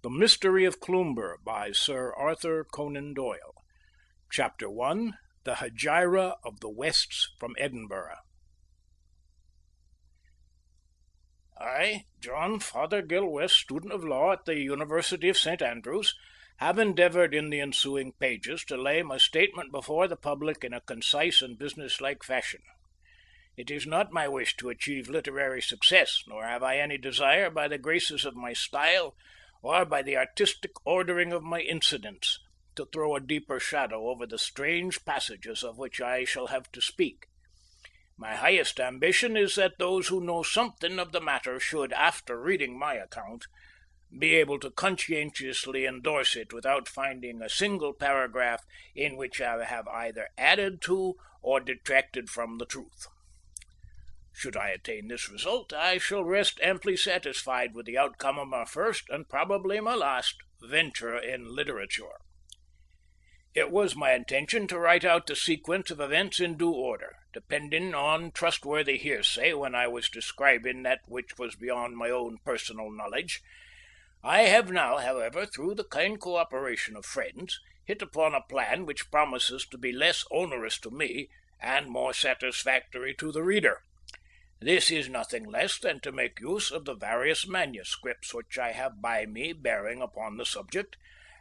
The Mystery of Cloomber by Sir Arthur Conan Doyle. Chapter 1. The Hegira of the Wests from Edinburgh. I, John Fothergill West, student of law at the University of St. Andrews, have endeavoured in the ensuing pages to lay my statement before the public in a concise and businesslike fashion. It is not my wish to achieve literary success, nor have I any desire, by the graces of my style, or by the artistic ordering of my incidents, to throw a deeper shadow over the strange passages of which I shall have to speak. My highest ambition is that those who know something of the matter should, after reading my account, be able to conscientiously endorse it without finding a single paragraph in which I have either added to or detracted from the truth. Should I attain this result, I shall rest amply satisfied with the outcome of my first, and probably my last, venture in literature. It was my intention to write out the sequence of events in due order, depending on trustworthy hearsay when I was describing that which was beyond my own personal knowledge. I have now, however, through the kind cooperation of friends, hit upon a plan which promises to be less onerous to me and more satisfactory to the reader. This is nothing less than to make use of the various manuscripts which I have by me bearing upon the subject,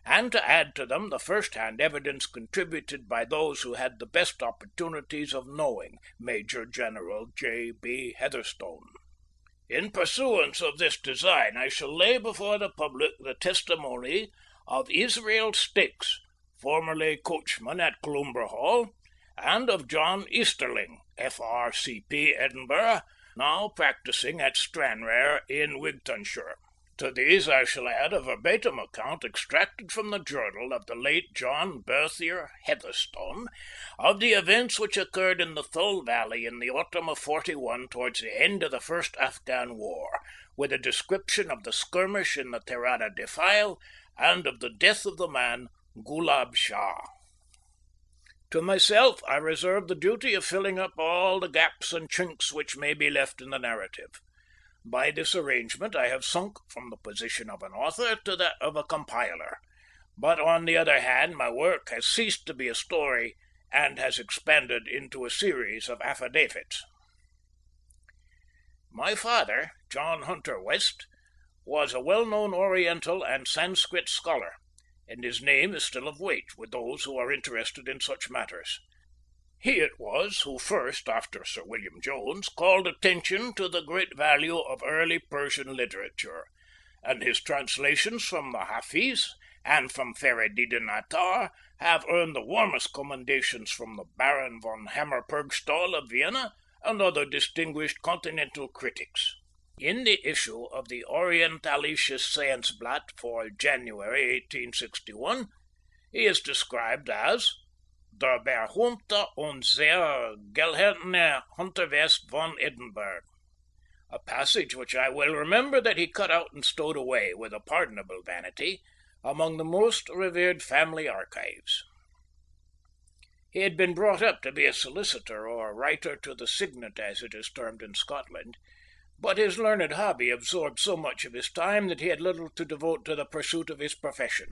and to add to them the first-hand evidence contributed by those who had the best opportunities of knowing Major General J. B. Heatherstone. In pursuance of this design, I shall lay before the public the testimony of Israel Stakes, formerly coachman at Cloomber Hall, and of John Easterling, F.R.C.P. Edinburgh, now practising at Stranraer in Wigtonshire. To these I shall add a verbatim account extracted from the journal of the late John Berthier Heatherstone of the events which occurred in the Thull Valley in the autumn of '41 towards the end of the first Afghan war, with a description of the skirmish in the Terada defile and of the death of the man Gulab Shah. To myself I reserve the duty of filling up all the gaps and chinks which may be left in the narrative. By this arrangement I have sunk from the position of an author to that of a compiler, but on the other hand my work has ceased to be a story and has expanded into a series of affidavits. My father, John Hunter West, was a well-known Oriental and Sanskrit scholar, and his name is still of weight with those who are interested in such matters. He it was who first, after Sir William Jones, called attention to the great value of early Persian literature, and his translations from the Hafiz and from F.R.C.P.Edin have earned the warmest commendations from the Baron von Hammer-Purgstall of Vienna and other distinguished continental critics. In the issue of the Orientalisches Scienzblatt for January 1861, he is described as Der berühmte und sehr gelernte Hunter West von Edinburgh, a passage which I well remember that he cut out and stowed away, with a pardonable vanity, among the most revered family archives. He had been brought up to be a solicitor, or writer to the signet as it is termed in Scotland, but his learned hobby absorbed so much of his time that he had little to devote to the pursuit of his profession.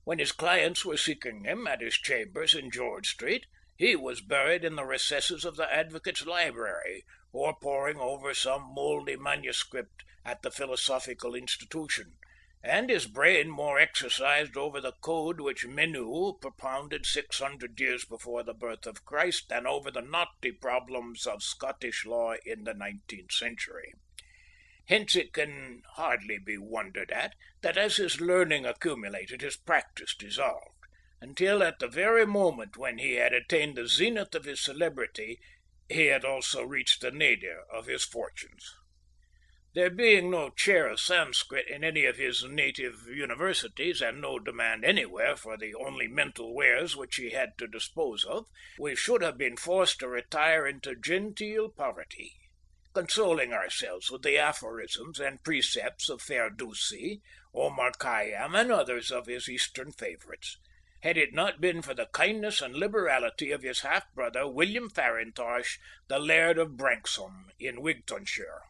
When his clients were seeking him at his chambers in George Street, he was buried in the recesses of the Advocate's Library, or poring over some mouldy manuscript at the Philosophical Institution, and his brain more exercised over the code which Menu propounded 600 years before the birth of Christ than over the knotty problems of Scottish law in the 19th century. Hence it can hardly be wondered at that as his learning accumulated his practice dissolved, until at the very moment when he had attained the zenith of his celebrity he had also reached the nadir of his fortunes. There being no chair of Sanskrit in any of his native universities, and no demand anywhere for the only mental wares which he had to dispose of, we should have been forced to retire into genteel poverty, consoling ourselves with the aphorisms and precepts of Ferdusi, Omar Khayyam, and others of his Eastern favourites, had it not been for the kindness and liberality of his half-brother William Farintosh, the Laird of Branksome, in Wigtonshire.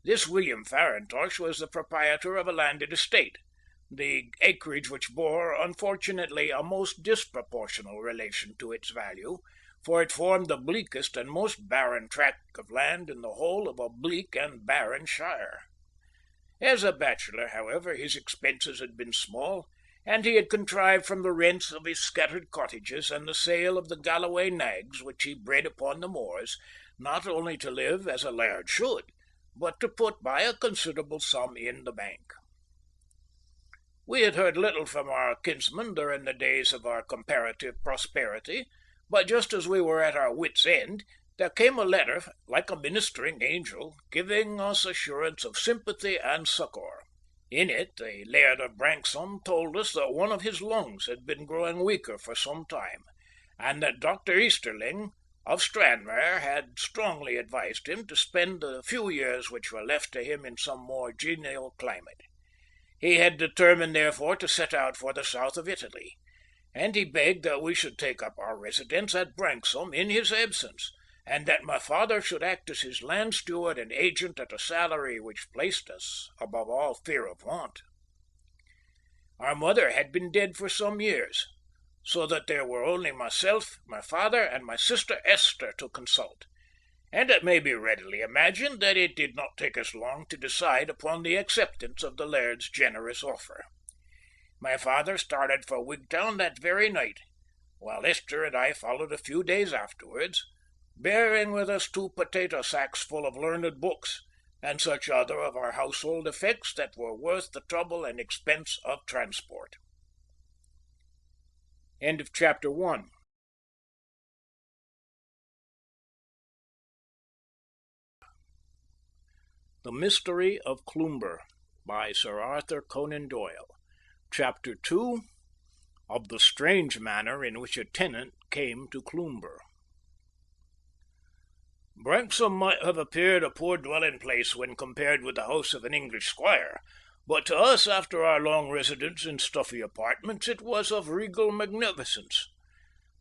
This William Farintosh was the proprietor of a landed estate, the acreage which bore, unfortunately, a most disproportional relation to its value, for it formed the bleakest and most barren tract of land in the whole of a bleak and barren shire. As a bachelor, however, his expenses had been small, and he had contrived from the rents of his scattered cottages and the sale of the Galloway nags which he bred upon the moors, not only to live as a laird should, but to put by a considerable sum in the bank. We had heard little from our kinsman during the days of our comparative prosperity, but just as we were at our wits' end, there came a letter, like a ministering angel, giving us assurance of sympathy and succour. In it, the Laird of Branksome told us that one of his lungs had been growing weaker for some time, and that Dr. Easterling of Stranraer had strongly advised him to spend the few years which were left to him in some more genial climate. He had determined, therefore, to set out for the south of Italy, and he begged that we should take up our residence at Branksome in his absence, and that my father should act as his land steward and agent at a salary which placed us above all fear of want. Our mother had been dead for some years, so that there were only myself, my father, and my sister Esther to consult, and it may be readily imagined that it did not take us long to decide upon the acceptance of the laird's generous offer. My father started for Wigtown that very night, while Esther and I followed a few days afterwards, bearing with us 2 potato sacks full of learned books, and such other of our household effects that were worth the trouble and expense of transport. End of chapter 1. The Mystery of Cloomber by Sir Arthur Conan Doyle. Chapter 2. Of the strange manner in which a tenant came to Cloomber. Branksome might have appeared a poor dwelling-place when compared with the house of an English squire, but to us, after our long residence in stuffy apartments, it was of regal magnificence.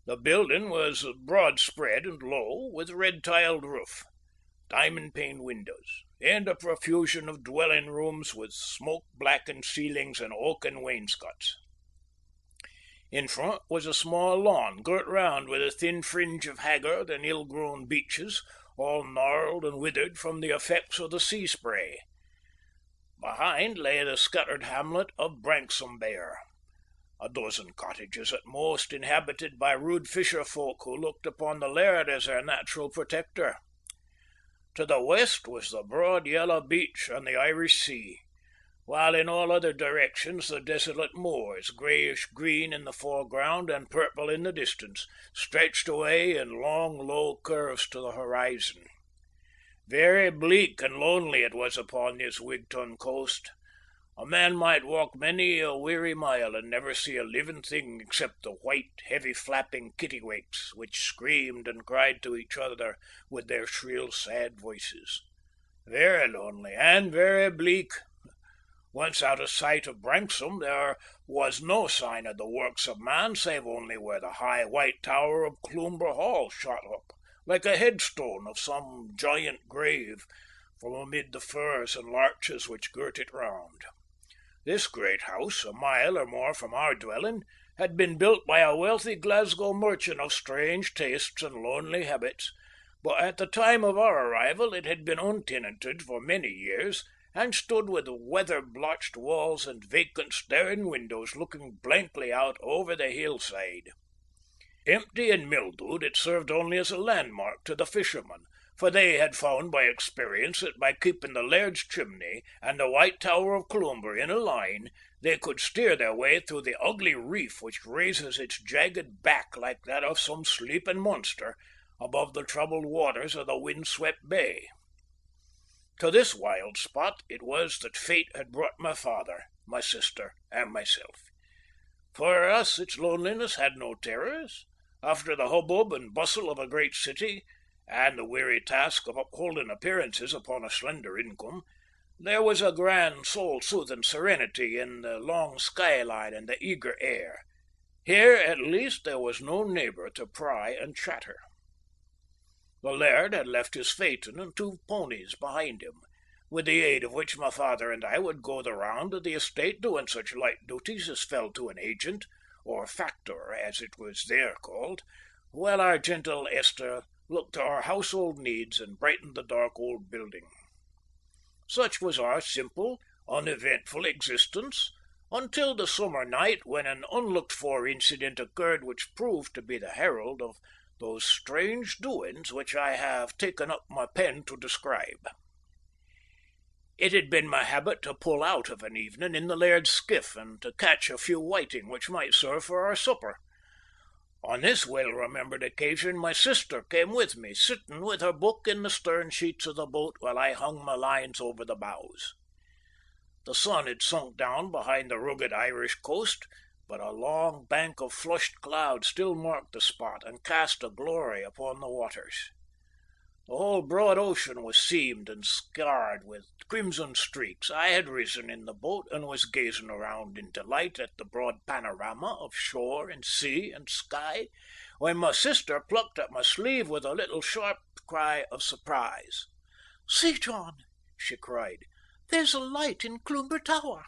The building was broad spread and low, with red-tiled roof, diamond-paned windows, and a profusion of dwelling-rooms with smoke-blackened ceilings and oaken wainscots. In front was a small lawn, girt round with a thin fringe of haggard and ill-grown beeches, all gnarled and withered from the effects of the sea spray. Behind lay the scattered hamlet of Branksome, a dozen cottages at most, inhabited by rude fisher folk who looked upon the laird as their natural protector. To the west was the broad yellow beach and the Irish Sea, while in all other directions the desolate moors, greyish-green in the foreground and purple in the distance, stretched away in long, low curves to the horizon. Very bleak and lonely it was upon this Wigtown coast. A man might walk many a weary mile and never see a living thing except the white, heavy-flapping kittiwakes, which screamed and cried to each other with their shrill, sad voices. Very lonely and very bleak. Once out of sight of Branksome, there was no sign of the works of man, save only where the high white tower of Cloomber Hall shot up, like a headstone of some giant grave, from amid the firs and larches which girt it round. This great house, a mile or more from our dwelling, had been built by a wealthy Glasgow merchant of strange tastes and lonely habits, but at the time of our arrival it had been untenanted for many years, and stood with weather-blotched walls and vacant staring windows looking blankly out over the hillside. Empty and mildewed, it served only as a landmark to the fishermen, for they had found by experience that by keeping the laird's chimney and the white tower of Cloomber in a line, they could steer their way through the ugly reef which raises its jagged back like that of some sleeping monster above the troubled waters of the wind-swept bay. To this wild spot it was that fate had brought my father, my sister, and myself. For us its loneliness had no terrors. After the hubbub and bustle of a great city, and the weary task of upholding appearances upon a slender income, there was a grand soul-soothing serenity in the long skyline and the eager air. Here, at least, there was no neighbour to pry and chatter. The laird had left his phaeton and 2 ponies behind him, with the aid of which my father and I would go the round of the estate doing such light duties as fell to an agent, or factor as it was there called, while our gentle Esther looked to our household needs and brightened the dark old building. Such was our simple, uneventful existence until the summer night when an unlooked-for incident occurred which proved to be the herald of those strange doings which I have taken up my pen to describe. It had been my habit to pull out of an evening in the laird's skiff and to catch a few whiting which might serve for our supper. On this well-remembered occasion my sister came with me, sitting with her book in the stern sheets of the boat while I hung my lines over the bows. The sun had sunk down behind the rugged Irish coast, but a long bank of flushed cloud still marked the spot and cast a glory upon the waters. The whole broad ocean was seamed and scarred with crimson streaks. I had risen in the boat and was gazing around in delight at the broad panorama of shore and sea and sky, when my sister plucked at my sleeve with a little sharp cry of surprise. "See, John," she cried, "there's a light in Cloomber Tower."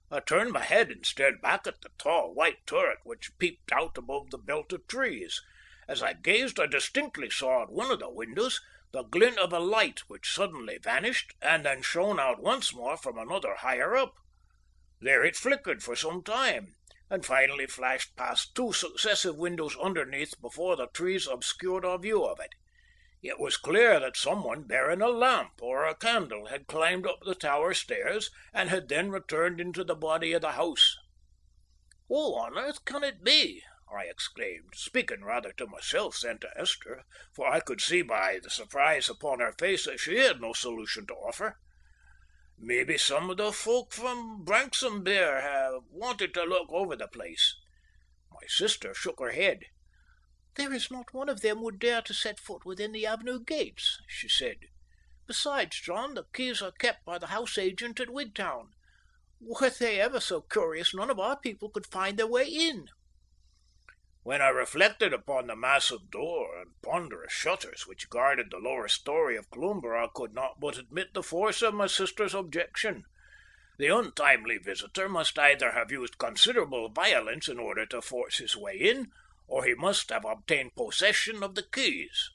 I turned my head and stared back at the tall white turret which peeped out above the belt of trees. As I gazed, I distinctly saw at one of the windows the glint of a light which suddenly vanished and then shone out once more from another higher up. There it flickered for some time, and finally flashed past two successive windows underneath before the trees obscured our view of it. It was clear that someone bearing a lamp or a candle had climbed up the tower stairs and had then returned into the body of the house. "Who on earth can it be?" I exclaimed, speaking rather to myself than to Esther, for I could see by the surprise upon her face that she had no solution to offer. "Maybe some of the folk from Branksome there have wanted to look over the place." My sister shook her head. "There is not one of them would dare to set foot within the avenue gates," she said. "Besides, John, the keys are kept by the house agent at Wigtown. Were they ever so curious, none of our people could find their way in." When I reflected upon the massive door and ponderous shutters which guarded the lower story of Cloomber, I could not but admit the force of my sister's objection. The untimely visitor must either have used considerable violence in order to force his way in, or he must have obtained possession of the keys.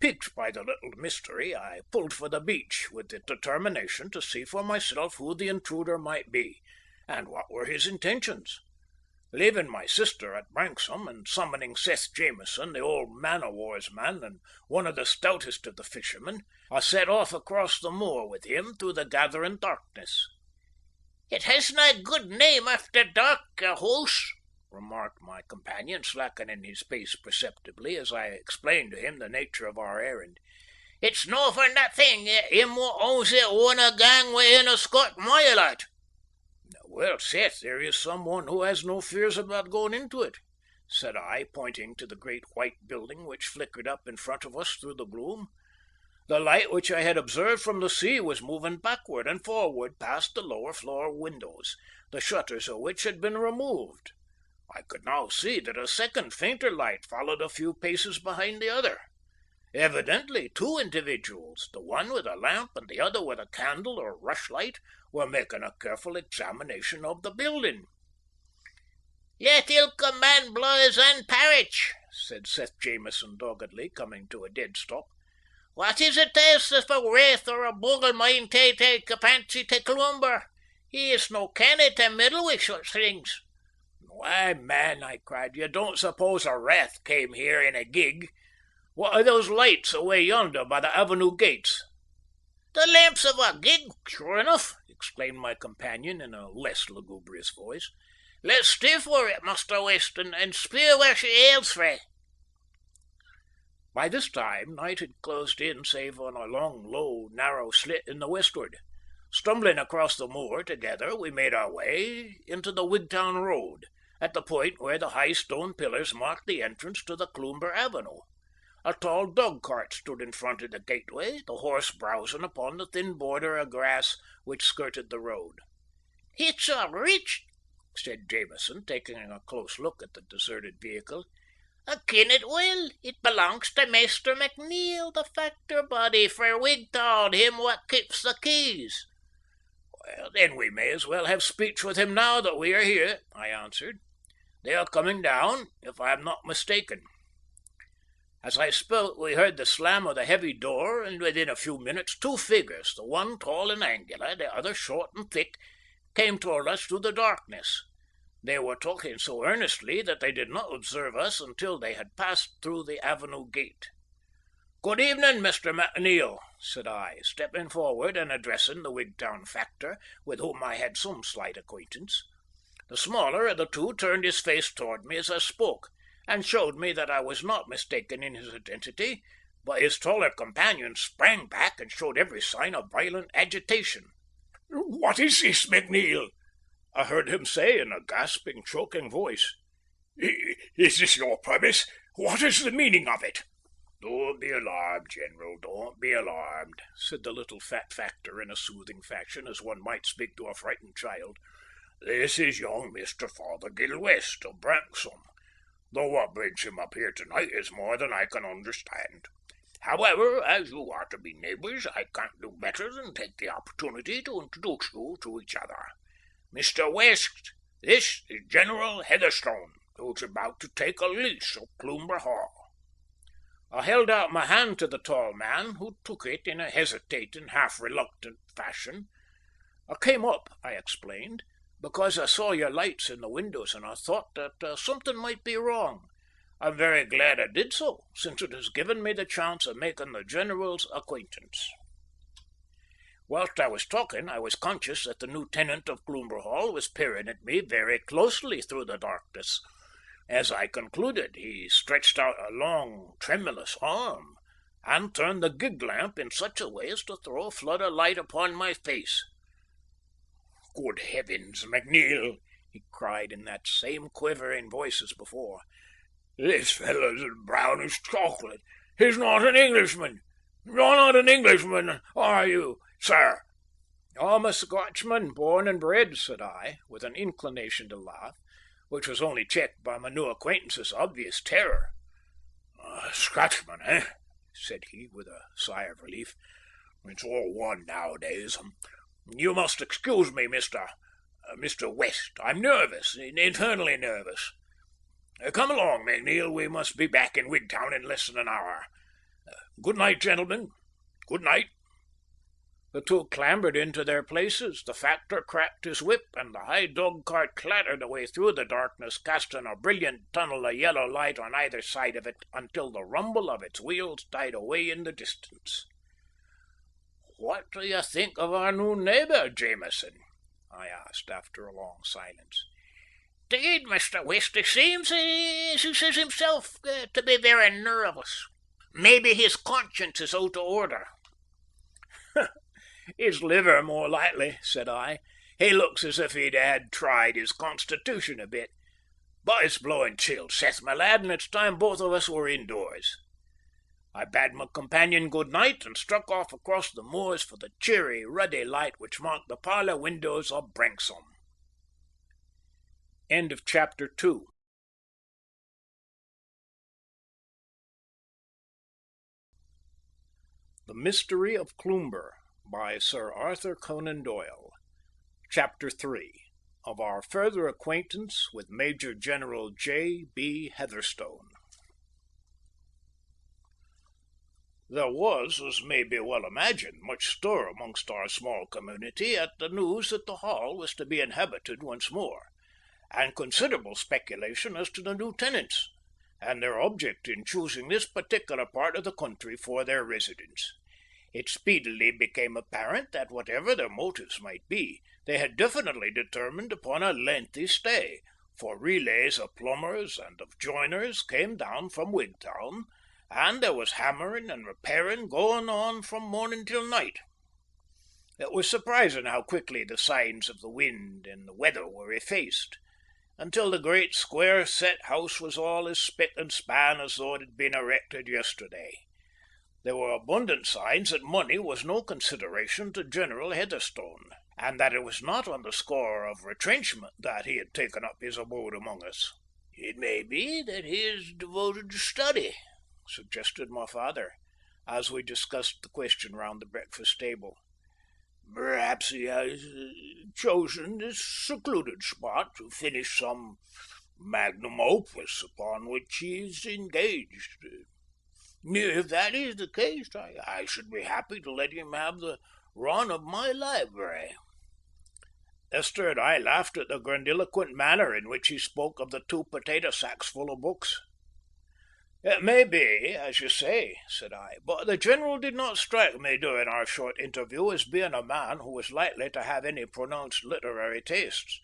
Piqued by the little mystery, I pulled for the beach with the determination to see for myself who the intruder might be, and what were his intentions. Leaving my sister at Branksome and summoning Seth Jamieson, the old man-o'-war's man and one of the stoutest of the fishermen, I set off across the moor with him through the gathering darkness. "It hasna a good name after dark, your hoose," remarked my companion, slackening his pace perceptibly as I explained to him the nature of our errand. "It's no for nothing him who owns it wonna gang within a Scot mile o't." "Well, Seth, there is someone who has no fears about going into it," said I, pointing to the great white building which flickered up in front of us through the gloom. The light which I had observed from the sea was moving backward and forward past the lower floor windows, the shutters of which had been removed. I could now see that a second fainter light followed a few paces behind the other. Evidently two individuals, the one with a lamp and the other with a candle or rushlight, were making a careful examination of the building. "Let ilka man blow his own parritch," said Seth Jamieson doggedly, coming to a dead stop. "What is it else if a wraith or a bogle mind take a fancy to Cloomber? He is no canny to meddle with such things." "Why, man," I cried, "you don't suppose a wraith came here in a gig? What are those lights away yonder by the avenue gates?" "The lamps of a gig, sure enough," exclaimed my companion in a less lugubrious voice. "Let's steer for it, Muster West, and speir where she hails frae." By this time night had closed in save on a long, low, narrow slit in the westward. Stumbling across the moor together, we made our way into the Wigtown road, at the point where the high stone pillars marked the entrance to the Cloomber Avenue. A tall dog cart stood in front of the gateway, the horse browsing upon the thin border of grass which skirted the road. "It's a reach," said Jamieson, taking a close look at the deserted vehicle. "I ken it well. It belongs to Maister McNeil, the factor body for Wigtown, him what keeps the keys." Well, then we may as well have speech with him now that we are here, I answered. They are coming down, if I am not mistaken. As I spoke, we heard the slam of the heavy door, and within a few minutes two figures, the one tall and angular, the other short and thick, came toward us through the darkness. They were talking so earnestly that they did not observe us until they had passed through the avenue gate. "Good evening, Mr. McNeil," said I, stepping forward and addressing the Wigtown factor, with whom I had some slight acquaintance. The smaller of the two turned his face toward me as I spoke, and showed me that I was not mistaken in his identity, but his taller companion sprang back and showed every sign of violent agitation. "What is this, McNeil?" I heard him say in a gasping, choking voice. "Is this your promise? What is the meaning of it?" "Don't be alarmed, General, don't be alarmed," said the little fat factor in a soothing fashion, as one might speak to a frightened child. "This is young Mr. Fothergill West of Branksome, though what brings him up here tonight is more than I can understand. However, as you are to be neighbours, I can't do better than take the opportunity to introduce you to each other. Mr. West, this is General Heatherstone, who's about to take a lease of Cloomber Hall." I held out my hand to the tall man, who took it in a hesitating, half-reluctant fashion. "I came up," I explained, "because I saw your lights in the windows, and I thought that something might be wrong. I'm very glad I did so, since it has given me the chance of making the General's acquaintance." Whilst I was talking, I was conscious that the new tenant of Cloomber Hall was peering at me very closely through the darkness. As I concluded, he stretched out a long, tremulous arm, and turned the gig lamp in such a way as to throw a flood of light upon my face. "Good heavens, McNeil!" he cried in that same quivering voice as before. "This fellow's as brown as chocolate. He's not an Englishman. You're not an Englishman, are you, sir?" "I'm a Scotchman, born and bred," said I, with an inclination to laugh, which was only checked by my new acquaintance's obvious terror. "A Scotchman, eh?" said he, with a sigh of relief. "It's all one nowadays. You must excuse me, Mr. West. I'm nervous, infernally nervous. Come along, McNeil. We must be back in Wigtown in less than an hour. Good night, gentlemen. Good night." The two clambered into their places, the factor cracked his whip, and the high dog cart clattered away through the darkness, casting a brilliant tunnel of yellow light on either side of it until the rumble of its wheels died away in the distance. "What do you think of our new neighbour, Jameson?" I asked, after a long silence. "'Deed, Mr. West, he seems, as he says himself, to be very nervous. Maybe his conscience is out of order." "His liver, more likely," said I. "He looks as if he'd had tried his constitution a bit. But it's blowing chill, Seth, my lad, and it's time both of us were indoors." I bade my companion good night and struck off across the moors for the cheery, ruddy light which marked the parlour windows of Branksome. End of chapter 2. The Mystery of Cloomber by Sir Arthur Conan Doyle. Chapter 3. Of our further acquaintance with Major General J. B. Heatherstone. There was, as may be well imagined, much stir amongst our small community at the news that the Hall was to be inhabited once more, and considerable speculation as to the new tenants, and their object in choosing this particular part of the country for their residence. It speedily became apparent that whatever their motives might be, they had definitely determined upon a lengthy stay, for relays of plumbers and of joiners came down from Wigtown, and there was hammering and repairing going on from morning till night. It was surprising how quickly the signs of the wind and the weather were effaced, until the great square set house was all as spick and span as though it had been erected yesterday. There were abundant signs that money was no consideration to General Heatherstone, and that it was not on the score of retrenchment that he had taken up his abode among us. It may be that he is devoted to study, suggested my father, as we discussed the question round the breakfast table. Perhaps he has chosen this secluded spot to finish some magnum opus upon which he is engaged. If that is the case, I should be happy to let him have the run of my library. Esther and I laughed at the grandiloquent manner in which he spoke of the 2 potato sacks full of books. It may be, as you say, said I, but the General did not strike me during our short interview as being a man who was likely to have any pronounced literary tastes.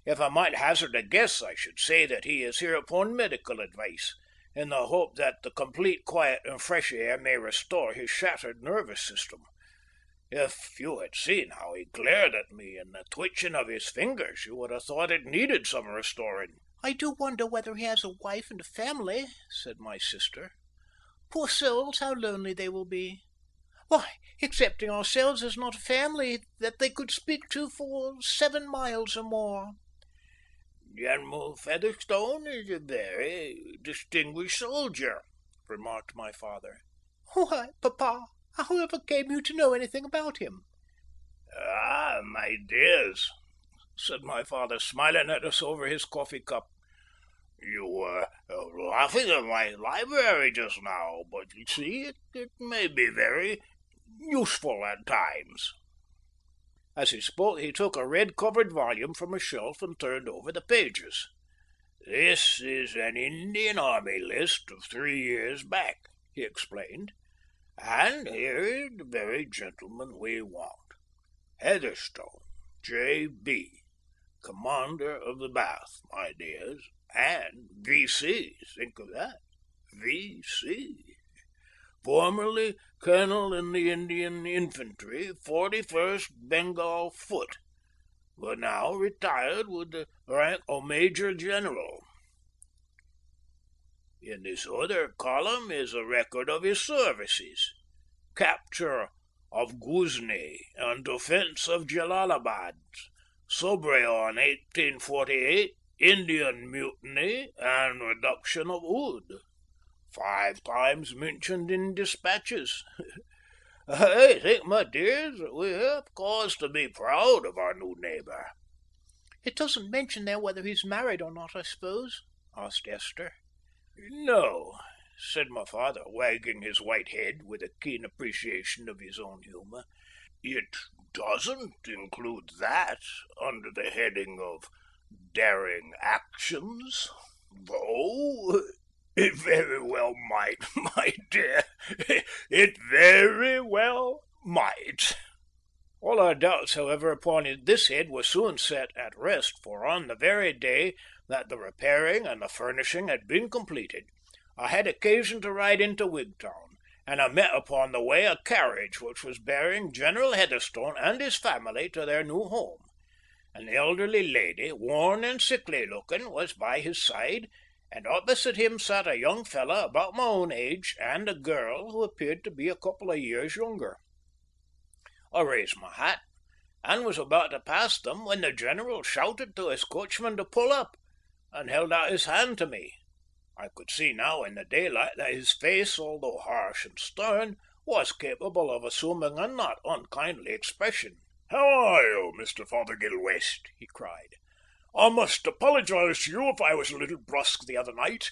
If I might hazard a guess, I should say that he is here upon medical advice, in the hope that the complete quiet and fresh air may restore his shattered nervous system. If you had seen how he glared at me and the twitching of his fingers, you would have thought it needed some restoring. I do wonder whether he has a wife and a family, said my sister. Poor souls, how lonely they will be. Why, excepting ourselves, there's not a family that they could speak to for 7 miles or more. General Heatherstone is a very distinguished soldier, remarked my father. Why, Papa, however came you to know anything about him? Ah, my dears, said my father, smiling at us over his coffee cup. You were laughing at my library just now, but you see, it may be very useful at times. As he spoke, he took a red-covered volume from a shelf and turned over the pages. This is an Indian Army list of 3 years back, he explained, and here is the very gentleman we want. Heatherstone, J.B., Commander of the Bath, my dears, and V.C., think of that, V.C., formerly Colonel in the Indian Infantry, 41st Bengal Foot, but now retired with the rank of Major General. In this other column is a record of his services: capture of Ghuzni and defence of Jalalabad, Sobraon 1848, Indian Mutiny and reduction of Oud, 5 times mentioned in dispatches. I think, my dears, that we have cause to be proud of our new neighbour. It doesn't mention there whether he's married or not, I suppose? Asked Esther. No, said my father, wagging his white head with a keen appreciation of his own humour. It doesn't include that under the heading of daring actions, though it very well might, my dear. It very well might. All our doubts, however, upon this head were soon set at rest, for on the very day that the repairing and the furnishing had been completed, I had occasion to ride into Wigtown, and I met upon the way a carriage which was bearing General Heatherstone and his family to their new home. An elderly lady, worn and sickly looking, was by his side, and opposite him sat a young fellow about my own age and a girl who appeared to be a couple of years younger. I raised my hat and was about to pass them when the General shouted to his coachman to pull up, and held out his hand to me. I could see now in the daylight that his face, although harsh and stern, was capable of assuming a not unkindly expression. "How are you, Mr. Fothergill West?" he cried. "I must apologise to you if I was a little brusque the other night.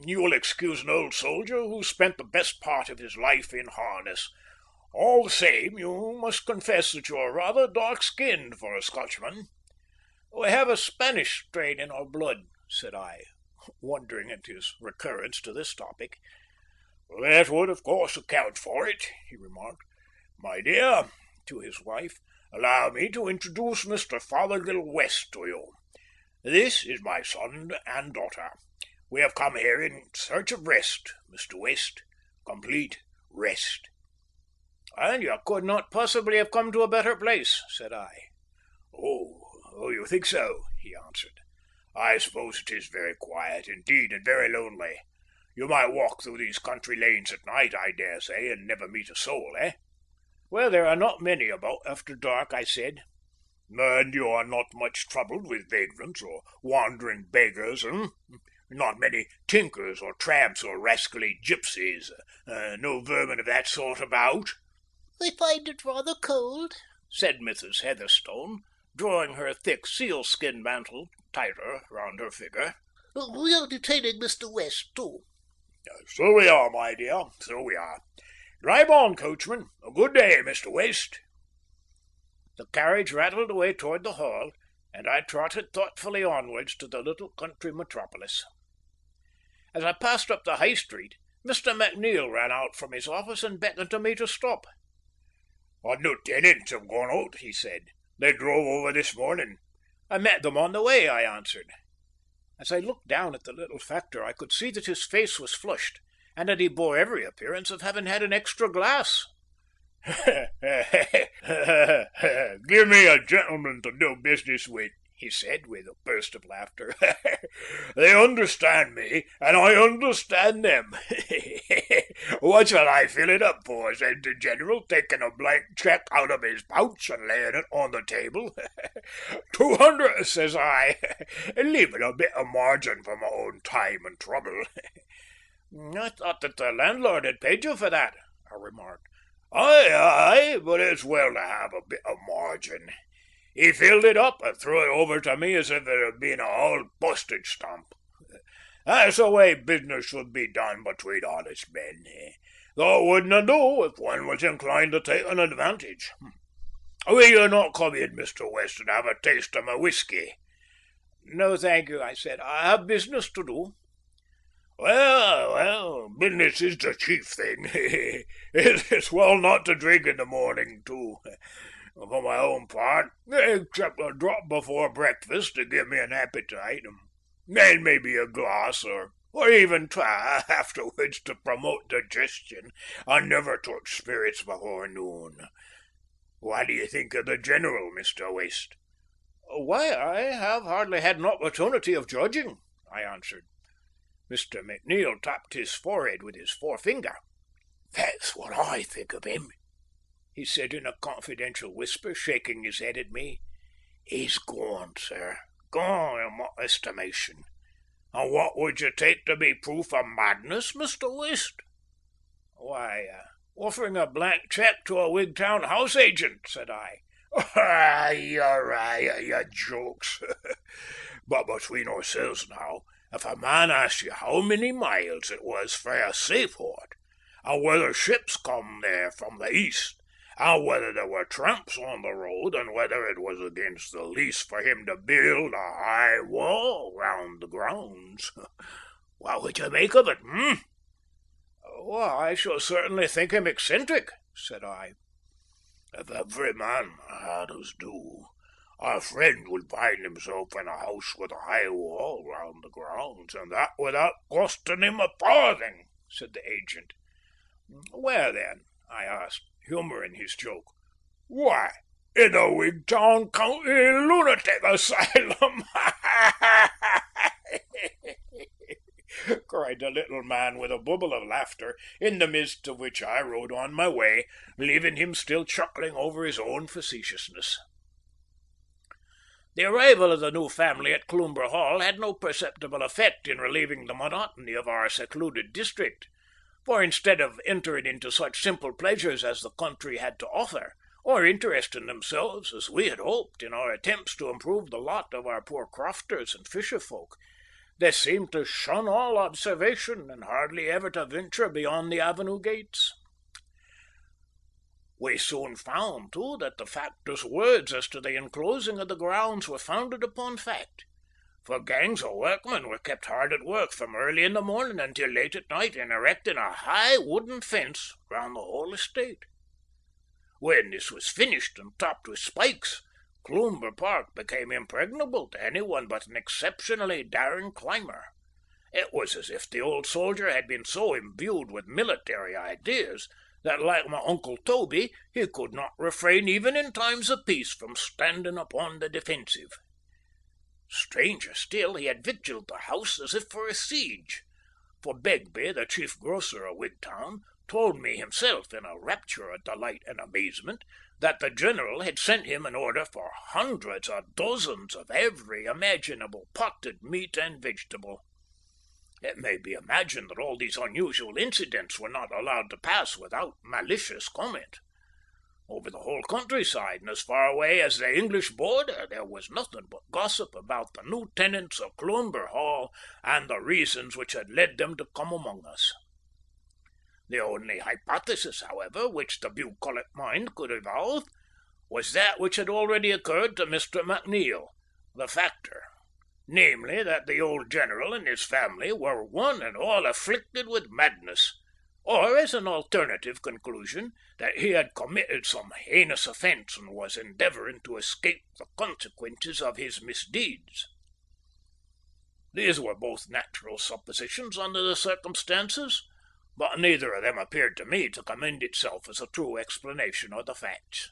You will excuse an old soldier who spent the best part of his life in harness. All the same, you must confess that you are rather dark-skinned for a Scotchman." "We have a Spanish strain in our blood," said I, wondering at his recurrence to this topic. "That would, of course, account for it," he remarked. "My dear," to his wife, "allow me to introduce Mr. Fothergill West to you. This is my son and daughter. We have come here in search of rest, Mr. West, complete rest." "And you could not possibly have come to a better place," said I. Oh, you think so?" he answered. "I suppose it is very quiet indeed, and very lonely. You might walk through these country lanes at night, I dare say, and never meet a soul, eh?" "Well, there are not many about after dark," I said. "And you are not much troubled with vagrants or wandering beggars, Not many tinkers or tramps or rascally gypsies. No vermin of that sort about." "I find it rather cold," said Mrs. Heatherstone, drawing her thick sealskin mantle tighter round her figure. "We are detaining Mr. West, too." "So we are, my dear, so we are. Drive on, coachman. Good day, Mr. West." The carriage rattled away toward the Hall, and I trotted thoughtfully onwards to the little country metropolis. As I passed up the High Street, Mr. McNeil ran out from his office and beckoned to me to stop. "Our new tenants have gone out," he said. "They drove over this morning." "I met them on the way," I answered. As I looked down at the little factor, I could see that his face was flushed, and that he bore every appearance of having had an extra glass. "Give me a gentleman to do business with," he said, with a burst of laughter. "They understand me, and I understand them. What shall I fill it up for?" said the General, taking a blank cheque out of his pouch and laying it on the table. "200, says I, leaving a bit of margin for my own time and trouble." "I thought that the landlord had paid you for that," I remarked. Aye, but it's well to have a bit of margin. He filled it up and threw it over to me as if it had been a old postage stamp. That's the way business should be done between honest men, though it wouldn't do if one was inclined to take an advantage. Will you not come in, Mr. West, and have a taste of my whisky?" "No, thank you," I said. "I have business to do." Well, business is the chief thing. It's well not to drink in the morning, too. For my own part, except a drop before breakfast to give me an appetite, and maybe a glass or even try afterwards to promote digestion. I never touch spirits before noon. What do you think of the General, Mr. West?" "Why, I have hardly had an opportunity of judging," I answered. Mr. McNeil tapped his forehead with his forefinger. "That's what I think of him," he said in a confidential whisper, shaking his head at me. "He's gone, sir, gone in my estimation. And what would you take to be proof of madness, Mr. West?" "Why, offering a blank cheque to a Wigtown house agent," said I. "You're right, you jokes. But between ourselves now, if a man asked you how many miles it was frae a seaport, and whether ships come there from the east, and whether there were tramps on the road, and whether it was against the lease for him to build a high wall round the grounds, what would you make of it, "Well, I shall certainly think him eccentric," said I. "If every man had his due, our friend would find himself in a house with a high wall round the grounds, and that without costing him a farthing," said the agent. "Where, then?" I asked, humouring his joke. "Why, in the Wigtown County Lunatic Asylum," cried the little man with a bubble of laughter, in the midst of which I rode on my way, leaving him still chuckling over his own facetiousness. The arrival of the new family at Cloomber Hall had no perceptible effect in relieving the monotony of our secluded district, for instead of entering into such simple pleasures as the country had to offer, or interesting themselves, as we had hoped, in our attempts to improve the lot of our poor crofters and fisher folk, they seemed to shun all observation and hardly ever to venture beyond the avenue gates. We soon found, too, that the factor's words as to the enclosing of the grounds were founded upon fact, for gangs of workmen were kept hard at work from early in the morning until late at night in erecting a high wooden fence round the whole estate. When this was finished and topped with spikes, Cloomber Park became impregnable to anyone but an exceptionally daring climber. It was as if the old soldier had been so imbued with military ideas that, like my Uncle Toby, he could not refrain even in times of peace from standing upon the defensive. Stranger still, he had victualled the house as if for a siege, for Begbie, the chief grocer of Wigtown, told me himself in a rapture of delight and amazement that the General had sent him an order for hundreds of dozens of every imaginable potted meat and vegetable. It may be imagined that all these unusual incidents were not allowed to pass without malicious comment. Over the whole countryside and as far away as the English border there was nothing but gossip about the new tenants of Cloomber Hall and the reasons which had led them to come among us. The only hypothesis, however, which the bucolic mind could evolve was that which had already occurred to Mr. McNeil, the factor, namely that the old general and his family were one and all afflicted with madness, or, as an alternative conclusion, that he had committed some heinous offence and was endeavouring to escape the consequences of his misdeeds. These were both natural suppositions under the circumstances, but neither of them appeared to me to commend itself as a true explanation of the facts.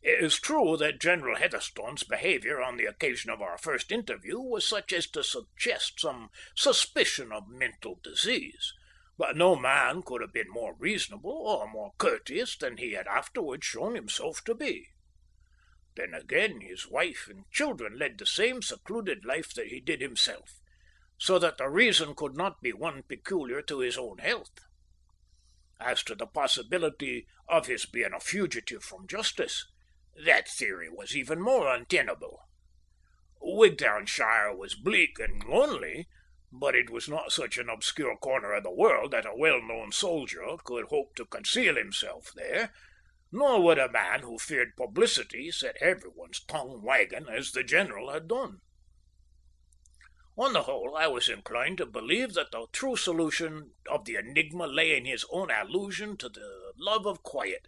It is true that General Heatherstone's behaviour on the occasion of our first interview was such as to suggest some suspicion of mental disease, but no man could have been more reasonable or more courteous than he had afterwards shown himself to be. Then again, his wife and children led the same secluded life that he did himself, so that the reason could not be one peculiar to his own health. As to the possibility of his being a fugitive from justice, that theory was even more untenable. Wigtownshire was bleak and lonely, but it was not such an obscure corner of the world that a well-known soldier could hope to conceal himself there, nor would a man who feared publicity set everyone's tongue wagging as the general had done. On the whole, I was inclined to believe that the true solution of the enigma lay in his own allusion to the love of quiet,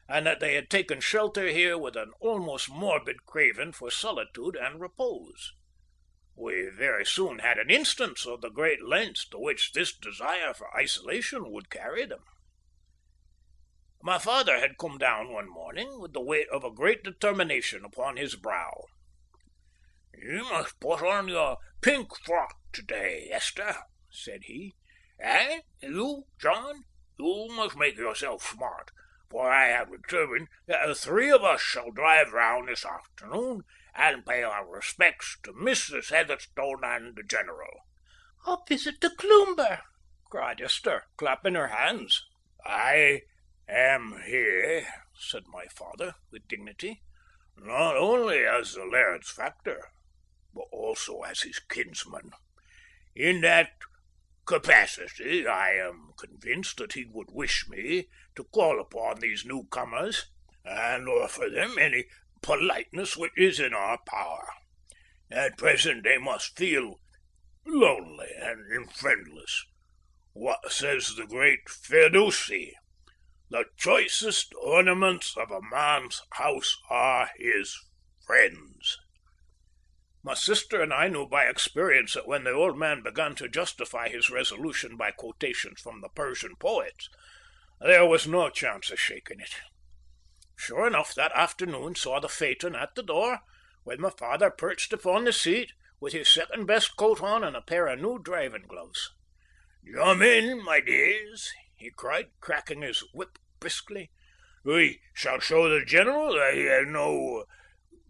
and that they had taken shelter here with an almost morbid craving for solitude and repose. We very soon had an instance of the great lengths to which this desire for isolation would carry them. My father had come down one morning with the weight of a great determination upon his brow. "You must put on your pink frock to-day, Esther," said he. "And you, John, you must make yourself smart, for I have determined that the three of us shall drive round this afternoon and pay our respects to Mrs. Heatherstone and the General." "A visit to Cloomber!" cried Esther, clapping her hands. "I am here," said my father, with dignity, "not only as the laird's factor, but also as his kinsman. In that capacity, I am convinced that he would wish me to call upon these newcomers and offer them any politeness which is in our power. At present they must feel lonely and friendless. What says the great Ferdusi? The choicest ornaments of a man's house are his friends." My sister and I knew by experience that when the old man began to justify his resolution by quotations from the Persian poets, there was no chance of shaking it. Sure enough, that afternoon saw the phaeton at the door, with my father perched upon the seat, with his second best coat on and a pair of new driving gloves. "Jump in, my dears," he cried, cracking his whip briskly. "We shall show the general that he has no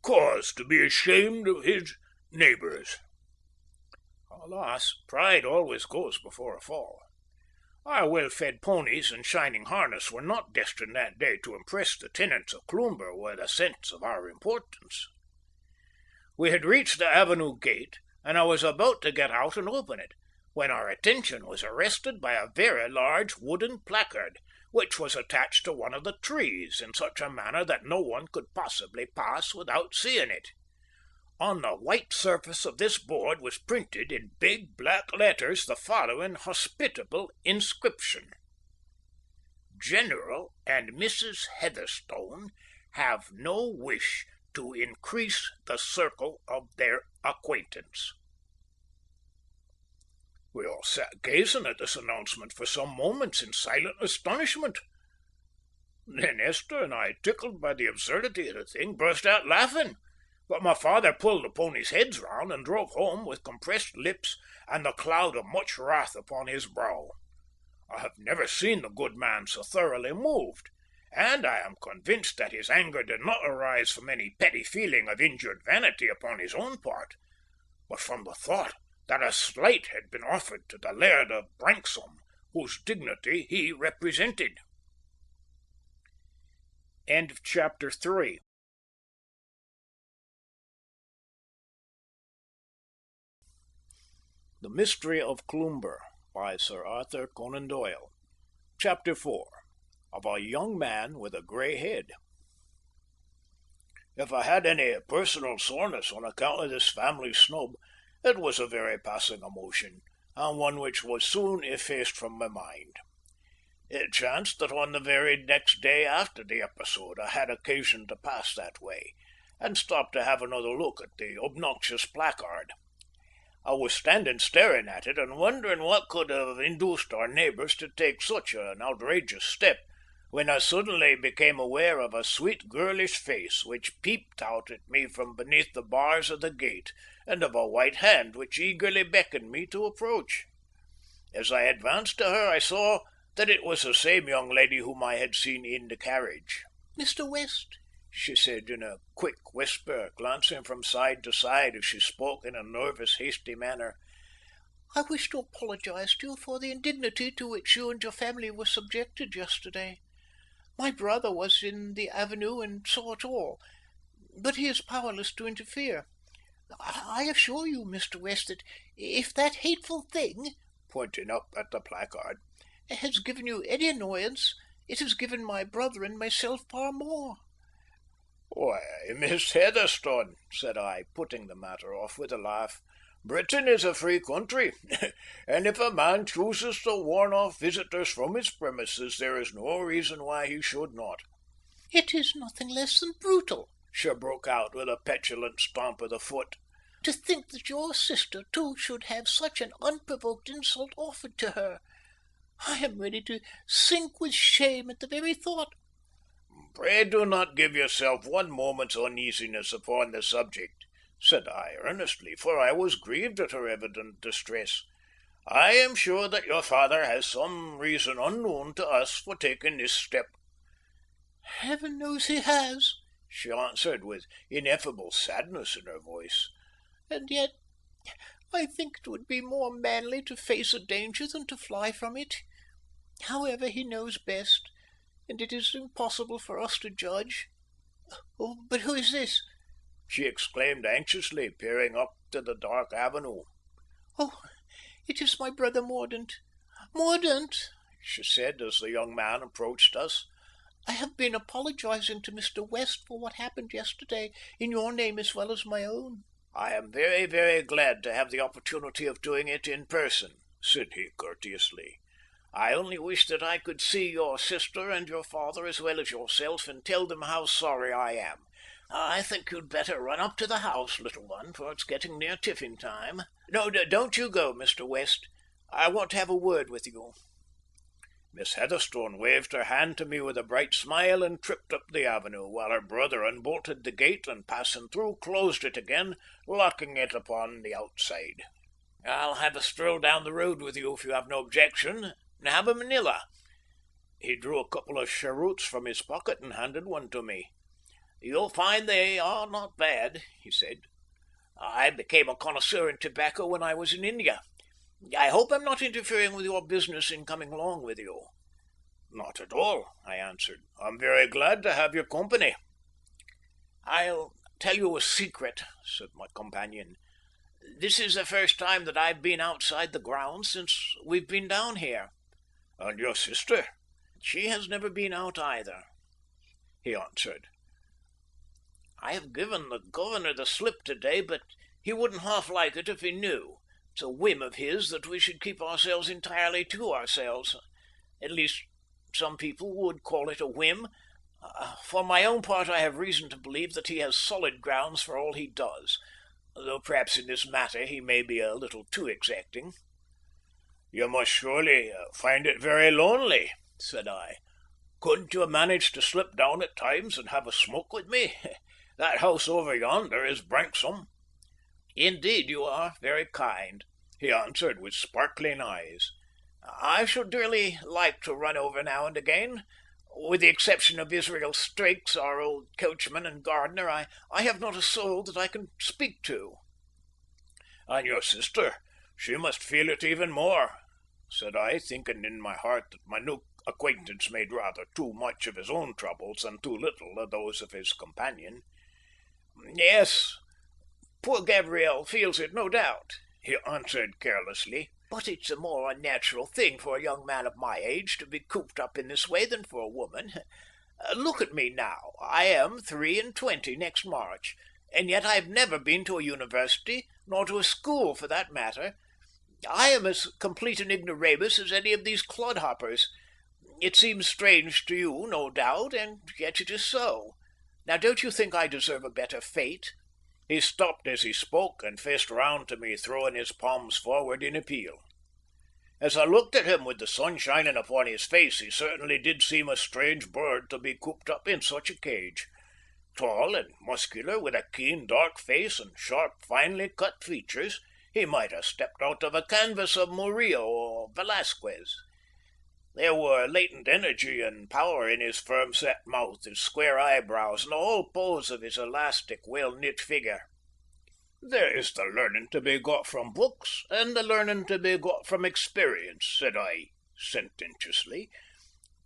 cause to be ashamed of his neighbours." Alas, pride always goes before a fall. Our well-fed ponies and shining harness were not destined that day to impress the tenants of Cloomber with a sense of our importance. We had reached the avenue gate, and I was about to get out and open it, when our attention was arrested by a very large wooden placard, which was attached to one of the trees in such a manner that no one could possibly pass without seeing it. On the white surface of this board was printed in big black letters the following hospitable inscription: "General and Mrs. Heatherstone have no wish to increase the circle of their acquaintance." We all sat gazing at this announcement for some moments in silent astonishment. Then Esther and I, tickled by the absurdity of the thing, burst out laughing, but my father pulled the ponies' heads round and drove home with compressed lips and the cloud of much wrath upon his brow. I have never seen the good man so thoroughly moved, and I am convinced that his anger did not arise from any petty feeling of injured vanity upon his own part, but from the thought that a slight had been offered to the Laird of Branksome, whose dignity he represented. End of chapter 3. The Mystery of Cloomber by Sir Arthur Conan Doyle. Chapter 4. Of a Young Man with a Grey Head. If I had any personal soreness on account of this family snub, it was a very passing emotion, and one which was soon effaced from my mind. It chanced that on the very next day after the episode I had occasion to pass that way, and stopped to have another look at the obnoxious placard. I was standing staring at it and wondering what could have induced our neighbours to take such an outrageous step, when I suddenly became aware of a sweet girlish face which peeped out at me from beneath the bars of the gate, and of a white hand which eagerly beckoned me to approach. As I advanced to her I saw that it was the same young lady whom I had seen in the carriage. "Mr. West," she said in a quick whisper, glancing from side to side as she spoke in a nervous, hasty manner, "I wish to apologise to you for the indignity to which you and your family were subjected yesterday. My brother was in the avenue and saw it all, but he is powerless to interfere. I assure you, Mr. West, that if that hateful thing," pointing up at the placard, "has given you any annoyance, it has given my brother and myself far more." "Why, Miss Heatherstone," said I, putting the matter off with a laugh, "Britain is a free country, and if a man chooses to warn off visitors from his premises, there is no reason why he should not." "It is nothing less than brutal," she broke out with a petulant stamp of the foot. "To think that your sister, too, should have such an unprovoked insult offered to her. I am ready to sink with shame at the very thought." "Pray do not give yourself one moment's uneasiness upon the subject," said I earnestly, for I was grieved at her evident distress. "I am sure that your father has some reason unknown to us for taking this step." "Heaven knows he has," she answered with ineffable sadness in her voice. "And yet I think it would be more manly to face a danger than to fly from it. However, he knows best, and it is impossible for us to judge. Oh, but who is this?" she exclaimed anxiously, peering up to the dark avenue. "Oh, it is my brother Mordaunt. Mordaunt," she said as the young man approached us, "I have been apologizing to Mr. West for what happened yesterday, in your name as well as my own." "I am very, very glad to have the opportunity of doing it in person," said he courteously. "I only wish that I could see your sister and your father as well as yourself and tell them how sorry I am. I think you'd better run up to the house, little one, for it's getting near tiffin time. No, don't you go, Mr. West. I want to have a word with you." Miss Heatherstone waved her hand to me with a bright smile and tripped up the avenue, while her brother unbolted the gate and, passing through, closed it again, locking it upon the outside. "I'll have a stroll down the road with you if you have no objection. Have a Manila." He drew a couple of cheroots from his pocket and handed one to me. "You'll find they are not bad," he said. "I became a connoisseur in tobacco when I was in India. I hope I'm not interfering with your business in coming along with you." "Not at all," I answered. "I'm very glad to have your company." "I'll tell you a secret," said my companion. "This is the first time that I've been outside the grounds since we've been down here." "And your sister?" "She has never been out either," he answered. "I have given the governor the slip today, but he wouldn't half like it if he knew. It's a whim of his that we should keep ourselves entirely to ourselves. At least, some people would call it a whim. For my own part, I have reason to believe that he has solid grounds for all he does, though perhaps in this matter he may be a little too exacting." "You must surely find it very lonely," said I. "Couldn't you manage to slip down at times and have a smoke with me? That house over yonder is Branksome." "Indeed, you are very kind," he answered with sparkling eyes. "I should dearly like to run over now and again. With the exception of Israel Strakes, our old coachman and gardener, I have not a soul that I can speak to." "And your sister? She must feel it even more, said I, thinking in my heart that my new acquaintance made rather too much of his own troubles and too little of those of his companion. Yes, poor Gabrielle feels it, no doubt, he answered carelessly. But it's a more unnatural thing for a young man of my age to be cooped up in this way than for a woman. Look at me now. I am 23 next March, and yet I have never been to a university, nor to a school for that matter. I am as complete an ignoramus as any of these clodhoppers. It seems strange to you, no doubt, and yet it is so. Now, don't you think I deserve a better fate? He stopped as he spoke and faced round to me, throwing his palms forward in appeal. As I looked at him with the sun shining upon his face, he certainly did seem a strange bird to be cooped up in such a cage. Tall and muscular, with a keen, dark face and sharp, finely cut features, he might have stepped out of a canvas of Murillo or Velasquez. There were latent energy and power in his firm-set mouth, his square eyebrows, and the whole pose of his elastic, well-knit figure. There is the learning to be got from books, and the learning to be got from experience, said I, sententiously.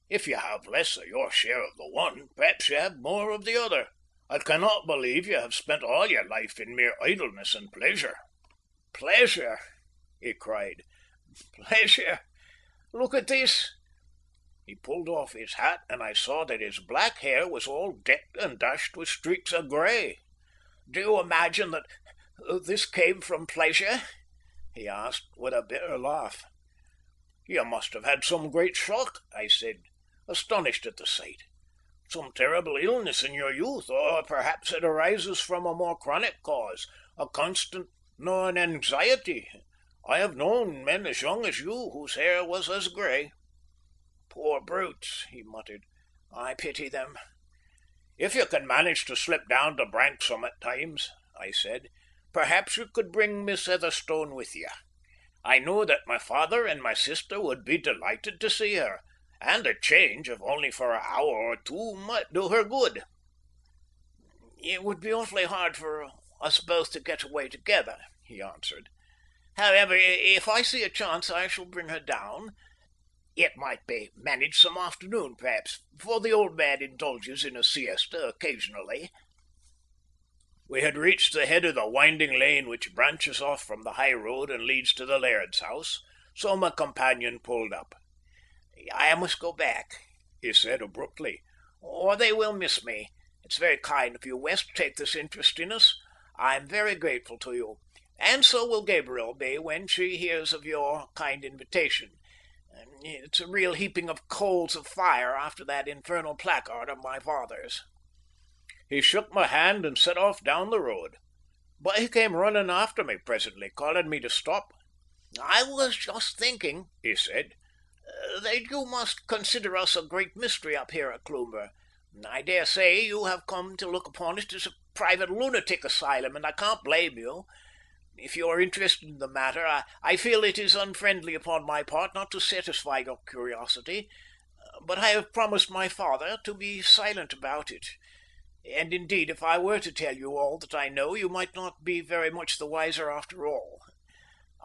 If you have less of your share of the one, perhaps you have more of the other. I cannot believe you have spent all your life in mere idleness and pleasure. Pleasure, he cried. Pleasure! Look at this. He pulled off his hat, and I saw that his black hair was all decked and dashed with streaks of grey. Do you imagine that this came from pleasure? He asked, with a bitter laugh. You must have had some great shock, I said, astonished at the sight. Some terrible illness in your youth, or perhaps it arises from a more chronic cause, a constant gnawing anxiety. I have known men as young as you whose hair was as grey. Poor brutes, he muttered. I pity them. If you can manage to slip down to Branksome at times, I said, perhaps you could bring Miss Heatherstone with you. I know that my father and my sister would be delighted to see her, and a change, if only for an hour or two, might do her good. It would be awfully hard for us both to get away together, he answered. However, if I see a chance, I shall bring her down. It might be managed some afternoon, perhaps, for the old man indulges in a siesta occasionally. We had reached the head of the winding lane which branches off from the high road and leads to the laird's house, so my companion pulled up. I must go back, he said abruptly, or they will miss me. It's very kind of you, West, to take this interest in us. I'm very grateful to you, and so will Gabriel be when she hears of your kind invitation. It's a real heaping of coals of fire after that infernal placard of my father's. He shook my hand and set off down the road, but he came running after me presently, calling me to stop. I was just thinking, he said, that you must consider us a great mystery up here at Cloomber. I dare say you have come to look upon it as a private lunatic asylum, and I can't blame you. If you are interested in the matter, I feel it is unfriendly upon my part not to satisfy your curiosity, but I have promised my father to be silent about it. And indeed, if I were to tell you all that I know, you might not be very much the wiser after all.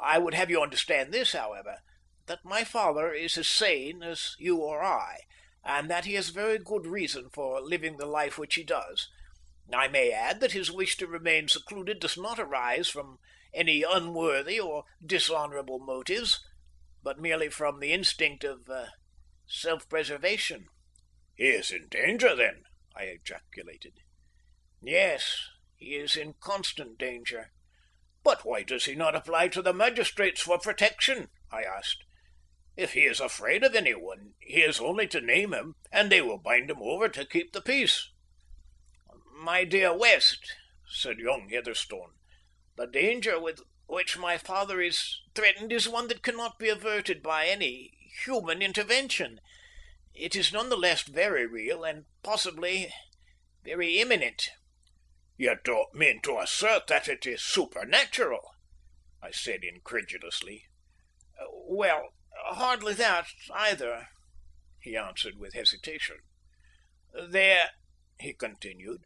I would have you understand this, however, that my father is as sane as you or I, and that he has very good reason for living the life which he does. I may add that his wish to remain secluded does not arise from any unworthy or dishonourable motives, but merely from the instinct of self-preservation. He is in danger, then? I ejaculated. Yes, he is in constant danger. But why does he not apply to the magistrates for protection? I asked. If he is afraid of anyone, he has only to name him, and they will bind him over to keep the peace. My dear West, said young Heatherstone, the danger with which my father is threatened is one that cannot be averted by any human intervention. It is none the less very real and possibly very imminent. You don't mean to assert that it is supernatural? I said incredulously. Well, hardly that either, he answered with hesitation. There, he continued,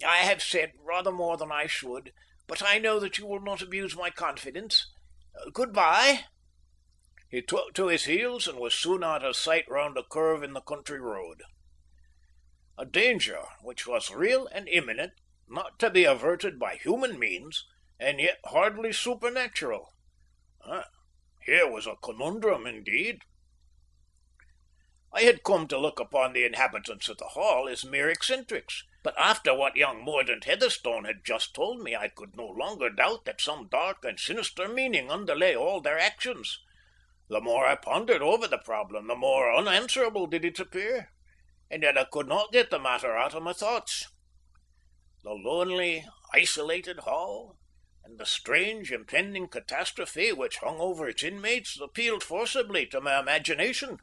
I have said rather more than I should, but I know that you will not abuse my confidence. Goodbye." He took to his heels and was soon out of sight round a curve in the country road. A danger which was real and imminent, not to be averted by human means, and yet hardly supernatural. Here was a conundrum indeed. I had come to look upon the inhabitants of the Hall as mere eccentrics, but after what young Mordaunt Heatherstone had just told me, I could no longer doubt that some dark and sinister meaning underlay all their actions. The more I pondered over the problem, the more unanswerable did it appear, and yet I could not get the matter out of my thoughts. The lonely, isolated Hall, and the strange, impending catastrophe which hung over its inmates, appealed forcibly to my imagination.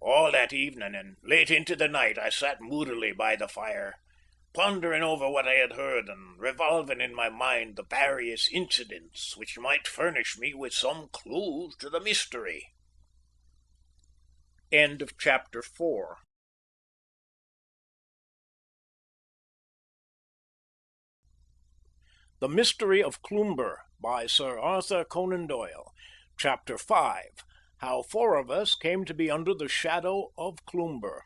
All that evening and late into the night I sat moodily by the fire, pondering over what I had heard and revolving in my mind the various incidents which might furnish me with some clue to the mystery. End of chapter 4. The Mystery of Cloomber by Sir Arthur Conan Doyle. Chapter 5. How Four of Us Came to be Under the Shadow of Cloomber.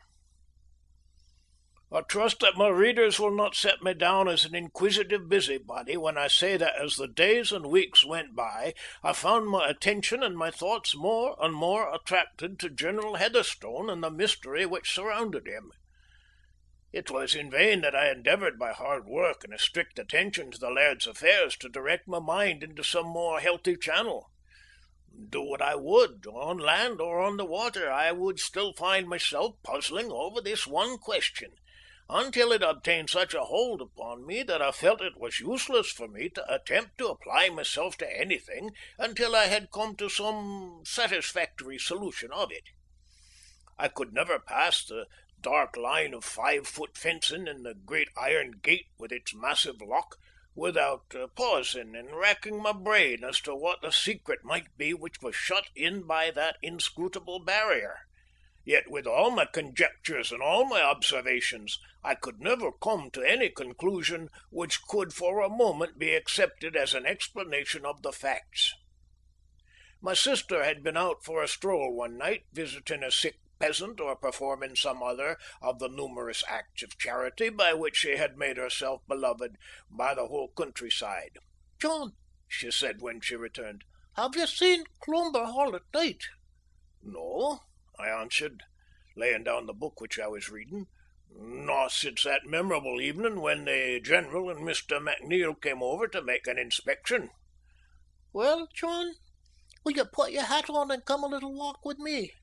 I trust that my readers will not set me down as an inquisitive busybody when I say that as the days and weeks went by, I found my attention and my thoughts more and more attracted to General Heatherstone and the mystery which surrounded him. It was in vain that I endeavoured by hard work and a strict attention to the laird's affairs to direct my mind into some more healthy channel. Do what I would, on land or on the water, I would still find myself puzzling over this one question, until it obtained such a hold upon me that I felt it was useless for me to attempt to apply myself to anything until I had come to some satisfactory solution of it. I could never pass the dark line of 5-foot fencing and the great iron gate with its massive lock without pausing and racking my brain as to what the secret might be which was shut in by that inscrutable barrier. Yet with all my conjectures and all my observations, I could never come to any conclusion which could for a moment be accepted as an explanation of the facts. My sister had been out for a stroll one night, visiting a sick peasant or performing some other of the numerous acts of charity by which she had made herself beloved by the whole countryside. "John," she said when she returned, "have you seen Cloomber Hall at night?" "No," I answered, laying down the book which I was reading. "Not since that memorable evening when the General and Mr. McNeil came over to make an inspection." "Well, John, will you put your hat on and come a little walk with me?"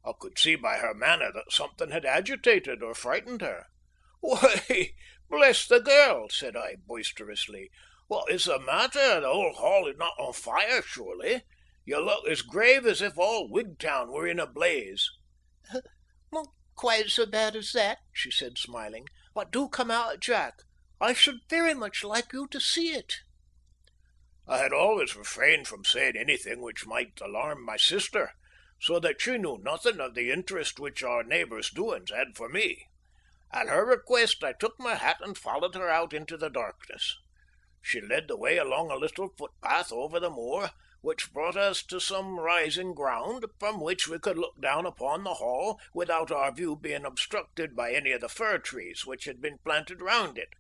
I could see by her manner that something had agitated or frightened her. "Why, bless the girl," said I boisterously. "What is the matter? The whole hall is not on fire, surely? You look as grave as if all Wigtown were in a blaze." "Not quite so bad as that," she said, smiling. "But do come out, Jack. I should very much like you to see it." I had always refrained from saying anything which might alarm my sister, so that she knew nothing of the interest which our neighbour's doings had for me. At her request I took my hat and followed her out into the darkness. She led the way along a little footpath over the moor, which brought us to some rising ground, from which we could look down upon the hall without our view being obstructed by any of the fir trees which had been planted round it.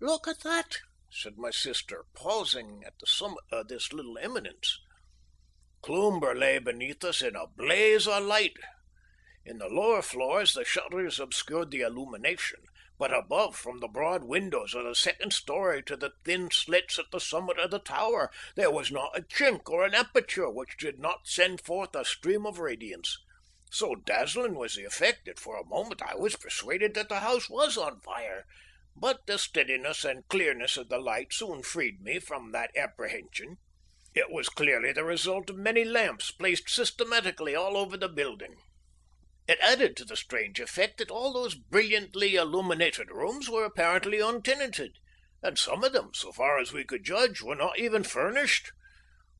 "Look at that," said my sister, pausing at the summit of this little eminence. Cloomber lay beneath us in a blaze of light. In the lower floors the shutters obscured the illumination, but above, from the broad windows of the second story to the thin slits at the summit of the tower, there was not a chink or an aperture which did not send forth a stream of radiance. So dazzling was the effect that for a moment I was persuaded that the house was on fire, but the steadiness and clearness of the light soon freed me from that apprehension. It was clearly the result of many lamps placed systematically all over the building. It added to the strange effect that all those brilliantly illuminated rooms were apparently untenanted, and some of them, so far as we could judge, were not even furnished.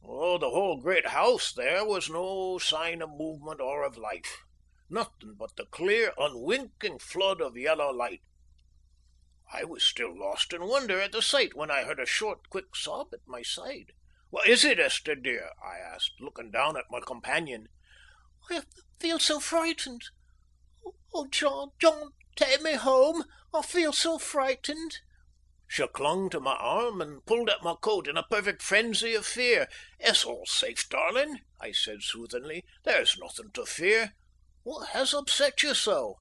Oh, the whole great house there was no sign of movement or of life. Nothing but the clear, unwinking flood of yellow light. I was still lost in wonder at the sight when I heard a short, quick sob at my side. What is it, Esther dear? I asked, looking down at my companion. I feel so frightened. Oh, John, John, take me home. I feel so frightened. She clung to my arm and pulled at my coat in a perfect frenzy of fear. It's all safe, darling, I said soothingly. There's nothing to fear. What has upset you so?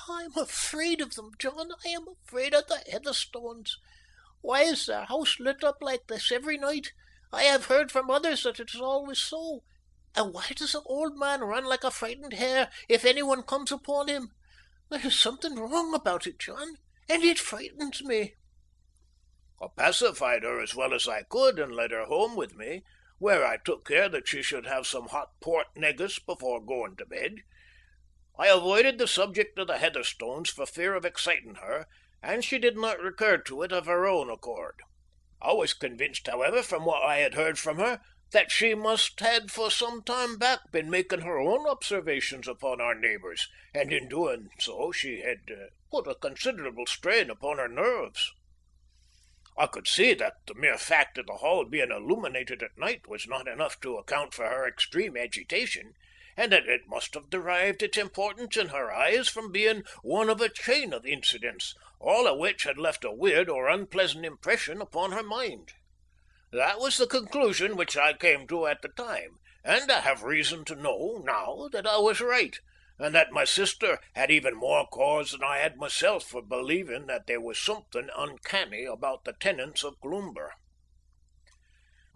I'm afraid of them, John. I am afraid of the Heatherstones. Why is their house lit up like this every night? I have heard from others that it is always so. And why does the old man run like a frightened hare if anyone comes upon him? There is something wrong about it, John, and it frightens me. I pacified her as well as I could and led her home with me, where I took care that she should have some hot port negus before going to bed. I avoided the subject of the Heatherstones for fear of exciting her, and she did not recur to it of her own accord. I was convinced, however, from what I had heard from her, that she must had for some time back been making her own observations upon our neighbours, and in doing so she had put a considerable strain upon her nerves. I could see that the mere fact of the hall being illuminated at night was not enough to account for her extreme agitation, and that it must have derived its importance in her eyes from being one of a chain of incidents, all of which had left a weird or unpleasant impression upon her mind. That was the conclusion which I came to at the time, and I have reason to know now that I was right, and that my sister had even more cause than I had myself for believing that there was something uncanny about the tenants of Cloomber.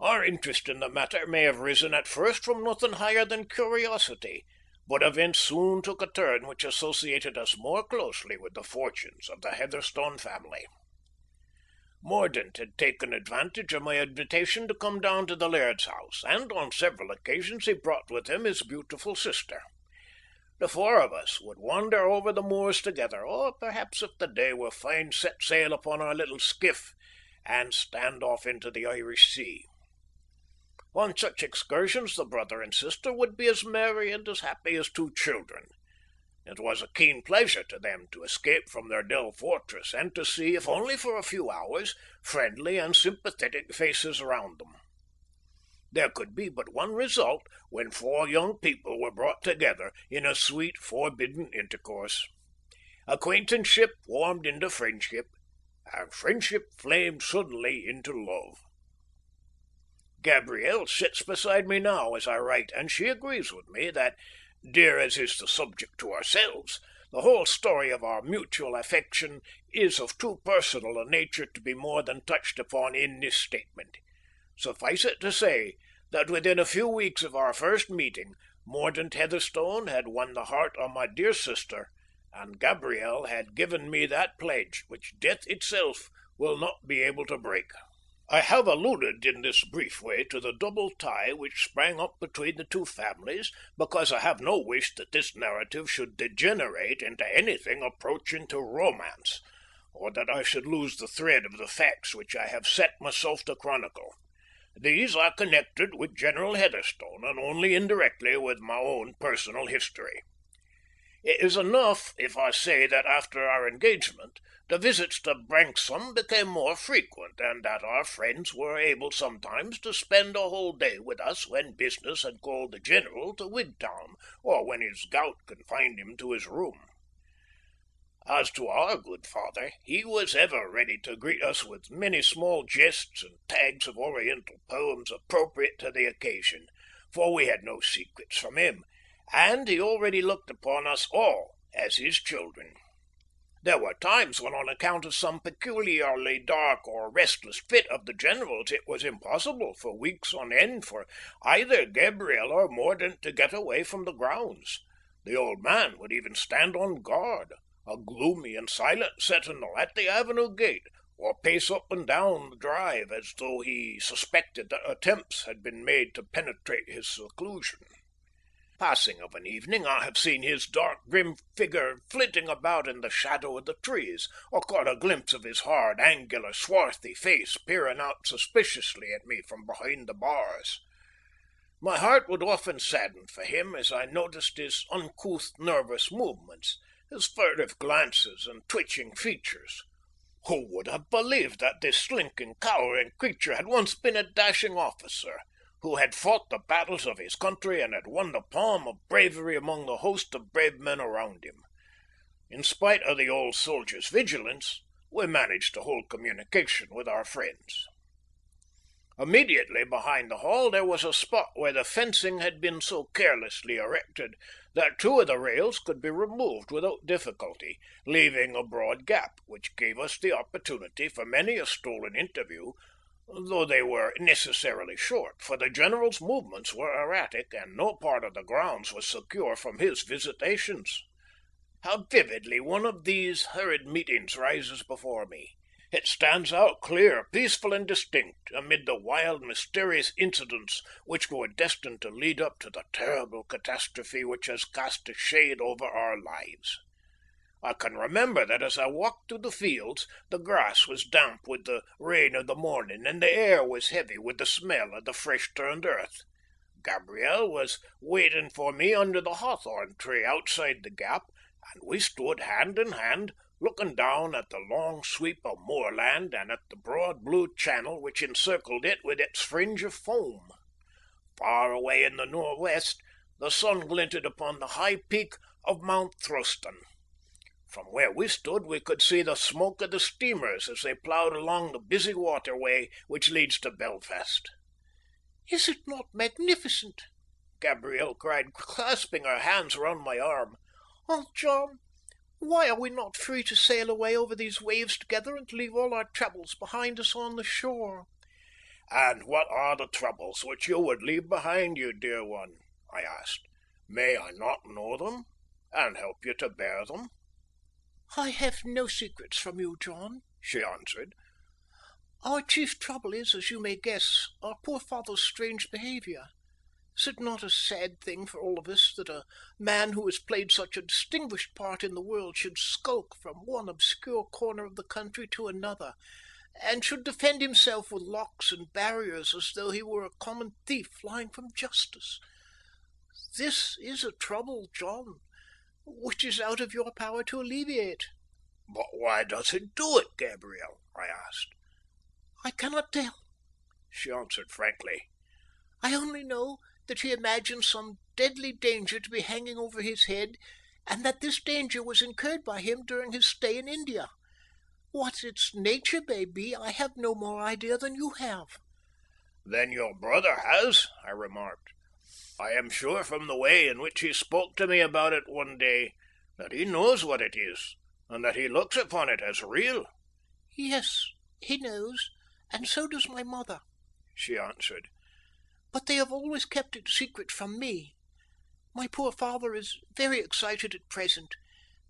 Our interest in the matter may have risen at first from nothing higher than curiosity, but events soon took a turn which associated us more closely with the fortunes of the Heatherstone family. Mordaunt had taken advantage of my invitation to come down to the laird's house, and on several occasions he brought with him his beautiful sister. The four of us would wander over the moors together, or perhaps if the day were fine set sail upon our little skiff and stand off into the Irish Sea. On such excursions the brother and sister would be as merry and as happy as two children. It was a keen pleasure to them to escape from their dull fortress and to see, if only for a few hours, friendly and sympathetic faces around them. There could be but one result when four young people were brought together in a sweet, forbidden intercourse. Acquaintanceship warmed into friendship, and friendship flamed suddenly into love. Gabrielle sits beside me now as I write, and she agrees with me that, dear as is the subject to ourselves, the whole story of our mutual affection is of too personal a nature to be more than touched upon in this statement. Suffice it to say that within a few weeks of our first meeting, Mordaunt Heatherstone had won the heart of my dear sister, and Gabrielle had given me that pledge which death itself will not be able to break. I have alluded in this brief way to the double tie which sprang up between the two families, because I have no wish that this narrative should degenerate into anything approaching to romance, or that I should lose the thread of the facts which I have set myself to chronicle. These are connected with General Heatherstone, and only indirectly with my own personal history. It is enough if I say that after our engagement, the visits to Branksome became more frequent, and that our friends were able sometimes to spend a whole day with us when business had called the General to Wigtown, or when his gout confined him to his room. As to our good father, he was ever ready to greet us with many small jests and tags of Oriental poems appropriate to the occasion, for we had no secrets from him, and he already looked upon us all as his children. There were times when, on account of some peculiarly dark or restless fit of the General's, it was impossible for weeks on end for either Gabrielle or Mordaunt to get away from the grounds. The old man would even stand on guard, a gloomy and silent sentinel at the avenue gate, or pace up and down the drive as though he suspected that attempts had been made to penetrate his seclusion. Passing of an evening, I have seen his dark, grim figure flitting about in the shadow of the trees, or caught a glimpse of his hard, angular, swarthy face peering out suspiciously at me from behind the bars. My heart would often sadden for him as I noticed his uncouth, nervous movements, his furtive glances and twitching features. Who would have believed that this slinking, cowering creature had once been a dashing officer, who had fought the battles of his country and had won the palm of bravery among the host of brave men around him? In spite of the old soldier's vigilance, we managed to hold communication with our friends. Immediately behind the hall there was a spot where the fencing had been so carelessly erected that two of the rails could be removed without difficulty, leaving a broad gap, which gave us the opportunity for many a stolen interview, though they were necessarily short, for the general's movements were erratic, and no part of the grounds was secure from his visitations. How vividly one of these hurried meetings rises before me! It stands out clear, peaceful, and distinct amid the wild, mysterious incidents which were destined to lead up to the terrible catastrophe which has cast a shade over our lives. I can remember that as I walked through the fields, the grass was damp with the rain of the morning, and the air was heavy with the smell of the fresh-turned earth. Gabrielle was waiting for me under the hawthorn tree outside the gap, and we stood hand in hand, looking down at the long sweep of moorland and at the broad blue channel which encircled it with its fringe of foam. Far away in the northwest, the sun glinted upon the high peak of Mount Thruston. From where we stood we could see the smoke of the steamers as they ploughed along the busy waterway which leads to Belfast. "Is it not magnificent?" Gabrielle cried, clasping her hands round my arm. "Oh, John, why are we not free to sail away over these waves together and leave all our troubles behind us on the shore?" "And what are the troubles which you would leave behind you, dear one?" I asked. "May I not know them, and help you to bear them?" "I have no secrets from you, John," she answered. "Our chief trouble is, as you may guess, our poor father's strange behaviour. Is it not a sad thing for all of us that a man who has played such a distinguished part in the world should skulk from one obscure corner of the country to another, and should defend himself with locks and barriers as though he were a common thief flying from justice? This is a trouble, John, which is out of your power to alleviate." "But why does he do it, Gabrielle?" I asked. "I cannot tell," she answered frankly. "I only know that he imagines some deadly danger to be hanging over his head, and that this danger was incurred by him during his stay in India. What its nature may be, I have no more idea than you have." "Then your brother has," I remarked. "I am sure from the way in which he spoke to me about it one day that he knows what it is, and that he looks upon it as real." "Yes, he knows, and so does my mother," she answered. "But they have always kept it secret from me. My poor father is very excited at present.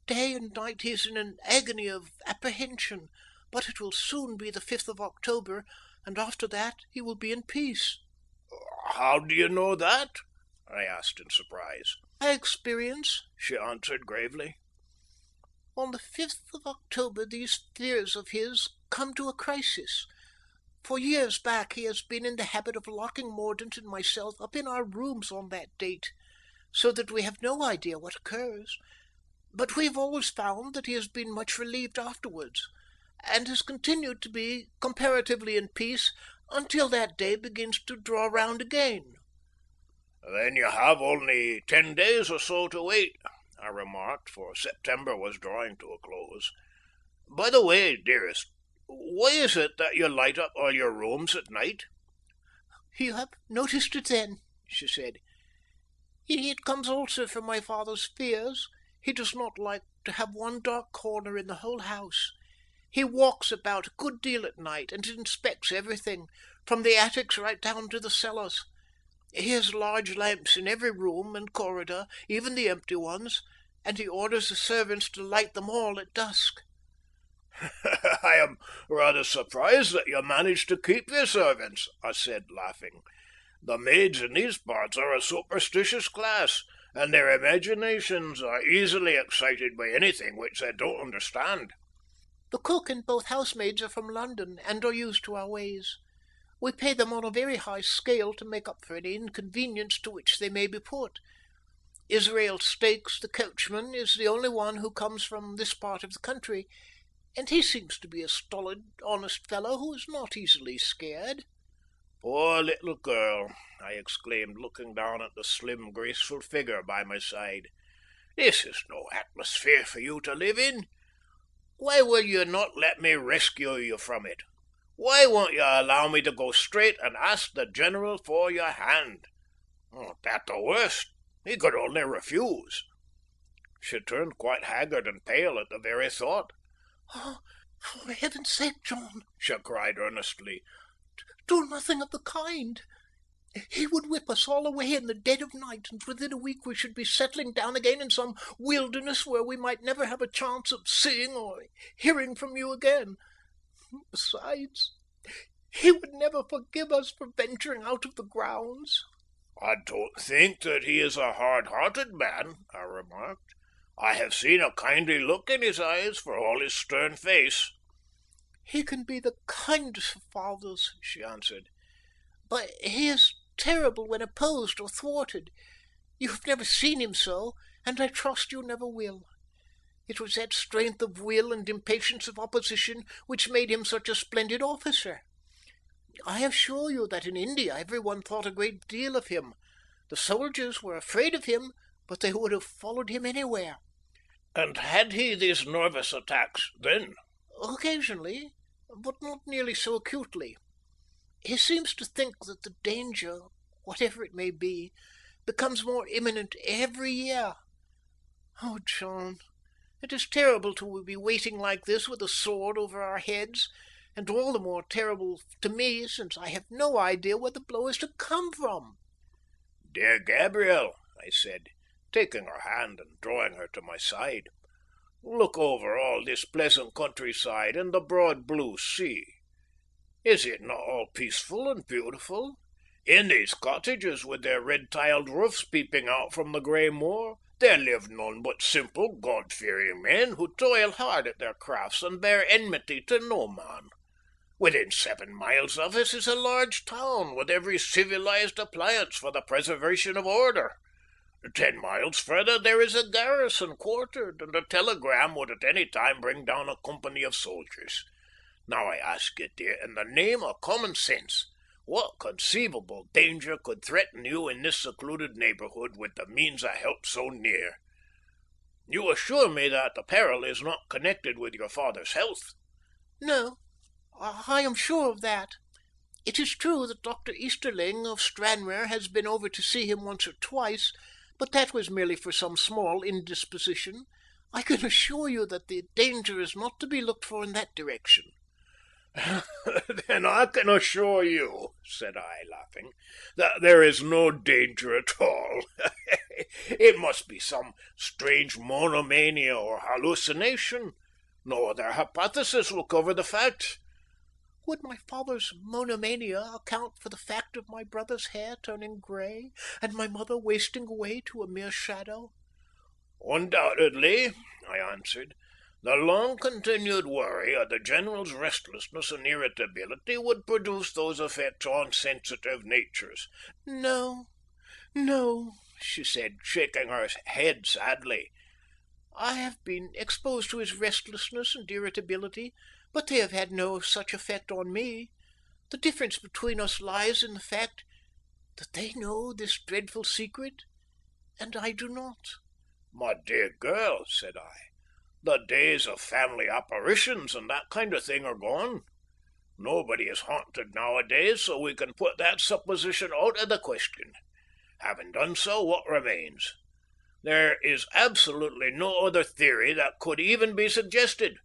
Day and night he is in an agony of apprehension, but it will soon be the 5th of October, and after that he will be in peace." "How do you know that?" I asked in surprise. "By experience," she answered gravely. "On the 5th of October these fears of his come to a crisis. For years back he has been in the habit of locking Mordaunt and myself up in our rooms on that date, so that we have no idea what occurs. But we have always found that he has been much relieved afterwards, and has continued to be comparatively in peace until that day begins to draw round again." "Then you have only 10 days or so to wait," I remarked, for September was drawing to a close. "By the way, dearest, why is it that you light up all your rooms at night?" "You have noticed it then," she said. "It comes also from my father's fears. He does not like to have one dark corner in the whole house. He walks about a good deal at night and inspects everything, from the attics right down to the cellars. He has large lamps in every room and corridor, even the empty ones, and he orders the servants to light them all at dusk." "I am rather surprised that you manage to keep your servants," I said, laughing. "The maids in these parts are a superstitious class, and their imaginations are easily excited by anything which they don't understand." "The cook and both housemaids are from London, and are used to our ways. We pay them on a very high scale to make up for any inconvenience to which they may be put. Israel Stakes, the coachman, is the only one who comes from this part of the country. And he seems to be a stolid, honest fellow who is not easily scared." "Poor little girl!" I exclaimed, looking down at the slim, graceful figure by my side. "This is no atmosphere for you to live in. Why will you not let me rescue you from it? Why won't you allow me to go straight and ask the General for your hand? At the worst, he could only refuse." She turned quite haggard and pale at the very thought. "Oh, for heaven's sake, John," she cried earnestly, "do nothing of the kind. He would whip us all away in the dead of night, and within a week we should be settling down again in some wilderness where we might never have a chance of seeing or hearing from you again. Besides, he would never forgive us for venturing out of the grounds." "I don't think that he is a hard-hearted man," I remarked. "I have seen a kindly look in his eyes for all his stern face." "He can be the kindest of fathers," she answered, "but he is terrible when opposed or thwarted. You have never seen him so, and I trust you never will. It was that strength of will and impatience of opposition which made him such a splendid officer. I assure you that in India everyone thought a great deal of him. The soldiers were afraid of him, but they would have followed him anywhere." "And had he these nervous attacks then?" "Occasionally, but not nearly so acutely. He seems to think that the danger, whatever it may be, becomes more imminent every year. Oh, John, it is terrible to be waiting like this with a sword over our heads, and all the more terrible to me since I have no idea where the blow is to come from." "Dear Gabriel," I said, taking her hand and drawing her to my side, "look over all this pleasant countryside and the broad blue sea. Is it not all peaceful and beautiful? In these cottages with their red-tiled roofs peeping out from the grey moor, there live none but simple, God-fearing men who toil hard at their crafts and bear enmity to no man. Within 7 miles of us is a large town with every civilized appliance for the preservation of order. 10 miles further there is a garrison quartered, and a telegram would at any time bring down a company of soldiers. Now I ask you, dear, in the name of common sense, what conceivable danger could threaten you in this secluded neighbourhood with the means of help so near? You assure me that the peril is not connected with your father's health?" "No, I am sure of that. It is true that Dr. Easterling of Stranraer has been over to see him once or twice, but that was merely for some small indisposition. I can assure you that the danger is not to be looked for in that direction." "Then I can assure you," said I, laughing, "that there is no danger at all. It must be some strange monomania or hallucination. No other hypothesis will cover the fact." "Would my father's monomania account for the fact of my brother's hair turning grey and my mother wasting away to a mere shadow?" "Undoubtedly," I answered. "The long-continued worry of the General's restlessness and irritability would produce those effects on sensitive natures." No, she said, shaking her head sadly. "I have been exposed to his restlessness and irritability, but they have had no such effect on me. The difference between us lies in the fact that they know this dreadful secret, and I do not." "My dear girl," said I, "the days of family apparitions and that kind of thing are gone. Nobody is haunted nowadays, so we can put that supposition out of the question. Having done so, what remains? There is absolutely no other theory that could even be suggested.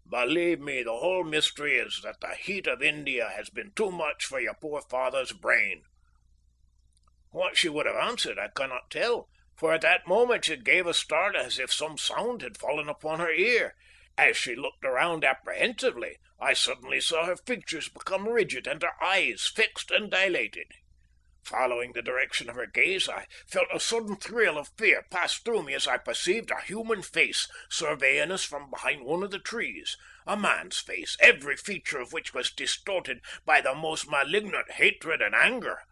Believe me, the whole mystery is that the heat of India has been too much for your poor father's brain." What she would have answered I cannot tell, for at that moment she gave a start as if some sound had fallen upon her ear. As she looked around apprehensively, I suddenly saw her features become rigid and her eyes fixed and dilated. Following the direction of her gaze, I felt a sudden thrill of fear pass through me as I perceived a human face surveying us from behind one of the trees, a man's face, every feature of which was distorted by the most malignant hatred and anger.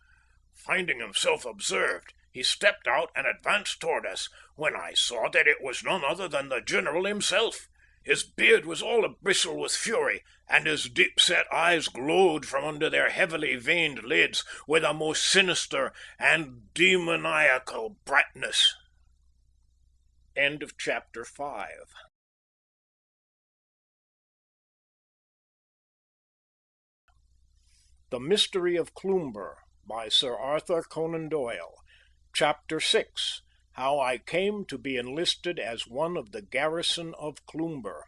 Finding himself observed, he stepped out and advanced toward us, when I saw that it was none other than the General himself. His beard was all abristle with fury, and his deep-set eyes glowed from under their heavily veined lids with a most sinister and demoniacal brightness. End of chapter 5. The Mystery of Cloomber by Sir Arthur Conan Doyle. Chapter 6. How I Came to be Enlisted as one of the Garrison of Cloomber.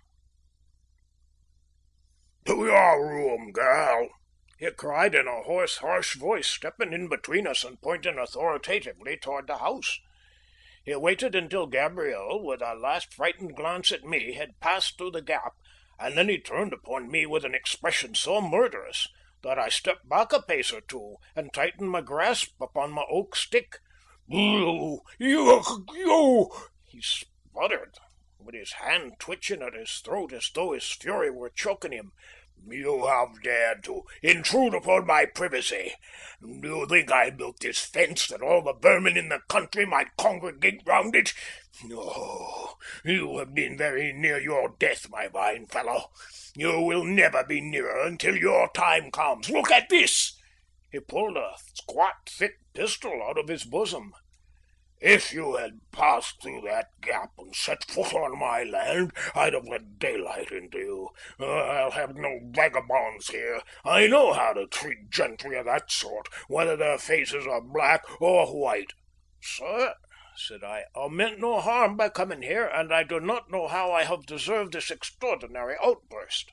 "To your room, girl," he cried in a hoarse, harsh voice, stepping in between us and pointing authoritatively toward the house. He waited until Gabrielle, with a last frightened glance at me, had passed through the gap, and then he turned upon me with an expression so murderous that I stepped back a pace or two and tightened my grasp upon my oak stick. You, he sputtered, with his hand twitching at his throat as though his fury were choking him. "You have dared to intrude upon my privacy. Do you think I built this fence that all the vermin in the country might congregate round it? No, you have been very near your death, my fine fellow. You will never be nearer until your time comes. Look at this!" He pulled a squat, thick pistol out of his bosom. "If you had passed through that gap and set foot on my land, I'd have let daylight into you. I'll have no vagabonds here. I know how to treat gentry of that sort, whether their faces are black or white." "Sir," said I meant no harm by coming here, and I do not know how I have deserved this extraordinary outburst.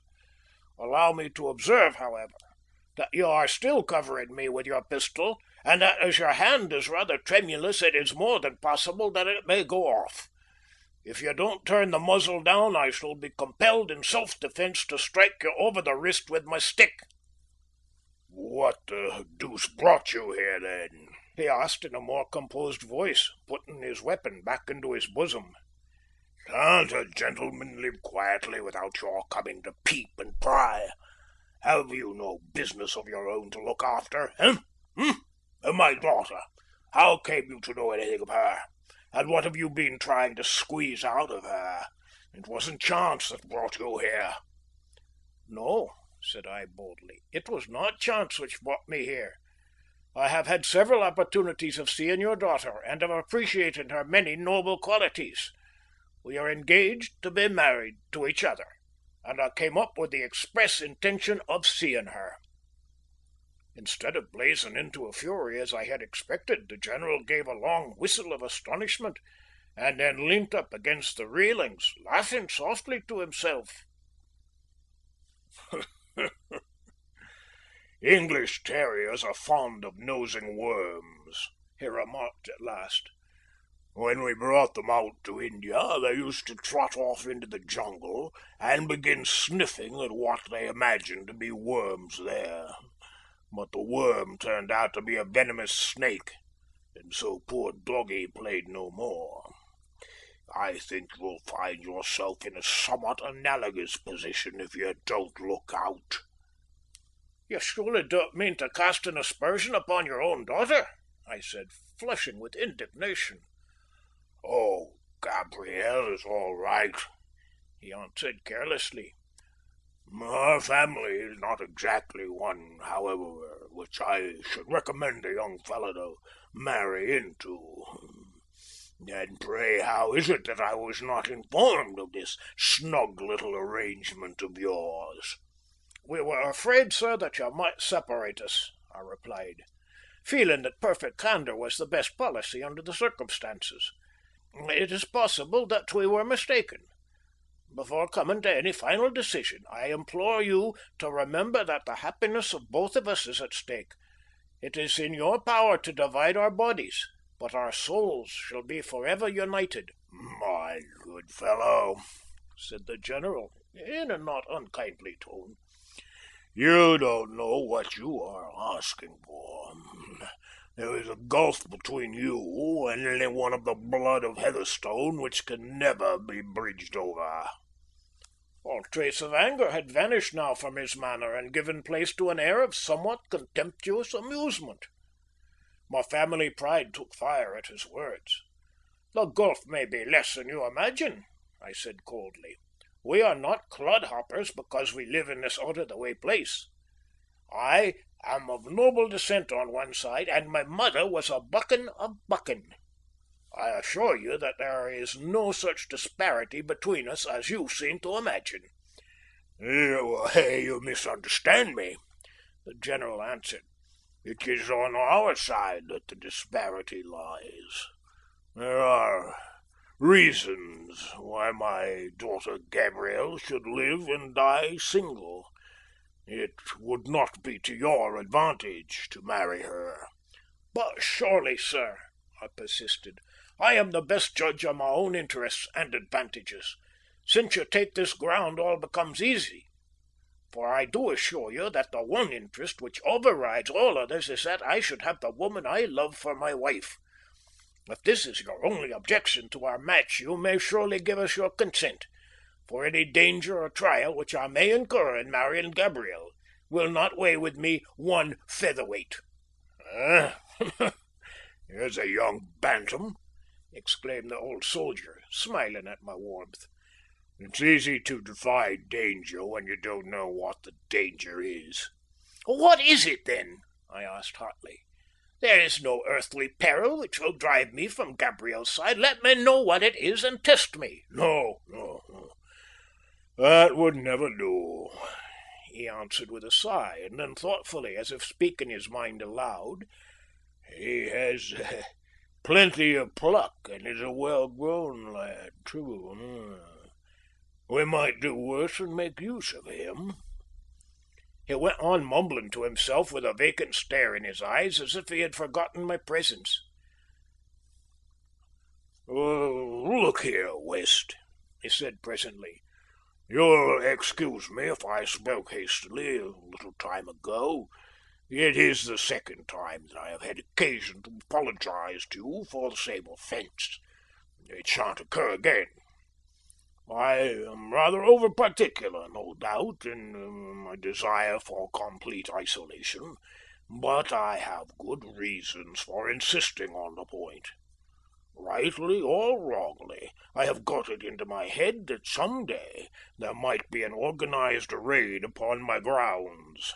Allow me to observe, however, that you are still covering me with your pistol, and that as your hand is rather tremulous, it is more than possible that it may go off. If you don't turn the muzzle down, I shall be compelled in self-defence to strike you over the wrist with my stick." "What the deuce brought you here, then?" he asked in a more composed voice, putting his weapon back into his bosom. "Can't a gentleman live quietly without your coming to peep and pry? Have you no business of your own to look after, eh? And my daughter, how came you to know anything of her? And what have you been trying to squeeze out of her? It wasn't chance that brought you here." "No," said I boldly, "it was not chance which brought me here. I have had several opportunities of seeing your daughter, and of appreciating her many noble qualities. We are engaged to be married to each other, and I came up with the express intention of seeing her." Instead of blazing into a fury as I had expected, the general gave a long whistle of astonishment, and then leant up against the railings, laughing softly to himself. "English terriers are fond of nosing worms," he remarked at last. "When we brought them out to India, they used to trot off into the jungle and begin sniffing at what they imagined to be worms there. But the worm turned out to be a venomous snake, and so poor doggy played no more. I think you'll find yourself in a somewhat analogous position if you don't look out." "You surely don't mean to cast an aspersion upon your own daughter?" I said, flushing with indignation. "Oh, Gabrielle is all right," he answered carelessly. "Her family is not exactly one, however, which I should recommend a young fellow to marry into. And pray, how is it that I was not informed of this snug little arrangement of yours?" "We were afraid, sir, that you might separate us," I replied, feeling that perfect candour was the best policy under the circumstances. "It is possible that we were mistaken. Before coming to any final decision, I implore you to remember that the happiness of both of us is at stake. It is in your power to divide our bodies, but our souls shall be forever united." "My good fellow," said the general, in a not unkindly tone, "you don't know what you are asking for. There is a gulf between you and any one of the blood of Heatherstone which can never be bridged over." All trace of anger had vanished now from his manner and given place to an air of somewhat contemptuous amusement. My family pride took fire at his words. "The gulf may be less than you imagine," I said coldly. We are not clodhoppers because we live in this out-of-the-way place. I am of noble descent on one side, and my mother was a Buchan of Buchan. I assure you that there is no such disparity between us as you seem to imagine." "You misunderstand me," the general answered. "It is on our side that the disparity lies. There are reasons why my daughter Gabrielle should live and die single. It would not be to your advantage to marry her." "But surely, sir," I persisted, "I am the best judge of my own interests and advantages. Since you take this ground, all becomes easy. For I do assure you that the one interest which overrides all others is that I should have the woman I love for my wife. If this is your only objection to our match, you may surely give us your consent, for any danger or trial which I may incur in marrying Gabrielle will not weigh with me one featherweight." "Here's a young bantam," exclaimed the old soldier, smiling at my warmth. "It's easy to defy danger when you don't know what the danger is." "What is it, then?" I asked hotly. "There is no earthly peril which will drive me from Gabrielle's side. Let me know what it is and test me." No. That would never do," he answered with a sigh, and then thoughtfully, as if speaking his mind aloud, "He has plenty of pluck, and is a well-grown lad, too. We might do worse than make use of him." He went on mumbling to himself with a vacant stare in his eyes, as if he had forgotten my presence. "Look here, West," he said presently. "You'll excuse me if I spoke hastily a little time ago. It is the second time that I have had occasion to apologise to you for the same offence. It shan't occur again. I am rather over-particular, no doubt, in my desire for complete isolation, but I have good reasons for insisting on the point. Rightly or wrongly, I have got it into my head that some day there might be an organised raid upon my grounds.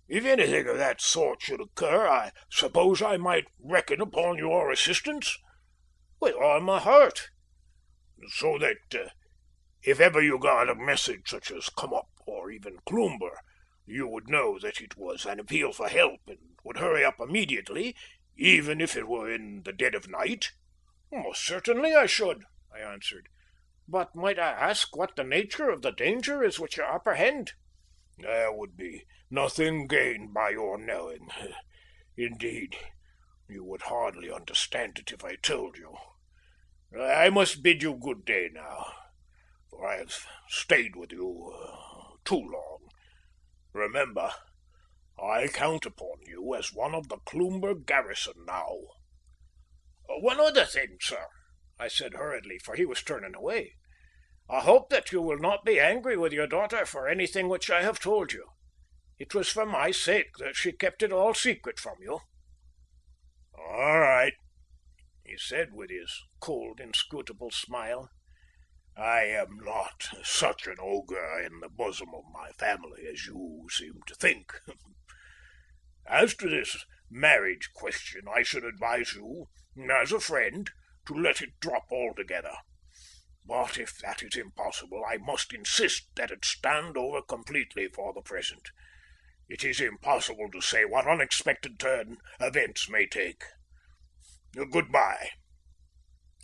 If anything of that sort should occur, I suppose I might reckon upon your assistance?" "With all my heart." "So that if ever you got a message such as come up, or even Cloomber, you would know that it was an appeal for help and would hurry up immediately, even if it were in the dead of night?" "Most certainly I should," I answered. "But might I ask what the nature of the danger is which you apprehend?" "There would be nothing gained by your knowing. Indeed, you would hardly understand it if I told you. I must bid you good day now, for I have stayed with you too long. Remember, I count upon you as one of the Cloomber garrison now." "One other thing, sir," I said hurriedly, for he was turning away. "I hope that you will not be angry with your daughter for anything which I have told you. It was for my sake that she kept it all secret from you." "All right," he said with his cold, inscrutable smile. "I am not such an ogre in the bosom of my family as you seem to think. As to this marriage question, I should advise you, as a friend, to let it drop altogether. But if that is impossible, I must insist that it stand over completely for the present. It is impossible to say what unexpected turn events may take. Goodbye."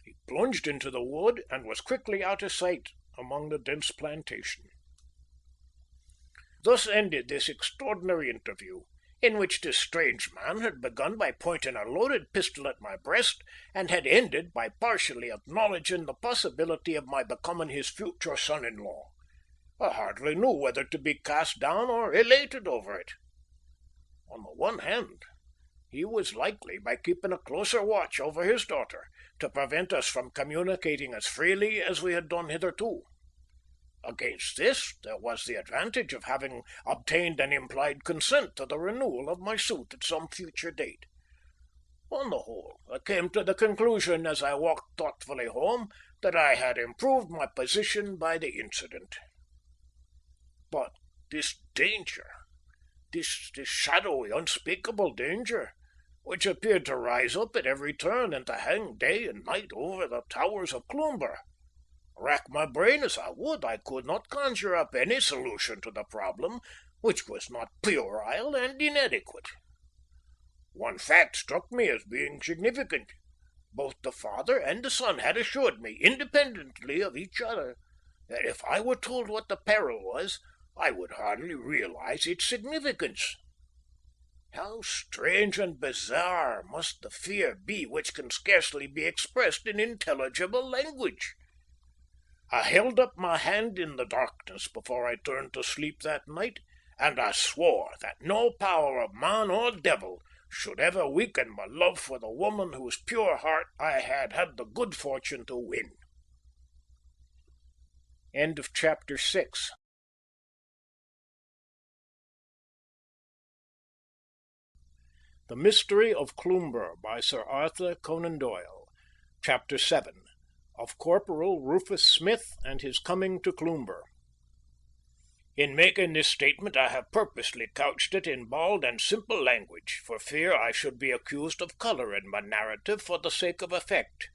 He plunged into the wood and was quickly out of sight among the dense plantation. Thus ended this extraordinary interview, in which this strange man had begun by pointing a loaded pistol at my breast, and had ended by partially acknowledging the possibility of my becoming his future son-in-law. I hardly knew whether to be cast down or elated over it. On the one hand, he was likely, by keeping a closer watch over his daughter, to prevent us from communicating as freely as we had done hitherto. Against this, there was the advantage of having obtained an implied consent to the renewal of my suit at some future date. On the whole, I came to the conclusion, as I walked thoughtfully home, that I had improved my position by the incident. But this danger, this shadowy, unspeakable danger, which appeared to rise up at every turn and to hang day and night over the towers of Cloomber. Rack my brain as I would, I could not conjure up any solution to the problem, which was not puerile and inadequate. One fact struck me as being significant. Both the father and the son had assured me, independently of each other, that if I were told what the peril was, I would hardly realize its significance. How strange and bizarre must the fear be which can scarcely be expressed in intelligible language! I held up my hand in the darkness before I turned to sleep that night, and I swore that no power of man or devil should ever weaken my love for the woman whose pure heart I had had the good fortune to win. End of chapter 6. The Mystery of Cloomber by Sir Arthur Conan Doyle. Chapter 7. Of Corporal Rufus Smith and his coming to Cloomber. In making this statement I have purposely couched it in bald and simple language, for fear I should be accused of colouring my narrative for the sake of effect.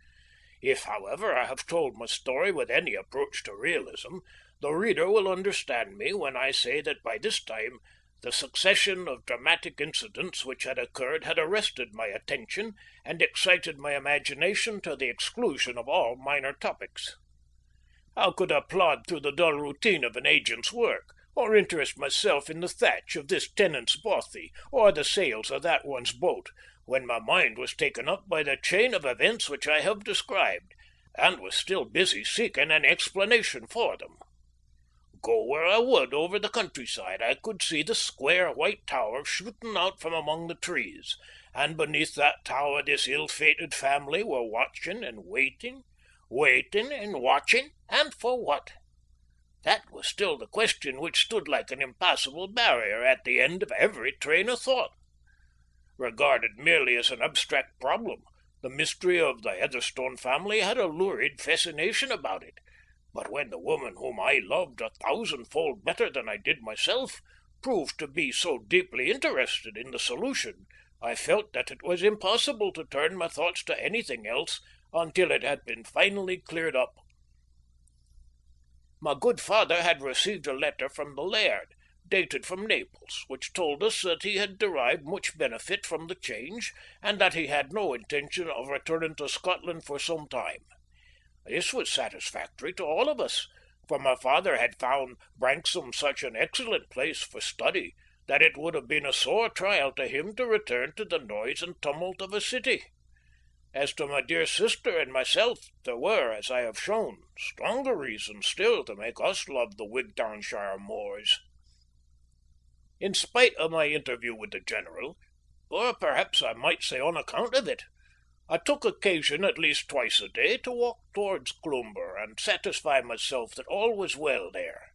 If, however, I have told my story with any approach to realism, the reader will understand me when I say that by this time the succession of dramatic incidents which had occurred had arrested my attention and excited my imagination to the exclusion of all minor topics. How could I plod through the dull routine of an agent's work, or interest myself in the thatch of this tenant's bothy, or the sails of that one's boat, when my mind was taken up by the chain of events which I have described, and was still busy seeking an explanation for them? Go where I would over the countryside, I could see the square white tower shooting out from among the trees, and beneath that tower this ill-fated family were watching and waiting and watching, and for what? That was still the question which stood like an impassable barrier at the end of every train of thought. Regarded merely as an abstract problem, the mystery of the Heatherstone family had a lurid fascination about it. But when the woman whom I loved 1,000-fold better than I did myself proved to be so deeply interested in the solution, I felt that it was impossible to turn my thoughts to anything else until it had been finally cleared up. My good father had received a letter from the laird, dated from Naples, which told us that he had derived much benefit from the change, and that he had no intention of returning to Scotland for some time. This was satisfactory to all of us, for my father had found Branksome such an excellent place for study that it would have been a sore trial to him to return to the noise and tumult of a city. As to my dear sister and myself, there were, as I have shown, stronger reasons still to make us love the Wigtownshire moors. In spite of my interview with the General, or perhaps I might say on account of it, I took occasion at least twice a day to walk towards Cloomber and satisfy myself that all was well there.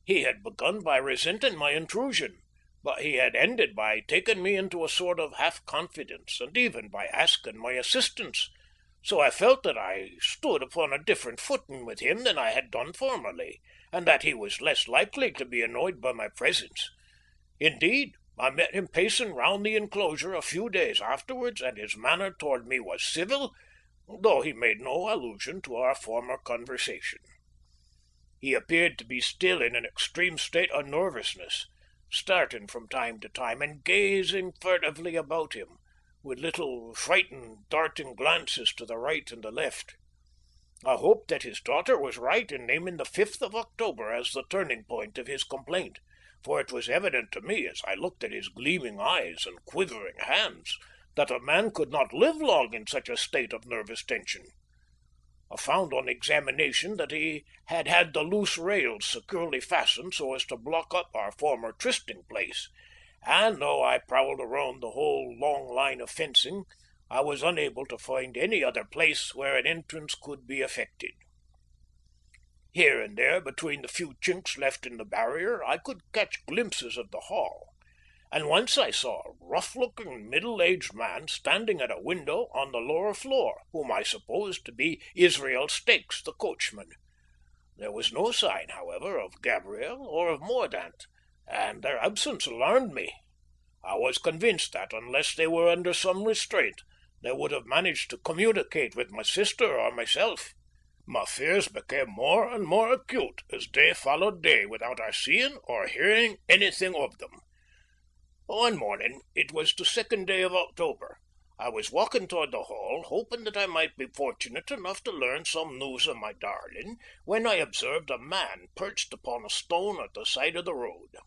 He had begun by resenting my intrusion, but he had ended by taking me into a sort of half-confidence, and even by asking my assistance, so I felt that I stood upon a different footing with him than I had done formerly, and that he was less likely to be annoyed by my presence. Indeed, I met him pacing round the enclosure a few days afterwards, and his manner toward me was civil, though he made no allusion to our former conversation. He appeared to be still in an extreme state of nervousness, starting from time to time and gazing furtively about him, with little frightened, darting glances to the right and the left. I hoped that his daughter was right in naming the 5th of October as the turning point of his complaint, for it was evident to me, as I looked at his gleaming eyes and quivering hands, that a man could not live long in such a state of nervous tension. I found on examination that he had had the loose rails securely fastened so as to block up our former trysting place, and though I prowled around the whole long line of fencing, I was unable to find any other place where an entrance could be effected. Here and there, between the few chinks left in the barrier, I could catch glimpses of the hall, and once I saw a rough-looking, middle-aged man standing at a window on the lower floor, whom I supposed to be Israel Stakes, the coachman. There was no sign, however, of Gabriel or of Mordaunt, and their absence alarmed me. I was convinced that, unless they were under some restraint, they would have managed to communicate with my sister or myself. My fears became more and more acute as day followed day without our seeing or hearing anything of them. One morning, it was the 2nd day of October, I was walking toward the Hall, hoping that I might be fortunate enough to learn some news of my darling, when I observed a man perched upon a stone at the side of the road.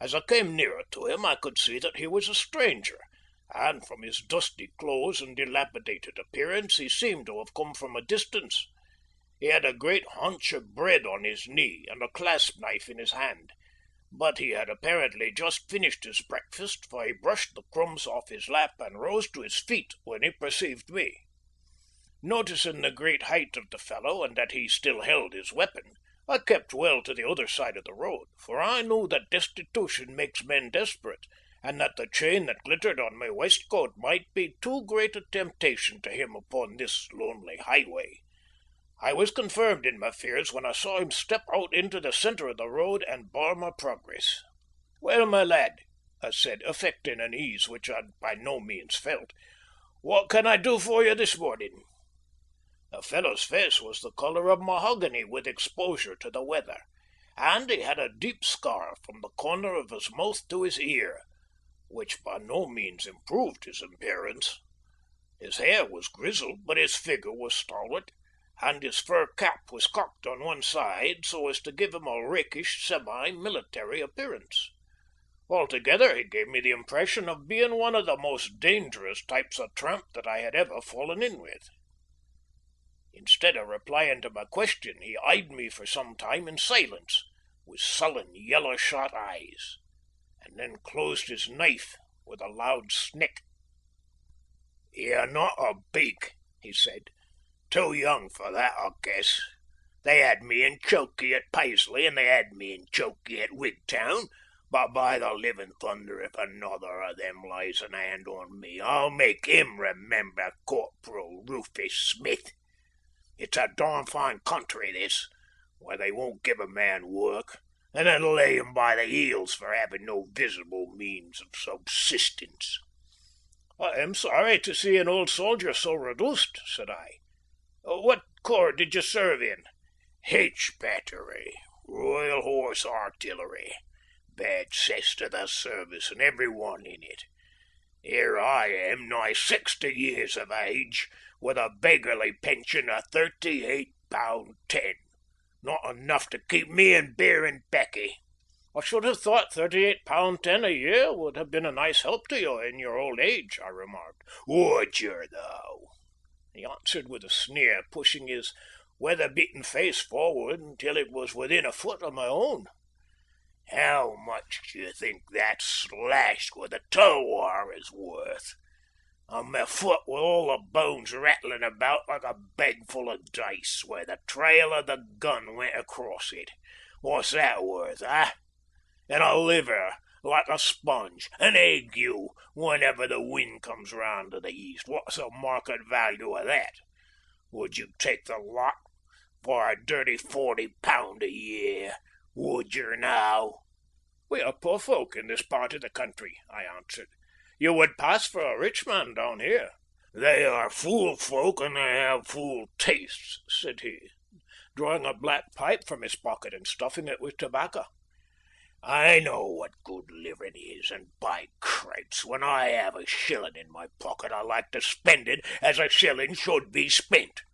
As I came nearer to him, I could see that he was a stranger, and from his dusty clothes and dilapidated appearance, he seemed to have come from a distance. He had a great haunch of bread on his knee and a clasp knife in his hand, but he had apparently just finished his breakfast, for he brushed the crumbs off his lap and rose to his feet when he perceived me. Noticing the great height of the fellow and that he still held his weapon, I kept well to the other side of the road, for I knew that destitution makes men desperate, and that the chain that glittered on my waistcoat might be too great a temptation to him upon this lonely highway. I was confirmed in my fears when I saw him step out into the centre of the road and bar my progress. "Well, my lad," I said, affecting an ease which I by no means felt, "what can I do for you this morning?" The fellow's face was the colour of mahogany with exposure to the weather, and he had a deep scar from the corner of his mouth to his ear, which by no means improved his appearance. His hair was grizzled, but his figure was stalwart, and his fur cap was cocked on one side so as to give him a rakish, semi-military appearance. Altogether, he gave me the impression of being one of the most dangerous types of tramp that I had ever fallen in with. Instead of replying to my question, he eyed me for some time in silence, with sullen, yellow-shot eyes, and then closed his knife with a loud snick. "You're not a beak," he said. "Too young for that, I guess. They had me in chokey at Paisley, and they had me in chokey at Wigtown, but by the living thunder, if another of them lays an hand on me, I'll make him remember Corporal Rufus Smith. It's a darn fine country, this, where they won't give a man work, and then lay him by the heels for having no visible means of subsistence." "I am sorry to see an old soldier so reduced," said I. "What corps did you serve in?" "H Battery, Royal Horse Artillery. Bad cess to the service and every one in it. Here I am, nigh 60 years of age, with a beggarly pension of £38.10. Not enough to keep me and beer and Becky." "I should have thought £38.10 a year would have been a nice help to you in your old age," I remarked. "Would yer, though?" he answered with a sneer, pushing his weather-beaten face forward until it was within a foot of my own. "How much do you think that slash with a tow-wire is worth? And my foot with all the bones rattling about like a bag full of dice, where the trail of the gun went across it. What's that worth, eh? And a liver like a sponge, an ague whenever the wind comes round to the east. What's the market value of that? Would you take the lot for a dirty £40 a year? Would yer now?" "We are poor folk in this part of the country," I answered. "You would pass for a rich man down here." "They are fool folk and they have fool tastes," said he, drawing a black pipe from his pocket and stuffing it with tobacco. "I know what good living is, and by cripes, when I have a shilling in my pocket, I like to spend it as a shilling should be spent.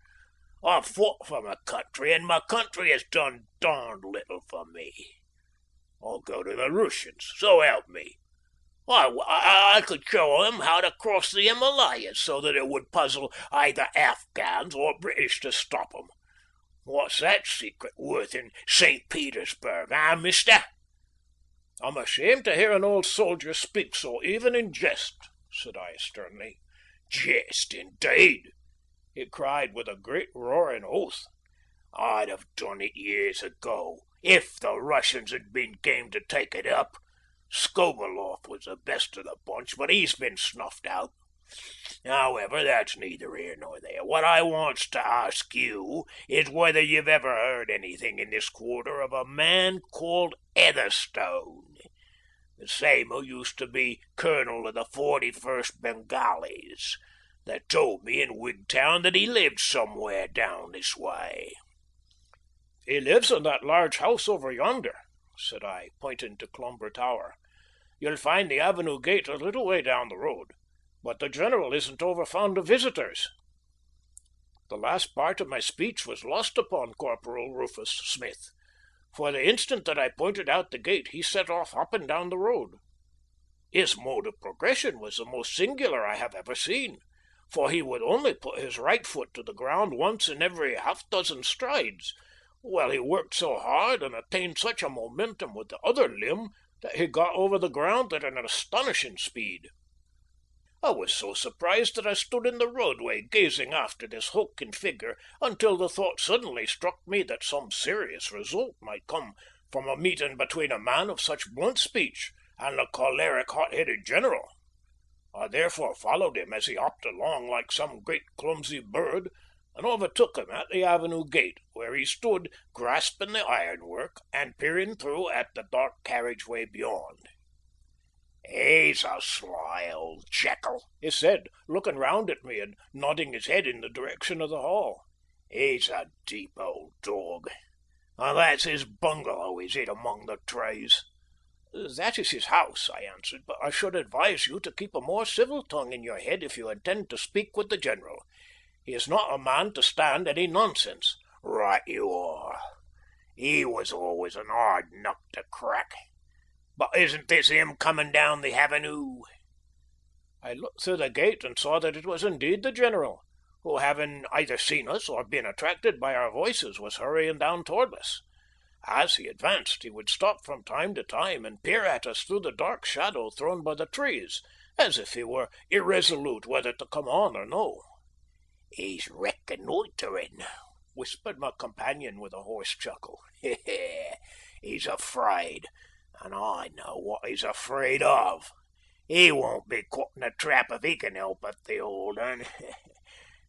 I've fought for my country, and my country has done darned little for me. I'll go to the Russians, so help me. I could show them how to cross the Himalayas so that it would puzzle either Afghans or British to stop them. What's that secret worth in St. Petersburg, mister?" "I'm ashamed to hear an old soldier speak so, even in jest," said I sternly. "Jest, indeed!" he cried with a great roaring oath. "I'd have done it years ago, if the Russians had been game to take it up. Skobeloff was the best of the bunch, but he's been snuffed out. However, that's neither here nor there. What I wants to ask you is whether you've ever heard anything in this quarter of a man called Heatherstone, the same who used to be colonel of the 41st Bengalis, that told me in Wigtown that he lived somewhere down this way. He lives in that large house over yonder, said I, pointing to Cloomber Tower. You'll find the avenue gate a little way down the road, but the general isn't over fond of visitors. The last part of my speech was lost upon Corporal Rufus Smith, for the instant that I pointed out the gate he set off hopping down the road. His mode of progression was the most singular I have ever seen, for he would only put his right foot to the ground once in every half-dozen strides, while he worked so hard and attained such a momentum with the other limb that he got over the ground at an astonishing speed. I was so surprised that I stood in the roadway gazing after this hulking figure until the thought suddenly struck me that some serious result might come from a meeting between a man of such blunt speech and the choleric, hot-headed general. I therefore followed him as he hopped along like some great clumsy bird, and overtook him at the avenue gate, where he stood grasping the ironwork and peering through at the dark carriageway beyond. "He's a sly old jackal," he said, looking round at me and nodding his head in the direction of the hall. "He's a deep old dog. And that's his bungalow, is it, among the trees?" "That is his house," I answered, "but I should advise you to keep a more civil tongue in your head if you intend to speak with the general. He is not a man to stand any nonsense." "Right you are. He was always an hard nut to crack. But isn't this him coming down the avenue?" I looked through the gate and saw that it was indeed the general, who, having either seen us or been attracted by our voices, was hurrying down toward us. As he advanced, he would stop from time to time and peer at us through the dark shadow thrown by the trees, as if he were irresolute whether to come on or no. "He's reconnoitering," whispered my companion with a hoarse chuckle. "He's afraid, and I know what he's afraid of. He won't be caught in a trap if he can help it, the old un.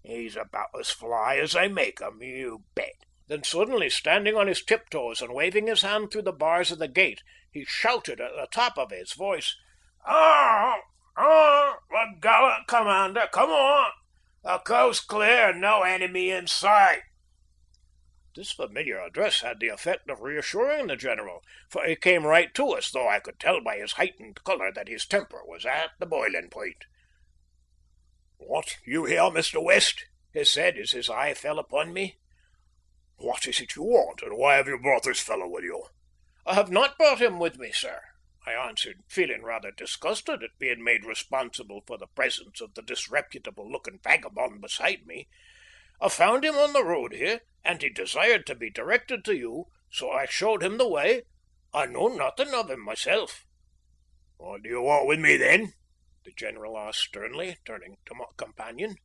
He's about as fly as they make 'em, you bet." Then suddenly standing on his tiptoes and waving his hand through the bars of the gate, he shouted at the top of his voice, "Oh, the gallant commander, come on! The coast clear and no enemy in sight." This familiar address had the effect of reassuring the general, for he came right to us, though I could tell by his heightened colour that his temper was at the boiling point. "What, you here, Mr. West?" he said, as his eye fell upon me. "What is it you want, and why have you brought this fellow with you?" "I have not brought him with me, sir," I answered, feeling rather disgusted at being made responsible for the presence of the disreputable-looking vagabond beside me. "I found him on the road here, and he desired to be directed to you, so I showed him the way. I know nothing of him myself." "What do you want with me, then?" the general asked sternly, turning to my companion.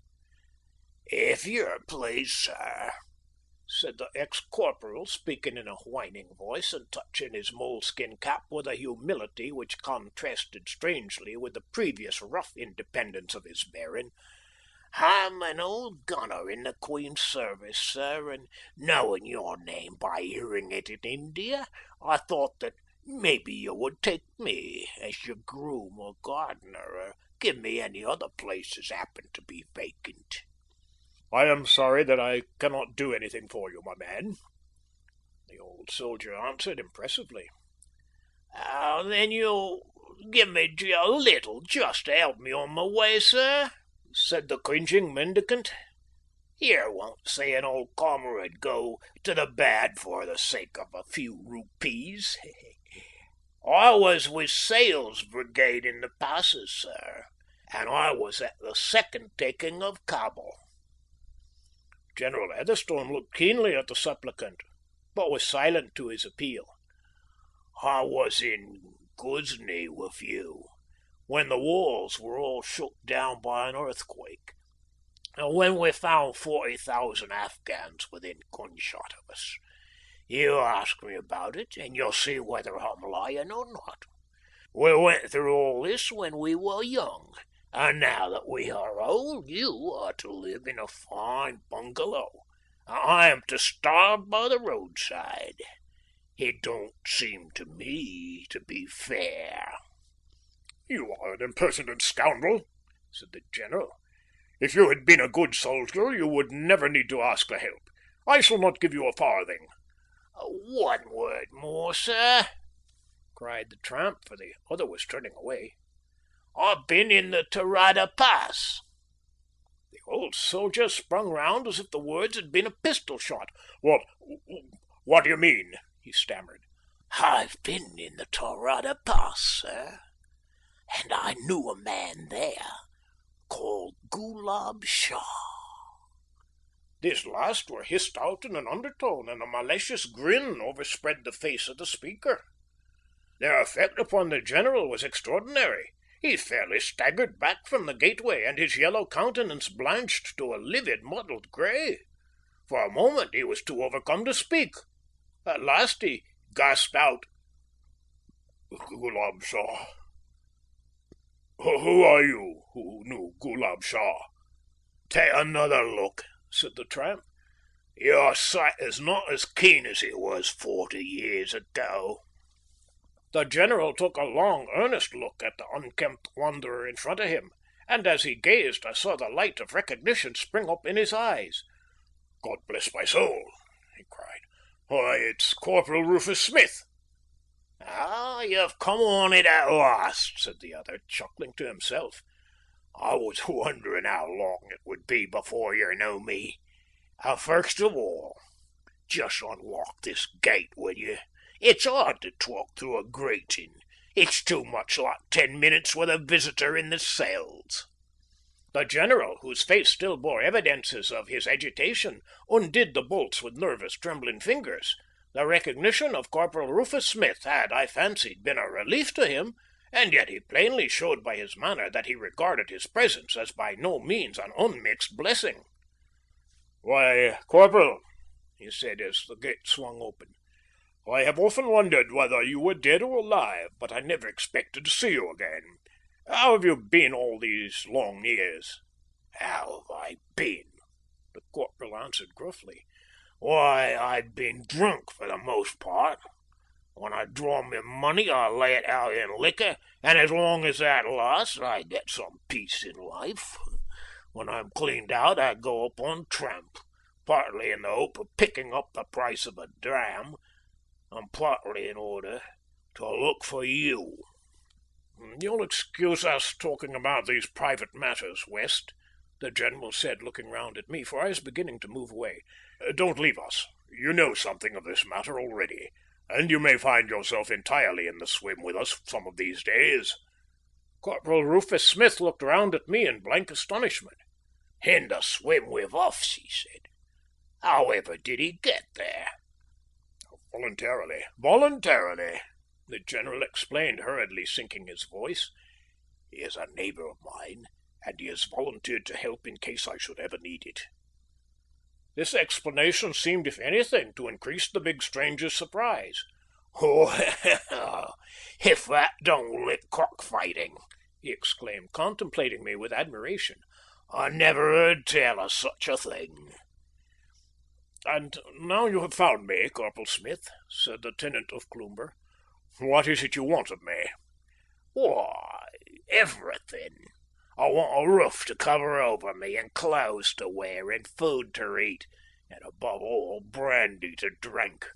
"If you're pleased, sir," said the ex-corporal, speaking in a whining voice and touching his moleskin cap with a humility which contrasted strangely with the previous rough independence of his bearing, "I'm an old gunner in the Queen's service, sir, and knowing your name by hearing it in India, I thought that maybe you would take me as your groom or gardener, or give me any other places happen to be vacant." "I am sorry that I cannot do anything for you, my man," the old soldier answered impressively. "Then you'll give me a little just to help me on my way, sir?" said the cringing mendicant. "You won't see an old comrade go to the bad for the sake of a few rupees. I was with Sale's brigade in the passes, sir, and I was at the second taking of Kabul." General Heatherstone looked keenly at the supplicant, but was silent to his appeal. "I was in Ghuzni with you when the walls were all shook down by an earthquake, and when we found 40,000 Afghans within gunshot of us. You ask me about it, and you'll see whether I'm lying or not. We went through all this when we were young, and now that we are old, you are to live in a fine bungalow, and I am to starve by the roadside. It don't seem to me to be fair." "You are an impertinent scoundrel," said the general. "If you had been a good soldier, you would never need to ask for help. I shall not give you a farthing." "One word more, sir," cried the tramp, for the other was turning away. "I've been in the Tarada Pass." The old soldier sprung round as if the words had been a pistol shot. What do you mean?" he stammered. "I've been in the Tarada Pass, sir, and I knew a man there called Gulab Shah." These last were hissed out in an undertone, and a malicious grin overspread the face of the speaker. Their effect upon the general was extraordinary. He fairly staggered back from the gateway, and his yellow countenance blanched to a livid, mottled grey. For a moment he was too overcome to speak. At last he gasped out, "Gulab Shah? Who are you who knew Gulab Shah?" "Take another look," said the tramp. "Your sight is not as keen as it was 40 years ago." The general took a long, earnest look at the unkempt wanderer in front of him, and as he gazed I saw the light of recognition spring up in his eyes. "God bless my soul!" he cried. "Why, it's Corporal Rufus Smith!" "Ah, you've come on it at last," said the other, chuckling to himself. "I was wondering how long it would be before you knew me. First of all, just unlock this gate, will you? It's hard to talk through a grating. It's too much like 10 minutes with a visitor in the cells." The general, whose face still bore evidences of his agitation, undid the bolts with nervous, trembling fingers. The recognition of Corporal Rufus Smith had, I fancied, been a relief to him, and yet he plainly showed by his manner that he regarded his presence as by no means an unmixed blessing. "Why, Corporal," he said as the gate swung open, "I have often wondered whether you were dead or alive, but I never expected to see you again. How have you been all these long years?" "How have I been?" the corporal answered gruffly. "Why, I've been drunk for the most part. When I draw my money, I lay it out in liquor, and as long as that lasts, I get some peace in life. When I'm cleaned out, I go up on tramp, partly in the hope of picking up the price of a dram, and partly in order to look for you." "You'll excuse us talking about these private matters, West," the general said, looking round at me, for I was beginning to move away. "Don't leave us. You know something of this matter already, and you may find yourself entirely in the swim with us some of these days." Corporal Rufus Smith looked round at me in blank astonishment. "In the swim with us," he said. "However did he get there?" Voluntarily," the general explained, hurriedly sinking his voice. "He is a neighbour of mine, and he has volunteered to help in case I should ever need it." This explanation seemed, if anything, to increase the big stranger's surprise. "Oh, if that don't lick cockfighting!" he exclaimed, contemplating me with admiration. "I never heard tell of such a thing." "And now you have found me, Corporal Smith," said the Tenant of Cloomber, "what is it you want of me?" "Why, everything. I want a roof to cover over me, and clothes to wear, and food to eat, and above all, brandy to drink."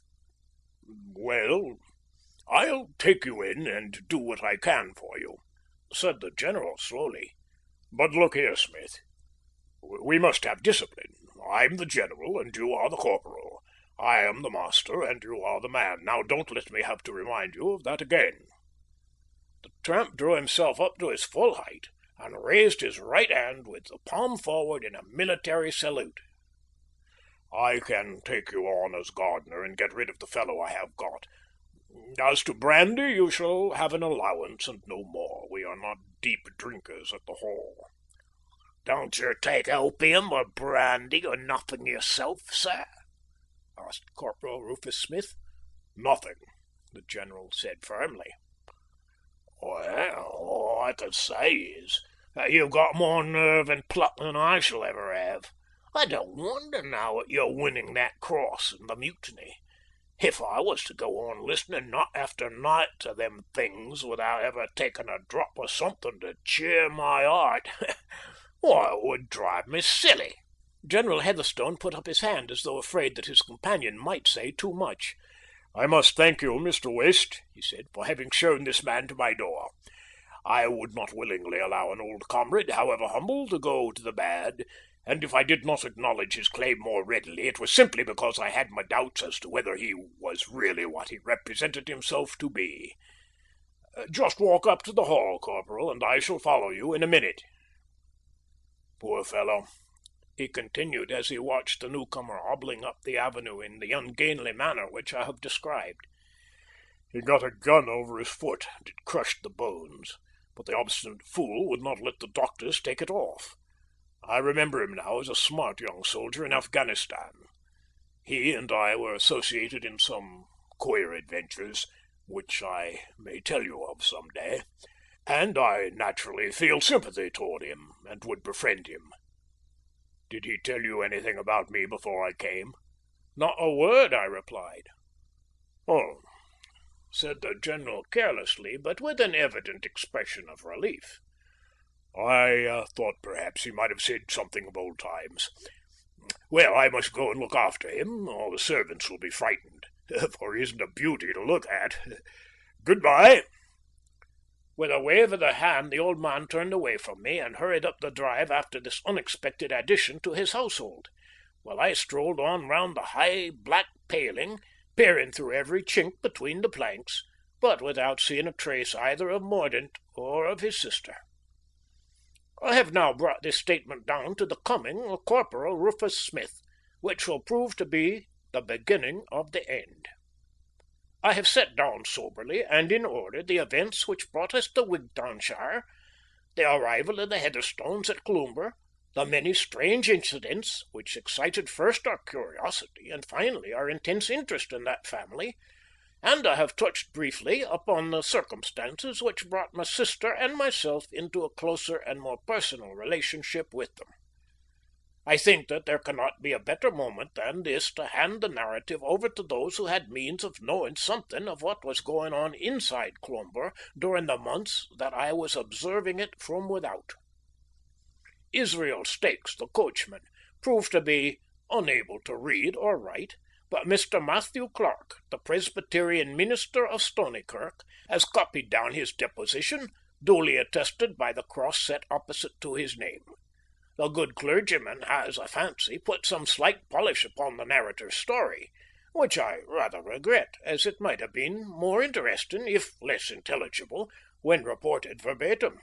"Well, I'll take you in and do what I can for you," said the general slowly. "But look here, Smith, we must have discipline. I'm the general, and you are the corporal. I am the master, and you are the man. Now don't let me have to remind you of that again." The tramp drew himself up to his full height, and raised his right hand with the palm forward in a military salute. "I can take you on as gardener and get rid of the fellow I have got. As to brandy, you shall have an allowance and no more. We are not deep drinkers at the Hall." "Don't you take opium or brandy or nothing yourself, sir?" asked Corporal Rufus Smith. "Nothing," the general said firmly. Well, all I can say is that you've got more nerve and pluck than I shall ever have. I don't wonder now at your winning that cross in the mutiny. If I was to go on listening night after night to them things without ever taking a drop of something to cheer my heart, why, it would drive me silly. General Heatherstone put up his hand as though afraid that his companion might say too much. I must thank you, Mr. West, he said, for having shown this man to my door. I would not willingly allow an old comrade, however humble, to go to the bad, and if I did not acknowledge his claim more readily, it was simply because I had my doubts as to whether he was really what he represented himself to be. Just walk up to the hall, Corporal, and I shall follow you in a minute. Poor fellow, he continued as he watched the newcomer hobbling up the avenue in the ungainly manner which I have described. He got a gun over his foot, and it crushed the bones, but the obstinate fool would not let the doctors take it off. I remember him now as a smart young soldier in Afghanistan. He and I were associated in some queer adventures, which I may tell you of some day, and I naturally feel sympathy toward him, and would befriend him. Did he tell you anything about me before I came? Not a word, I replied. Oh, said the General carelessly, but with an evident expression of relief. I thought perhaps he might have said something of old times. Well, I must go and look after him, or the servants will be frightened, for he isn't a beauty to look at. Goodbye. With a wave of the hand, the old man turned away from me and hurried up the drive after this unexpected addition to his household, while I strolled on round the high black paling, peering through every chink between the planks, but without seeing a trace either of Mordaunt or of his sister. I have now brought this statement down to the coming of Corporal Rufus Smith, which will prove to be the beginning of the end. I have set down soberly and in order the events which brought us to Wigtownshire, the arrival of the Heatherstones at Cloomber, the many strange incidents which excited first our curiosity and finally our intense interest in that family, and I have touched briefly upon the circumstances which brought my sister and myself into a closer and more personal relationship with them. I think that there cannot be a better moment than this to hand the narrative over to those who had means of knowing something of what was going on inside Cloomber during the months that I was observing it from without. Israel Stakes, the coachman, proved to be unable to read or write, but Mr. Matthew Clark, the Presbyterian minister of Stonykirk, has copied down his deposition, duly attested by the cross set opposite to his name. The good clergyman has, I fancy, put some slight polish upon the narrator's story, which I rather regret, as it might have been more interesting, if less intelligible, when reported verbatim.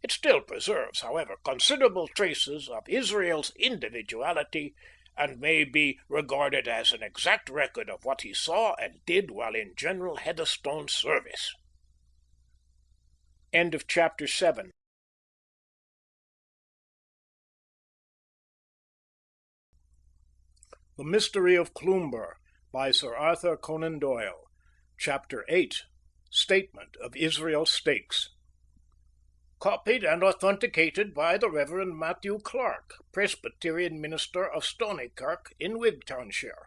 It still preserves, however, considerable traces of Israel's individuality, and may be regarded as an exact record of what he saw and did while in General Heatherstone's service. End of chapter 7. The Mystery of Cloomber by Sir Arthur Conan Doyle. Chapter 8. Statement of Israel Stakes. Copied and authenticated by the Reverend Matthew Clark, Presbyterian minister of Stonykirk in Wigtownshire.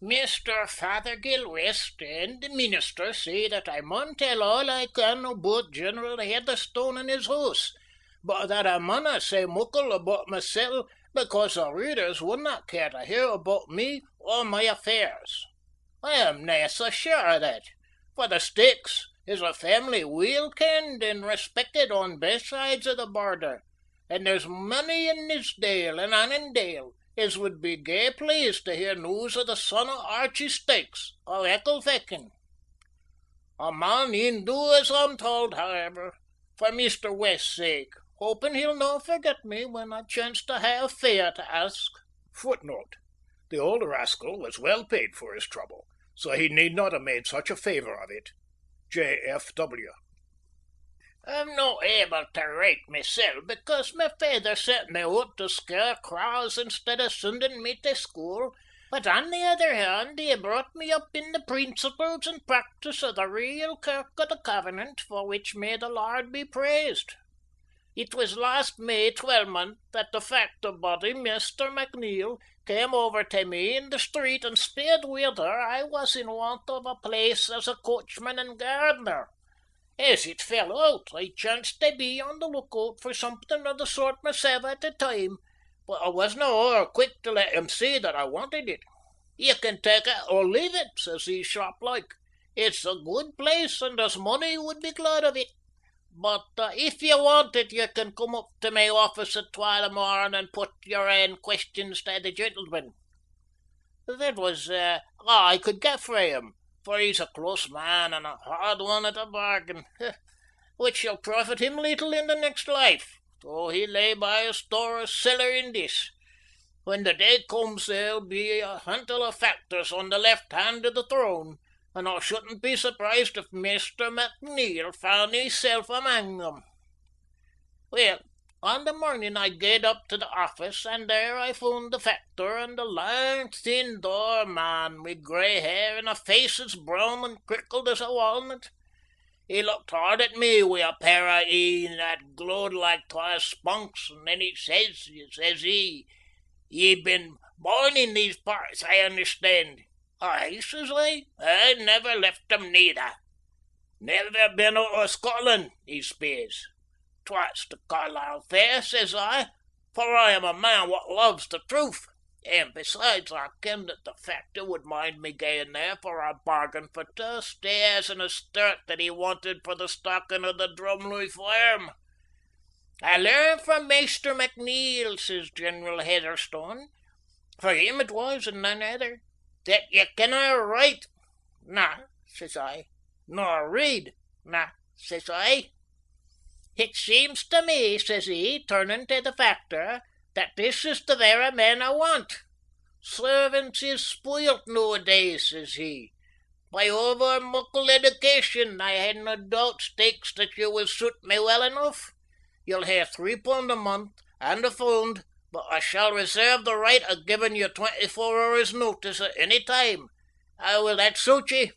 Mr. Fothergill West and the minister say that I maun tell all I can about General Heatherstone and his house, but that I maunna say muckle about mysel because the readers would not care to hear about me or my affairs. I am nae so sure of that, for the Stakes is a family weel kenned and respected on both sides of the border, and there's many in Nithsdale and Annandale as would be gey pleased to hear news of the son of Archie Stakes of Ecclefechan. I maun e'en do as I'm told, however, for Mr. West's sake, hoping he'll no forget me when I chance to hae a favour to ask. Footnote: the old rascal was well paid for his trouble, so he need not have made such a favour of it. J.F.W. I'm no able to write mysel because my father sent me out to scare crows instead of sending me to school, But on the other hand, he brought me up in the principles and practice of the real Kirk of the Covenant, for which may the Lord be praised. It was last May 12th that the factor body, Mr. McNeil, came over to me in the street and stayed whither I was in want of a place as a coachman and gardener. As it fell out, I chanced to be on the lookout for something of the sort myself at the time, but I wasna o'er quick to let him see that I wanted it. "You can take it or leave it," says he sharp-like. "It's a good place, and there's money would be glad of it. But if you want it, you can come up to my office at 12 morning and put your own questions to the gentleman." That was all I could get frae him, for he's a close man and a hard one at a bargain, which shall profit him little in the next life, though he lay by a store of siller in this. When the day comes, there'll be a hantle of factors on the left hand of the throne, and I shouldn't be surprised if Mr. McNeil found himself among them. Well, on the morning I gaed up to the office, and there I found the factor and a long, thin, dour man with grey hair and a face as brown and crickled as a walnut. He looked hard at me with a pair of een that glowed like twa spunks, and then he says he, "Ye've been born in these parts, I understand." "Aye," says I never left them neither." "Never been out of Scotland?" he spays. "Twats the Carlisle fair," says I, for I am a man what loves the truth, and besides I ken that the factor would mind me gaeing there for a bargain for 2 stairs and a sturt that he wanted for the stocking of the Drumley farm. "I learned from Maister McNeil," says General Heatherstone, for him it was and none other, "that ye canna write." "Na," says I. "Nor read." "Na," says I. "It seems to me," says he, turning to the factor, "that this is the very man I want. Servants is spoilt nowadays," says he. "By over muckle education I hae no doubt stakes that you will suit me well enough. You'll hae £3 a month and a fund, but I shall reserve the right of giving you 24 hours' notice at any time. How will that suit ye?"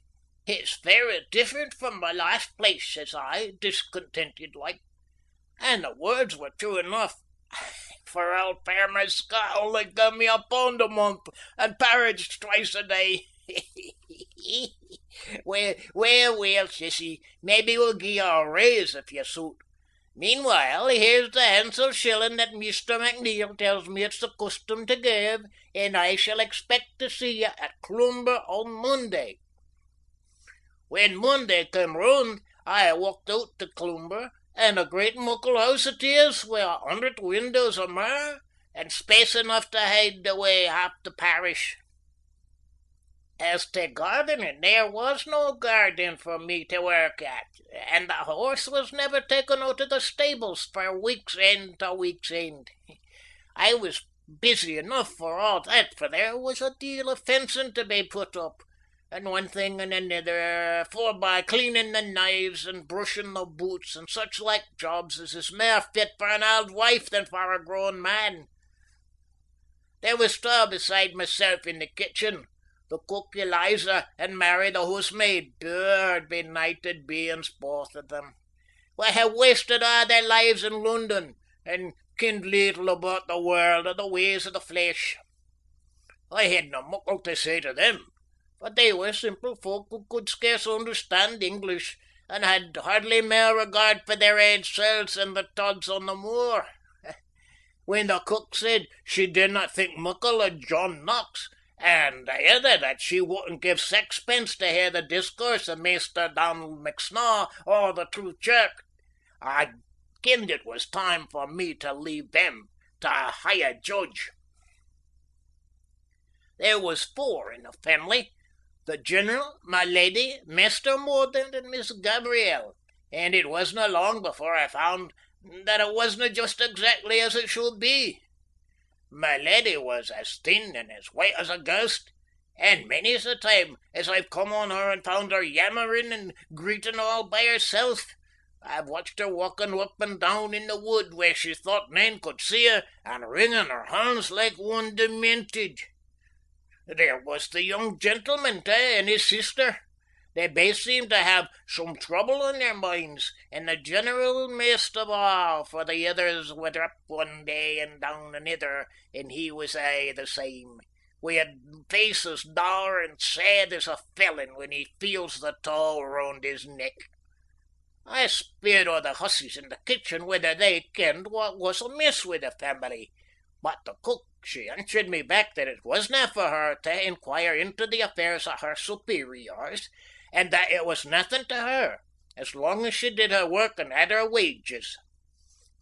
"It's very different from my last place," says I, discontented like. And the words were true enough, for old Farmer Scott only gave me £1 a month and porridge twice a day. Well, says he, maybe we'll gie you a raise if you suit. Meanwhile, here's the handsel shilling that Mr. McNeil tells me it's the custom to give, and I shall expect to see you at Cloomber on Monday." When Monday came round, I walked out to Cloomber, and a great muckle house it is, with 100 windows or more, and space enough to hide away half the parish. As to gardening, there was no garden for me to work at, and the horse was never taken out of the stables for week's end to week's end. I was busy enough for all that, for there was a deal of fencing to be put up, and one thing and another, forby cleaning the knives and brushing the boots and such like jobs as is mair fit for an auld wife than for a grown man. There was twa beside myself in the kitchen, the cook Eliza and Mary the housemaid, bird benighted beings both of them, wha hae wasted all their lives in London and kenned little about the world or the ways of the flesh. I had no muckle to say to them, for they were simple folk who could scarce understand English, and had hardly mair regard for their ain selves than the tods on the moor. When the cook said she did not think muckle of John Knox, and the other that she wouldn't give sixpence to hear the discourse of Master Donald McSnaw or the True Chirk, I kenned it was time for me to leave them to a higher judge. There was 4 in the family, the General, my lady, Master Mordaunt, and Miss Gabrielle, and it wasna long before I found that it wasna just exactly as it should be. My lady was as thin and as white as a ghost, and many's the time as I've come on her and found her yammering and greeting all by herself. I've watched her walking up and down in the wood where she thought nane could see her, and wringing her hands like one demented. There was the young gentleman, and his sister. They both seemed to have some trouble on their minds, and the general maist of all, for the others were up one day and down another, and he was aye the same. We had faces dour and sad as a felon when he feels the tow round his neck. I speered o' the hussies in the kitchen whether they kenned what was amiss with the family, but the cook she answered me back that it wasna for her to inquire into the affairs of her superiors, and that it was nothing to her, as long as she did her work and had her wages.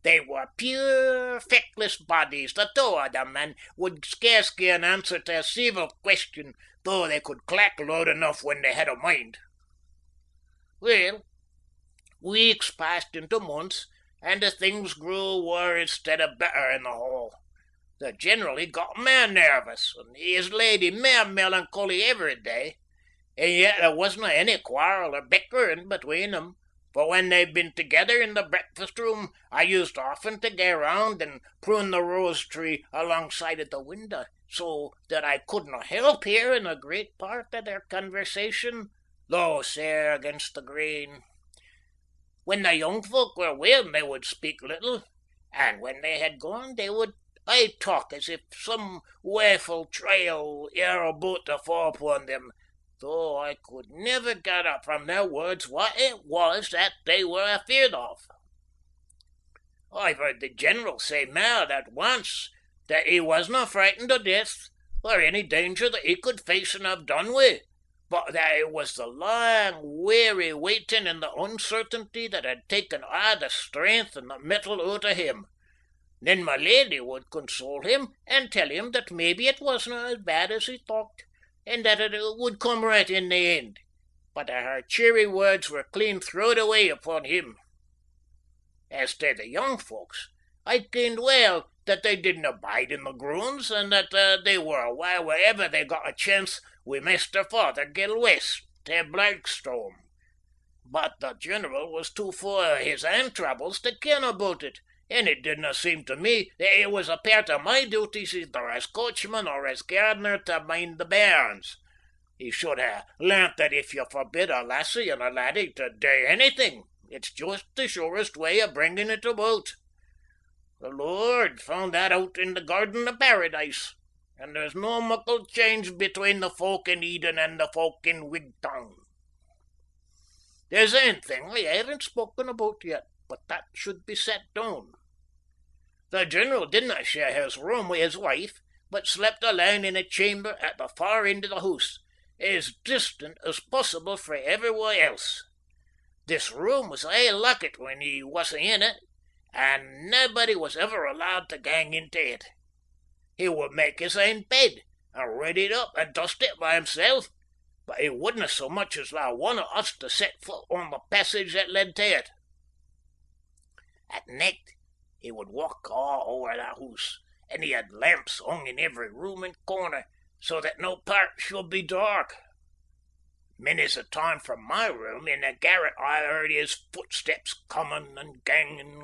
They were pure, feckless bodies, the two of them, and would scarce gie an answer to a civil question, though they could clack loud enough when they had a mind. Well, weeks passed into months, and the things grew worse instead of better in the hall. The general he got mair nervous, and his lady mair melancholy every day, and yet there wasna any quarrel or bickering between them, for when they'd been together in the breakfast room I used often to gae round and prune the rose tree alongside of the window, so that I couldna help hearing a great part of their conversation, though sair against the grain. When the young folk were well they would speak little, and when they had gone they would talk as if some waeful trial ere about to fall upon them, though I could never gather from their words what it was that they were afeared of. I've heard the general say mair than once that he wasna frightened o' death, or any danger that he could face and have done wi', but that it was the long, weary waiting and the uncertainty that had taken a' the strength and the mettle out of him. Then my lady would console him and tell him that maybe it wasna as bad as he thought, and that it would come right in the end, but her cheery words were clean throwed away upon him. As to the young folks, I kenned well that they didna bide in the grounds, and that they were away wherever they got a chance wi' Mr. Fothergill West to Blackstone. But the general was too full of his ain troubles to ken about it, and it didna seem to me that it was a part of my duties either as coachman or as gardener to mind the bairns. He should ha' learnt that if you forbid a lassie and a laddie to do anything, it's just the surest way of bringing it about. The Lord found that out in the Garden of Paradise, and there's no muckle change between the folk in Eden and the folk in Wigtown. There's ane thing I haven't spoken about yet, but that should be set down. The general didna share his room with his wife, but slept alone in a chamber at the far end of the house, as distant as possible frae everyone else. This room was aye lockit when he wasna in it, and nobody was ever allowed to gang into it. He would make his ain bed, and rid it up and dust it by himself, but he wouldna so much as allow one of us to set foot on the passage that led to it. At night he would walk all over the house, and he had lamps hung in every room and corner, so that no part should be dark. Many's the time from my room in the garret I heard his footsteps comin' and gangin',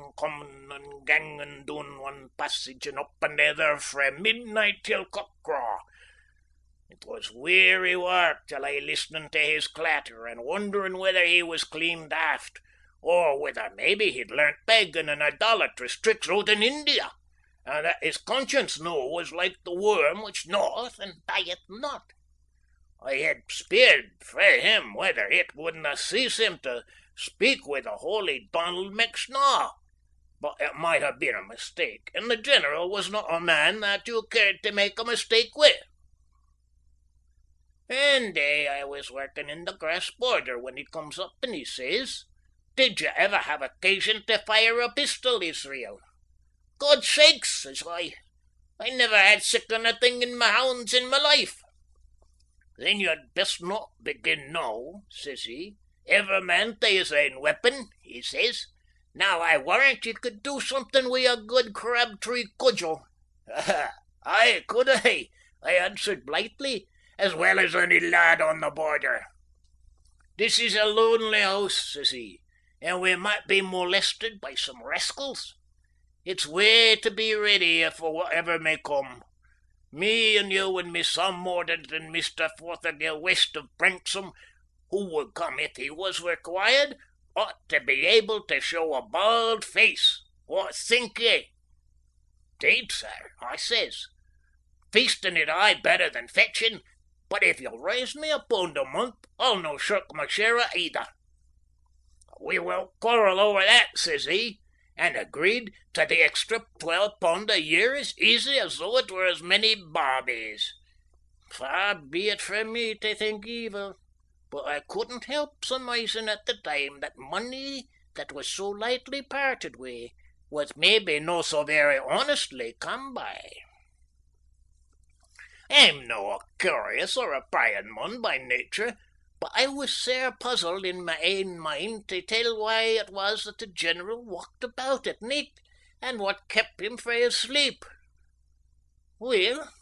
down one passage and up another frae midnight till cockcraw. It was weary work to lie listening to his clatter and wondering whether he was clean daft, or whether maybe he'd learnt pagan and idolatrous tricks out in India, and that his conscience noo was like the worm which gnaweth and dieth not. I had speered frae him whether it wouldna cease him to speak wi' the holy Donald McSnaw, but it might have been a mistake, and the general was not a man that you cared to make a mistake with. One day I was working in the grass border when he comes up and he says, "Did you ever have occasion to fire a pistol, Israel?" "God sakes," says I never had siccan a thing in my hounds in my life. "Then you'd best not begin now," says he. "Every man to his own weapon," he says. "Now I warrant you could do something wi' a good crabtree cudgel." "Aye, could I?" I answered blithely, "as well as any lad on the border." "This is a lonely house," says he, "and we might be molested by some rascals. It's way to be ready for whatever may come. Me and you and me son Mordaunt and Mr. Fothergill West of Branksome, who would come if he was required, ought to be able to show a bald face. What think ye?" "'Deed, sir," I says, "feasting it aye better than fetching, but if you'll raise me £1 a month, I'll no shirk my share of either." "We won't quarrel over that," says he, and agreed to the extra £12 a year as easy as though it were as many bawbees. Far be it from me to think evil, but I couldn't help surmising at the time that money that was so lightly parted with was maybe no so very honestly come by. I'm no a curious or a prying mon by nature, but I was sair puzzled in my ain mind to tell why it was that the general walked about at night, and what kept him frae his sleep. Well,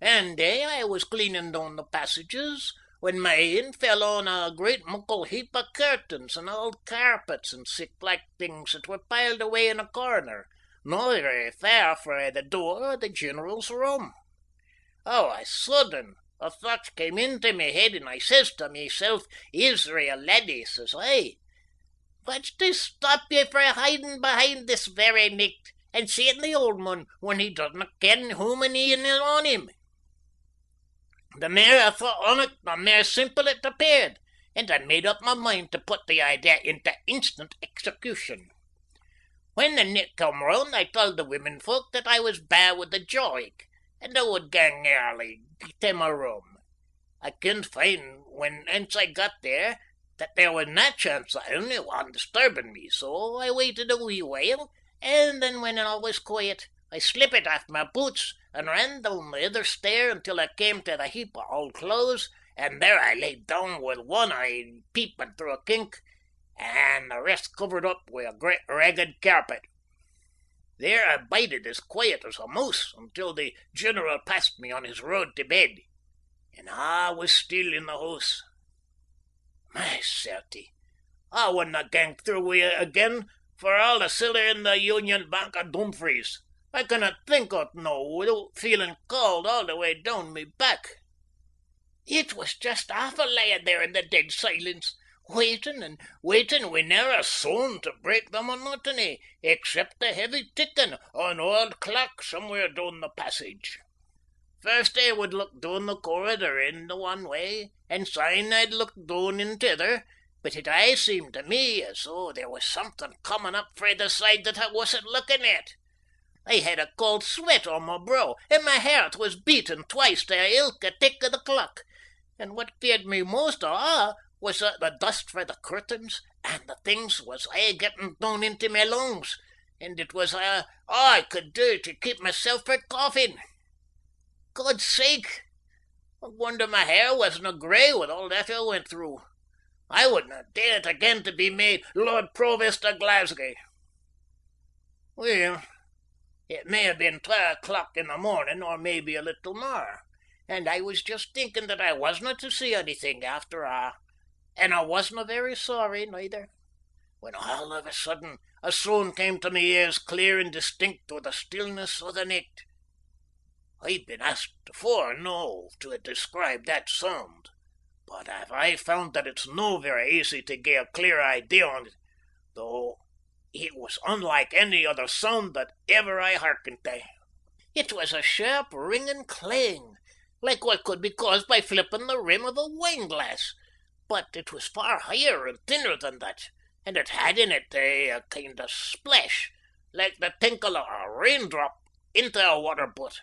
ane day I was cleaning down the passages when my een fell on a great muckle heap of curtains and old carpets and sic like things that were piled away in a corner, no very far frae the door of the general's room. Oh, a sudden a thought came into me head, and I says to myself, "Israel, laddie," says I, "what's to stop ye frae hiding behind this very nicht and seeing the old mon when he doesna ken whom an e'en is on him?" The mair I thought on it, the mair simple it appeared, and I made up my mind to put the idea into instant execution. When the nicht come round, I told the women folk that I was bad with the jawing, and I would gang early to my room. I couldn't find when ance I got there that there was na chance of anyone disturbing me, so I waited a wee while, and then when all was quiet, I slipped off my boots and ran down the other stair until I came to the heap of old clothes, and there I lay down with one eye peeping through a kink, and the rest covered up with a great ragged carpet. There I bided as quiet as a mouse until the general passed me on his road to bed, and I was still in the house. My certie, I wouldna gang through wi' it again for all the siller in the Union Bank of Dumfries. I cannot think o't no without feeling cold all the way down me back. It was just awful lying there in the dead silence, waiting and waiting with ne'er a sound to break the monotony, except the heavy ticking of an old clock somewhere down the passage. First I would look down the corridor in the one way, and syne I'd look down in t'other, but it aye seemed to me as though there was something coming up frae the side that I wasn't looking at. I had a cold sweat on my brow, and my heart was beating twice to ilka tick of the clock, and what feared me most of all was that the dust frae the curtains and the things was aye getting down into my lungs, and it was all I could do to keep myself frae coughing. God's sake, I wonder my hair wasna grey with all that I went through. I wouldna dare it again to be made Lord Provost of Glasgow. Well, it may have been 12 o'clock in the morning, or maybe a little more, and I was just thinking that I wasna to see anything after all, and I wasna very sorry neither, when all of a sudden a sound came to me ears clear and distinct through the stillness of the nicht. I've been asked afore, no, to describe that sound, but I've found that it's no very easy to get a clear idea on it, though it was unlike any other sound that ever I hearkened to. It was a sharp ringing clang, like what could be caused by flipping the rim of a wine glass, but it was far higher and thinner than that, and it had in it a kind of splash, like the tinkle of a raindrop into a water butt.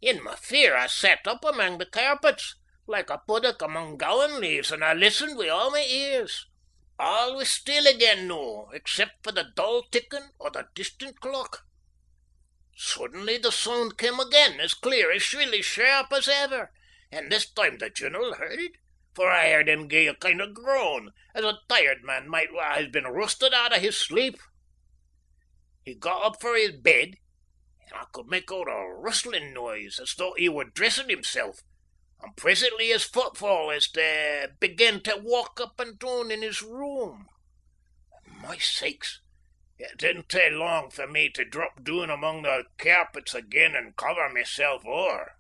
In my fear I sat up among the carpets, like a puddock among gowan leaves, and I listened with all my ears. All was still again now, except for the dull ticking of the distant clock. Suddenly the sound came again, as clear, as shrill, as sharp as ever, and this time the general heard it, for I heard him gie a kind of groan, as a tired man might wha has been rusted out of his sleep. He got up for his bed, and I could make out a rustling noise, as though he were dressing himself, and presently his footfall as to begin to walk up and down in his room. My sakes, It didn't take long for me to drop down among the carpets again and cover myself o'er.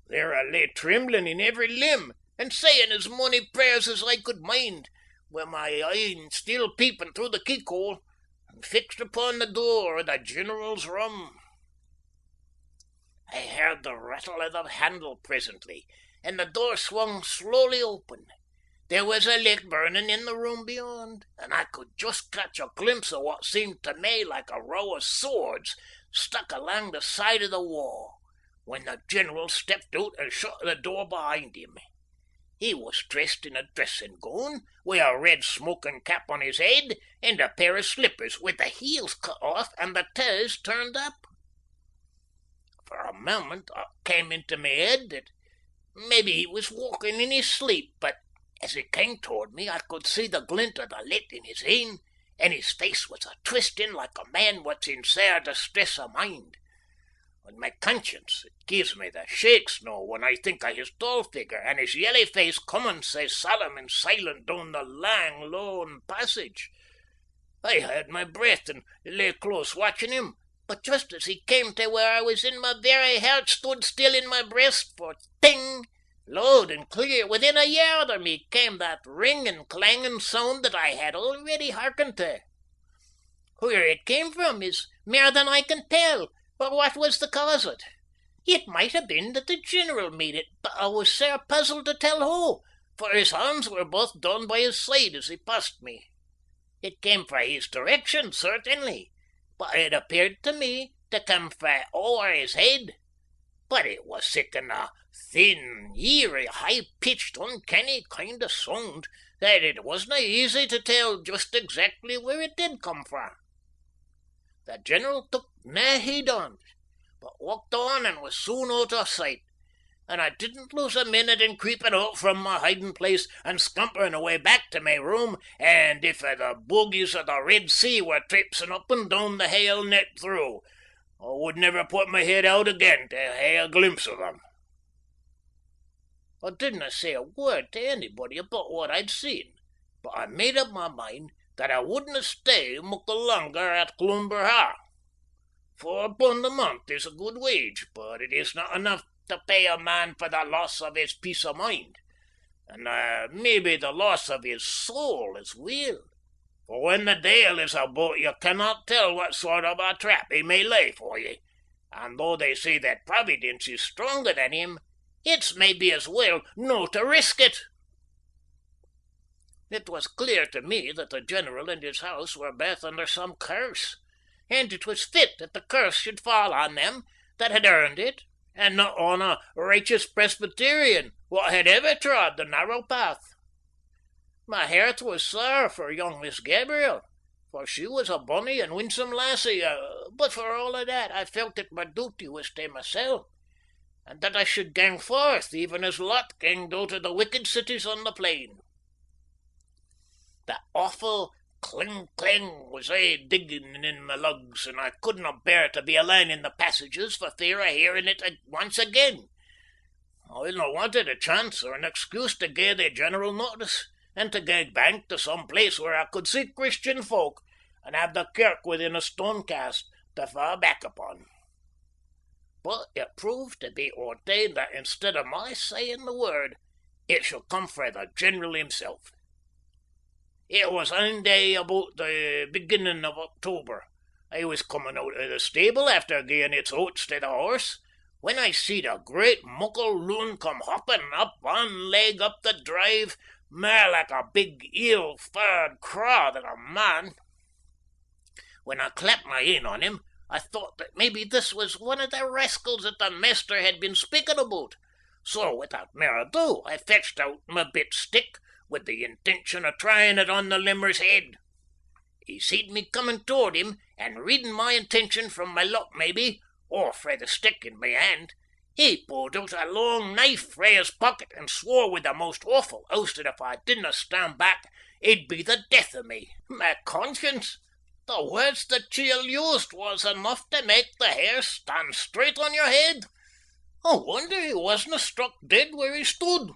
There I lay trembling in every limb, and saying as mony prayers as I could mind, with my een still peeping through the keyhole, and fixed upon the door of the General's room. I heard the rattle of the handle presently, and the door swung slowly open. There was a light burning in the room beyond, and I could just catch a glimpse of what seemed to me like a row of swords stuck along the side of the wall, when the General stepped out and shut the door behind him. He was dressed in a dressing gown, with a red smoking cap on his head, and a pair of slippers with the heels cut off and the toes turned up. For a moment it came into my head that maybe he was walking in his sleep, but as he came toward me I could see the glint of the lit in his een, and his face was a twisting like a man what's in sair distress of mind. On my conscience, it gives me the shakes now when I think of his tall figure and his yellow face coming sae solemn and silent down the lang, lone passage. I had my breath and lay close watching him, but just as he came to where I was in, my very heart stood still in my breast, for ting! Loud and clear, within a yard of me, came that ringing, clanging sound that I had already hearkened to. Where it came from is mair than I can tell, or what was the cause o't. It might have been that the General made it, but I was sair puzzled to tell who, for his hands were both done by his side as he passed me. It came frae his direction, certainly, but it appeared to me to come frae over his head. But it was siccan a thin, eerie, high-pitched, uncanny kind of sound that it wasna easy to tell just exactly where it did come frae. The General took nae heed on't, but walked on and was soon out of sight, and I didn't lose a minute in creeping out from my hiding place and scampering away back to my room, and if the bogies of the Red Sea were traipsing up and down the hail net through, I would never put my head out again to hae a glimpse of them. I didna say a word to anybody about what I'd seen, but I made up my mind that I wouldna stay muckle longer at Cloomber Hall. £4 a month is a good wage, but it is not enough to pay a man for the loss of his peace of mind, and maybe the loss of his soul as well. For when the Dale is about, you cannot tell what sort of a trap he may lay for ye, and though they say that Providence is stronger than him, it's maybe as well no to risk it. It was clear to me that the General and his house were both under some curse, and it was fit that the curse should fall on them that had earned it, and not on a righteous Presbyterian what had ever trod the narrow path. My heart was sore for young Miss Gabriel, for she was a bonny and winsome lassie, but for all of that I felt that my duty was to mysel', and that I should gang forth even as Lot ganged out of the wicked cities on the plain. The awful cling was aye digging in my lugs, and I couldna bear to be alane in the passages for fear of hearing it once again. I no wanted a chance or an excuse to gie the General notice, and to gae back to some place where I could see Christian folk and have the kirk within a stone cast to fall back upon. But it proved to be ordained that instead of my saying the word, it should come frae the General himself. It was ane day about the beginning of October. I was coming out of the stable after gieing its oats to the horse, when I seed a great muckle loon come hopping up one leg up the drive, mair like a big ill-faured craw than a man. When I clapped my een on him, I thought that maybe this was one of the rascals that the master had been speaking about, so without mair ado I fetched out my bit stick, with the intention of trying it on the limmer's head. He seed me coming toward him, and reading my intention from my look maybe, or frae the stick in my hand, he pulled out a long knife frae his pocket and swore with the most awful oath that if I didna stand back, it'd be the death of me. My conscience! The words the chiel used was enough to make the hair stand straight on your head. I wonder he wasna struck dead where he stood.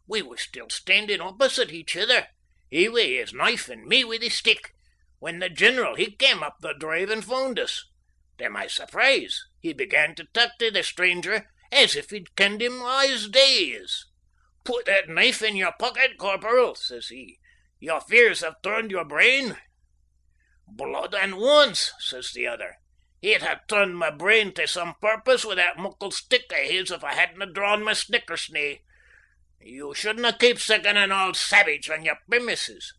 We were still standing opposite each other, he with his knife and me with his stick, when the General he came up the drive and found us. To my surprise, he began to talk to the stranger as if he'd kenned him all his days. "Put that knife in your pocket, Corporal," says he. "Your fears have turned your brain." "Blood and wounds," says the other. "He'd have turned my brain to some purpose with that muckle stick of his if I hadn't drawn my snickersnee. You shouldn't keep sicking an old savage on your premises."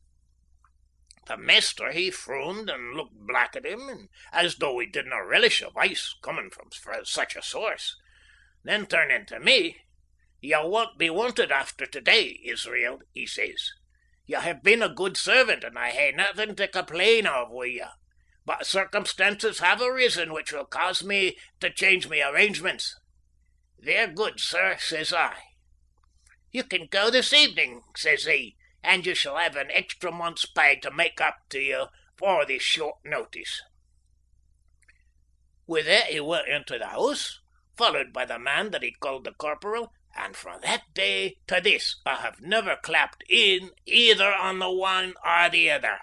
The master he frowned and looked black at him, and as though he didn't relish advice coming from such a source. Then turning to me, "You won't be wanted after today, Israel," he says. "You have been a good servant, and I hae nothing to complain of with you. But circumstances have arisen which will cause me to change my arrangements." "They're good, sir," says I. "You can go this evening," says he, "and you shall have an extra month's pay to make up to you for this short notice." With that he went into the house, followed by the man that he called the Corporal, and from that day to this I have never clapped in either on the one or the other.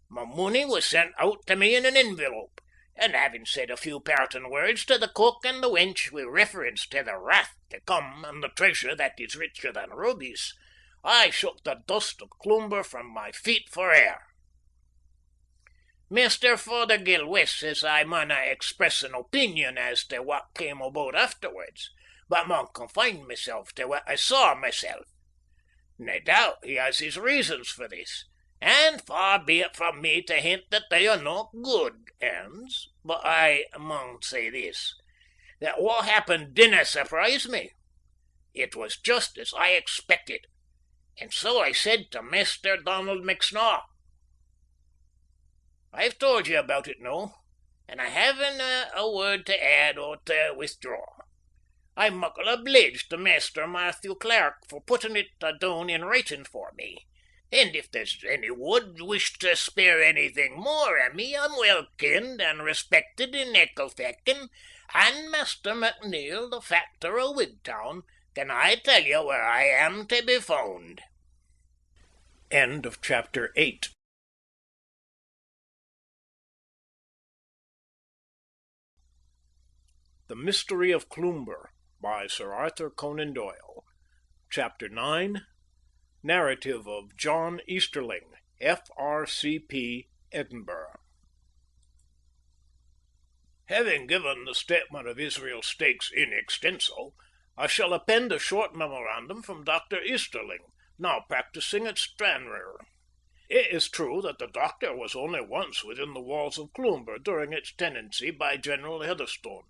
My money was sent out to me in an envelope, and having said a few parting words to the cook and the wench with reference to the wrath to come and the treasure that is richer than rubies, I shook the dust of Cloomber from my feet for air. Mr. Fothergill West says I mauna express an opinion as to what came about afterwards, but maun confine myself to what I saw myself. No doubt he has his reasons for this, and far be it from me to hint that they are not good ends, but I maun say this, that what happened dinna surprise me. It was just as I expected, and so I said to Master Donald McSnaw. I've told you about it now, and I haven't a word to add or to withdraw. I'm muckle obliged to Master Matthew Clark for putting it down in writing for me, and if there's any would wish to spare anything more of me, I'm well kenned and respected in Ecclefechan, and Master McNeil, the factor of Wigtown, can I tell you where I am to be found. End of chapter 8. The Mystery of Cloomber by Sir Arthur Conan Doyle. Chapter 9. Narrative of John Easterling, F.R.C.P. Edinburgh. Having given the statement of Israel Stakes in extenso, I shall append a short memorandum from Dr. Easterling, now practising at Stranraer. It is true that the doctor was only once within the walls of Cloomber during its tenancy by General Heatherstone,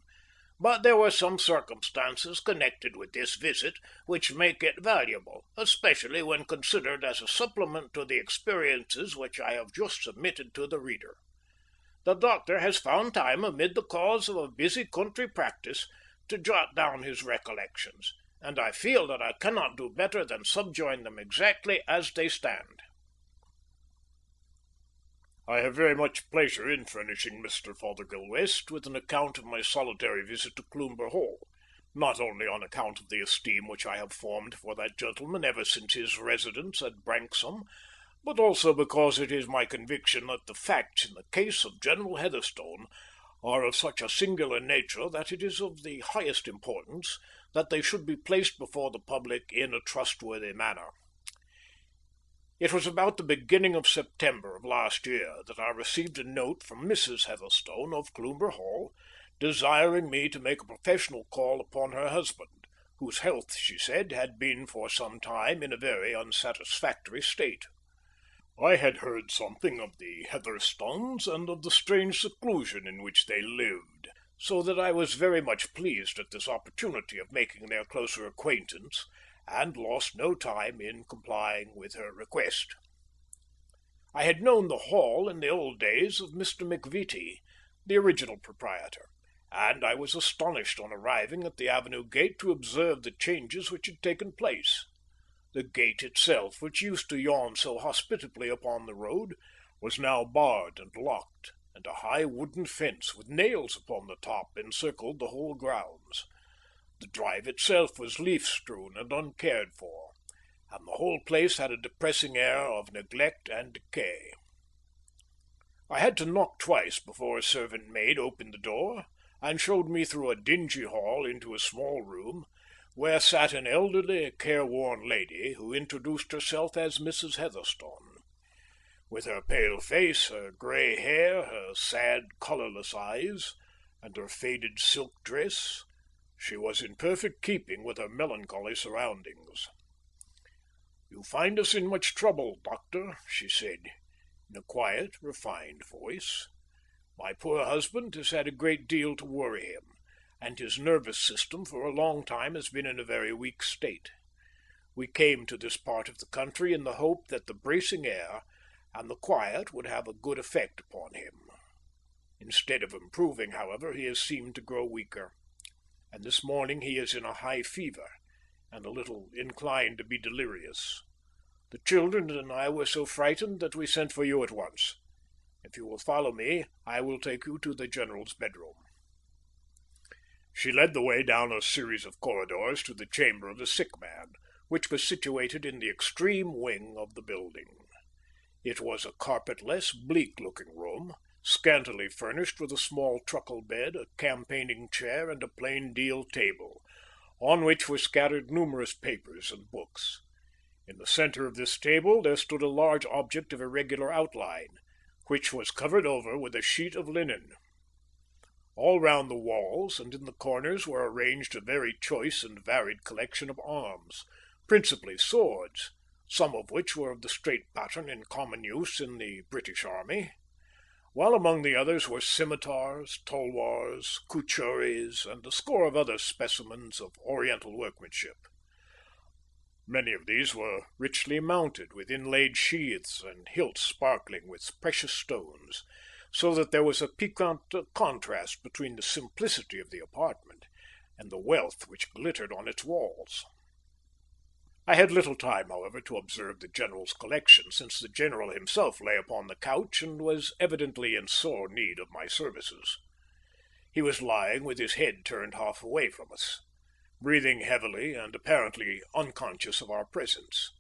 but there were some circumstances connected with this visit which make it valuable, especially when considered as a supplement to the experiences which I have just submitted to the reader. The doctor has found time amid the calls of a busy country practice to jot down his recollections, and I feel that I cannot do better than subjoin them exactly as they stand. I have very much pleasure in furnishing Mr. Fothergill West with an account of my solitary visit to Cloomber Hall, not only on account of the esteem which I have formed for that gentleman ever since his residence at Branksome, but also because it is my conviction that the facts in the case of General Heatherstone are of such a singular nature that it is of the highest importance that they should be placed before the public in a trustworthy manner. It was about the beginning of September of last year that I received a note from Mrs. Heatherstone of Cloomber Hall, desiring me to make a professional call upon her husband, whose health, she said, had been for some time in a very unsatisfactory state. I had heard something of the Heatherstones and of the strange seclusion in which they lived, so that I was very much pleased at this opportunity of making their closer acquaintance, and lost no time in complying with her request. I had known the hall in the old days of Mr. McVitie, the original proprietor, and I was astonished on arriving at the avenue gate to observe the changes which had taken place. The gate itself, which used to yawn so hospitably upon the road, was now barred and locked, and a high wooden fence with nails upon the top encircled the whole grounds. The drive itself was leaf-strewn and uncared for, and the whole place had a depressing air of neglect and decay. I had to knock twice before a servant maid opened the door and showed me through a dingy hall into a small room, where sat an elderly, careworn lady who introduced herself as Mrs. Heatherstone. With her pale face, her grey hair, her sad, colourless eyes, and her faded silk dress, she was in perfect keeping with her melancholy surroundings. "You find us in much trouble, Doctor," she said, in a quiet, refined voice. "My poor husband has had a great deal to worry him, and his nervous system for a long time has been in a very weak state. We came to this part of the country in the hope that the bracing air and the quiet would have a good effect upon him. Instead of improving, however, he has seemed to grow weaker, and this morning he is in a high fever, and a little inclined to be delirious. The children and I were so frightened that we sent for you at once. If you will follow me, I will take you to the General's bedroom." She led the way down a series of corridors to the chamber of the sick man, which was situated in the extreme wing of the building. It was a carpetless, bleak-looking room, scantily furnished with a small truckle bed, a campaigning chair, and a plain deal table, on which were scattered numerous papers and books. In the centre of this table there stood a large object of irregular outline, which was covered over with a sheet of linen. All round the walls and in the corners were arranged a very choice and varied collection of arms, principally swords, some of which were of the straight pattern in common use in the British army, while among the others were scimitars, tulwars, cuchurries, and a score of other specimens of Oriental workmanship. Many of these were richly mounted, with inlaid sheaths and hilts sparkling with precious stones, so that there was a piquant contrast between the simplicity of the apartment and the wealth which glittered on its walls. I had little time, however, to observe the General's collection, since the General himself lay upon the couch and was evidently in sore need of my services. He was lying with his head turned half away from us, breathing heavily and apparently unconscious of our presence.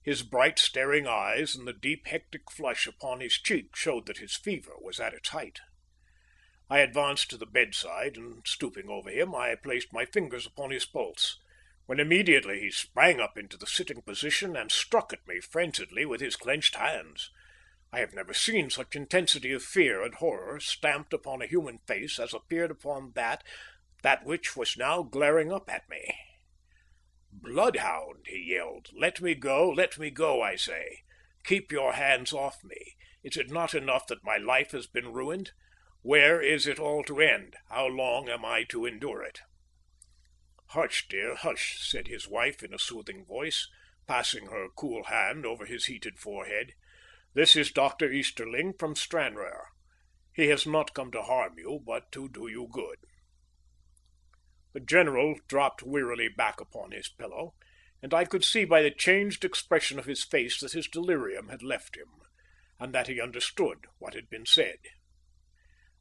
His bright staring eyes and the deep hectic flush upon his cheek showed that his fever was at its height. I advanced to the bedside, and stooping over him, I placed my fingers upon his pulse, when immediately he sprang up into the sitting position and struck at me frenziedly with his clenched hands. I have never seen such intensity of fear and horror stamped upon a human face as appeared upon that which was now glaring up at me. "Bloodhound!" he yelled. Let me go, I say. Keep your hands off me. Is it not enough that my life has been ruined? Where is it all to end? How long am I to endure it?" "Hush, dear, hush," said his wife in a soothing voice, passing her cool hand over his heated forehead. "This is Dr. Easterling from Stranraer. He has not come to harm you, but to do you good." The General dropped wearily back upon his pillow, and I could see by the changed expression of his face that his delirium had left him, and that he understood what had been said.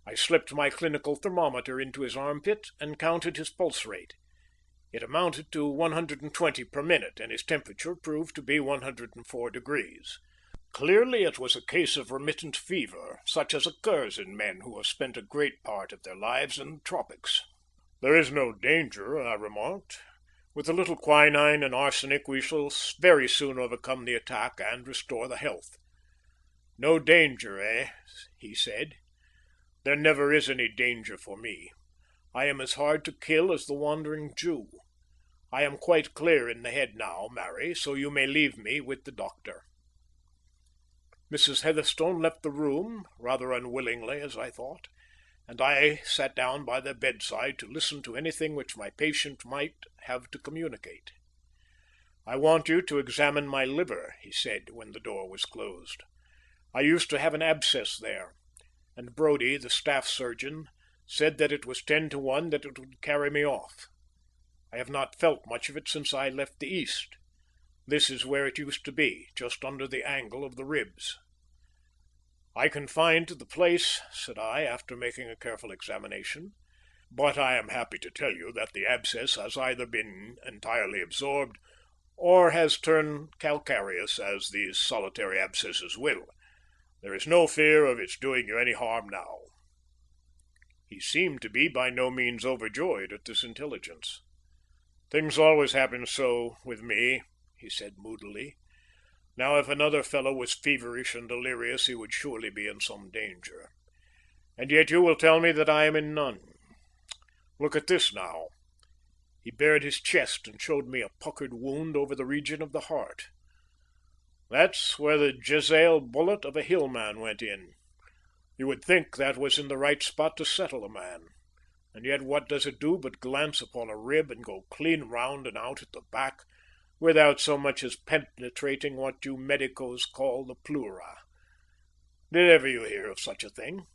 I slipped my clinical thermometer into his armpit and counted his pulse rate. It amounted to 120 per minute, and his temperature proved to be 104 degrees. Clearly it was a case of remittent fever, such as occurs in men who have spent a great part of their lives in the tropics. "There is no danger," I remarked. "With a little quinine and arsenic we shall very soon overcome the attack and restore the health." "No danger, eh?" he said. "There never is any danger for me. I am as hard to kill as the Wandering Jew. I am quite clear in the head now, Mary, so you may leave me with the doctor." Mrs. Heatherstone left the room, rather unwillingly, as I thought, and I sat down by the bedside to listen to anything which my patient might have to communicate. "I want you to examine my liver," he said, when the door was closed. "I used to have an abscess there, and Brodie, the staff surgeon, said that it was 10 to 1 that it would carry me off. I have not felt much of it since I left the East. This is where it used to be, just under the angle of the ribs." "I can find the place," said I, after making a careful examination, "but I am happy to tell you that the abscess has either been entirely absorbed or has turned calcareous, as these solitary abscesses will. There is no fear of its doing you any harm now." He seemed to be by no means overjoyed at this intelligence. "Things always happen so with me," he said moodily. "Now, if another fellow was feverish and delirious, he would surely be in some danger. And yet you will tell me that I am in none. Look at this, now." He bared his chest and showed me a puckered wound over the region of the heart. "That's where the jezail bullet of a hillman went in. You would think that was in the right spot to settle a man, and yet what does it do but glance upon a rib and go clean round and out at the back, without so much as penetrating what you medicos call the pleura? Did ever you hear of such a thing?"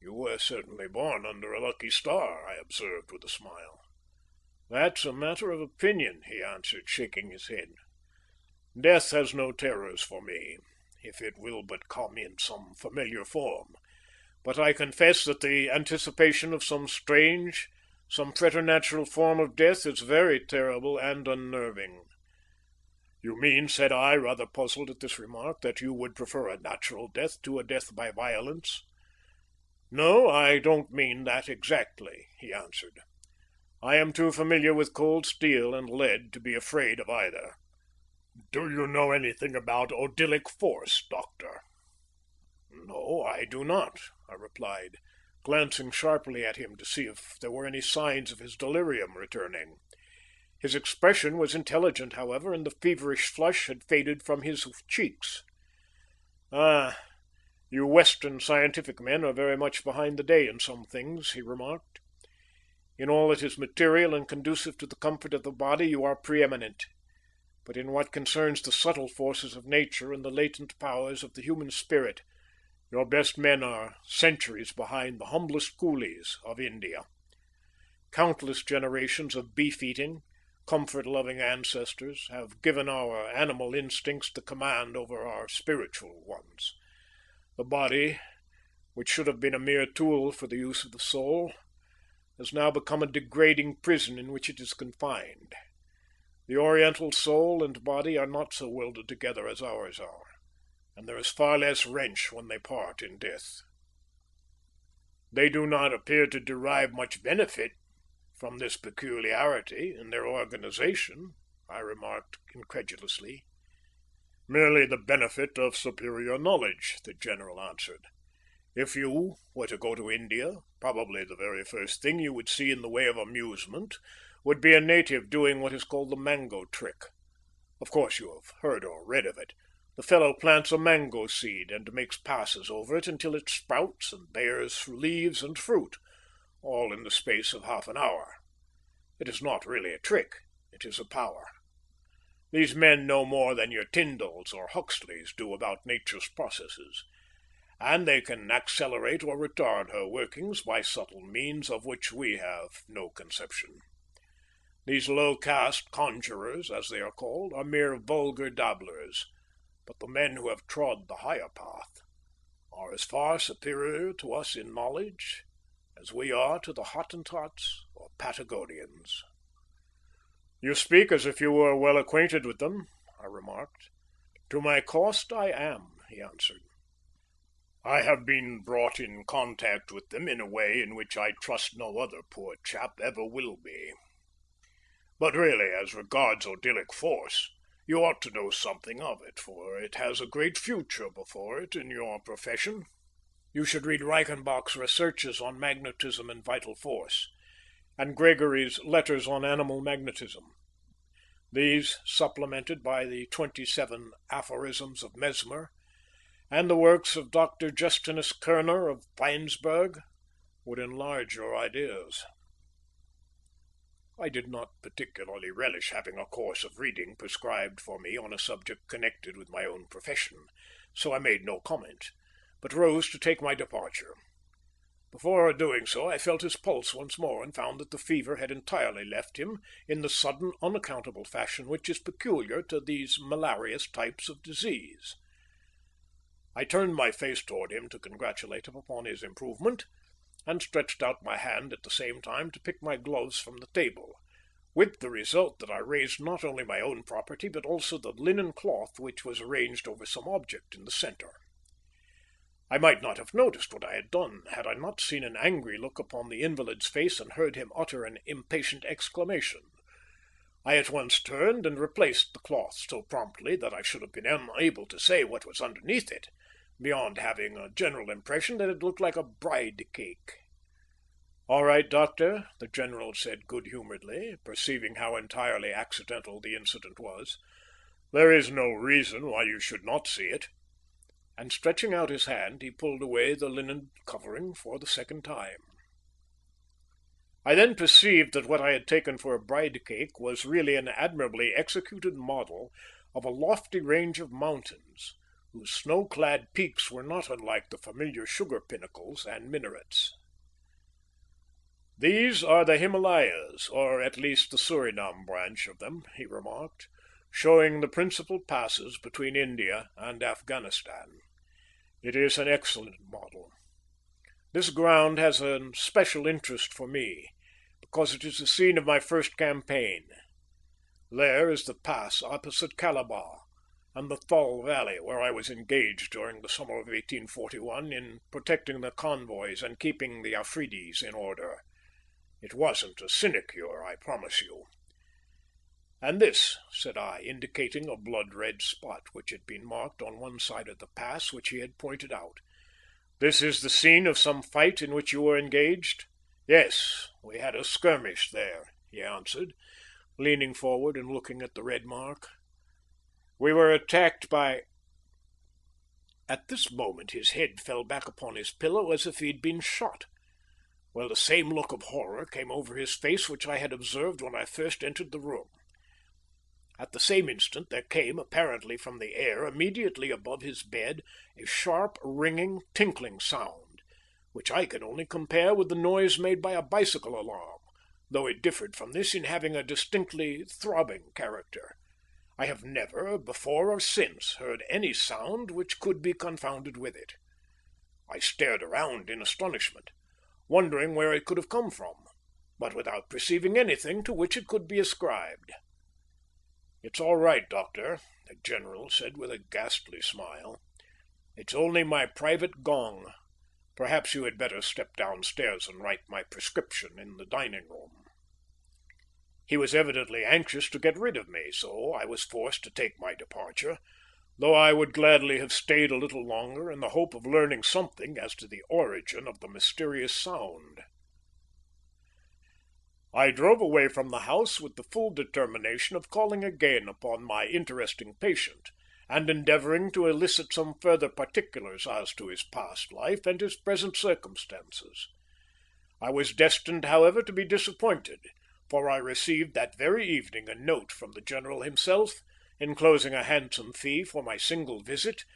"You were certainly born under a lucky star," I observed with a smile. "That's a matter of opinion," he answered, shaking his head. "Death has no terrors for me, if it will but come in some familiar form, but I confess that the anticipation of some strange, some preternatural form of death is very terrible and unnerving." "You mean," said I, rather puzzled at this remark, "that you would prefer a natural death to a death by violence?" "No, I don't mean that exactly," he answered. "I am too familiar with cold steel and lead to be afraid of either. Do you know anything about odylic force, Doctor?" "No, I do not," I replied, glancing sharply at him to see if there were any signs of his delirium returning. His expression was intelligent, however, and the feverish flush had faded from his cheeks. "Ah, you Western scientific men are very much behind the day in some things," he remarked. "In all that is material and conducive to the comfort of the body you are preeminent. But in what concerns the subtle forces of nature and the latent powers of the human spirit, your best men are centuries behind the humblest coolies of India. Countless generations of beef-eating, comfort-loving ancestors have given our animal instincts the command over our spiritual ones. The body, which should have been a mere tool for the use of the soul, has now become a degrading prison in which it is confined. The Oriental soul and body are not so welded together as ours are, and there is far less wrench when they part in death." "They do not appear to derive much benefit from this peculiarity in their organization," I remarked incredulously. "Merely the benefit of superior knowledge," the general answered. "If you were to go to India, probably the very first thing you would see in the way of amusement would be a native doing what is called the mango trick. Of course you have heard or read of it. The fellow plants a mango seed and makes passes over it until it sprouts and bears leaves and fruit, all in the space of half an hour. It is not really a trick, it is a power. These men know more than your Tyndalls or Huxleys do about nature's processes, and they can accelerate or retard her workings by subtle means of which we have no conception. These low-caste conjurers, as they are called, are mere vulgar dabblers, but the men who have trod the higher path are as far superior to us in knowledge as we are to the Hottentots or Patagonians." "You speak as if you were well acquainted with them," I remarked. "To my cost I am," he answered. "I have been brought in contact with them in a way in which I trust no other poor chap ever will be. But really, as regards odylic force, you ought to know something of it, for it has a great future before it in your profession. You should read Reichenbach's researches on magnetism and vital force, and Gregory's Letters on Animal Magnetism. These, supplemented by the 27 aphorisms of Mesmer, and the works of Dr. Justinus Kerner of Weinsberg, would enlarge your ideas." I did not particularly relish having a course of reading prescribed for me on a subject connected with my own profession, so I made no comment, but rose to take my departure. Before doing so, I felt his pulse once more and found that the fever had entirely left him in the sudden, unaccountable fashion which is peculiar to these malarious types of disease. I turned my face toward him to congratulate him upon his improvement, and stretched out my hand at the same time to pick my gloves from the table, with the result that I raised not only my own property but also the linen cloth which was arranged over some object in the centre. I might not have noticed what I had done had I not seen an angry look upon the invalid's face and heard him utter an impatient exclamation. I at once turned and replaced the cloth so promptly that I should have been unable to say what was underneath it, beyond having a general impression that it looked like a bride cake. "All right, Doctor," the General said good-humouredly, perceiving how entirely accidental the incident was. "There is no reason why you should not see it." And stretching out his hand, he pulled away the linen covering for the second time. I then perceived that what I had taken for a bride cake was really an admirably executed model of a lofty range of mountains, whose snow-clad peaks were not unlike the familiar sugar pinnacles and minarets. "These are the Himalayas, or at least the Surinam branch of them," he remarked, showing the principal passes between India and Afghanistan. "It is an excellent model. This ground has a special interest for me, because it is the scene of my first campaign. There is the pass opposite Calabar, and the Thul Valley, where I was engaged during the summer of 1841 in protecting the convoys and keeping the Afridis in order. It wasn't a sinecure, I promise you. And this," said I, indicating a blood-red spot which had been marked on one side of the pass which he had pointed out. "This is the scene of some fight in which you were engaged?" "Yes, we had a skirmish there," he answered, leaning forward and looking at the red mark. "We were attacked by—" At this moment his head fell back upon his pillow as if he had been shot, while the same look of horror came over his face which I had observed when I first entered the room. At the same instant there came, apparently from the air immediately above his bed, a sharp, ringing, tinkling sound, which I can only compare with the noise made by a bicycle alarm, though it differed from this in having a distinctly throbbing character. I have never, before or since, heard any sound which could be confounded with it. I stared around in astonishment, wondering where it could have come from, but without perceiving anything to which it could be ascribed. "It's all right, Doctor," the General said with a ghastly smile. "It's only my private gong. Perhaps you had better step downstairs and write my prescription in the dining-room." He was evidently anxious to get rid of me, so I was forced to take my departure, though I would gladly have stayed a little longer in the hope of learning something as to the origin of the mysterious sound. I drove away from the house with the full determination of calling again upon my interesting patient, and endeavouring to elicit some further particulars as to his past life and his present circumstances. I was destined, however, to be disappointed, for I received that very evening a note from the General himself, enclosing a handsome fee for my single visit,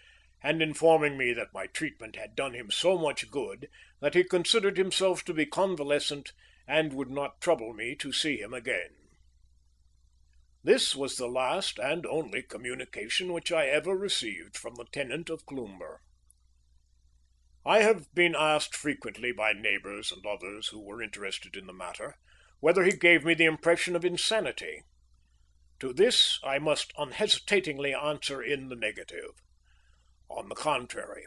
and informing me that my treatment had done him so much good that he considered himself to be convalescent and would not trouble me to see him again. This was the last and only communication which I ever received from the tenant of Cloomber. I have been asked frequently by neighbours and others who were interested in the matter whether he gave me the impression of insanity. To this I must unhesitatingly answer in the negative. On the contrary,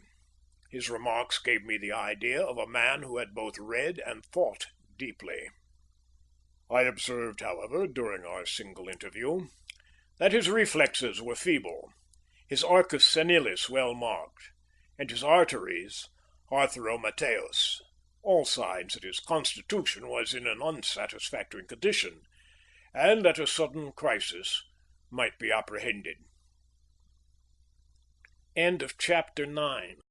his remarks gave me the idea of a man who had both read and thought deeply. I observed, however, during our single interview, that his reflexes were feeble, his arcus senilis well marked, and his arteries arthromatoeus, all signs that his constitution was in an unsatisfactory condition, and that a sudden crisis might be apprehended. End of chapter 9.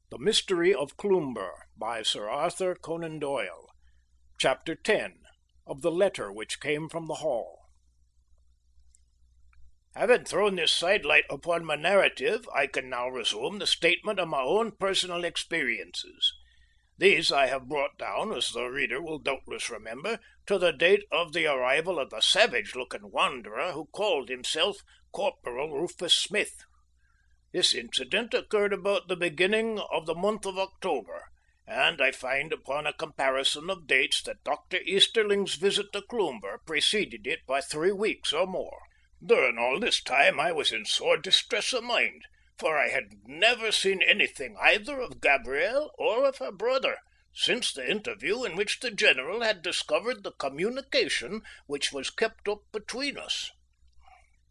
The Mystery of Cloomber by Sir Arthur Conan Doyle. Chapter 10. Of the Letter which Came from the Hall. Having thrown this sidelight upon my narrative, I can now resume the statement of my own personal experiences. These I have brought down, as the reader will doubtless remember, to the date of the arrival of the savage-looking wanderer who called himself Corporal Rufus Smith. This incident occurred about the beginning of the month of October, and I find upon a comparison of dates that Dr. Easterling's visit to Cloomber preceded it by 3 weeks or more. During all this time I was in sore distress of mind, for I had never seen anything either of Gabrielle or of her brother since the interview in which the General had discovered the communication which was kept up between us.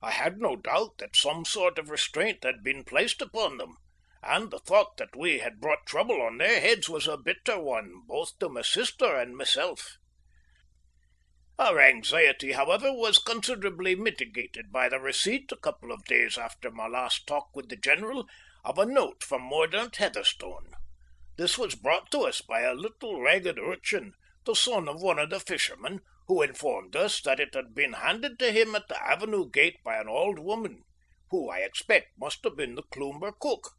I had no doubt that some sort of restraint had been placed upon them, and the thought that we had brought trouble on their heads was a bitter one, both to my sister and myself. Our anxiety, however, was considerably mitigated by the receipt, a couple of days after my last talk with the General, of a note from Mordaunt Heatherstone. This was brought to us by a little ragged urchin, the son of one of the fishermen, who informed us that it had been handed to him at the avenue gate by an old woman, who I expect must have been the Cloomber cook.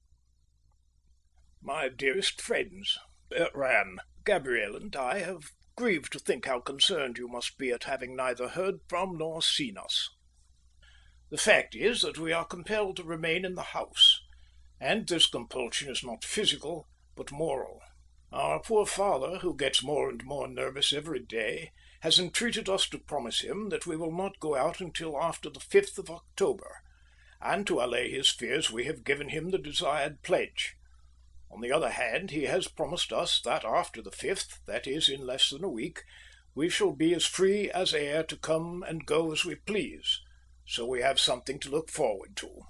My dearest friends, it ran, Gabrielle and I have grieved to think how concerned you must be at having neither heard from nor seen us. The fact is that we are compelled to remain in the house, and this compulsion is not physical, but moral. Our poor father, who gets more and more nervous every day, has entreated us to promise him that we will not go out until after the 5th of October, and to allay his fears we have given him the desired pledge. On the other hand, he has promised us that after the 5th, that is, in less than a week, we shall be as free as air to come and go as we please, so we have something to look forward to.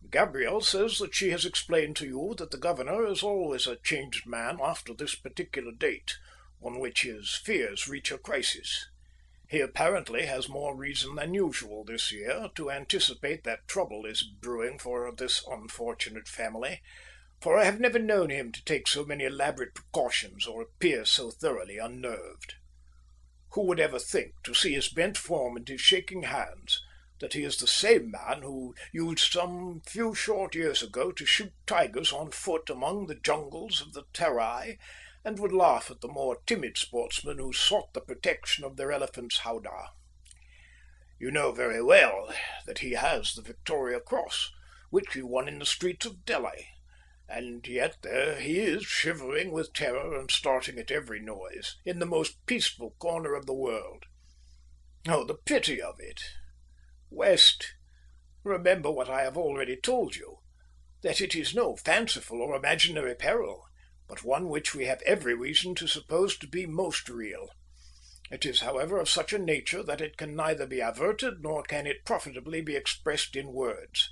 Gabrielle says that she has explained to you that the governor is always a changed man after this particular date, on which his fears reach a crisis. He apparently has more reason than usual this year to anticipate that trouble is brewing for this unfortunate family, for I have never known him to take so many elaborate precautions or appear so thoroughly unnerved. Who would ever think, to see his bent form and his shaking hands, that he is the same man who used some few short years ago to shoot tigers on foot among the jungles of the Terai, and would laugh at the more timid sportsmen who sought the protection of their elephant's howdah. You know very well that he has the Victoria Cross, which he won in the streets of Delhi, and yet there he is, shivering with terror and starting at every noise, in the most peaceful corner of the world. Oh, the pity of it! West, remember what I have already told you, that it is no fanciful or imaginary peril, but one which we have every reason to suppose to be most real. It is, however, of such a nature that it can neither be averted nor can it profitably be expressed in words.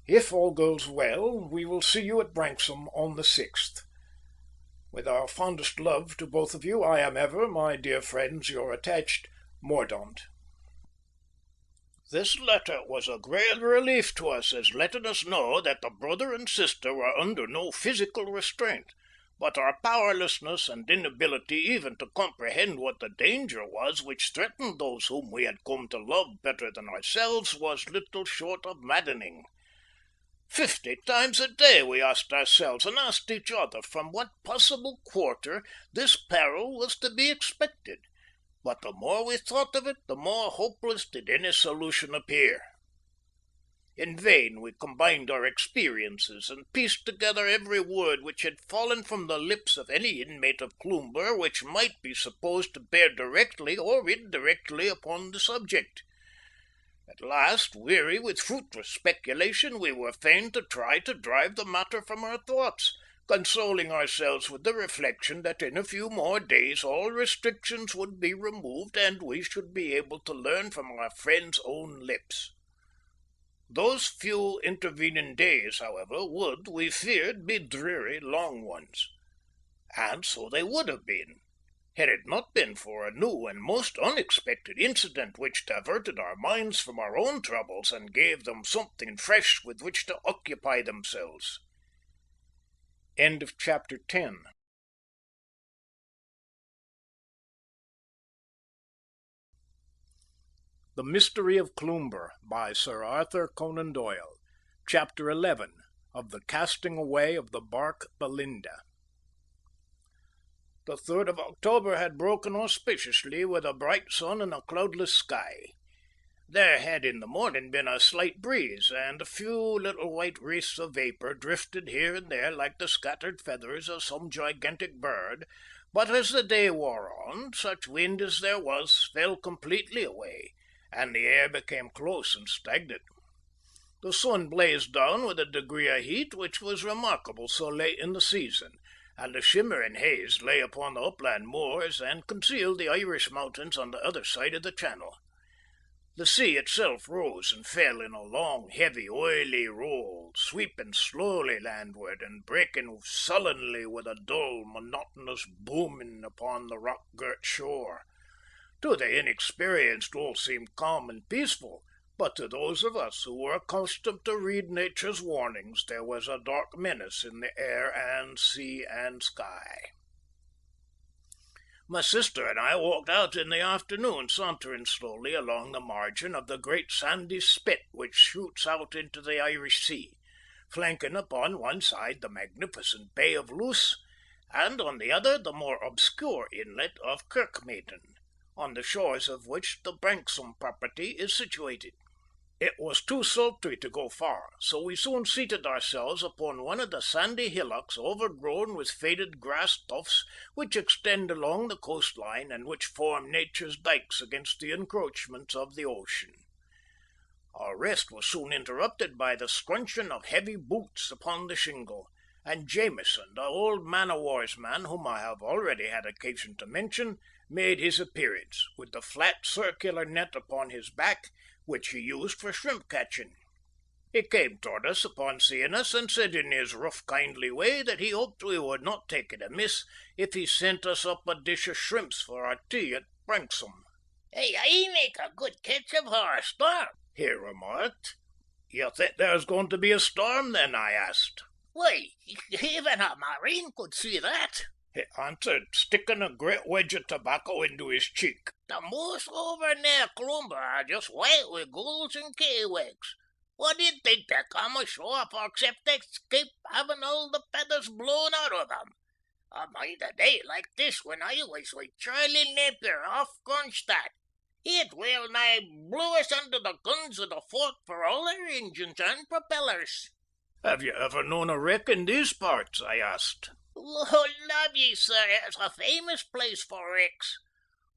If all goes well, we will see you at Branksome on the 6th. With our fondest love to both of you, I am ever, my dear friends, your attached Mordaunt. This letter was a great relief to us, as letting us know that the brother and sister were under no physical restraint, but our powerlessness and inability even to comprehend what the danger was which threatened those whom we had come to love better than ourselves was little short of maddening. 50 times a day we asked ourselves and asked each other from what possible quarter this peril was to be expected, but the more we thought of it, the more hopeless did any solution appear. In vain we combined our experiences and pieced together every word which had fallen from the lips of any inmate of Cloomber which might be supposed to bear directly or indirectly upon the subject. At last, weary with fruitless speculation, we were fain to try to drive the matter from our thoughts, consoling ourselves with the reflection that in a few more days all restrictions would be removed and we should be able to learn from our friend's own lips. Those few intervening days, however, would, we feared, be dreary, long ones. And so they would have been, had it not been for a new and most unexpected incident which diverted our minds from our own troubles and gave them something fresh with which to occupy themselves. End of chapter 10. The Mystery of Cloomber by Sir Arthur Conan Doyle. Chapter 11. Of the Casting Away of the Barque Belinda. The 3rd of October had broken auspiciously with a bright sun and a cloudless sky. There had in the morning been a slight breeze, and a few little white wreaths of vapour drifted here and there like the scattered feathers of some gigantic bird, but as the day wore on, such wind as there was fell completely away, and the air became close and stagnant. The sun blazed down with a degree of heat which was remarkable so late in the season, and a shimmering haze lay upon the upland moors and concealed the Irish mountains on the other side of the channel. The sea itself rose and fell in a long, heavy, oily roll, sweeping slowly landward and breaking sullenly with a dull, monotonous booming upon the rock-girt shore. To the inexperienced all seemed calm and peaceful, but to those of us who were accustomed to read nature's warnings there was a dark menace in the air and sea and sky. My sister and I walked out in the afternoon, sauntering slowly along the margin of the great sandy spit which shoots out into the Irish Sea, flanking upon one side the magnificent Bay of Luce, and on the other the more obscure inlet of Kirkmaiden, on the shores of which the Branksome property is situated. It was too sultry to go far, so we soon seated ourselves upon one of the sandy hillocks overgrown with faded grass tufts which extend along the coastline and which form nature's dykes against the encroachments of the ocean. Our rest was soon interrupted by the scrunching of heavy boots upon the shingle, and Jameson, the old man-o'-war's man whom I have already had occasion to mention, made his appearance, with the flat circular net upon his back, which he used for shrimp catching. He came toward us upon seeing us, and said in his rough, kindly way that he hoped we would not take it amiss if he sent us up a dish of shrimps for our tea at Branksome. "Hey, I make a good catch of her storm," he remarked. "You think there's going to be a storm, then?" I asked. "Why, even a marine could see that," he answered, sticking a great wedge of tobacco into his cheek. "The moors over near Cloomber are just white with gulls and kittiwakes. What do you think they come ashore for except to escape having all the feathers blown out of them? I mind a day like this when I was with Charlie Napier off Kronstadt. He'd well nigh blew us under the guns of the fort for all their engines and propellers." "Have you ever known a wreck in these parts?" I asked. "Lord love ye, sir, it's a famous place for wrecks.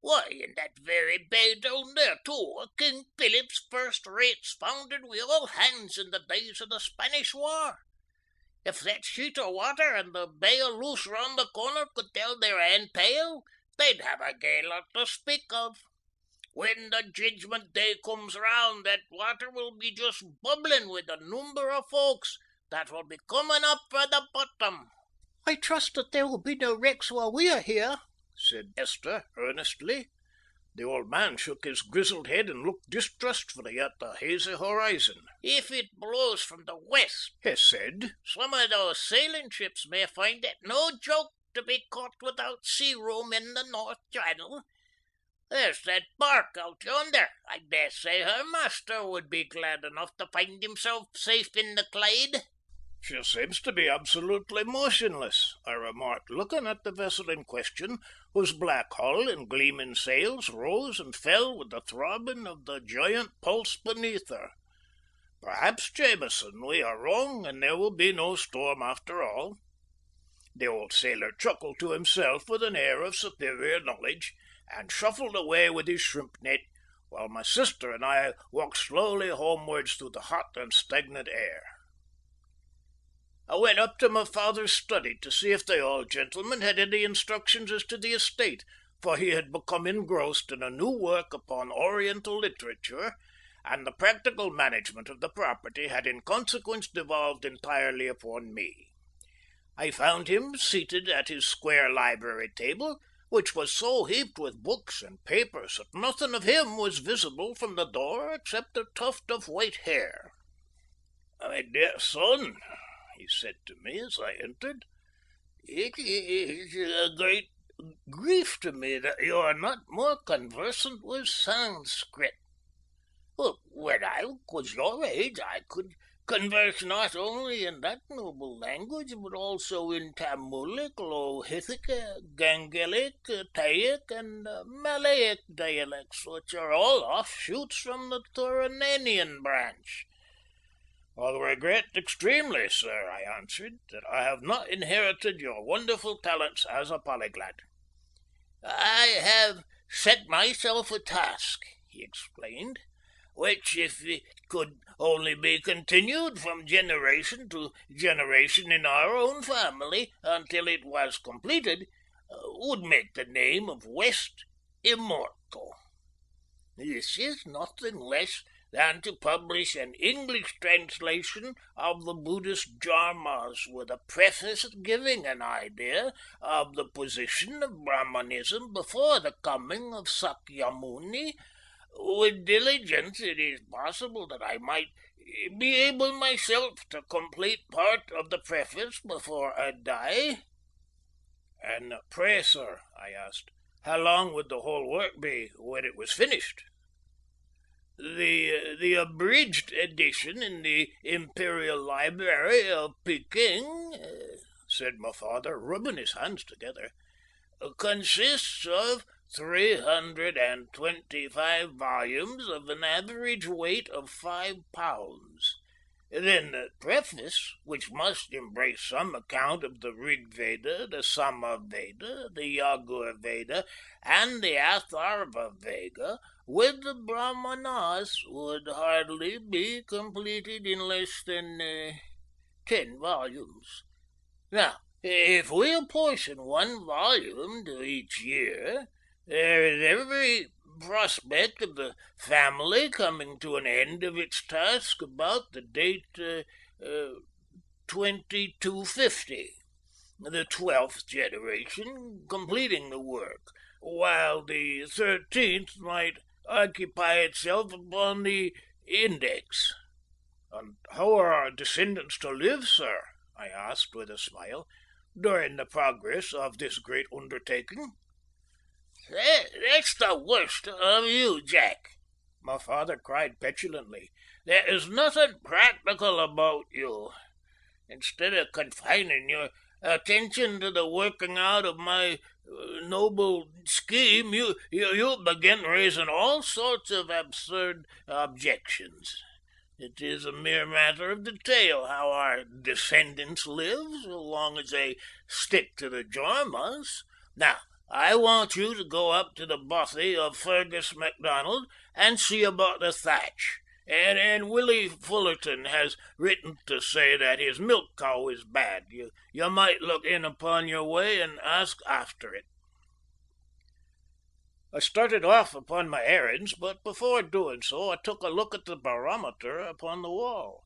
Why, in that very bay down there, too, King Philip's first rates foundered with all hands in the days of the Spanish War. If that sheet of water and the Bay of Luce round the corner could tell their ain tale, they'd have a gay lot to speak of. When the Judgment Day comes round, that water will be just bubbling with the number of folks that will be coming up for the bottom." "I trust that there will be no wrecks while we are here," said Esther earnestly. The old man shook his grizzled head and looked distrustfully at the hazy horizon. "If it blows from the west," he said, "some of those sailing ships may find it no joke to be caught without sea room in the North Channel. There's that Barque out yonder. I dare say her master would be glad enough to find himself safe in the Clyde." "She seems to be absolutely motionless," I remarked, looking at the vessel in question, whose black hull and gleaming sails rose and fell with the throbbing of the giant pulse beneath her. "Perhaps, Jameson, we are wrong, and there will be no storm after all." The old sailor chuckled to himself with an air of superior knowledge, and shuffled away with his shrimp net, while my sister and I walked slowly homewards through the hot and stagnant air. I went up to my father's study to see if the old gentleman had any instructions as to the estate, for he had become engrossed in a new work upon Oriental literature, and the practical management of the property had in consequence devolved entirely upon me. I found him seated at his square library table, which was so heaped with books and papers that nothing of him was visible from the door except a tuft of white hair. "My dear son," he said to me as I entered, "it is a great grief to me that you are not more conversant with Sanskrit. When I was your age, I could converse not only in that noble language, but also in Tamulic, Lohithic, Gangelic, Taic, and Malaic dialects, which are all offshoots from the Turanian branch." "I regret extremely, sir," I answered, "that I have not inherited your wonderful talents as a polyglot." "I have set myself a task," he explained, which, if it could only be continued from generation to generation in our own family until it was completed, would make the name of West immortal. This is nothing less than to publish an English translation of the Buddhist Dharmas with a preface giving an idea of the position of Brahmanism before the coming of Sakyamuni. With diligence, it is possible that I might be able myself to complete part of the preface before I die. And pray, sir, I asked, how long would the whole work be when it was finished? The abridged edition in the Imperial Library of Peking, said my father, rubbing his hands together, consists of 325 volumes of an average weight of 5 pounds. Then the preface, which must embrace some account of the Rig Veda, the Sama Veda, the Yagur Veda, and the Atharva Veda, with the Brahmanas, would hardly be completed in less than 10 volumes. Now, if we apportion 1 volume to each year, there is every prospect of the family coming to an end of its task about the date 2250, the 12th generation completing the work, while the 13th might occupy itself upon the index. And how are our descendants to live, sir? I asked with a smile, during the progress of this great undertaking. That's the worst of you, Jack, my father cried petulantly. There is nothing practical about you. Instead of confining your attention to the working out of my noble scheme, you begin raising all sorts of absurd objections. It is a mere matter of detail how our descendants live, so long as they stick to the Dharmas. Now, I want you to go up to the bothy of Fergus MacDonald and see about the thatch. And Willie Fullerton has written to say that his milk cow is bad. You might look in upon your way and ask after it. I started off upon my errands, but before doing so I took a look at the barometer upon the wall.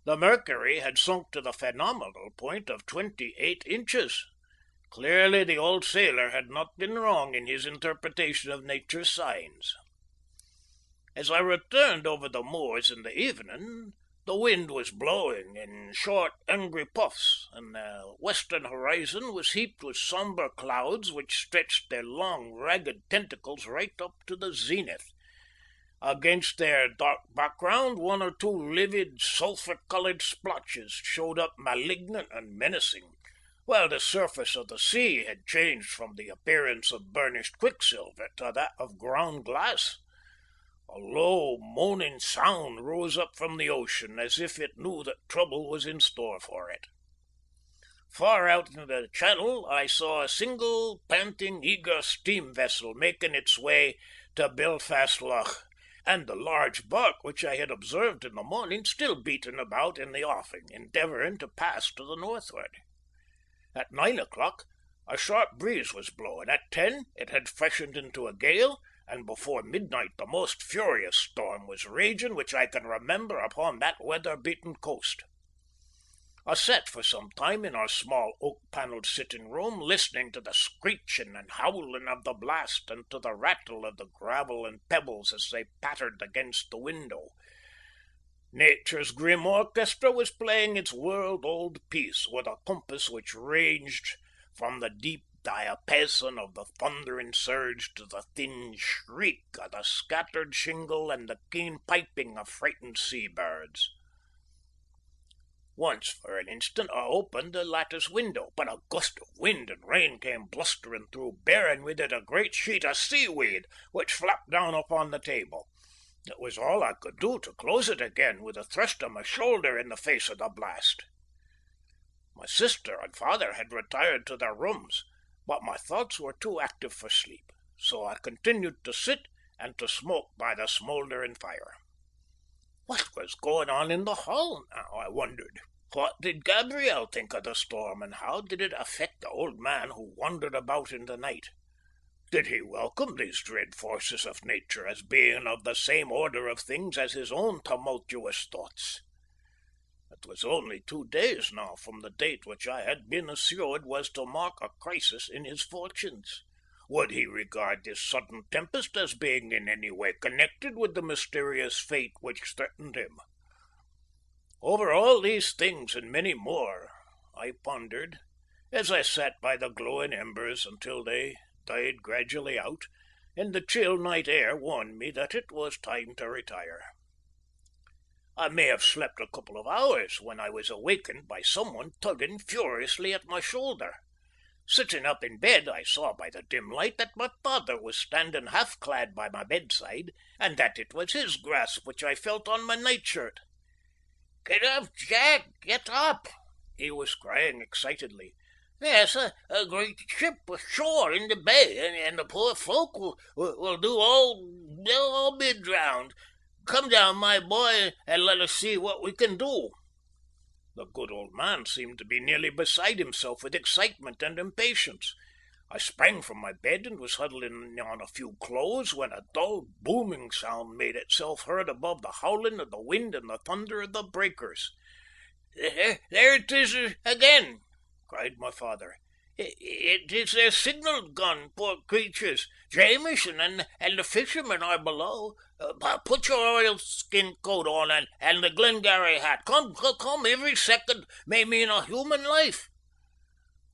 The mercury had sunk to the phenomenal point of 28 inches. Clearly the old sailor had not been wrong in his interpretation of nature's signs. As I returned over the moors in the evening, the wind was blowing in short, angry puffs, and the western horizon was heaped with sombre clouds which stretched their long, ragged tentacles right up to the zenith. Against their dark background, 1 or 2 livid, sulphur-coloured splotches showed up malignant and menacing, while the surface of the sea had changed from the appearance of burnished quicksilver to that of ground glass. A low, moaning sound rose up from the ocean, as if it knew that trouble was in store for it. Far out in the channel I saw a single, panting, eager steam vessel making its way to Belfast Lough, and the large barque which I had observed in the morning still beating about in the offing, endeavouring to pass to the northward. At 9 o'clock a sharp breeze was blowing. At 10 it had freshened into a gale, and before midnight the most furious storm was raging which I can remember upon that weather-beaten coast. I sat for some time in our small oak-panelled sitting-room, listening to the screeching and howling of the blast and to the rattle of the gravel and pebbles as they pattered against the window. Nature's grim orchestra was playing its world-old piece with a compass which ranged from the deep diapason of the thundering surge to the thin shriek of the scattered shingle and the keen piping of frightened sea-birds. Once for an instant I opened the lattice window, but a gust of wind and rain came blustering through, bearing with it a great sheet of seaweed which flapped down upon the table. It was all I could do to close it again with a thrust of my shoulder in the face of the blast. My sister and father had retired to their rooms, but my thoughts were too active for sleep, so I continued to sit and to smoke by the smouldering fire. What was going on in the hall now, I wondered? What did Gabrielle think of the storm, and how did it affect the old man who wandered about in the night? Did he welcome these dread forces of nature as being of the same order of things as his own tumultuous thoughts? It was only 2 days now from the date which I had been assured was to mark a crisis in his fortunes. Would he regard this sudden tempest as being in any way connected with the mysterious fate which threatened him? Over all these things and many more I pondered as I sat by the glowing embers until they died gradually out, and the chill night air warned me that it was time to retire. I may have slept a couple of hours when I was awakened by someone tugging furiously at my shoulder. Sitting up in bed, I saw by the dim light that my father was standing half-clad by my bedside, and that it was his grasp which I felt on my nightshirt. "Get up, Jack, get up!" he was crying excitedly. "There's a great ship ashore in the bay, and the poor folk will do all be drowned. Come down, my boy, and let us see what we can do." The good old man seemed to be nearly beside himself with excitement and impatience. I sprang from my bed and was huddling on a few clothes when a dull booming sound made itself heard above the howling of the wind and the thunder of the breakers. There it is again," cried my father. "It is their signal gun, poor creatures. Jamieson and the fishermen are below. Put your oilskin coat on and the Glengarry hat. Come, every second may mean a human life."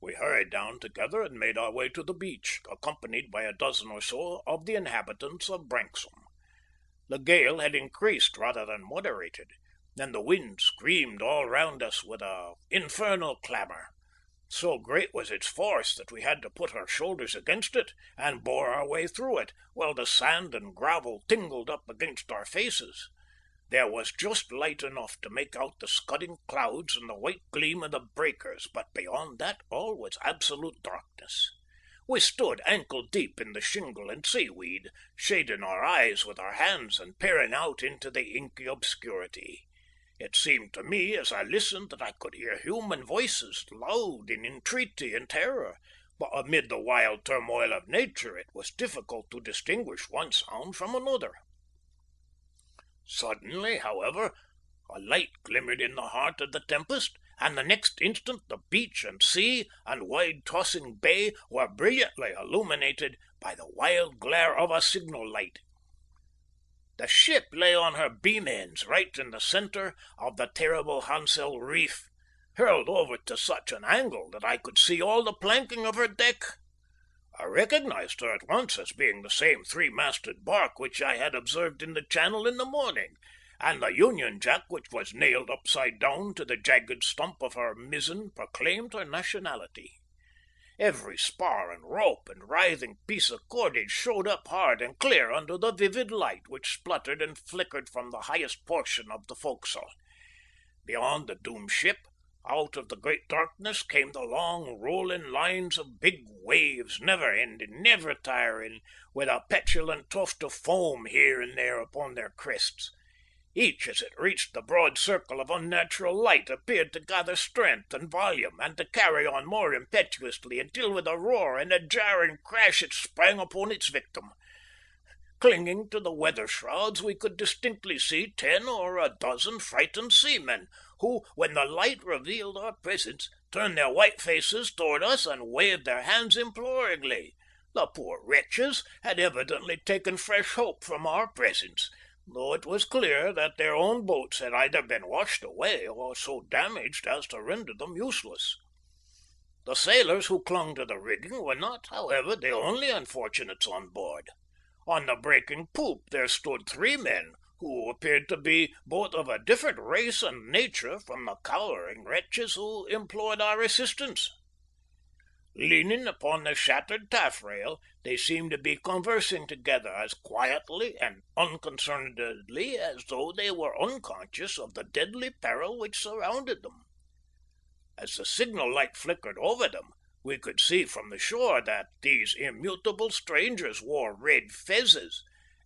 We hurried down together and made our way to the beach, accompanied by a dozen or so of the inhabitants of Branksome. The gale had increased rather than moderated, and the wind screamed all round us with an infernal clamour. So great was its force that we had to put our shoulders against it and bore our way through it, while the sand and gravel tingled up against our faces. There was just light enough to make out the scudding clouds and the white gleam of the breakers, but beyond that all was absolute darkness. We stood ankle deep in the shingle and seaweed, shading our eyes with our hands and peering out into the inky obscurity. It seemed to me as I listened that I could hear human voices loud in entreaty and terror, but amid the wild turmoil of nature it was difficult to distinguish one sound from another. Suddenly, however, a light glimmered in the heart of the tempest, and the next instant the beach and sea and wide tossing bay were brilliantly illuminated by the wild glare of a signal light. The ship lay on her beam ends right in the centre of the terrible Hansel reef, hurled over to such an angle that I could see all the planking of her deck. I recognised her at once as being the same three-masted barque which I had observed in the channel in the morning, and the Union Jack which was nailed upside down to the jagged stump of her mizzen proclaimed her nationality. Every spar and rope and writhing piece of cordage showed up hard and clear under the vivid light which spluttered and flickered from the highest portion of the forecastle. Beyond the doomed ship, out of the great darkness, came the long rolling lines of big waves, never ending, never tiring, with a petulant tuft of foam here and there upon their crests. Each, as it reached the broad circle of unnatural light, appeared to gather strength and volume, and to carry on more impetuously, until with a roar and a jarring crash it sprang upon its victim. Clinging to the weather shrouds, we could distinctly see 10 or a dozen frightened seamen, who, when the light revealed our presence, turned their white faces towards us and waved their hands imploringly. The poor wretches had evidently taken fresh hope from our presence, though it was clear that their own boats had either been washed away or so damaged as to render them useless. The sailors who clung to the rigging were not, however, the only unfortunates on board. On the breaking poop there stood 3 men, who appeared to be both of a different race and nature from the cowering wretches who implored our assistance. Leaning upon the shattered taffrail, they seemed to be conversing together as quietly and unconcernedly as though they were unconscious of the deadly peril which surrounded them. As the signal light flickered over them, we could see from the shore that these immutable strangers wore red fezzes,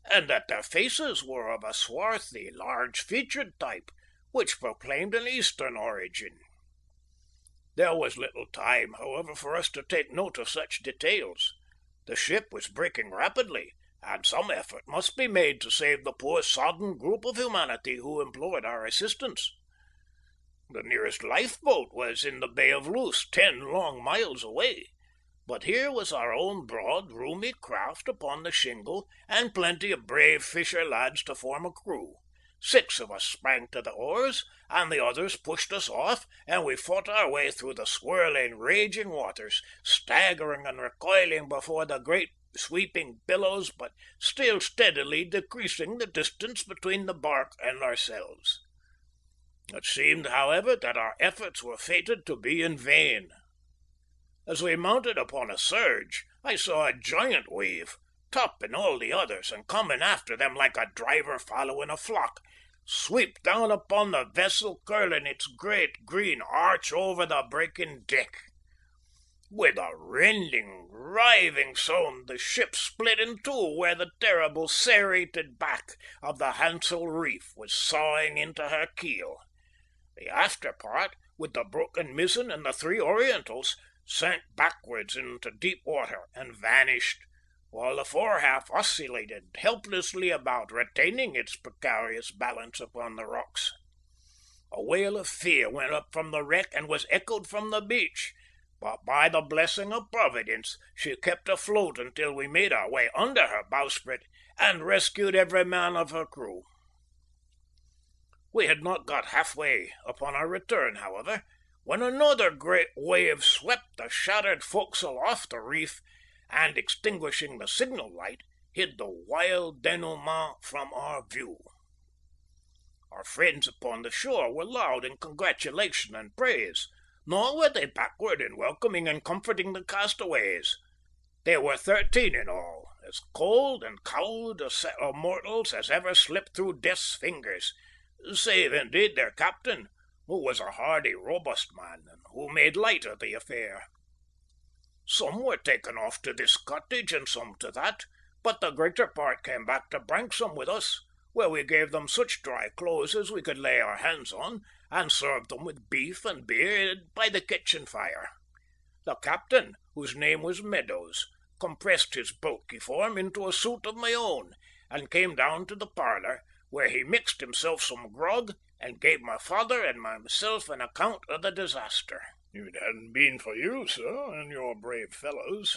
and that their faces were of a swarthy, large-featured type, which proclaimed an Eastern origin. There was little time, however, for us to take note of such details. The ship was breaking rapidly, and some effort must be made to save the poor sodden group of humanity who implored our assistance. The nearest lifeboat was in the Bay of Luce, 10 long miles away, but here was our own broad, roomy craft upon the shingle, and plenty of brave fisher lads to form a crew. 6 of us sprang to the oars, and the others pushed us off, and we fought our way through the swirling, raging waters, staggering and recoiling before the great sweeping billows, but still steadily decreasing the distance between the barque and ourselves. It seemed, however, that our efforts were fated to be in vain. As we mounted upon a surge, I saw a giant wave, topping all the others and coming after them like a driver following a flock, sweep down upon the vessel, curling its great green arch over the breaking deck. With a rending, riving sound, the ship split in two where the terrible serrated back of the Hansel reef was sawing into her keel. The after part, with the broken mizzen and the 3 Orientals, sank backwards into deep water and vanished, while the fore half oscillated helplessly about, retaining its precarious balance upon the rocks. A wail of fear went up from the wreck and was echoed from the beach, but by the blessing of Providence she kept afloat until we made our way under her bowsprit and rescued every man of her crew. We had not got halfway upon our return, however, when another great wave swept the shattered forecastle off the reef, and, extinguishing the signal light, hid the wild denouement from our view. Our friends upon the shore were loud in congratulation and praise, nor were they backward in welcoming and comforting the castaways. They were 13 in all, as cold and cowed a set of mortals as ever slipped through death's fingers, save indeed their captain, who was a hardy, robust man, and who made light of the affair. Some were taken off to this cottage and some to that, but the greater part came back to Branksome with us, where we gave them such dry clothes as we could lay our hands on, and served them with beef and beer by the kitchen fire. The captain, whose name was Meadows, compressed his bulky form into a suit of my own, and came down to the parlour, where he mixed himself some grog and gave my father and myself an account of the disaster. "If it hadn't been for you, sir, and your brave fellows,"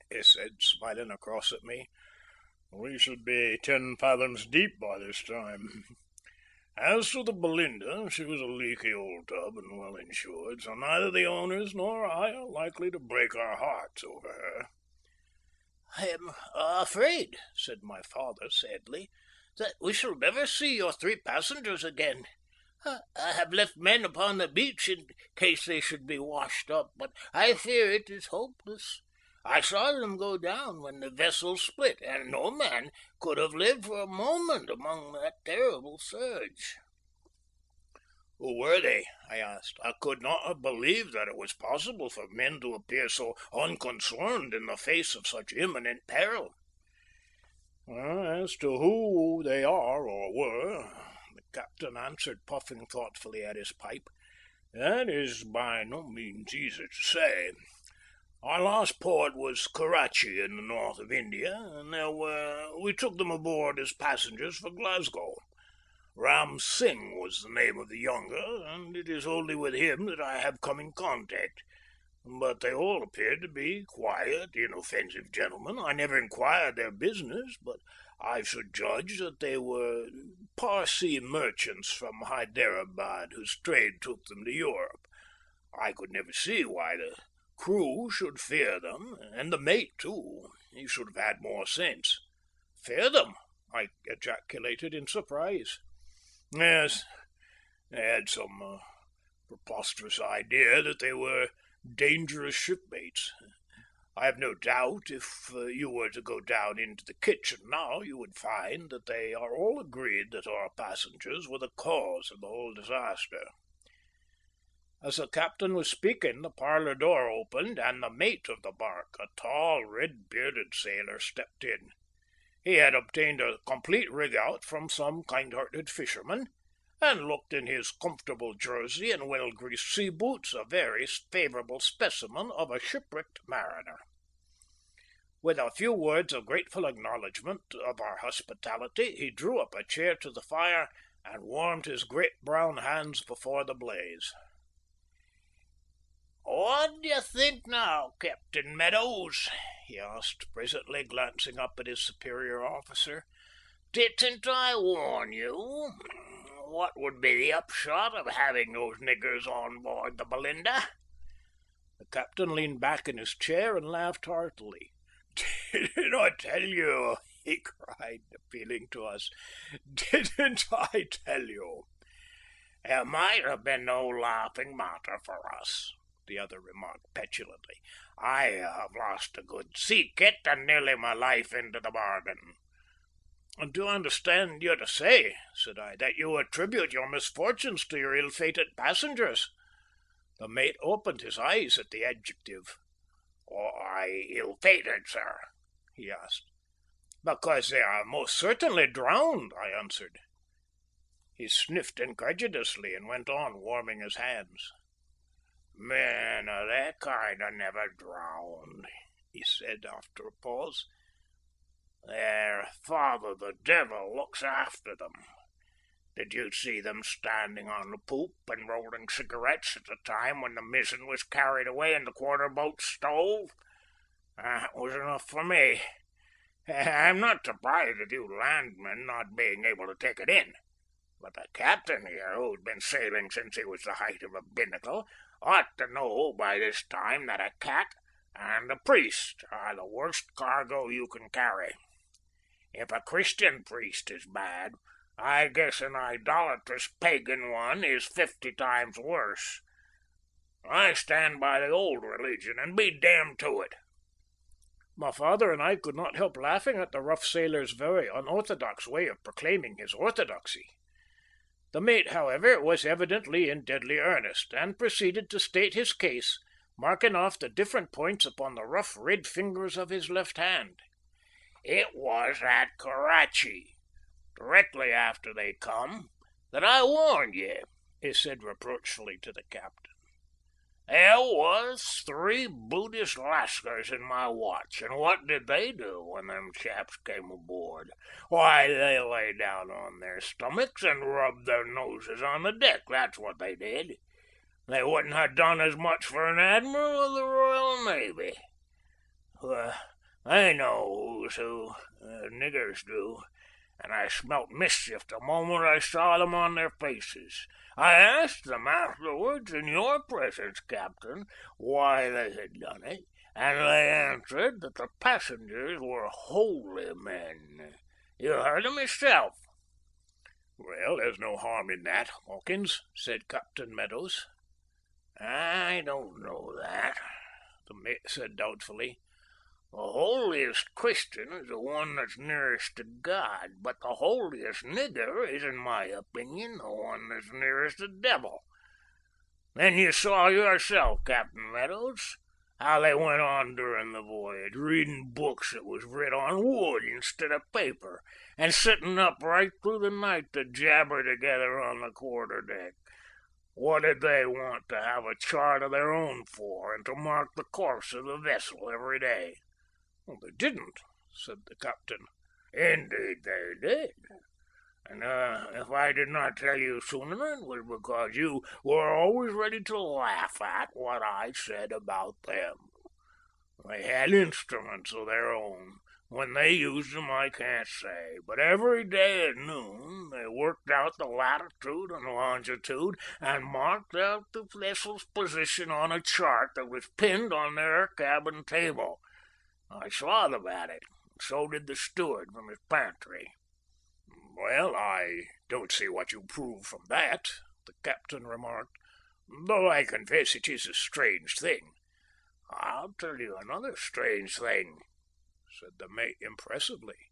he said, smiling across at me, "we should be 10 fathoms deep by this time. As to the Belinda, she was a leaky old tub and well insured, so neither the owners nor I are likely to break our hearts over her." "I am afraid," said my father sadly, "that we shall never see your 3 passengers again. I have left men upon the beach in case they should be washed up, but I fear it is hopeless. I saw them go down when the vessel split, and no man could have lived for a moment among that terrible surge." "Who were they?" I asked. I could not have believed that it was possible for men to appear so unconcerned in the face of such imminent peril. "As to who they are or were," the captain answered, puffing thoughtfully at his pipe, "that is by no means easy to say. Our last port was Karachi in the north of India, and we took them aboard as passengers for Glasgow. Ram Singh was the name of the younger, and it is only with him that I have come in contact. But they all appeared to be quiet, inoffensive gentlemen. I never inquired their business, but I should judge that they were Parsee merchants from Hyderabad whose trade took them to Europe. I could never see why the crew should fear them, and the mate too. He should have had more sense." "Fear them!" I ejaculated in surprise. "Yes, they had some preposterous idea that they were dangerous shipmates. I have no doubt if you were to go down into the kitchen now, you would find that they are all agreed that our passengers were the cause of the whole disaster." As the captain was speaking, the parlour door opened, and the mate of the barque, a tall, red-bearded sailor, stepped in. He had obtained a complete rig-out from some kind-hearted fisherman, and looked in his comfortable jersey and well-greased sea-boots a very favourable specimen of a shipwrecked mariner. With a few words of grateful acknowledgment of our hospitality, he drew up a chair to the fire and warmed his great brown hands before the blaze. "What do you think now, Captain Meadows?" he asked presently, glancing up at his superior officer. "Didn't I warn you? What would be the upshot of having those niggers on board the Belinda?" The captain leaned back in his chair and laughed heartily. "Didn't I tell you?" he cried, appealing to us. "Didn't I tell you?" "It might have been no laughing matter for us," the other remarked petulantly. "I have lost a good sea kit and nearly my life into the bargain." "And do I understand you to say," said I, "that you attribute your misfortunes to your ill-fated passengers?" The mate opened his eyes at the adjective. "Why ill-fated, sir?" he asked. "Because they are most certainly drowned," I answered. He sniffed incredulously and went on, warming his hands. "Men of that kind are never drowned," he said after a pause. "Their father, the devil, looks after them. Did you see them standing on the poop and rolling cigarettes at the time when the mizzen was carried away and the quarter-boat stove? That was enough for me. I'm not surprised at you landmen not being able to take it in. But the captain here, who's been sailing since he was the height of a binnacle, ought to know by this time that a cat and a priest are the worst cargo you can carry. If a Christian priest is bad, I guess an idolatrous pagan one is 50 times worse. I stand by the old religion, and be damned to it." My father and I could not help laughing at the rough sailor's very unorthodox way of proclaiming his orthodoxy. The mate, however, was evidently in deadly earnest, and proceeded to state his case, marking off the different points upon the rough red fingers of his left hand. "It was at Karachi, directly after they come, that I warned ye," he said reproachfully to the captain. "There was 3 Buddhist lascars in my watch, and what did they do when them chaps came aboard? Why, they lay down on their stomachs and rubbed their noses on the deck, that's what they did. They wouldn't have done as much for an admiral of the Royal Navy. Well, they know who's who, niggers do, and I smelt mischief the moment I saw them on their faces. I asked them afterwards, in your presence, Captain, why they had done it, and they answered that the passengers were holy men. You heard them yourself." "Well, there's no harm in that, Hawkins," said Captain Meadows. "I don't know that," the mate said doubtfully. "The holiest Christian is the one that's nearest to God, but the holiest nigger is, in my opinion, the one that's nearest the devil. Then you saw yourself, Captain Meadows, how they went on during the voyage, reading books that was writ on wood instead of paper, and sitting up right through the night to jabber together on the quarter-deck. What did they want to have a chart of their own for, and to mark the course of the vessel every day?" "Well, they didn't," said the captain. "Indeed they did. And if I did not tell you sooner, it was because you were always ready to laugh at what I said about them. They had instruments of their own. When they used them, I can't say, but every day at noon they worked out the latitude and longitude and marked out the vessel's position on a chart that was pinned on their cabin table. I saw them at it, and so did the steward from his pantry." "Well, I don't see what you prove from that," the captain remarked, "though I confess it is a strange thing." "I'll tell you another strange thing," said the mate impressively.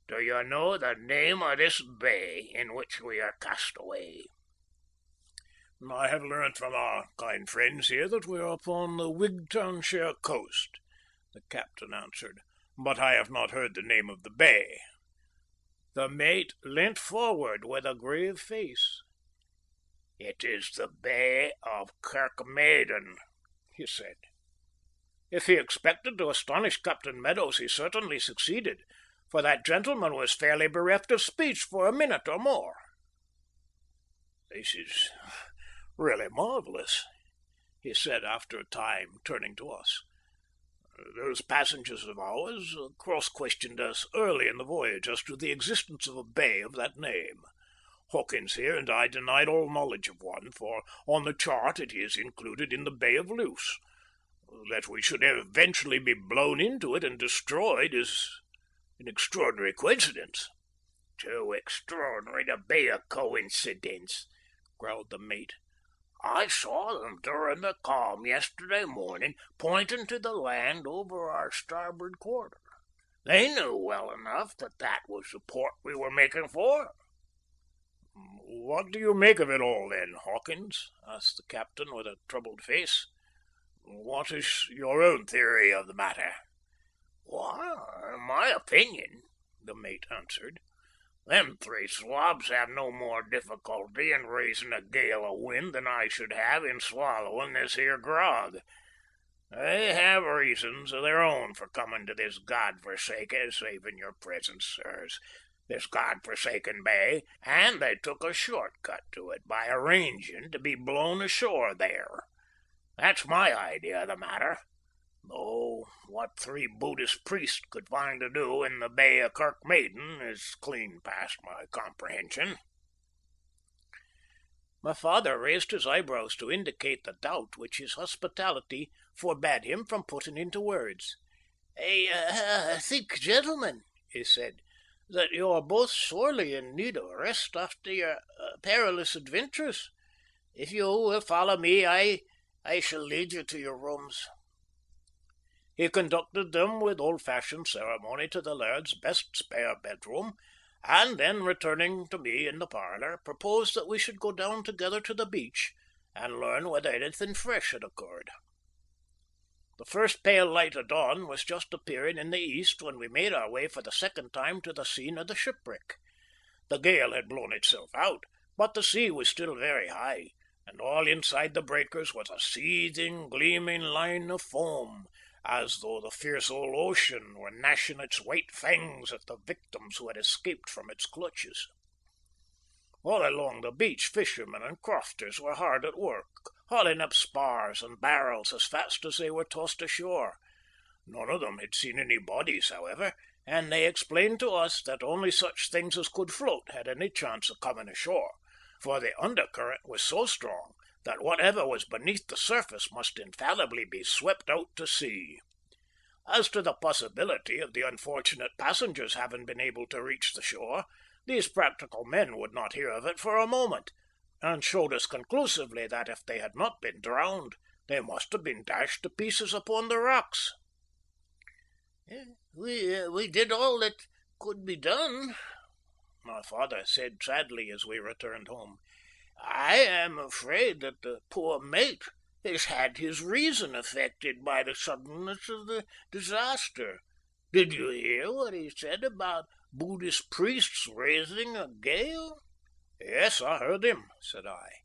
"Do you know the name of this bay in which we are cast away?" "I have learnt from our kind friends here that we are upon the Wigtownshire coast," the captain answered. but I have not heard the name of the bay." The mate leant forward with a grave face. "It is the Bay of F.R.C.P.Edin," he said. If he expected to astonish Captain Meadows, he certainly succeeded, for that gentleman was fairly bereft of speech for a minute or more. "This is really marvellous," he said after a time, turning to us. "Those passengers of ours cross-questioned us early in the voyage as to the existence of a bay of that name. Hawkins here and I denied all knowledge of one, for on the chart it is included in the Bay of Luce. That we should eventually be blown into it and destroyed is an extraordinary coincidence." "Too extraordinary to be a coincidence," growled the mate. "I saw them during the calm yesterday morning, pointing to the land over our starboard quarter. They knew well enough that that was the port we were making for." "What do you make of it all, then, Hawkins?" asked the captain, with a troubled face. "What is your own theory of the matter?" "Well, in my opinion," the mate answered, "them three swabs have no more difficulty in raising a gale of wind than I should have in swallowing this here grog. They have reasons of their own for coming to this godforsaken, saving your presence, sirs, this godforsaken bay, and they took a short cut to it by arranging to be blown ashore there. That's my idea of the matter, though what three Buddhist priests could find to do in the Bay of F.R.C.P.Edin is clean past my comprehension." My father raised his eyebrows to indicate the doubt which his hospitality forbade him from putting into words. "I think, gentlemen," he said, "that you are both sorely in need of rest after your perilous adventures. If you will follow me, I shall lead you to your rooms." He conducted them with old-fashioned ceremony to the laird's best spare bedroom, and then, returning to me in the parlour, proposed that we should go down together to the beach and learn whether anything fresh had occurred. The first pale light of dawn was just appearing in the east when we made our way for the second time to the scene of the shipwreck. The gale had blown itself out, but the sea was still very high, and all inside the breakers was a seething, gleaming line of foam, as though the fierce old ocean were gnashing its white fangs at the victims who had escaped from its clutches. All along the beach fishermen and crofters were hard at work, hauling up spars and barrels as fast as they were tossed ashore. None of them had seen any bodies, however, and they explained to us that only such things as could float had any chance of coming ashore, for the undercurrent was so strong that whatever was beneath the surface must infallibly be swept out to sea. As to the possibility of the unfortunate passengers having been able to reach the shore, these practical men would not hear of it for a moment, and showed us conclusively that if they had not been drowned, they must have been dashed to pieces upon the rocks. We did all that could be done," my father said sadly as we returned home. "I am afraid that the poor mate has had his reason affected by the suddenness of the disaster. Did you hear what he said about Buddhist priests raising a gale?" "Yes, I heard him," said I.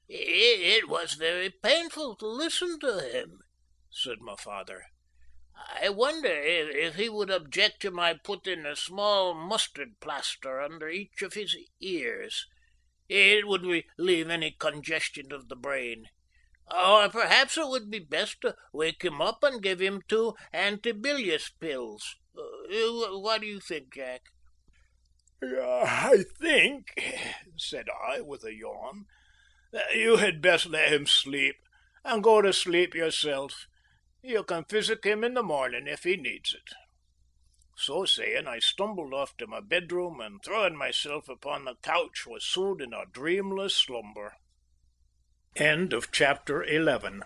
"It was very painful to listen to him," said my father. "I wonder if he would object to my putting a small mustard plaster under each of his ears. It would relieve any congestion of the brain. Or perhaps it would be best to wake him up and give him 2 antibilious pills. What do you think, Jack?" "I think," said I, with a yawn, "that you had best let him sleep, "And go to sleep yourself. You can physic him in the morning if he needs it." So saying, I stumbled off to my bedroom, and throwing myself upon the couch, was soon in a dreamless slumber. End of chapter 11.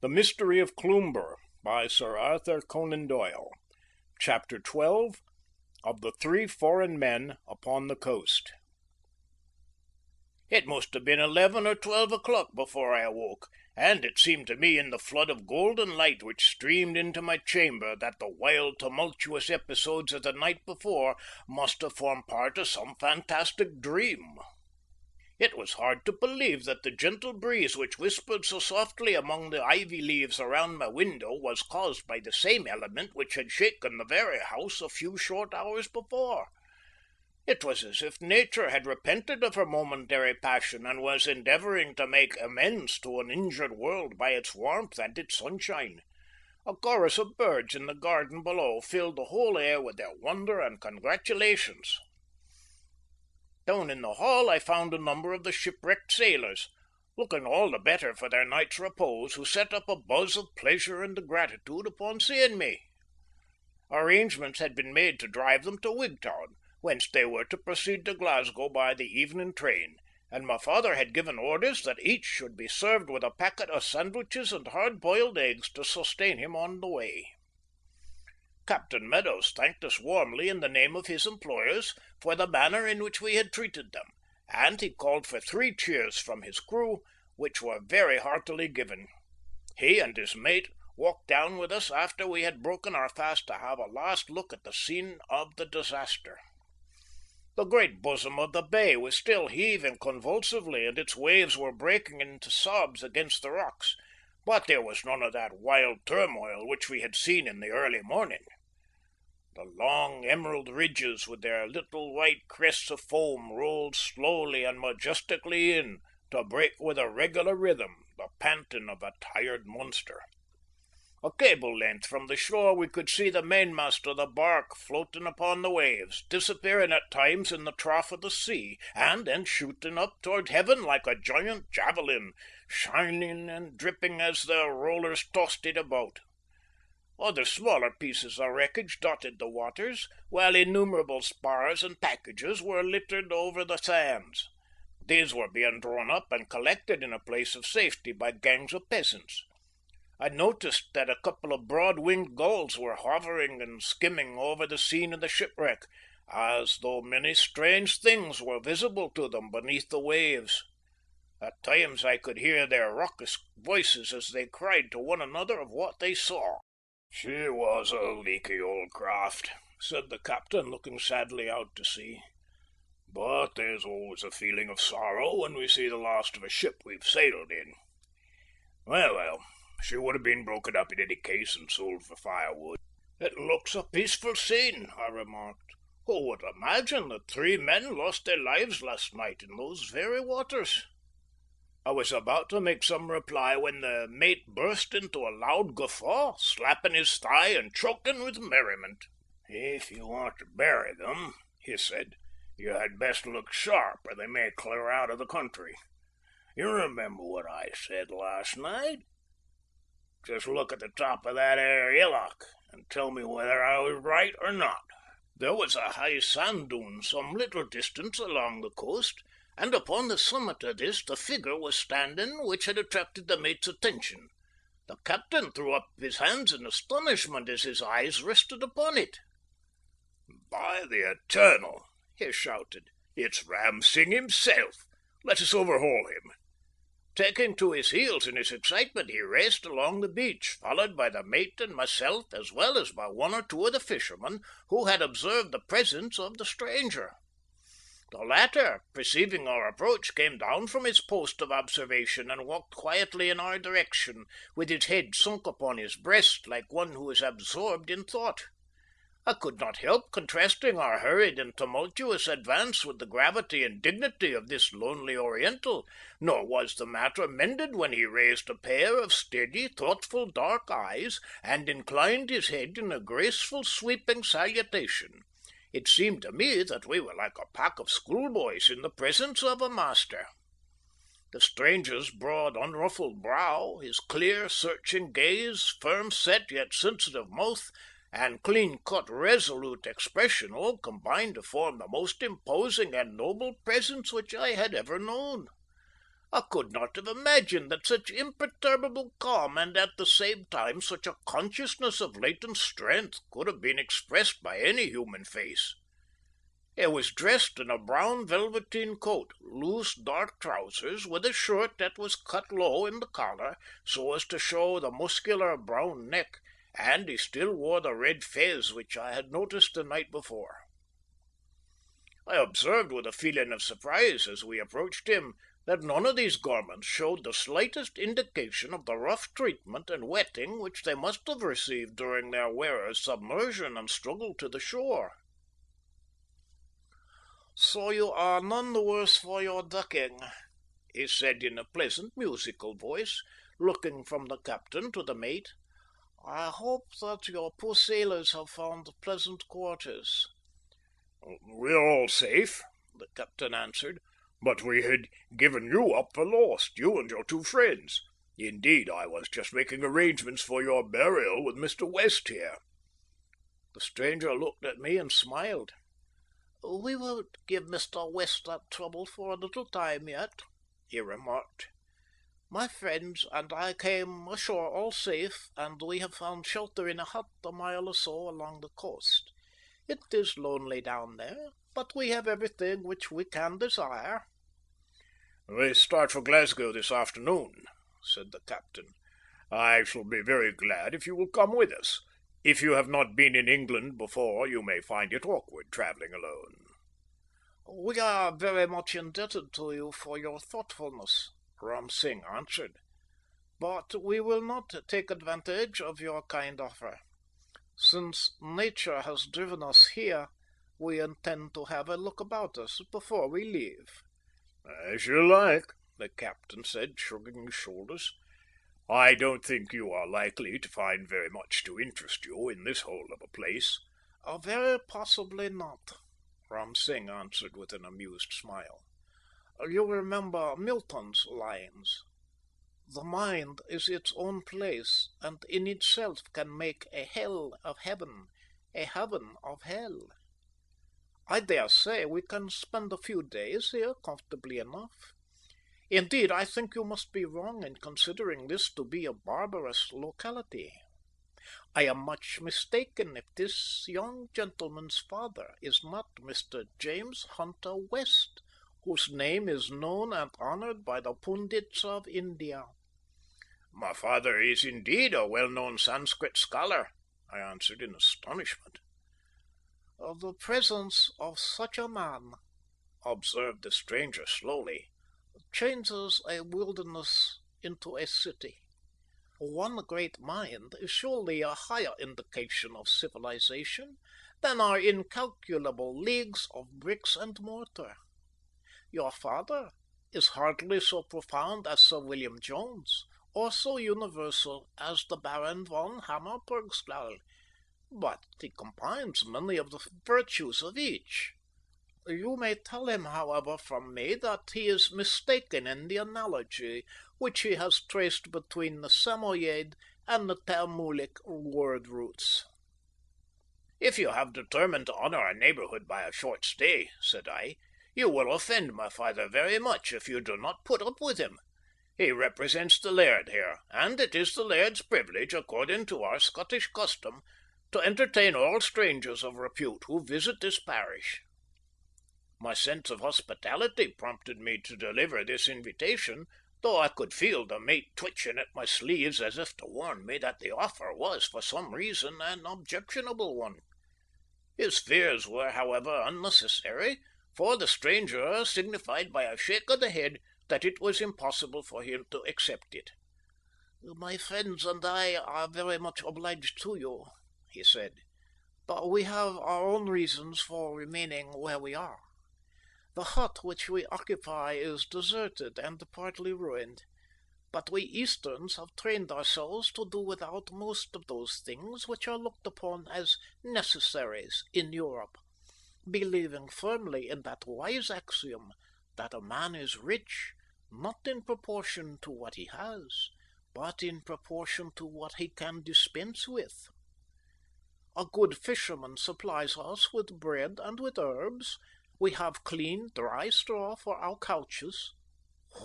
The Mystery of Cloomber by Sir Arthur Conan Doyle. Chapter 12. Of the 3 Foreign Men upon the Coast. It must have been 11 or 12 o'clock before I awoke, and it seemed to me in the flood of golden light which streamed into my chamber that the wild, tumultuous episodes of the night before must have formed part of some fantastic dream. It was hard to believe that the gentle breeze which whispered so softly among the ivy leaves around my window was caused by the same element which had shaken the very house a few short hours before. It was as if nature had repented of her momentary passion and was endeavouring to make amends to an injured world by its warmth and its sunshine. A chorus of birds in the garden below filled the whole air with their wonder and congratulations. Down in the hall I found a number of the shipwrecked sailors, looking all the better for their night's repose, who set up a buzz of pleasure and gratitude upon seeing me. Arrangements had been made to drive them to Wigtown, whence they were to proceed to Glasgow by the evening train, and my father had given orders that each should be served with a packet of sandwiches and hard-boiled eggs to sustain him on the way. Captain Meadows thanked us warmly in the name of his employers for the manner in which we had treated them, and he called for 3 cheers from his crew, which were very heartily given. He and his mate walked down with us after we had broken our fast to have a last look at the scene of the disaster. The great bosom of the bay was still heaving convulsively, and its waves were breaking into sobs against the rocks, but there was none of that wild turmoil which we had seen in the early morning. The long emerald ridges with their little white crests of foam rolled slowly and majestically in, to break with a regular rhythm the panting of a tired monster. A cable length from the shore we could see the mainmast of the Barque floating upon the waves, disappearing at times in the trough of the sea, and then shooting up toward heaven like a giant javelin, shining and dripping as the rollers tossed it about. Other smaller pieces of wreckage dotted the waters, while innumerable spars and packages were littered over the sands. These were being drawn up and collected in a place of safety by gangs of peasants. I noticed that a couple of broad-winged gulls were hovering and skimming over the scene of the shipwreck, as though many strange things were visible to them beneath the waves. At times I could hear their raucous voices as they cried to one another of what they saw. "She was a leaky old craft," said the captain, looking sadly out to sea. "But there's always a feeling of sorrow when we see the last of a ship we've sailed in. Well, she would have been broken up in any case and sold for firewood." "It looks a peaceful scene," I remarked. "Who would imagine that 3 men lost their lives last night in those very waters?" I was about to make some reply when the mate burst into a loud guffaw, slapping his thigh and choking with merriment. "If you want to bury them," he said, "you had best look sharp, or they may clear out of the country. You remember what I said last night? Just look at the top of that air hillock and tell me whether I was right or not." There was a high sand dune some little distance along the coast, and upon the summit of this the figure was standing which had attracted the mate's attention. The captain threw up his hands in astonishment as his eyes rested upon it. "By the Eternal!" he shouted. "It's Ram Singh himself! Let us overhaul him." Taking to his heels in his excitement, he raced along the beach, followed by the mate and myself, as well as by 1 or 2 of the fishermen who had observed the presence of the stranger. The latter, perceiving our approach, came down from his post of observation and walked quietly in our direction, with his head sunk upon his breast like one who is absorbed in thought. I could not help contrasting our hurried and tumultuous advance with the gravity and dignity of this lonely Oriental, nor was the matter mended when he raised a pair of steady, thoughtful dark eyes and inclined his head in a graceful sweeping salutation. It seemed to me that we were like a pack of schoolboys in the presence of a master. The stranger's broad, unruffled brow, his clear, searching gaze, firm set yet sensitive mouth, and clean-cut, resolute expression all combined to form the most imposing and noble presence which I had ever known. I could not have imagined that such imperturbable calm and at the same time such a consciousness of latent strength could have been expressed by any human face. He was dressed in a brown velveteen coat, loose dark trousers, with a shirt that was cut low in the collar so as to show the muscular brown neck, and he still wore the red fez which I had noticed the night before. I observed with a feeling of surprise as we approached him that none of these garments showed the slightest indication of the rough treatment and wetting which they must have received during their wearer's submersion and struggle to the shore. "So you are none the worse for your ducking," he said in a pleasant, musical voice, looking from the captain to the mate. "I hope that your poor sailors have found pleasant quarters." "We're all safe," the captain answered, "but we had given you up for lost, you and your two friends. Indeed, I was just making arrangements for your burial with Mr. West here." The stranger looked at me and smiled. "We won't give Mr. West that trouble for a little time yet," he remarked. "My friends and I came ashore all safe, and we have found shelter in a hut a mile or so along the coast. It is lonely down there, but we have everything which we can desire." "We start for Glasgow this afternoon," said the captain. "I shall be very glad if you will come with us. If you have not been in England before, you may find it awkward travelling alone." "We are very much indebted to you for your thoughtfulness," Ram Singh answered, "but we will not take advantage of your kind offer. Since nature has driven us here, we intend to have a look about us before we leave." "As you like," the captain said, shrugging his shoulders. "I don't think you are likely to find very much to interest you in this hole of a place." "Very possibly not," Ram Singh answered with an amused smile. "You remember Milton's lines: 'The mind is its own place, and in itself can make a hell of heaven, a heaven of hell.' I dare say we can spend a few days here comfortably enough. Indeed, I think you must be wrong in considering this to be a barbarous locality. I am much mistaken if this young gentleman's father is not Mr. James Hunter West, whose name is known and honoured by the pundits of India." "My father is indeed a well-known Sanskrit scholar," I answered in astonishment. "The presence of such a man," observed the stranger slowly, "changes a wilderness into a city. One great mind is surely a higher indication of civilization than are incalculable leagues of bricks and mortar. Your father is hardly so profound as Sir William Jones, or so universal as the Baron von Hammer-Purgstall, but he combines many of the virtues of each. You may tell him, however, from me that he is mistaken in the analogy which he has traced between the Samoyed and the Tamulic word roots." "If you have determined to honour our neighbourhood by a short stay," said I, "you will offend my father very much if you do not put up with him. He represents the laird here, and it is the laird's privilege, according to our Scottish custom, to entertain all strangers of repute who visit this parish." My sense of hospitality prompted me to deliver this invitation, though I could feel the mate twitching at my sleeves as if to warn me that the offer was for some reason an objectionable one. His fears were, however, unnecessary, for the stranger signified by a shake of the head that it was impossible for him to accept it. "My friends and I are very much obliged to you," he said, "but we have our own reasons for remaining where we are. The hut which we occupy is deserted and partly ruined, but we Easterns have trained ourselves to do without most of those things which are looked upon as necessaries in Europe, believing firmly in that wise axiom that a man is rich not in proportion to what he has, but in proportion to what he can dispense with. A good fisherman supplies us with bread and with herbs. We have clean, dry straw for our couches.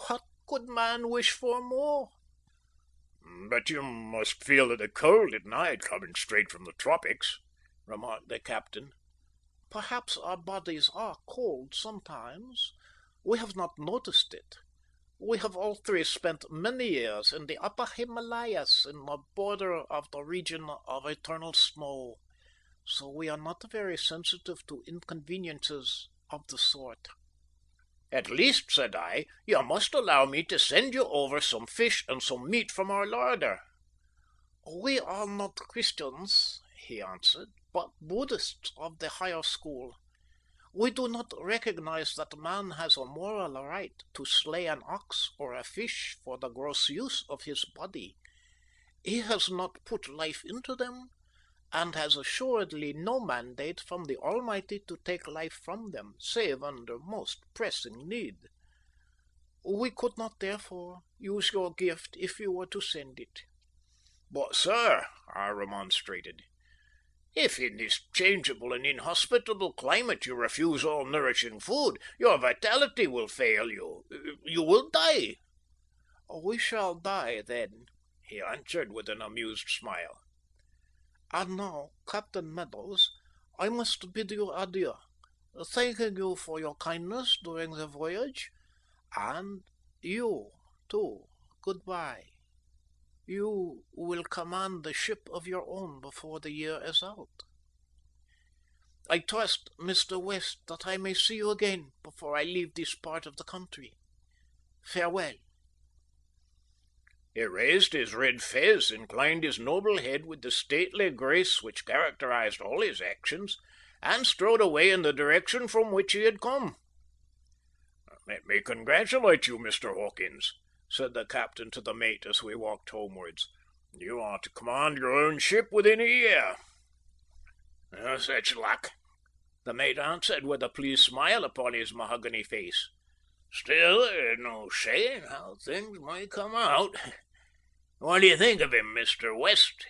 What could man wish for more?" "But you must feel the cold at night coming straight from the tropics," remarked the captain. Perhaps our bodies are cold sometimes. We have not noticed it. We have all three spent many years in the upper Himalayas in the border of the region of eternal snow, so we are not very sensitive to inconveniences of the sort. At least, said I, you must allow me to send you over some fish and some meat from our larder. We are not Christians, he answered, but Buddhists of the higher school. We do not recognize that man has a moral right to slay an ox or a fish for the gross use of his body. He has not put life into them, and has assuredly no mandate from the Almighty to take life from them, save under most pressing need. We could not, therefore, use your gift if you were to send it. But, sir, I remonstrated, if in this changeable and inhospitable climate you refuse all nourishing food, your vitality will fail you. You will die. We shall die, then, he answered with an amused smile. And now, Captain Meadows, I must bid you adieu, thanking you for your kindness during the voyage, and you, too, goodbye. You will command the ship of your own before the year is out. I trust, Mr. West, that I may see you again before I leave this part of the country. Farewell. He raised his red fez, inclined his noble head with the stately grace which characterized all his actions, and strode away in the direction from which he had come. Let me congratulate you, Mr. Hawkins, said the captain to the mate as we walked homewards. You are to command your own ship within a year. Such luck, the mate answered with a pleased smile upon his mahogany face. Still, there's no saying how things might come out. What do you think of him, Mr. West?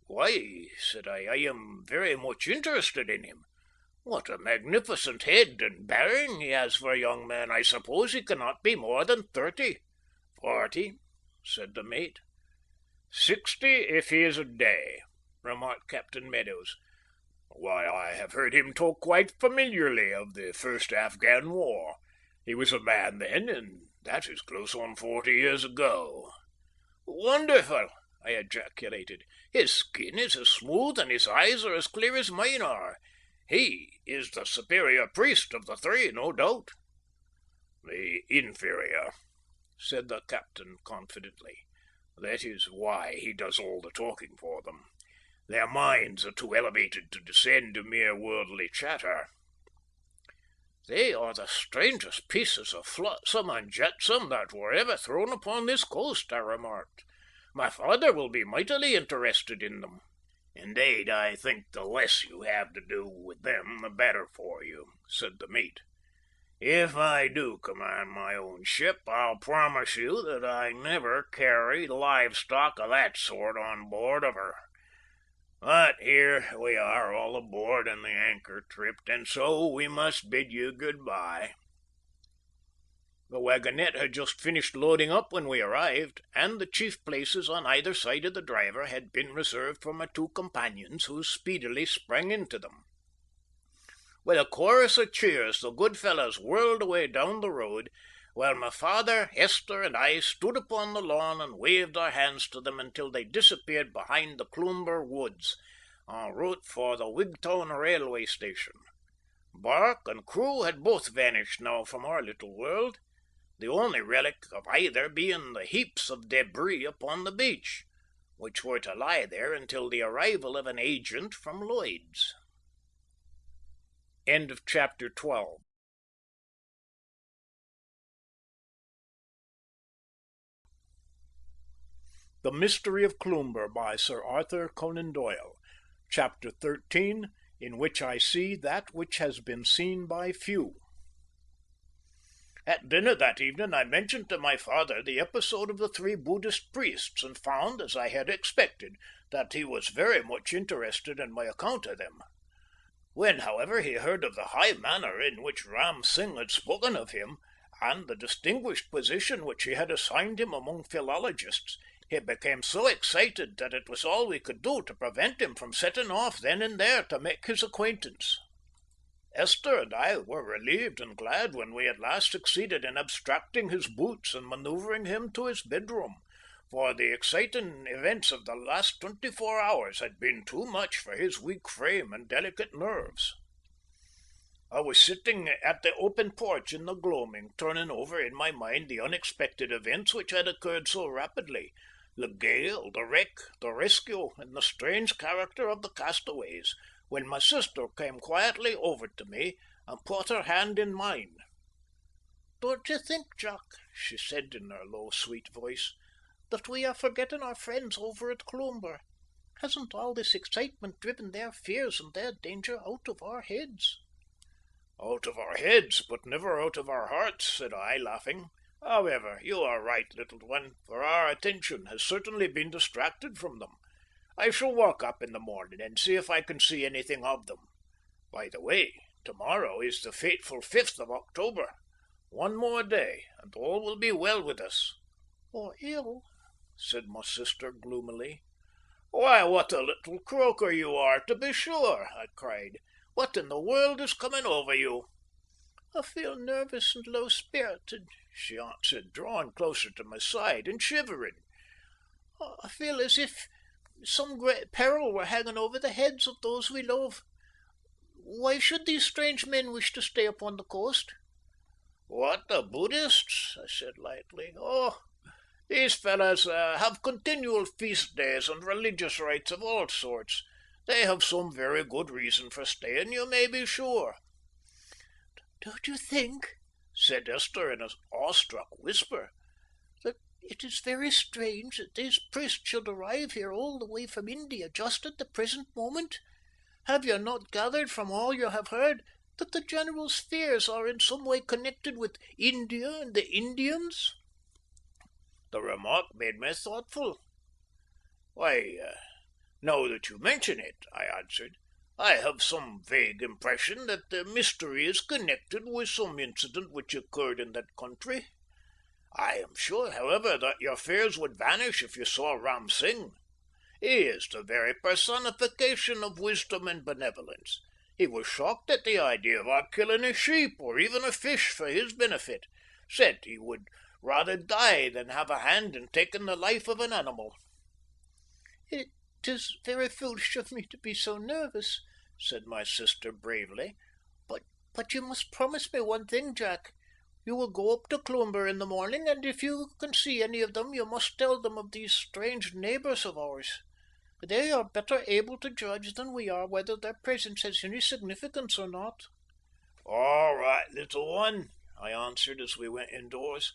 Why, said I am very much interested in him. What a magnificent head and bearing he has for a young man. I suppose he cannot be more than 30. 40, said the mate. 60 if he is a day, remarked Captain Meadows. Why, I have heard him talk quite familiarly of the first Afghan war. He was a man then, and that is close on 40 years ago. Wonderful, I ejaculated. His skin is as smooth and his eyes are as clear as mine are. He is the superior priest of the three, no doubt. The inferior, said the captain confidently. That is why he does all the talking for them. Their minds are too elevated to descend to mere worldly chatter. They are the strangest pieces of flotsam and jetsam that were ever thrown upon this coast, I remarked. My father will be mightily interested in them. Indeed, I think the less you have to do with them, the better for you, said the mate. If I do command my own ship, I'll promise you that I never carry livestock of that sort on board of her. But here we are all aboard and the anchor tripped, and so we must bid you good-bye. The wagonette had just finished loading up when we arrived, and the chief places on either side of the driver had been reserved for my two companions, who speedily sprang into them. With a chorus of cheers, the good fellows whirled away down the road, while my father, Esther, and I stood upon the lawn and waved our hands to them until they disappeared behind the Cloomber woods, en route for the Wigtown railway station. Barque and crew had both vanished now from our little world, the only relic of either being the heaps of debris upon the beach, which were to lie there until the arrival of an agent from Lloyd's. End of chapter 12. The Mystery of Cloomber by Sir Arthur Conan Doyle. Chapter 13, in which I see that which has been seen by few. At dinner that evening I mentioned to my father the episode of the three Buddhist priests, and found, as I had expected, that he was very much interested in my account of them. When, however, he heard of the high manner in which Ram Singh had spoken of him, and the distinguished position which he had assigned him among philologists, he became so excited that it was all we could do to prevent him from setting off then and there to make his acquaintance. Esther and I were relieved and glad when we at last succeeded in abstracting his boots and manoeuvring him to his bedroom, for the exciting events of the last 24 hours had been too much for his weak frame and delicate nerves. I was sitting at the open porch in the gloaming, turning over in my mind the unexpected events which had occurred so rapidly, the gale, the wreck, the rescue, and the strange character of the castaways, when my sister came quietly over to me and put her hand in mine. "Don't you think, Jack," she said in her low, sweet voice, "that we are forgetting our friends over at Cloomber? Hasn't all this excitement driven their fears and their danger out of our heads?" "Out of our heads, but never out of our hearts," said I, laughing. "However, you are right, little one, for our attention has certainly been distracted from them. I shall walk up in the morning and see if I can see anything of them. By the way, tomorrow is the fateful 5th of October. One more day, and all will be well with us." "Or ill," said my sister gloomily. "Why, what a little croaker you are, to be sure!" I cried. "What in the world is coming over you?" "I feel nervous and low-spirited," she answered, drawing closer to my side and shivering. "I feel as if some great peril were hanging over the heads of those we love. Why should these strange men wish to stay upon the coast?" "What, the Buddhists?" I said lightly. "Oh, these fellows have continual feast days and religious rites of all sorts. They have some very good reason for staying, you may be sure." "Don't you think," said Esther in an awestruck whisper, "that it is very strange that these priests should arrive here all the way from India just at the present moment? Have you not gathered from all you have heard that the general's fears are in some way connected with India and the Indians?" The remark made me thoughtful. "Why, now that you mention it," I answered, "I have some vague impression that the mystery is connected with some incident which occurred in that country. I am sure, however, that your fears would vanish if you saw Ram Singh. He is the very personification of wisdom and benevolence. He was shocked at the idea of our killing a sheep or even a fish for his benefit, said he would rather die than have a hand in taking the life of an animal." "It is very foolish of me to be so nervous," said my sister bravely, but you must promise me one thing, Jack. You will go up to Cloomber in the morning, and if you can see any of them, you must tell them of these strange neighbours of ours. They are better able to judge than we are whether their presence has any significance or not." "All right, little one," I answered as we went indoors.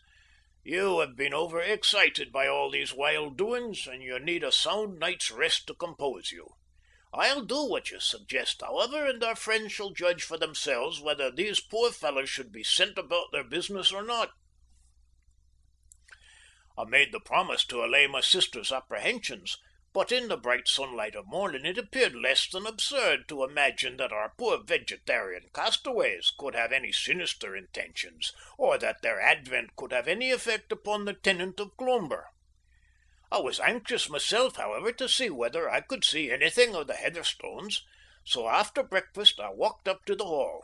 "You have been over-excited by all these wild doings, and you need a sound night's rest to compose you. I'll do what you suggest, however, and our friends shall judge for themselves whether these poor fellows should be sent about their business or not." I made the promise to allay my sister's apprehensions, but in the bright sunlight of morning it appeared less than absurd to imagine that our poor vegetarian castaways could have any sinister intentions, or that their advent could have any effect upon the tenant of Cloomber. I was anxious myself, however, to see whether I could see anything of the Heatherstones, so after breakfast I walked up to the Hall.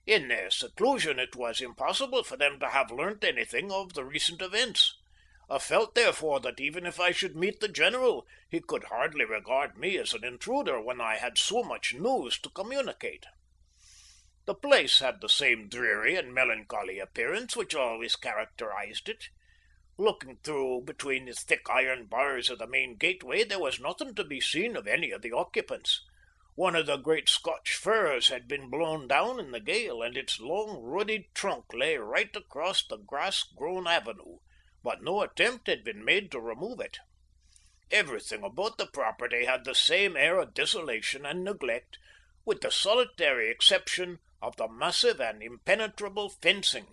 In their seclusion it was impossible for them to have learnt anything of the recent events. I felt, therefore, that even if I should meet the general, he could hardly regard me as an intruder when I had so much news to communicate. The place had the same dreary and melancholy appearance which always characterised it. Looking through between the thick iron bars of the main gateway, there was nothing to be seen of any of the occupants. One of the great Scotch firs had been blown down in the gale, and its long, ruddy trunk lay right across the grass-grown avenue, but no attempt had been made to remove it. Everything about the property had the same air of desolation and neglect, with the solitary exception of the massive and impenetrable fencing,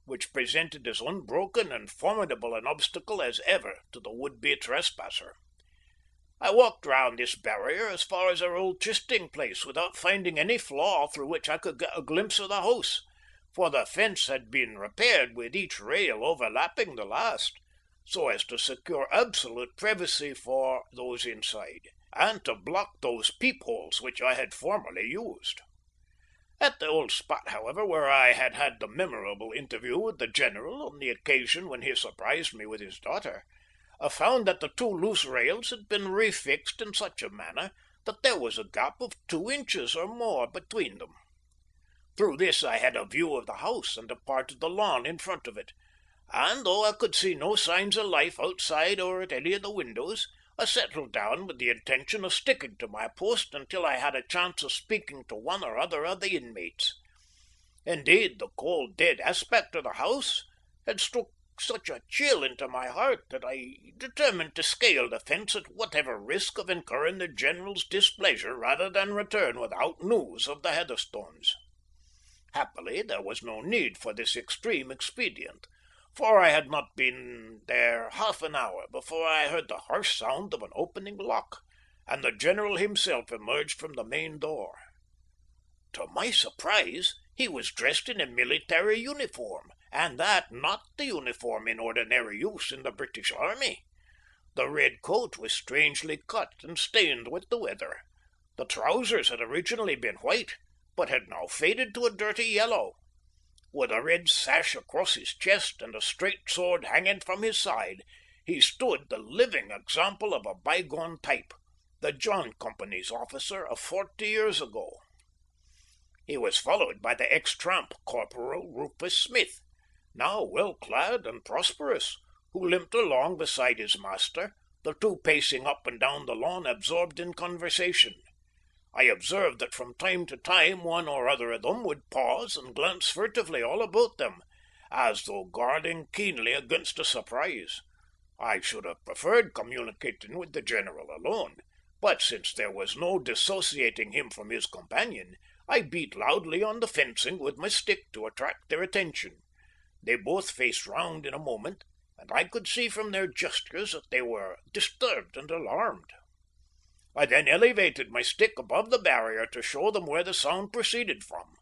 which presented as unbroken and formidable an obstacle as ever to the would-be trespasser. I walked round this barrier as far as our old trysting place without finding any flaw through which I could get a glimpse of the house, for the fence had been repaired with each rail overlapping the last, so as to secure absolute privacy for those inside, and to block those peepholes which I had formerly used. At the old spot, however, where I had had the memorable interview with the general on the occasion when he surprised me with his daughter, I found that the two loose rails had been refixed in such a manner that there was a gap of 2 inches or more between them. Through this I had a view of the house and a part of the lawn in front of it, and though I could see no signs of life outside or at any of the windows, I settled down with the intention of sticking to my post until I had a chance of speaking to one or other of the inmates. Indeed, the cold, dead aspect of the house had struck such a chill into my heart that I determined to scale the fence at whatever risk of incurring the general's displeasure rather than return without news of the Heatherstones. Happily, there was no need for this extreme expedient, for I had not been there half an hour before I heard the harsh sound of an opening lock, and the general himself emerged from the main door. To my surprise, he was dressed in a military uniform, and that not the uniform in ordinary use in the British Army. The red coat was strangely cut and stained with the weather. The trousers had originally been white, but had now faded to a dirty yellow. With a red sash across his chest and a straight sword hanging from his side, he stood the living example of a bygone type, the John Company's officer of 40 years ago. He was followed by the ex-tramp Corporal Rufus Smith, now well clad and prosperous, who limped along beside his master, the two pacing up and down the lawn absorbed in conversation. I observed that from time to time one or other of them would pause and glance furtively all about them, as though guarding keenly against a surprise. I should have preferred communicating with the general alone, but since there was no dissociating him from his companion, I beat loudly on the fencing with my stick to attract their attention. They both faced round in a moment, and I could see from their gestures that they were disturbed and alarmed. I then elevated my stick above the barrier to show them where the sound proceeded from.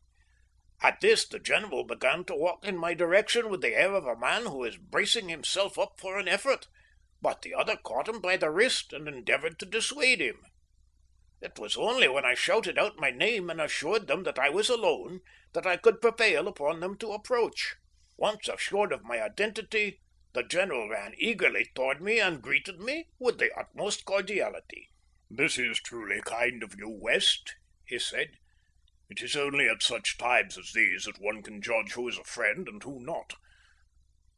At this the general began to walk in my direction with the air of a man who is bracing himself up for an effort, but the other caught him by the wrist and endeavoured to dissuade him. It was only when I shouted out my name and assured them that I was alone that I could prevail upon them to approach. Once assured of my identity, the general ran eagerly toward me and greeted me with the utmost cordiality. "This is truly kind of you, West," he said. "It is only at such times as these that one can judge who is a friend and who not.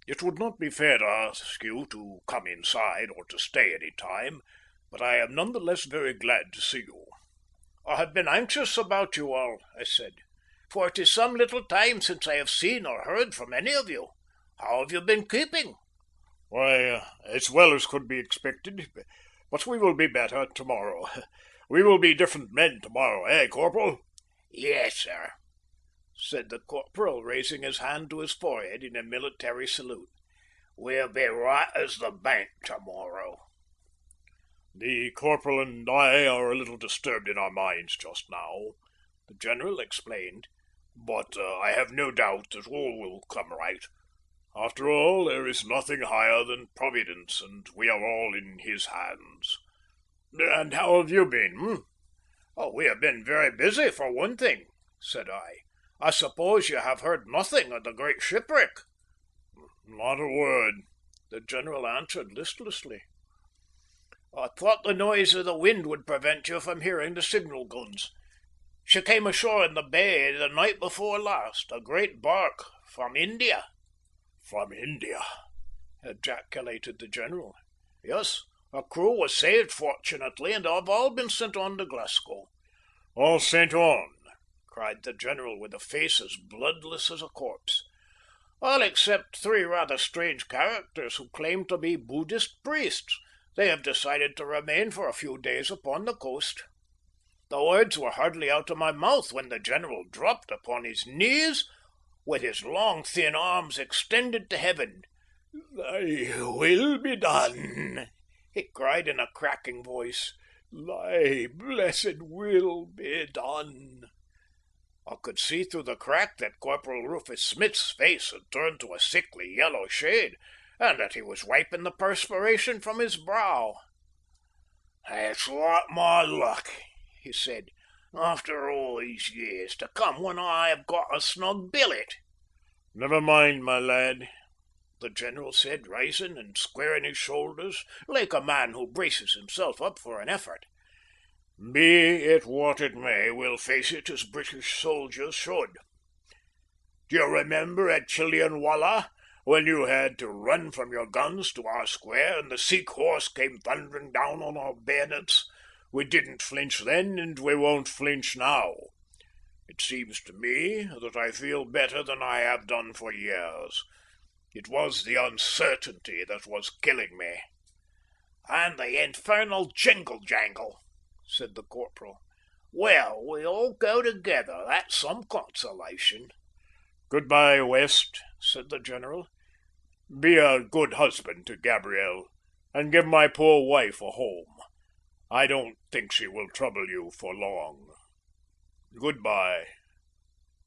It would not be fair to ask you to come inside or to stay any time, but I am none the less very glad to see you." "I have been anxious about you all," I said, "for it is some little time since I have seen or heard from any of you. How have you been keeping?" "Why, as well as could be expected. But we will be better tomorrow. We will be different men tomorrow, eh, Corporal?" "Yes, sir," said the corporal, raising his hand to his forehead in a military salute. "We'll be right as the bank tomorrow." "The corporal and I are a little disturbed in our minds just now," the general explained, "but I have no doubt that all will come right. After all, there is nothing higher than Providence, and we are all in his hands. And how have you been, "Oh, we have been very busy, for one thing," said I. "I suppose you have heard nothing of the great shipwreck?" "Not a word," the general answered listlessly. "I thought the noise of the wind would prevent you from hearing the signal guns. She came ashore in the bay the night before last, a great barque from India." "From India!" ejaculated the general. "Yes, her crew was saved fortunately, and have all been sent on to Glasgow." "All sent on!" cried the general, with a face as bloodless as a corpse. "All except 3 rather strange characters who claim to be Buddhist priests. They have decided to remain for a few days upon the coast." The words were hardly out of my mouth when the general dropped upon his knees, with his long, thin arms extended to heaven. "Thy will be done," he cried in a cracking voice. "Thy blessed will be done." I could see through the crack that Corporal Rufus Smith's face had turned to a sickly yellow shade, and that he was wiping the perspiration from his brow. "It's like my luck," he said. After all these years to come when I have got a snug billet." "Never mind, my lad," the general said, rising and squaring his shoulders like a man who braces himself up for an effort. "Be it what it may, we'll face it as British soldiers should. Do you remember at Chillianwallah, when you had to run from your guns to our square and the Sikh horse came thundering down on our bayonets? We didn't flinch then, and we won't flinch now. It seems to me that I feel better than I have done for years. It was the uncertainty that was killing me." "And the infernal jingle-jangle," said the corporal. "Well, we all go together, that's some consolation." "Goodbye, West," said the general. "Be a good husband to Gabrielle, and give my poor wife a home. I don't think she will trouble you for long. Goodbye.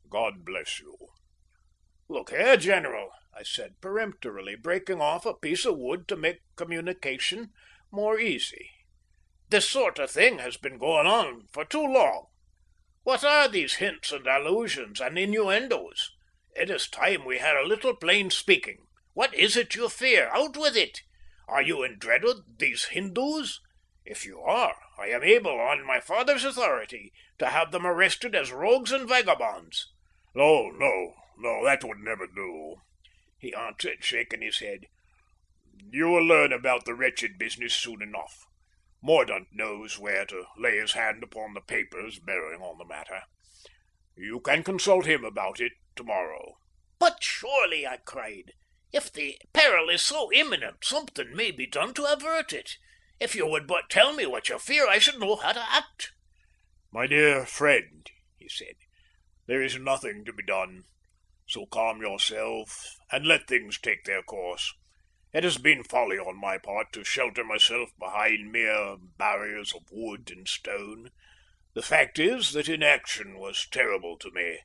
God bless you." "Look here, General," I said peremptorily, breaking off a piece of wood to make communication more easy. "This sort of thing has been going on for too long. What are these hints and allusions and innuendos? It is time we had a little plain speaking. What is it you fear? Out with it! Are you in dread of these Hindus? If you are, I am able, on my father's authority, to have them arrested as rogues and vagabonds." No, that would never do," he answered, shaking his head. "You will learn about the wretched business soon enough. Mordaunt knows where to lay his hand upon the papers bearing on the matter. You can consult him about it tomorrow." "But surely," I cried, "if the peril is so imminent, something may be done to avert it. If you would but tell me what you fear, I should know how to act." "My dear friend," he said, "there is nothing to be done. So calm yourself and let things take their course. It has been folly on my part to shelter myself behind mere barriers of wood and stone. The fact is that inaction was terrible to me,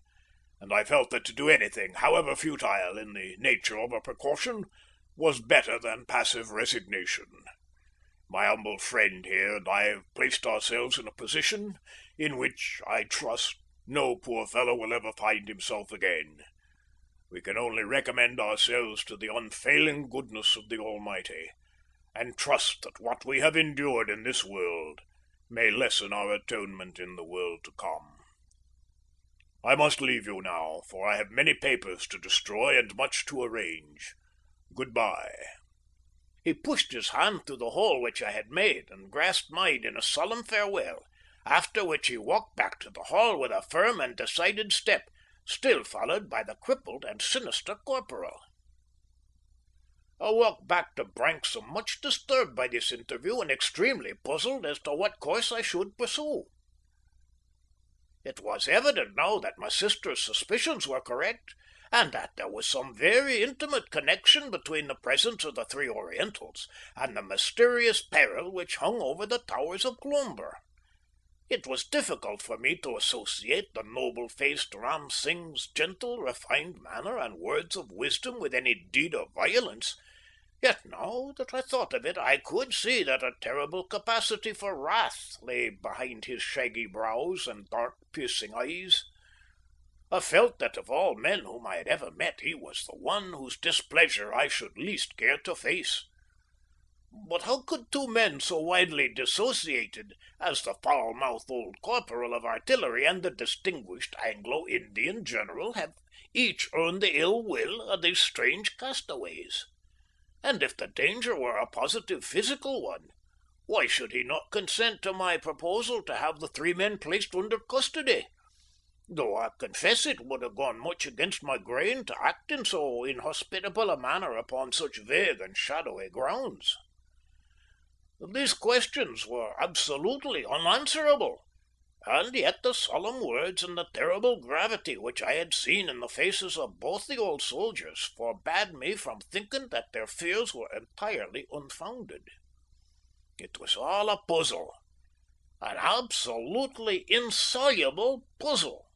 and I felt that to do anything, however futile in the nature of a precaution, was better than passive resignation. My humble friend here and I have placed ourselves in a position in which, I trust, no poor fellow will ever find himself again. We can only recommend ourselves to the unfailing goodness of the Almighty, and trust that what we have endured in this world may lessen our atonement in the world to come. I must leave you now, for I have many papers to destroy and much to arrange. Goodbye." He pushed his hand through the hole which I had made, and grasped mine in a solemn farewell, after which he walked back to the hall with a firm and decided step, still followed by the crippled and sinister corporal. I walked back to Branksome much disturbed by this interview and extremely puzzled as to what course I should pursue. It was evident now that my sister's suspicions were correct, and that there was some very intimate connection between the presence of the three Orientals and the mysterious peril which hung over the towers of Cloomber. It was difficult for me to associate the noble-faced Ram Singh's gentle, refined manner and words of wisdom with any deed of violence. Yet now that I thought of it, I could see that a terrible capacity for wrath lay behind his shaggy brows and dark, piercing eyes. I felt that of all men whom I had ever met, he was the one whose displeasure I should least care to face. But how could two men so widely dissociated as the foul-mouthed old corporal of artillery and the distinguished Anglo-Indian general have each earned the ill will of these strange castaways? And if the danger were a positive physical one, why should he not consent to my proposal to have the three men placed under custody? Though I confess it would have gone much against my grain to act in so inhospitable a manner upon such vague and shadowy grounds. These questions were absolutely unanswerable, and yet the solemn words and the terrible gravity which I had seen in the faces of both the old soldiers forbade me from thinking that their fears were entirely unfounded. It was all a puzzle, an absolutely insoluble puzzle.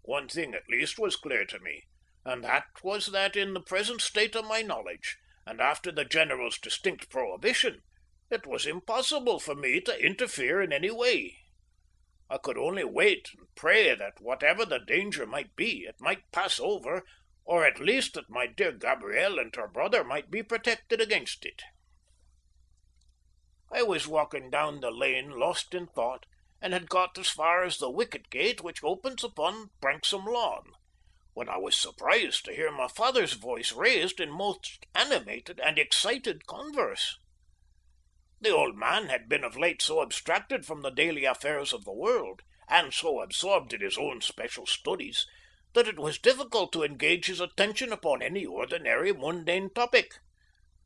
One thing at least was clear to me, and that was that in the present state of my knowledge, and after the General's distinct prohibition, it was impossible for me to interfere in any way. I could only wait and pray that whatever the danger might be, it might pass over, or at least that my dear Gabrielle and her brother might be protected against it. I was walking down the lane lost in thought, and had got as far as the wicket gate which opens upon Branksome Lawn, when I was surprised to hear my father's voice raised in most animated and excited converse. The old man had been of late so abstracted from the daily affairs of the world, and so absorbed in his own special studies, that it was difficult to engage his attention upon any ordinary mundane topic.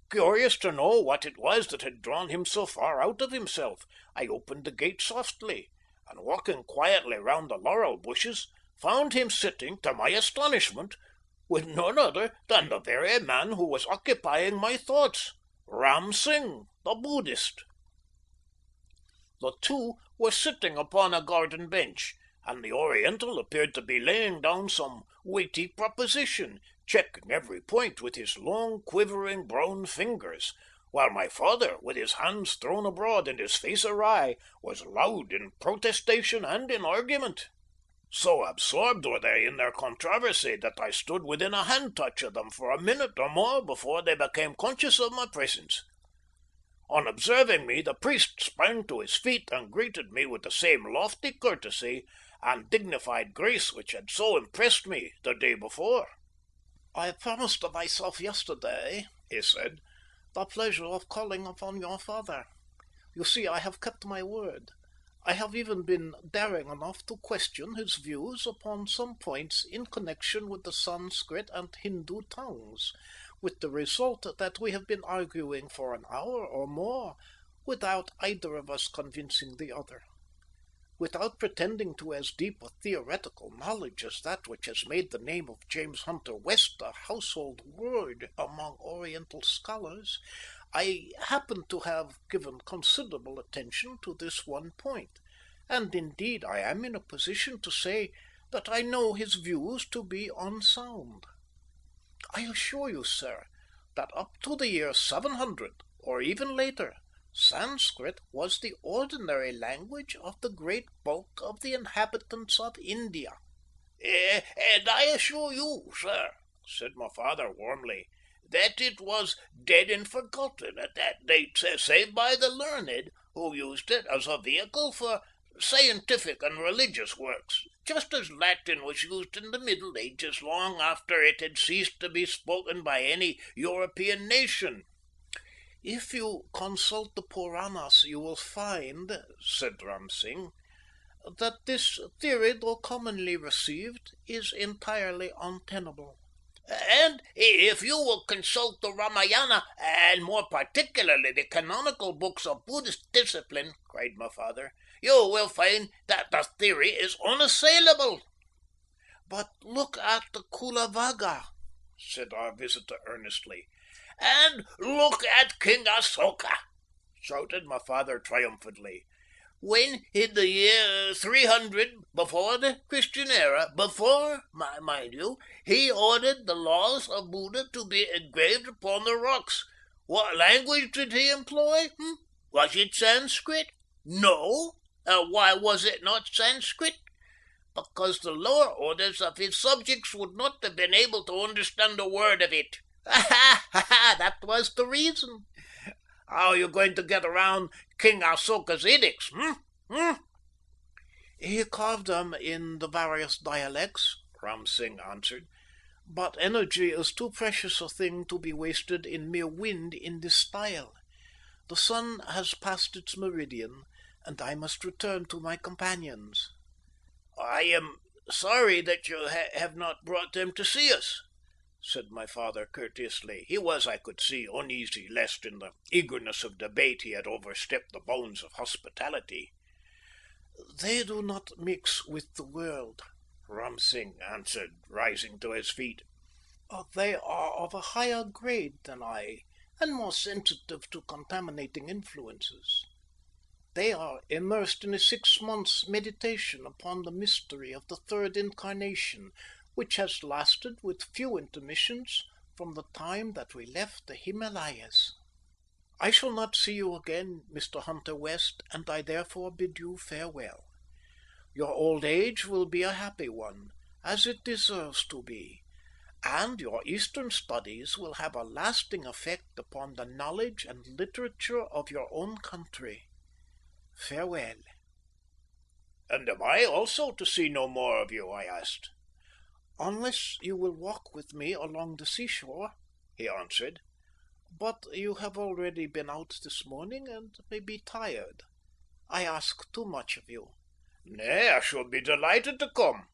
Curious to know what it was that had drawn him so far out of himself, I opened the gate softly, and walking quietly round the laurel bushes, found him sitting, to my astonishment, with none other than the very man who was occupying my thoughts, Ram Singh, the Buddhist. The two were sitting upon a garden bench, and the Oriental appeared to be laying down some weighty proposition, checking every point with his long, quivering brown fingers, while my father, with his hands thrown abroad and his face awry, was loud in protestation and in argument. So absorbed were they in their controversy that I stood within a hand-touch of them for a minute or more before they became conscious of my presence. On observing me, the priest sprang to his feet and greeted me with the same lofty courtesy and dignified grace which had so impressed me the day before. "I promised myself yesterday," he said, "the pleasure of calling upon your father. You see, I have kept my word. I have even been daring enough to question his views upon some points in connection with the Sanskrit and Hindu tongues, with the result that we have been arguing for an hour or more without either of us convincing the other. Without pretending to as deep a theoretical knowledge as that which has made the name of James Hunter West a household word among Oriental scholars, I happen to have given considerable attention to this one point, and indeed I am in a position to say that I know his views to be unsound. I assure you, sir, that up to the year 700, or even later, Sanskrit was the ordinary language of the great bulk of the inhabitants of India." And I assure you, sir," said my father warmly, "that it was dead and forgotten at that date, save by the learned, who used it as a vehicle for scientific and religious works, just as Latin was used in the Middle Ages long after it had ceased to be spoken by any European nation." "If you consult the Puranas, you will find," said Ram Singh, "that this theory, though commonly received, is entirely untenable." "And if you will consult the Ramayana, and more particularly the canonical books of Buddhist discipline," cried my father, "you will find that the theory is unassailable." "But look at the Kulavagga," said our visitor earnestly. "And look at King Asoka," shouted my father triumphantly. "When, in the year 300 before the Christian era, mind you, he ordered the laws of Buddha to be engraved upon the rocks, what language did he employ? Was it Sanskrit? No. Why was it not Sanskrit? Because the lower orders of his subjects would not have been able to understand a word of it. That was the reason. How are you going to get around King Asoka's edicts, "He carved them in the various dialects," Ram Singh answered, "but energy is too precious a thing to be wasted in mere wind in this style. The sun has passed its meridian, and I must return to my companions." "I am sorry that you have not brought them to see us," said my father courteously. He was, I could see, uneasy lest in the eagerness of debate he had overstepped the bounds of hospitality. "They do not mix with the world," Ram Singh answered, rising to his feet. "They are of a higher grade than I, and more sensitive to contaminating influences. They are immersed in a 6 months' meditation upon the mystery of the third incarnation, which has lasted with few intermissions from the time that we left the Himalayas. I shall not see you again, Mr. Hunter West, and I therefore bid you farewell. Your old age will be a happy one, as it deserves to be, and your Eastern studies will have a lasting effect upon the knowledge and literature of your own country. Farewell." "And am I also to see no more of you?" I asked. "Unless you will walk with me along the seashore," he answered. "But you have already been out this morning and may be tired. I ask too much of you." "Nay, I should be delighted to come,"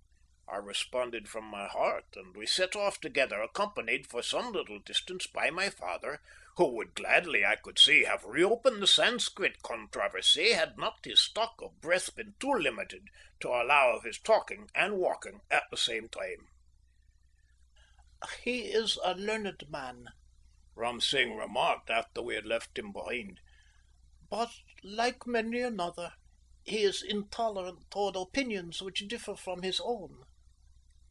I responded from my heart, and we set off together, accompanied for some little distance by my father, who would gladly, I could see, have reopened the Sanskrit controversy had not his stock of breath been too limited to allow of his talking and walking at the same time. "He is a learned man," Ram Singh remarked after we had left him behind. "but, like many another, he is intolerant toward opinions which differ from his own.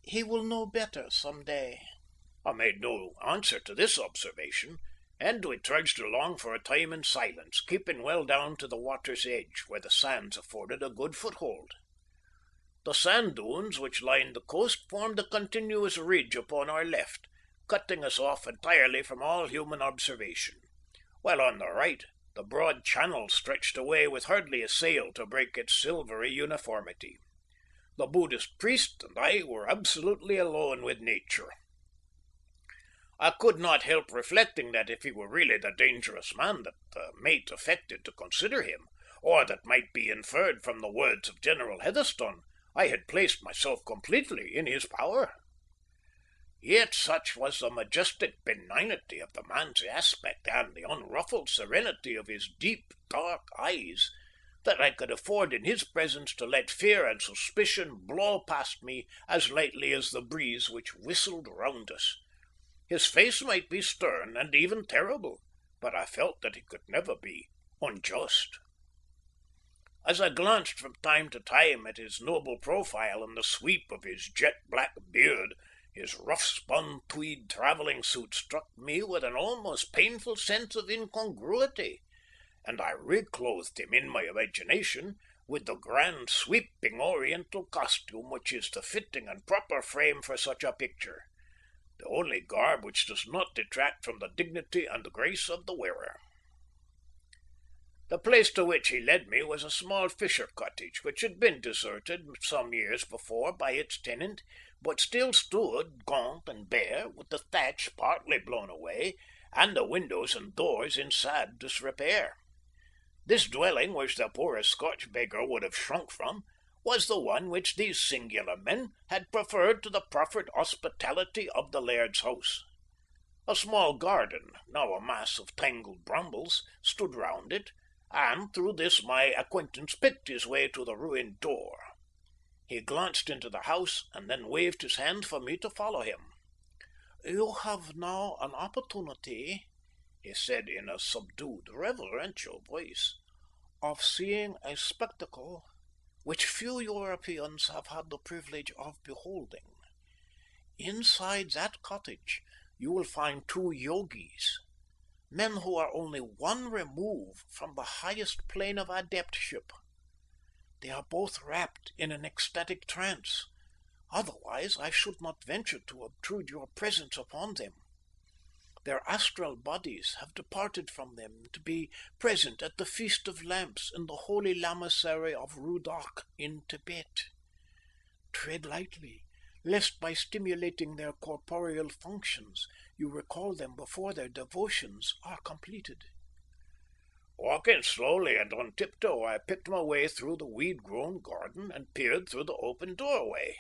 He will know better some day." I made no answer to this observation, and we trudged along for a time in silence, keeping well down to the water's edge, where the sands afforded a good foothold. The sand dunes which lined the coast formed a continuous ridge upon our left, cutting us off entirely from all human observation, while on the right the broad channel stretched away with hardly a sail to break its silvery uniformity. The Buddhist priest and I were absolutely alone with nature. I could not help reflecting that if he were really the dangerous man that the mate affected to consider him, or that might be inferred from the words of General Heatherstone, I had placed myself completely in his power. Yet such was the majestic benignity of the man's aspect and the unruffled serenity of his deep, dark eyes, that I could afford in his presence to let fear and suspicion blow past me as lightly as the breeze which whistled round us. His face might be stern and even terrible, but I felt that he could never be unjust. As I glanced from time to time at his noble profile and the sweep of his jet-black beard, his rough-spun tweed travelling suit struck me with an almost painful sense of incongruity, and I reclothed him in my imagination with the grand sweeping Oriental costume which is the fitting and proper frame for such a picture, the only garb which does not detract from the dignity and grace of the wearer. The place to which he led me was a small fisher cottage, which had been deserted some years before by its tenant, but still stood gaunt and bare, with the thatch partly blown away, and the windows and doors in sad disrepair. This dwelling, which the poorest Scotch beggar would have shrunk from, was the one which these singular men had preferred to the proffered hospitality of the laird's house. A small garden, now a mass of tangled brambles, stood round it, and through this my acquaintance picked his way to the ruined door. He glanced into the house and then waved his hand for me to follow him. "You have now an opportunity," he said in a subdued, reverential voice, "of seeing a spectacle which few Europeans have had the privilege of beholding. Inside that cottage you will find two yogis, men who are only one remove from the highest plane of adeptship. They are both wrapped in an ecstatic trance. Otherwise, I should not venture to obtrude your presence upon them. Their astral bodies have departed from them to be present at the Feast of Lamps in the holy lamasery of Rudak in Tibet. Tread lightly, lest by stimulating their corporeal functions you recall them before their devotions are completed." Walking slowly and on tiptoe, I picked my way through the weed-grown garden and peered through the open doorway.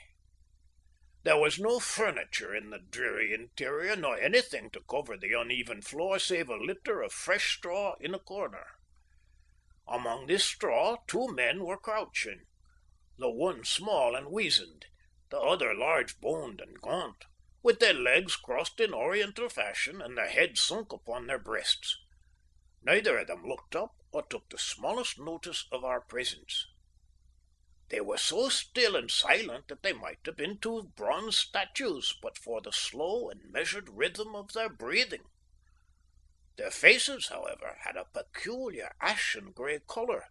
There was no furniture in the dreary interior, nor anything to cover the uneven floor save a litter of fresh straw in a corner. Among this straw two men were crouching, the one small and weazened, the other large-boned and gaunt, with their legs crossed in Oriental fashion and their heads sunk upon their breasts. Neither of them looked up or took the smallest notice of our presence. They were so still and silent that they might have been two bronze statues but for the slow and measured rhythm of their breathing. Their faces, however, had a peculiar ashen grey colour,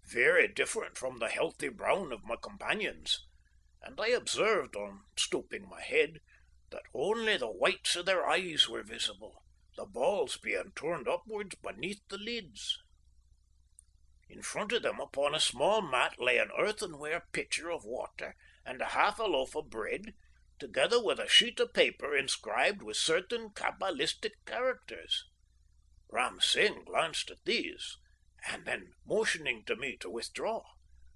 very different from the healthy brown of my companions, and I observed, on stooping my head, that only the whites of their eyes were visible, the balls being turned upwards beneath the lids. In front of them upon a small mat lay an earthenware pitcher of water and half a loaf of bread, together with a sheet of paper inscribed with certain cabalistic characters. Ram Singh glanced at these, and then, motioning to me to withdraw,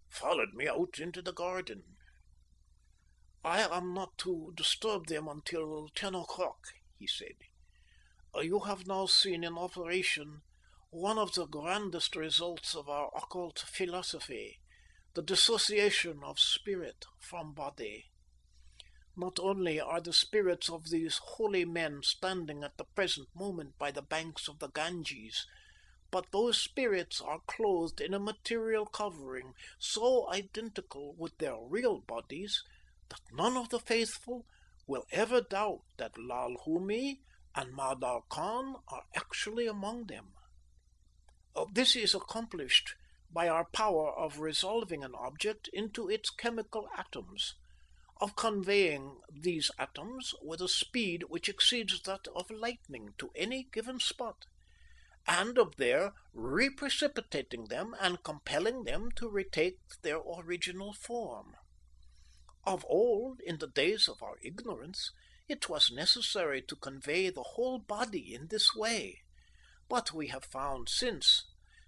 followed me out into the garden. "I am not to disturb them until 10 o'clock," he said. "You have now seen in operation one of the grandest results of our occult philosophy, the dissociation of spirit from body. Not only are the spirits of these holy men standing at the present moment by the banks of the Ganges, but those spirits are clothed in a material covering so identical with their real bodies that none of the faithful will ever doubt that Lal Humi and Madar Khan are actually among them. This is accomplished by our power of resolving an object into its chemical atoms, of conveying these atoms with a speed which exceeds that of lightning to any given spot, and of there reprecipitating them and compelling them to retake their original form. Of old, in the days of our ignorance, it was necessary to convey the whole body in this way, but we have found since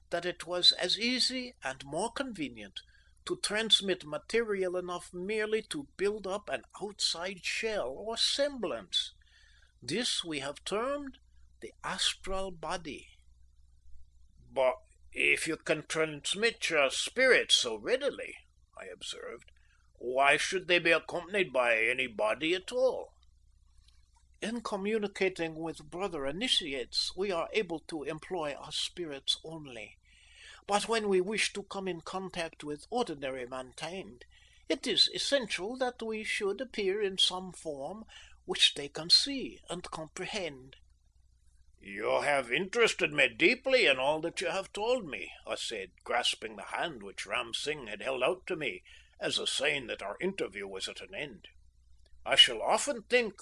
that it was as easy and more convenient to transmit material enough merely to build up an outside shell or semblance. This we have termed the astral body." "But if you can transmit your spirits so readily," I observed, "why should they be accompanied by any body at all?" "In communicating with brother initiates, we are able to employ our spirits only. But when we wish to come in contact with ordinary mankind, it is essential that we should appear in some form which they can see and comprehend." "You have interested me deeply in all that you have told me," I said, grasping the hand which Ram Singh had held out to me as a sign that our interview was at an end. "I shall often think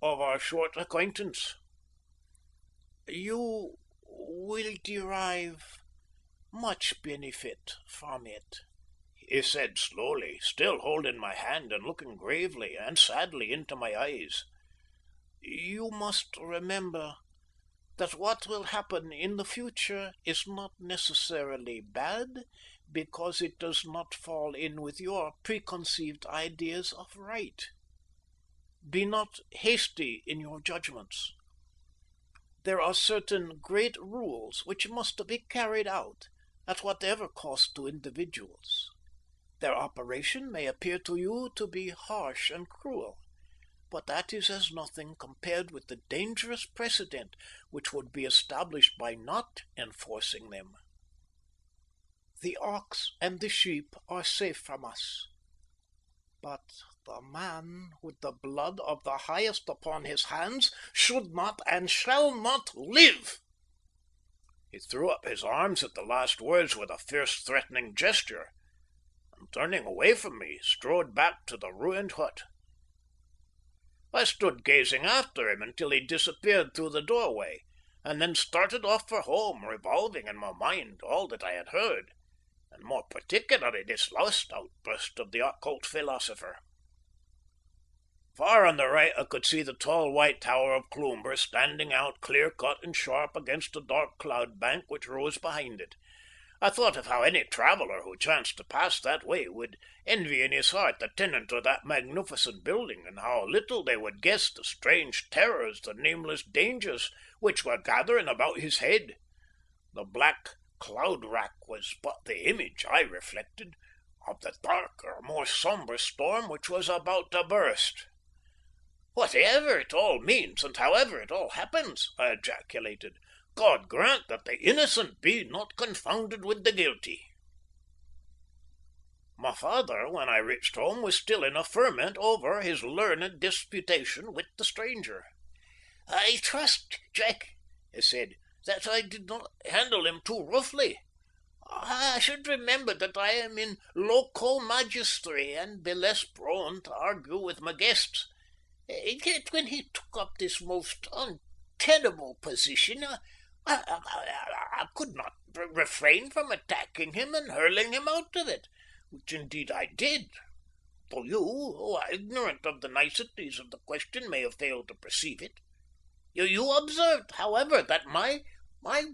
of our short acquaintance." "You will derive much benefit from it," he said slowly, still holding my hand and looking gravely and sadly into my eyes. "You must remember that what will happen in the future is not necessarily bad, because it does not fall in with your preconceived ideas of right. Be not hasty in your judgments. There are certain great rules which must be carried out, at whatever cost to individuals. Their operation may appear to you to be harsh and cruel, but that is as nothing compared with the dangerous precedent which would be established by not enforcing them. The ox and the sheep are safe from us, but the man with the blood of the highest upon his hands should not and shall not live." He threw up his arms at the last words with a fierce, threatening gesture, and turning away from me, strode back to the ruined hut. I stood gazing after him until he disappeared through the doorway, and then started off for home, revolving in my mind all that I had heard, and more particularly this last outburst of the occult philosopher. Far on the right I could see the tall white tower of Cloomber standing out clear-cut and sharp against a dark cloud bank which rose behind it. I thought of how any traveller who chanced to pass that way would envy in his heart the tenant of that magnificent building, and how little they would guess the strange terrors, the nameless dangers which were gathering about his head. The black cloud-rack was but the image, I reflected, of the darker, more sombre storm which was about to burst. "Whatever it all means, and however it all happens," I ejaculated, "God grant that the innocent be not confounded with the guilty." My father, when I reached home, was still in a ferment over his learned disputation with the stranger. "I trust, Jack," he said, "that I did not handle him too roughly. I should remember that I am in loco magistri and be less prone to argue with my guests. Yet when he took up this most untenable position, I could not refrain from attacking him and hurling him out of it, which indeed I did, though you, who are ignorant of the niceties of the question, may have failed to perceive it. You observed, however, that my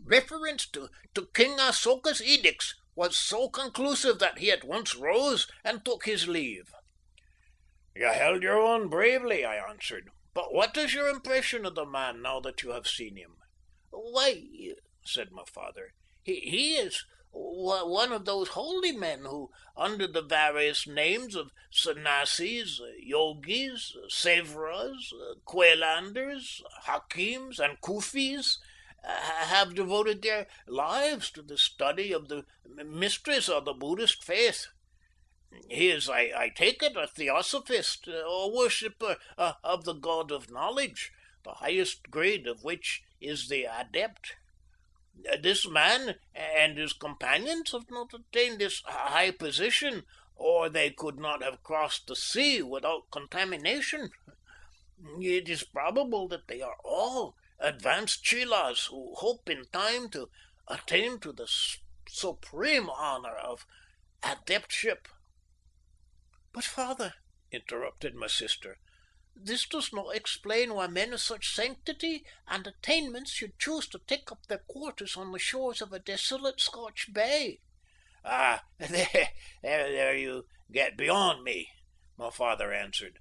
reference to King Asoka's edicts was so conclusive that he at once rose and took his leave. You held your own bravely, I answered. But what is your impression of the man now that you have seen him? Why, said my father, he is one of those holy men who, under the various names of sannyasis, yogis, sevras, quailanders, hakims, and kufis, have devoted their lives to the study of the mysteries of the Buddhist faith. He is, I take it, a theosophist, a worshipper of the god of knowledge, the highest grade of which is the adept. This man and his companions have not attained this high position, or they could not have crossed the sea without contamination. It is probable that they are all advanced chelas who hope in time to attain to the supreme honor of adeptship. But, father, interrupted my sister, this does not explain why men of such sanctity and attainments should choose to take up their quarters on the shores of a desolate Scotch bay. Ah, there you get beyond me, my father answered.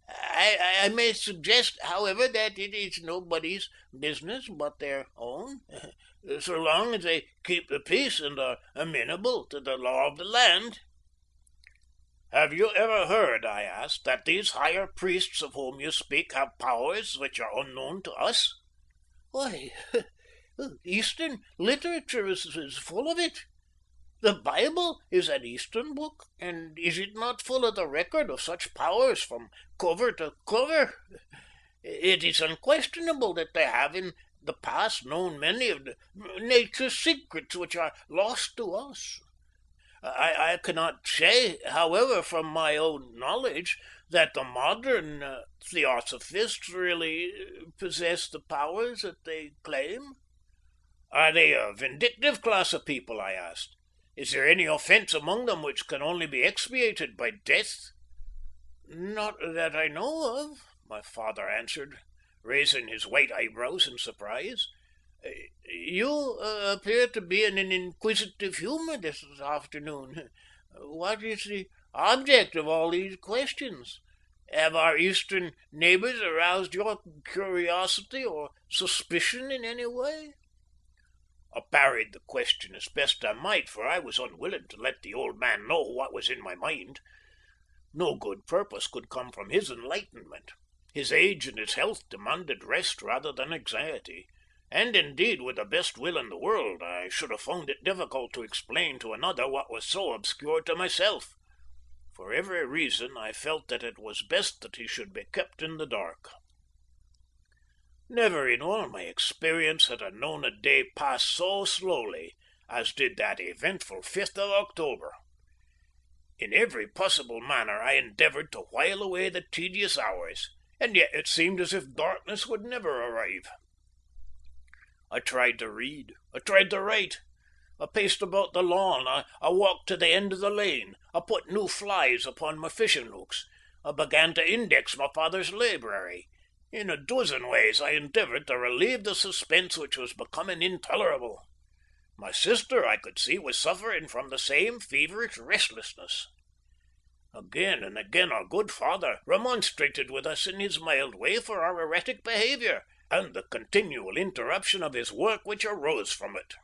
I may suggest, however, that it is nobody's business but their own, so long as they keep the peace and are amenable to the law of the land. Have you ever heard, I asked, that these higher priests of whom you speak have powers which are unknown to us? Why, Eastern literature is full of it. The Bible is an Eastern book, and is it not full of the record of such powers from cover to cover? It is unquestionable that they have in the past known many of the nature's secrets which are lost to us. I cannot say, however, from my own knowledge, that the modern theosophists really possess the powers that they claim. Are they a vindictive class of people? I asked. Is there any offence among them which can only be expiated by death? Not that I know of, my father answered, raising his white eyebrows in surprise. You appear to be in an inquisitive humour this afternoon. What is the object of all these questions? Have our Eastern neighbours aroused your curiosity or suspicion in any way? I parried the question as best I might, for I was unwilling to let the old man know what was in my mind. No good purpose could come from his enlightenment. His age and his health demanded rest rather than anxiety. And indeed, with the best will in the world, I should have found it difficult to explain to another what was so obscure to myself. For every reason, I felt that it was best that he should be kept in the dark. Never in all my experience had I known a day pass so slowly as did that eventful 5th of October. In every possible manner I endeavoured to while away the tedious hours, and yet it seemed as if darkness would never arrive. I tried to read, I tried to write, I paced about the lawn, I walked to the end of the lane, I put new flies upon my fishing hooks, I began to index my father's library. In a dozen ways I endeavoured to relieve the suspense which was becoming intolerable. My sister, I could see, was suffering from the same feverish restlessness. Again and again our good father remonstrated with us in his mild way for our erratic behaviour, and the continual interruption of his work which arose from it.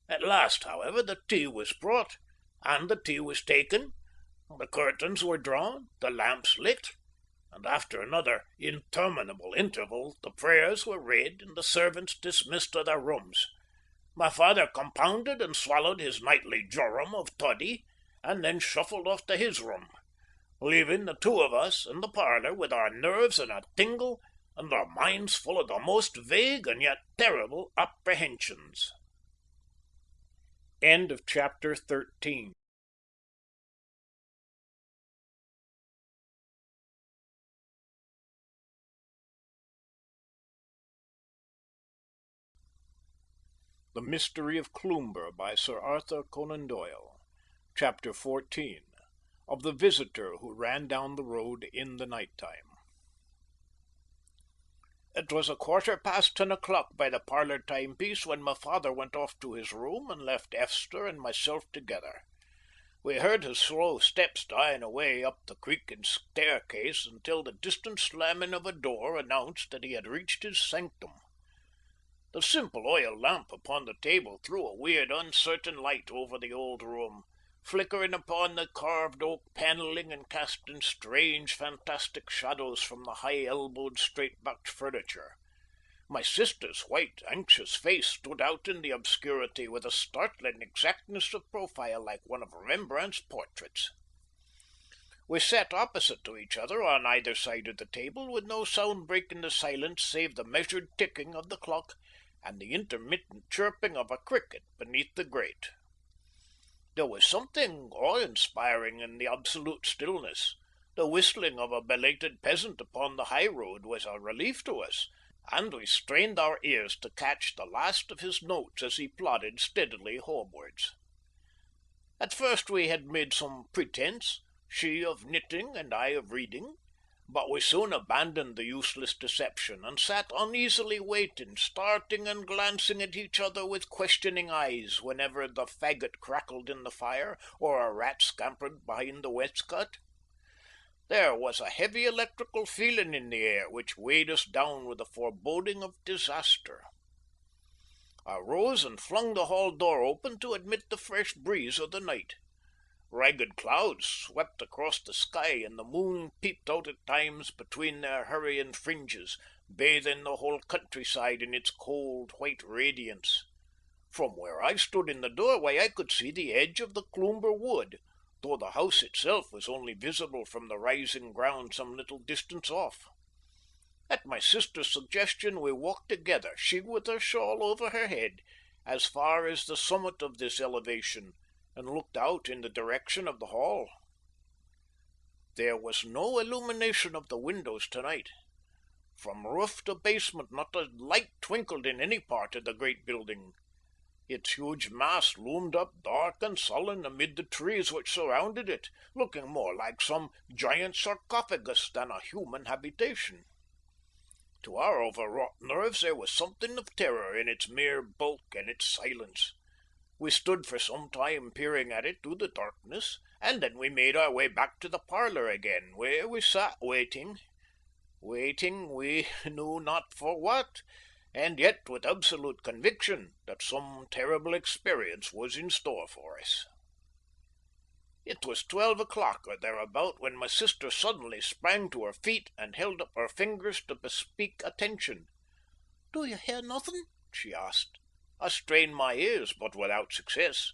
At last, however, the tea was brought, and the tea was taken, the curtains were drawn, the lamps lit, and after another interminable interval the prayers were read and the servants dismissed to their rooms. My father compounded and swallowed his nightly jorum of toddy, and then shuffled off to his room, leaving the two of us in the parlour with our nerves in a tingle and our minds full of the most vague and yet terrible apprehensions. End of chapter 13. The Mystery of Cloomber by Sir Arthur Conan Doyle. Chapter 14. Of the Visitor Who Ran Down the Road in the Night Time. It was 10:15 by the parlour timepiece when my father went off to his room and left Esther and myself together. We heard his slow steps dying away up the creaking staircase until the distant slamming of a door announced that he had reached his sanctum. The simple oil lamp upon the table threw a weird, uncertain light over the old room, flickering upon the carved oak panelling and casting strange, fantastic shadows from the high-elbowed, straight-backed furniture. My sister's white, anxious face stood out in the obscurity with a startling exactness of profile like one of Rembrandt's portraits. We sat opposite to each other on either side of the table, with no sound breaking the silence save the measured ticking of the clock and the intermittent chirping of a cricket beneath the grate. There was something awe-inspiring in the absolute stillness. The whistling of a belated peasant upon the high road was a relief to us, and we strained our ears to catch the last of his notes as he plodded steadily homewards. At first we had made some pretence, she of knitting and I of reading, but we soon abandoned the useless deception and sat uneasily waiting, starting and glancing at each other with questioning eyes whenever the faggot crackled in the fire or a rat scampered behind the wainscot. There was a heavy electrical feeling in the air which weighed us down with a foreboding of disaster. I rose and flung the hall door open to admit the fresh breeze of the night. Ragged clouds swept across the sky, and the moon peeped out at times between their hurrying fringes, bathing the whole countryside in its cold, white radiance. From where I stood in the doorway I could see the edge of the Cloomber wood, though the house itself was only visible from the rising ground some little distance off. At my sister's suggestion we walked together, she with her shawl over her head, as far as the summit of this elevation, and looked out in the direction of the hall. There was no illumination of the windows tonight. From roof to basement not a light twinkled in any part of the great building. Its huge mass loomed up dark and sullen amid the trees which surrounded it, looking more like some giant sarcophagus than a human habitation. To our overwrought nerves there was something of terror in its mere bulk and its silence. We stood for some time peering at it through the darkness, and then we made our way back to the parlour again, where we sat waiting we knew not for what, and yet with absolute conviction that some terrible experience was in store for us. It was 12 o'clock or thereabout when my sister suddenly sprang to her feet and held up her fingers to bespeak attention. "Do you hear nothing?" she asked. I strained my ears, but without success.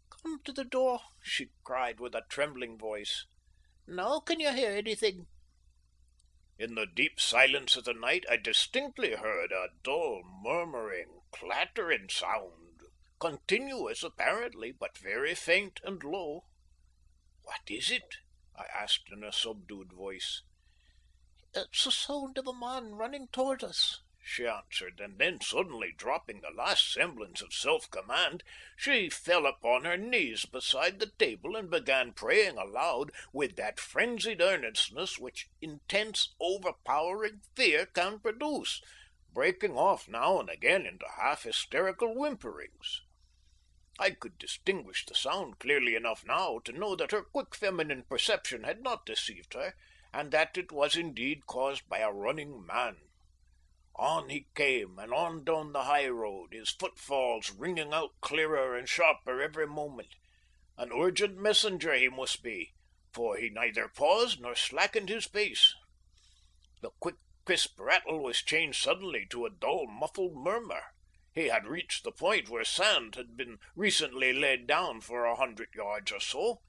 "Come to the door," she cried with a trembling voice. "Now can you hear anything?" In the deep silence of the night I distinctly heard a dull, murmuring, clattering sound, continuous apparently, but very faint and low. "What is it?" I asked in a subdued voice. "It's the sound of a man running towards us," she answered, and then suddenly dropping the last semblance of self-command, she fell upon her knees beside the table and began praying aloud with that frenzied earnestness which intense, overpowering fear can produce, breaking off now and again into half-hysterical whimperings. I could distinguish the sound clearly enough now to know that her quick feminine perception had not deceived her, and that it was indeed caused by a running man. On he came, and on down the high road, his footfalls ringing out clearer and sharper every moment. An urgent messenger he must be, for he neither paused nor slackened his pace. The quick, crisp rattle was changed suddenly to a dull, muffled murmur. He had reached the point where sand had been recently laid down for 100 yards or so.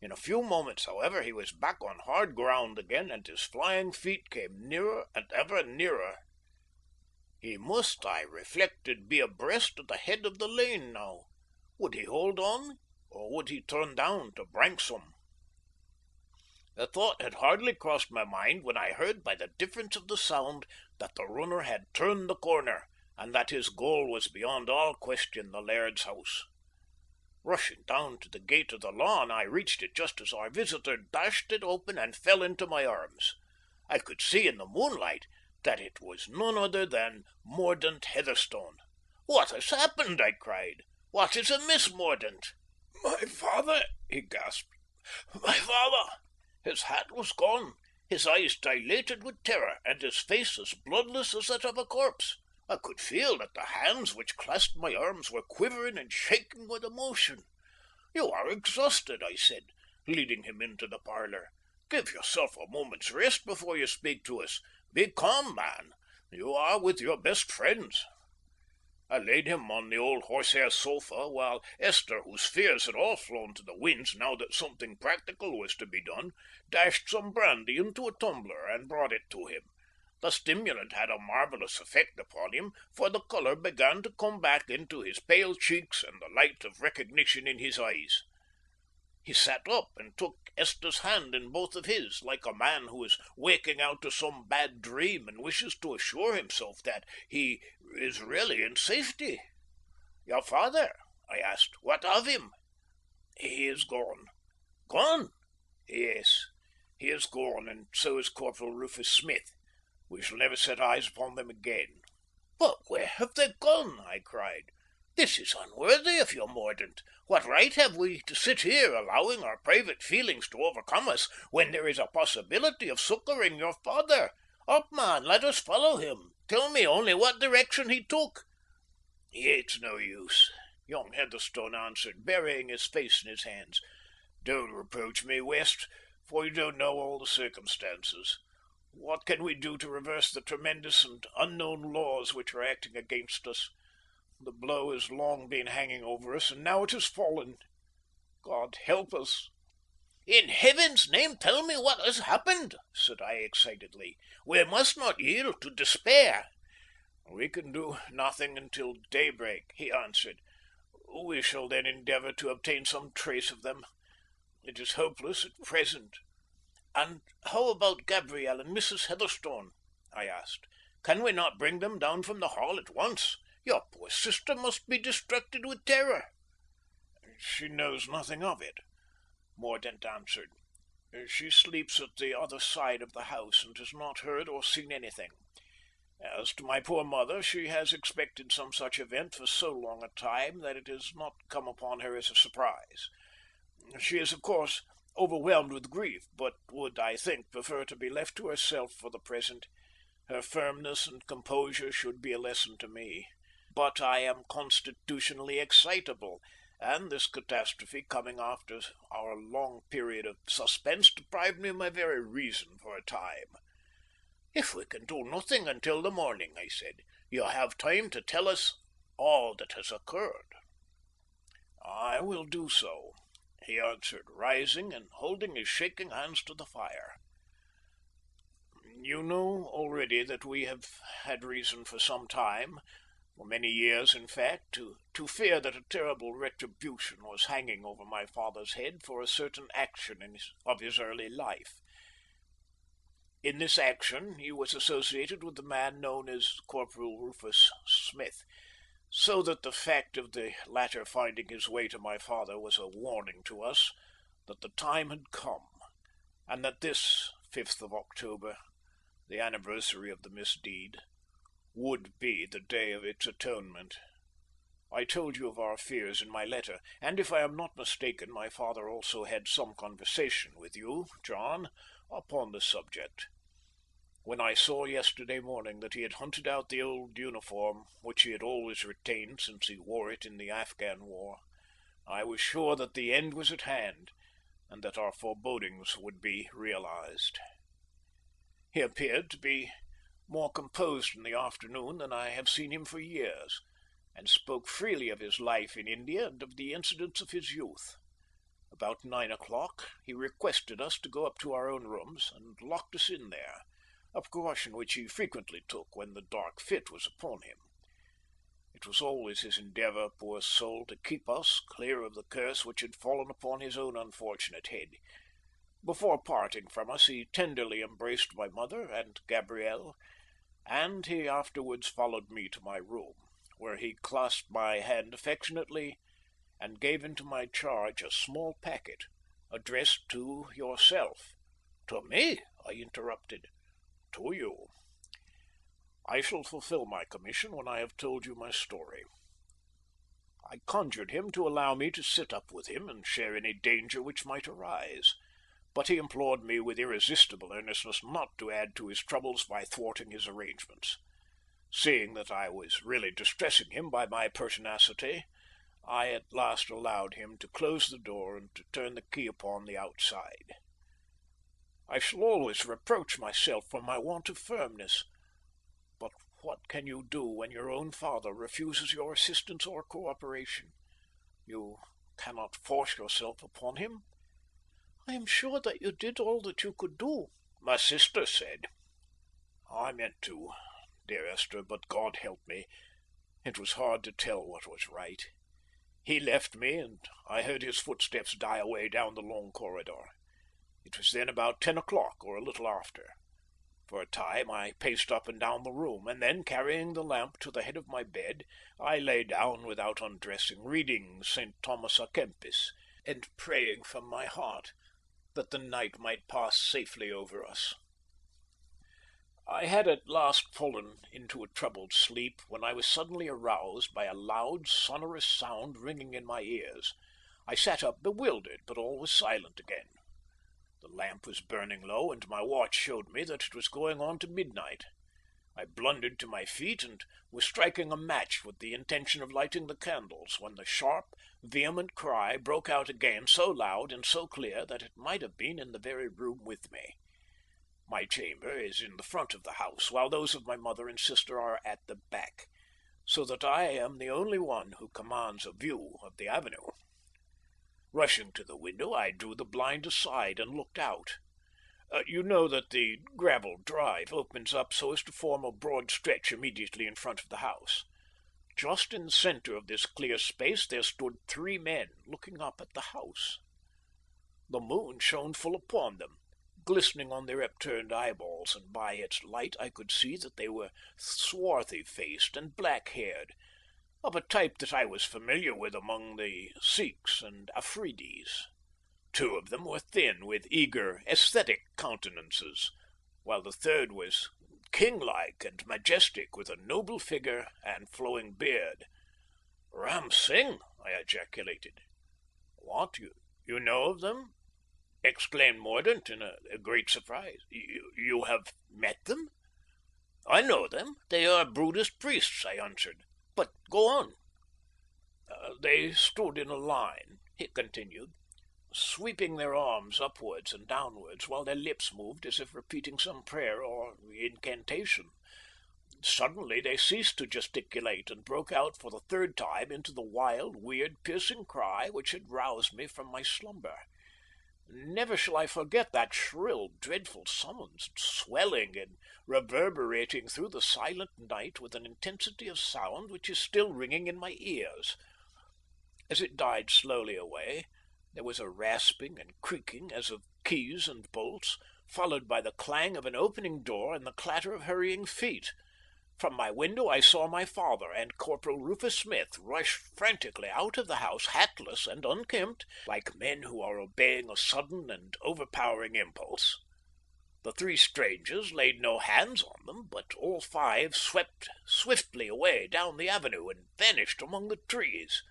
In a few moments, however, he was back on hard ground again, and his flying feet came nearer and ever nearer. He must, I reflected, be abreast at the head of the lane now. Would he hold on, or would he turn down to Branksome? The thought had hardly crossed my mind when I heard by the difference of the sound that the runner had turned the corner, and that his goal was beyond all question the laird's house. Rushing down to the gate of the lawn, I reached it just as our visitor dashed it open and fell into my arms. I could see in the moonlight that it was none other than Mordaunt Heatherstone. "What has happened?" I cried. "What is amiss, Mordaunt?" "My father!" he gasped. "My father!" His hat was gone, his eyes dilated with terror, and his face as bloodless as that of a corpse. I could feel that the hands which clasped my arms were quivering and shaking with emotion. "You are exhausted," I said, leading him into the parlour. "Give yourself a moment's rest before you speak to us. Be calm, man. You are with your best friends." I laid him on the old horsehair sofa, while Esther, whose fears had all flown to the winds now that something practical was to be done, dashed some brandy into a tumbler and brought it to him. The stimulant had a marvellous effect upon him, for the colour began to come back into his pale cheeks and the light of recognition in his eyes. He sat up and took Esther's hand in both of his, like a man who is waking out of some bad dream and wishes to assure himself that he is really in safety. "Your father?" I asked. "What of him?" "He is gone." "Gone?" "Yes, he is gone, and so is Corporal Rufus Smith. We shall never set eyes upon them again." "But where have they gone?" I cried. "This is unworthy of you, Mordaunt. What right have we to sit here, allowing our private feelings to overcome us, when there is a possibility of succouring your father? Up, man, let us follow him. Tell me only what direction he took." "It's no use," young Heatherstone answered, burying his face in his hands. "Don't reproach me, West, for you don't know all the circumstances. What can we do to reverse the tremendous and unknown laws which are acting against us? The blow has long been hanging over us, and now it has fallen. God help us." "In Heaven's name, tell me what has happened," said I excitedly. "We must not yield to despair." "We can do nothing until daybreak," he answered. "We shall then endeavour to obtain some trace of them. It is hopeless at present." "And how about Gabriel and Mrs. Heatherstone?" I asked. "Can we not bring them down from the Hall at once? Your poor sister must be distracted with terror." "She knows nothing of it," Mordaunt answered. "She sleeps at the other side of the house, and has not heard or seen anything. As to my poor mother, she has expected some such event for so long a time that it has not come upon her as a surprise. She is, of course, overwhelmed with grief, but would, I think, prefer to be left to herself for the present. Her firmness and composure should be a lesson to me. But I am constitutionally excitable, and this catastrophe coming after our long period of suspense deprived me of my very reason for a time." "If we can do nothing until the morning," I said, "you have time to tell us all that has occurred." "I will do so," he answered, rising and holding his shaking hands to the fire. "You know already that we have had reason for some time, for many years in fact, to fear that a terrible retribution was hanging over my father's head for a certain action of his early life. In this action he was associated with the man known as Corporal Rufus Smith, so that the fact of the latter finding his way to my father was a warning to us that the time had come, and that this 5th of October, the anniversary of the misdeed, would be the day of its atonement. I told you of our fears in my letter, and if I am not mistaken, my father also had some conversation with you, John, upon the subject. When I saw yesterday morning that he had hunted out the old uniform which he had always retained since he wore it in the Afghan war, I was sure that the end was at hand, and that our forebodings would be realized. He appeared to be more composed in the afternoon than I have seen him for years, and spoke freely of his life in India and of the incidents of his youth. About 9 o'clock he requested us to go up to our own rooms, and locked us in there, a precaution which he frequently took when the dark fit was upon him. It was always his endeavour, poor soul, to keep us clear of the curse which had fallen upon his own unfortunate head. Before parting from us, he tenderly embraced my mother and Gabrielle, and he afterwards followed me to my room, where he clasped my hand affectionately and gave into my charge a small packet addressed to yourself. "To me?" I interrupted. "To you. I shall fulfill my commission when I have told you my story." I conjured him to allow me to sit up with him and share any danger which might arise, but he implored me with irresistible earnestness not to add to his troubles by thwarting his arrangements. Seeing that I was really distressing him by my pertinacity, I at last allowed him to close the door and to turn the key upon the outside. I shall always reproach myself for my want of firmness, but what can you do when your own father refuses your assistance or cooperation? You cannot force yourself upon him. "I am sure that you did all that you could do," my sister said. "I meant to, dear Esther, but God help me, it was hard to tell what was right. He left me, and I heard his footsteps die away down the long corridor. It was then about 10 o'clock, or a little after. For a time I paced up and down the room, and then, carrying the lamp to the head of my bed, I lay down without undressing, reading St. Thomas à Kempis, and praying from my heart that the night might pass safely over us. I had at last fallen into a troubled sleep when I was suddenly aroused by a loud, sonorous sound ringing in my ears. I sat up bewildered, but all was silent again. The lamp was burning low, and my watch showed me that it was going on to midnight. I blundered to my feet and was striking a match with the intention of lighting the candles, when the sharp, vehement cry broke out again so loud and so clear that it might have been in the very room with me. My chamber is in the front of the house, while those of my mother and sister are at the back, so that I am the only one who commands a view of the avenue. Rushing to the window, I drew the blind aside and looked out. You know that the gravel drive opens up so as to form a broad stretch immediately in front of the house. Just in the centre of this clear space there stood 3 men, looking up at the house. The moon shone full upon them, glistening on their upturned eyeballs, and by its light I could see that they were swarthy-faced and black-haired, of a type that I was familiar with among the Sikhs and Afridis. 2 of them were thin, with eager, aesthetic countenances, while the third was king-like and majestic, with a noble figure and flowing beard. "Ram Singh!" I ejaculated. "What, you know of them?" exclaimed Mordaunt in a great surprise. You have met them?" "I know them. They are Buddhist priests," I answered. "But go on." "They stood in a line," he continued, sweeping their arms upwards and downwards, while their lips moved as if repeating some prayer or incantation. Suddenly they ceased to gesticulate and broke out for the 3rd time into the wild, weird, piercing cry which had roused me from my slumber. Never shall I forget that shrill, dreadful summons, swelling and reverberating through the silent night with an intensity of sound which is still ringing in my ears. As it died slowly away, there was a rasping and creaking as of keys and bolts, followed by the clang of an opening door and the clatter of hurrying feet. From my window I saw my father and Corporal Rufus Smith rush frantically out of the house, hatless and unkempt, like men who are obeying a sudden and overpowering impulse. The 3 strangers laid no hands on them, but all 5 swept swiftly away down the avenue and vanished among the trees.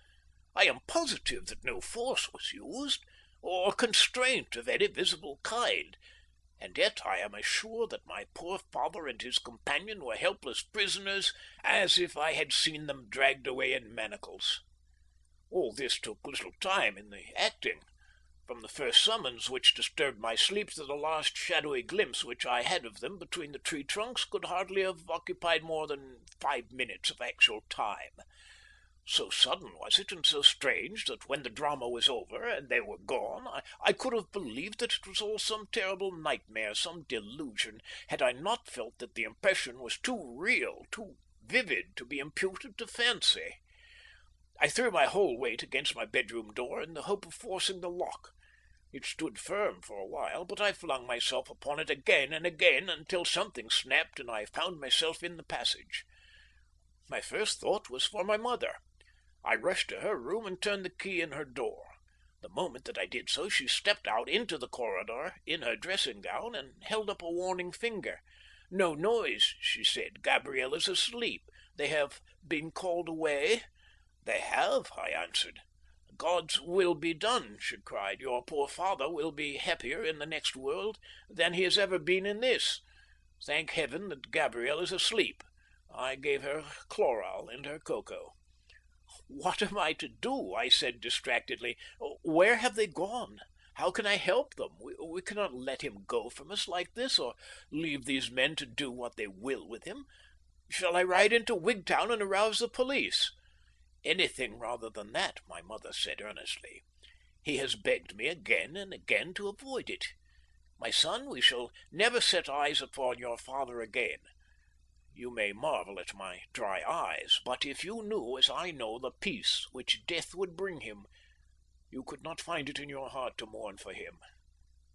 I am positive that no force was used, or constraint of any visible kind, and yet I am as sure that my poor father and his companion were helpless prisoners as if I had seen them dragged away in manacles. All this took little time in the acting, from the first summons which disturbed my sleep to the last shadowy glimpse which I had of them between the tree trunks could hardly have occupied more than 5 minutes of actual time. So sudden was it and so strange that when the drama was over and they were gone, I could have believed that it was all some terrible nightmare, some delusion, had I not felt that the impression was too real, too vivid to be imputed to fancy. I threw my whole weight against my bedroom door in the hope of forcing the lock. It stood firm for a while, but I flung myself upon it again and again until something snapped and I found myself in the passage. My first thought was for my mother. I rushed to her room and turned the key in her door. The moment that I did so, she stepped out into the corridor in her dressing gown and held up a warning finger. "No noise," she said. "Gabrielle is asleep. They have been called away." "They have," I answered. "God's will be done," she cried. "Your poor father will be happier in the next world than he has ever been in this. Thank heaven that Gabrielle is asleep. I gave her chloral and her cocoa." "What am I to do?" I said distractedly. "Where have they gone? How can I help them? We cannot let him go from us like this, or leave these men to do what they will with him. Shall I ride into Wigtown and arouse the police?" "Anything rather than that," my mother said earnestly. "He has begged me again and again to avoid it. My son, we shall never set eyes upon your father again. You may marvel at my dry eyes, but if you knew as I know the peace which death would bring him, you could not find it in your heart to mourn for him.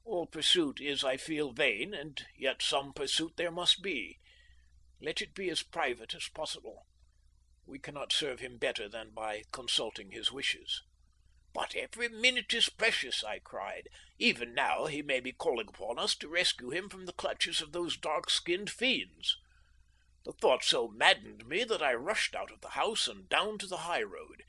All pursuit is, I feel, vain, and yet some pursuit there must be. Let it be as private as possible. We cannot serve him better than by consulting his wishes." "But every minute is precious," I cried. "Even now he may be calling upon us to rescue him from the clutches of those dark-skinned fiends." The thought so maddened me that I rushed out of the house and down to the high road.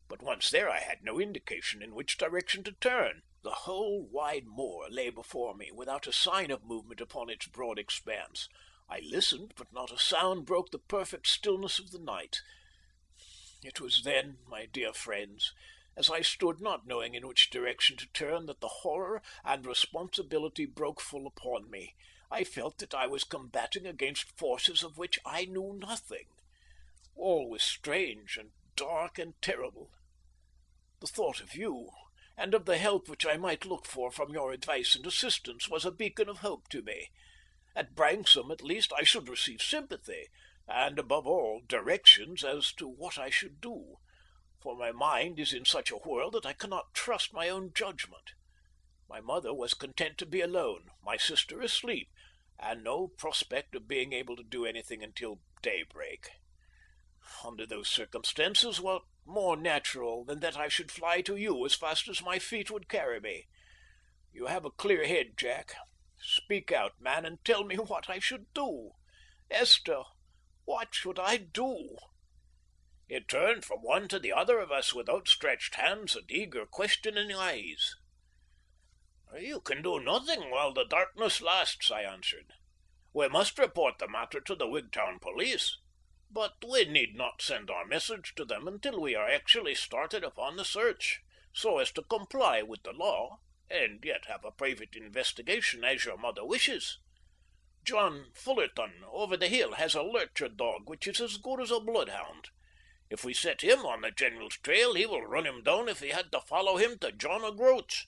But once there I had no indication in which direction to turn. The whole wide moor lay before me, without a sign of movement upon its broad expanse. I listened, but not a sound broke the perfect stillness of the night. It was then, my dear friends, as I stood not knowing in which direction to turn, that the horror and responsibility broke full upon me. I felt that I was combating against forces of which I knew nothing. All was strange and dark and terrible. The thought of you, and of the help which I might look for from your advice and assistance, was a beacon of hope to me. At Branksome, at least, I should receive sympathy, and, above all, directions as to what I should do, for my mind is in such a whirl that I cannot trust my own judgment. My mother was content to be alone, my sister asleep, and no prospect of being able to do anything until daybreak. Under those circumstances, what more natural than that I should fly to you as fast as my feet would carry me? You have a clear head, Jack. Speak out, man, and tell me what I should do. Esther, what should I do?" He turned from one to the other of us with outstretched hands and eager, questioning eyes. "You can do nothing while the darkness lasts," I answered. "We must report the matter to the Wigtown police, but we need not send our message to them until we are actually started upon the search, so as to comply with the law, and yet have a private investigation as your mother wishes. John Fullerton over the hill has a lurcher dog which is as good as a bloodhound. If we set him on the general's trail, he will run him down if he had to follow him to John O'Groat's.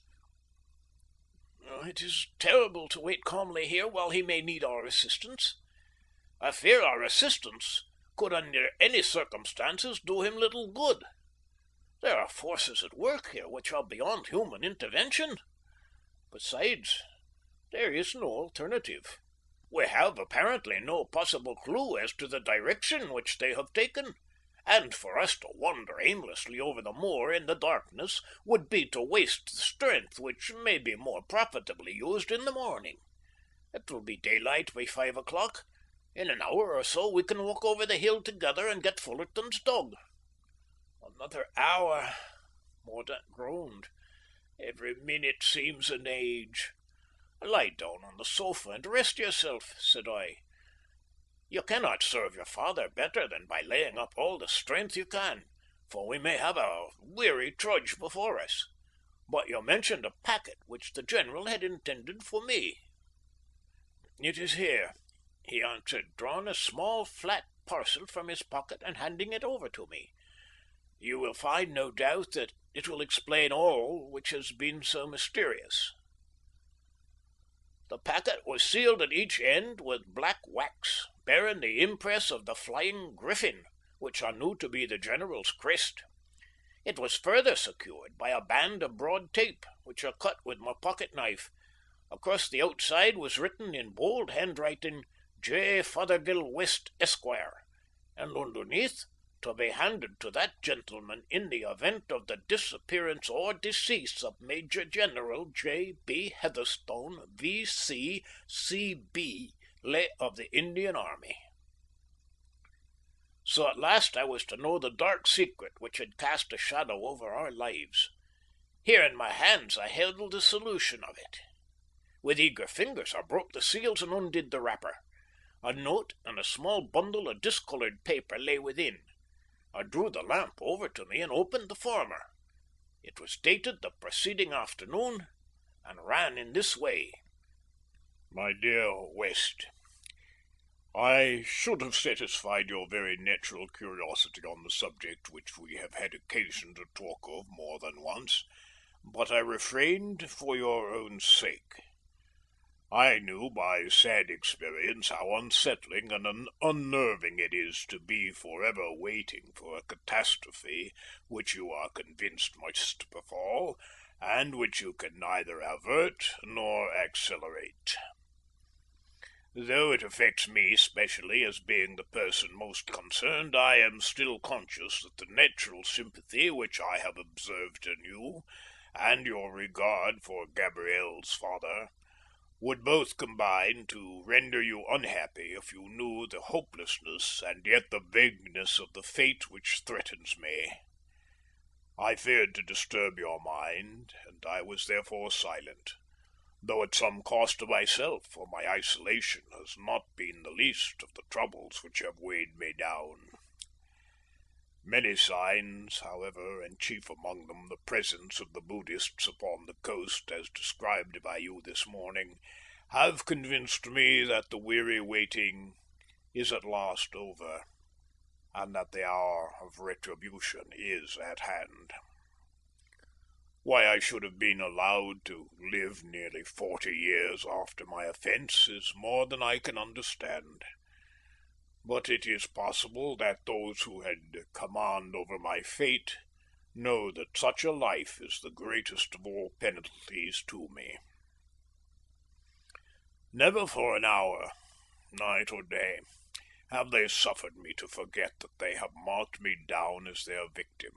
It is terrible to wait calmly here while he may need our assistance. I fear our assistance could under any circumstances do him little good. There are forces at work here which are beyond human intervention. Besides, there is no alternative. We have apparently no possible clue as to the direction which they have taken, and for us to wander aimlessly over the moor in the darkness would be to waste the strength which may be more profitably used in the morning. It will be daylight by 5 o'clock. In an hour or so we can walk over the hill together and get Fullerton's dog. Another hour. Mordaunt groaned. Every minute seems an age. Lie down on the sofa and rest yourself, said I. You cannot serve your father better than by laying up all the strength you can, for we may have a weary trudge before us. But you mentioned a packet which the general had intended for me. It is here, he answered, drawing a small flat parcel from his pocket and handing it over to me. You will find, no doubt, that it will explain all which has been so mysterious. The packet was sealed at each end with black wax, bearing the impress of the flying griffin, which I knew to be the general's crest. It was further secured by a band of broad tape, which I cut with my pocket knife. Across the outside was written in bold handwriting, J. Fothergill West, Esquire, and underneath, to be handed to that gentleman in the event of the disappearance or decease of Major General J. B. Heatherstone, V.C., C.B., late of the Indian Army. So at last I was to know the dark secret which had cast a shadow over our lives. Here in my hands I held the solution of it. With eager fingers I broke the seals and undid the wrapper. A note and a small bundle of discoloured paper lay within. I drew the lamp over to me and opened the former. It was dated the preceding afternoon, and ran in this way. My dear West, I should have satisfied your very natural curiosity on the subject which we have had occasion to talk of more than once, but I refrained for your own sake. I knew by sad experience how unsettling and unnerving it is to be forever waiting for a catastrophe which you are convinced must befall, and which you can neither avert nor accelerate. Though it affects me specially as being the person most concerned, I am still conscious that the natural sympathy which I have observed in you, and your regard for Gabrielle's father, would both combine to render you unhappy if you knew the hopelessness and yet the vagueness of the fate which threatens me. I feared to disturb your mind, and I was therefore silent, though at some cost to myself, for my isolation has not been the least of the troubles which have weighed me down. Many signs, however, and chief among them the presence of the Buddhists upon the coast, as described by you this morning, have convinced me that the weary waiting is at last over, and that the hour of retribution is at hand. Why I should have been allowed to live nearly 40 years after my offence is more than I can understand. But it is possible that those who had command over my fate know that such a life is the greatest of all penalties to me. Never for an hour, night or day, have they suffered me to forget that they have marked me down as their victim.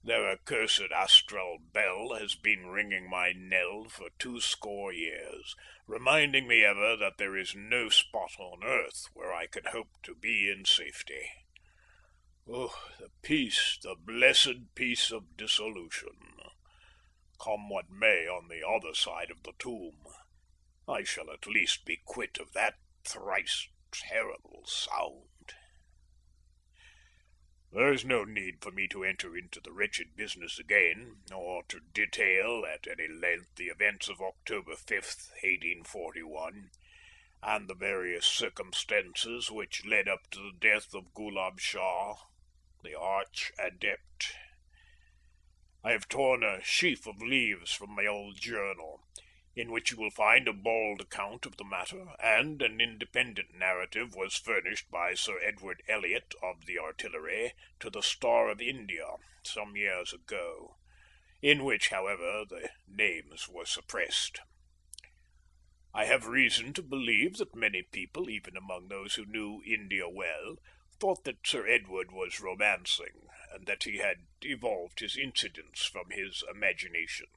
Their accursed astral bell has been ringing my knell for 20 years, reminding me ever that there is no spot on earth where I can hope to be in safety. Oh, the peace, the blessed peace of dissolution! Come what may on the other side of the tomb, I shall at least be quit of that thrice terrible sound. There is no need for me to enter into the wretched business again, or to detail at any length the events of October 5th, 1841, and the various circumstances which led up to the death of Gulab Shah, the arch-adept. I have torn a sheaf of leaves from my old journal, in which you will find a bald account of the matter, and an independent narrative was furnished by Sir Edward Elliot of the Artillery to the Star of India some years ago, in which, however, the names were suppressed. I have reason to believe that many people, even among those who knew India well, thought that Sir Edward was romancing, and that he had evolved his incidents from his imagination.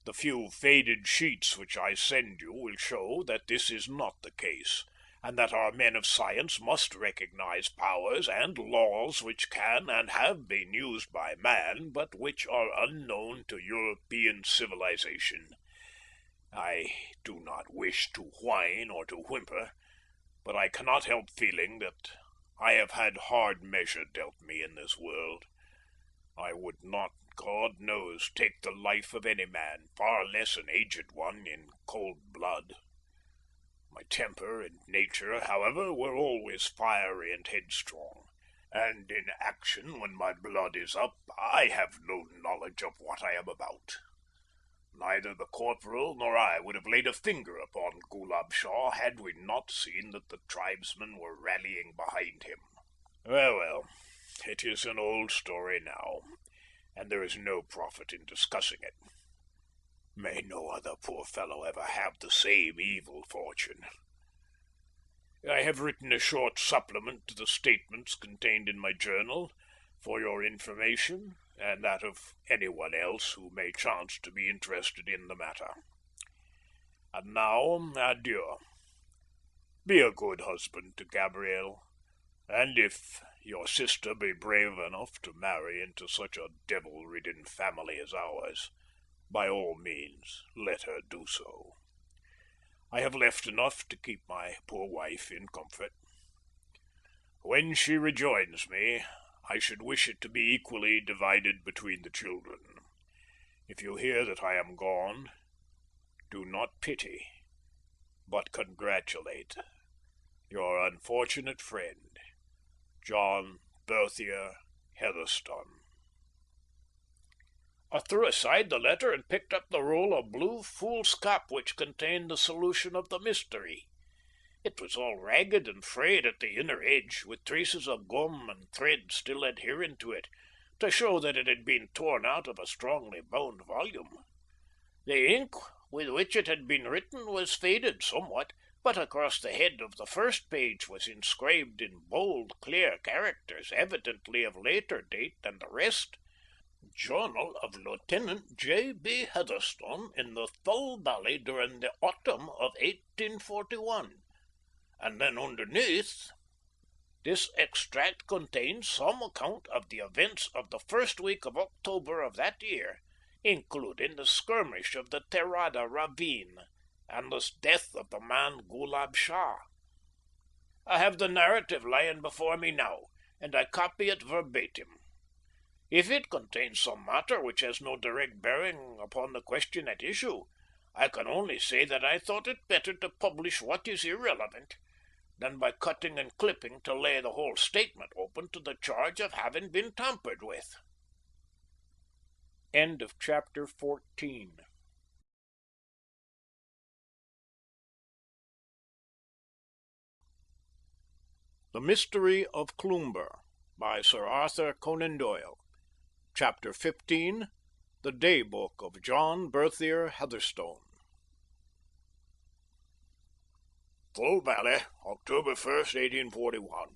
The few faded sheets which I send you will show that this is not the case, and that our men of science must recognize powers and laws which can and have been used by man, but which are unknown to European civilization. I do not wish to whine or to whimper, but I cannot help feeling that I have had hard measure dealt me in this world. I would not, God knows, take the life of any man, far less an aged one, in cold blood. My temper and nature, however, were always fiery and headstrong, and in action when my blood is up, I have no knowledge of what I am about. Neither the corporal nor I would have laid a finger upon Gulab Shah had we not seen that the tribesmen were rallying behind him. Well, it is an old story now, and there is no profit in discussing it. May no other poor fellow ever have the same evil fortune. I have written a short supplement to the statements contained in my journal, for your information, and that of anyone else who may chance to be interested in the matter. And now, adieu. Be a good husband to Gabrielle, and if your sister be brave enough to marry into such a devil-ridden family as ours, by all means let her do so. I have left enough to keep my poor wife in comfort. When she rejoins me, I should wish it to be equally divided between the children. If you hear that I am gone, do not pity, but congratulate your unfortunate friend, John Berthier Heatherstone. I threw aside the letter and picked up the roll of blue foolscap which contained the solution of the mystery. It was all ragged and frayed at the inner edge, with traces of gum and thread still adhering to it, to show that it had been torn out of a strongly bound volume. The ink with which it had been written was faded somewhat, but across the head of the first page was inscribed in bold, clear characters, evidently of later date than the rest: Journal of Lieutenant J. B. Heatherstone in the Thull Valley during the autumn of 1841. And then underneath, this extract contains some account of the events of the first week of October of that year, including the skirmish of the Terada ravine and the death of the man Gulab Shah. I have the narrative lying before me now, and I copy it verbatim. If it contains some matter which has no direct bearing upon the question at issue, I can only say that I thought it better to publish what is irrelevant than by cutting and clipping to lay the whole statement open to the charge of having been tampered with. End of chapter 14. The Mystery of Cloomber by Sir Arthur Conan Doyle. Chapter 15. The Day Book of John Berthier Heatherstone. Thull Valley, October 1st, 1841.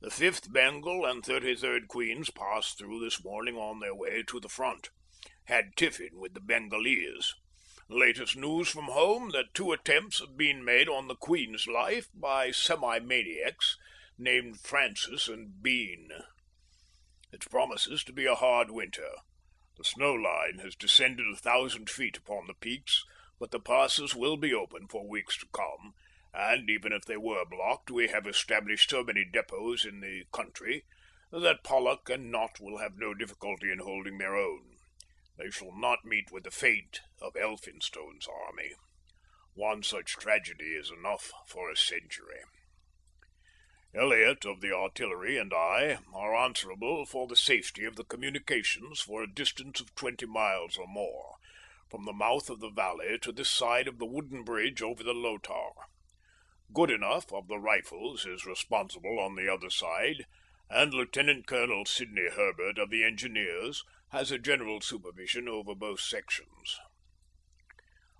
The 5th Bengal and 33rd Queens passed through this morning on their way to the front. Had tiffin with the Bengalese. Latest news from home that 2 attempts have been made on the Queen's life by semi-maniacs named Francis and Bean. It promises to be a hard winter. The snow line has descended 1,000 feet upon the peaks, but the passes will be open for weeks to come, and even if they were blocked, we have established so many depots in the country that Pollock and Knott will have no difficulty in holding their own. They shall not meet with the fate of Elphinstone's army. One such tragedy is enough for a century. Elliot of the artillery and I are answerable for the safety of the communications for a distance of 20 miles or more, from the mouth of the valley to this side of the wooden bridge over the Lotar. Goodenough of the rifles is responsible on the other side, and Lieutenant Colonel Sidney Herbert of the engineers has a general supervision over both sections.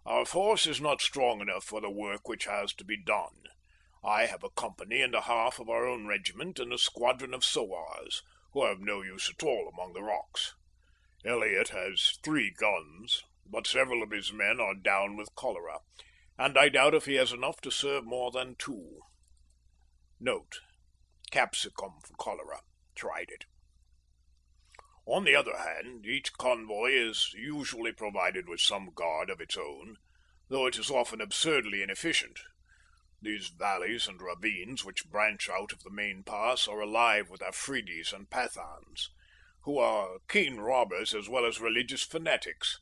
Our force is not strong enough for the work which has to be done. I have a company and a half of our own regiment and a squadron of sowars, who are of no use at all among the rocks. Elliot has 3 guns, but several of his men are down with cholera, and I doubt if he has enough to serve more than 2. Note: capsicum for cholera. Tried it. On the other hand, each convoy is usually provided with some guard of its own, though it is often absurdly inefficient. These valleys and ravines which branch out of the main pass are alive with Afridis and Pathans, who are keen robbers as well as religious fanatics.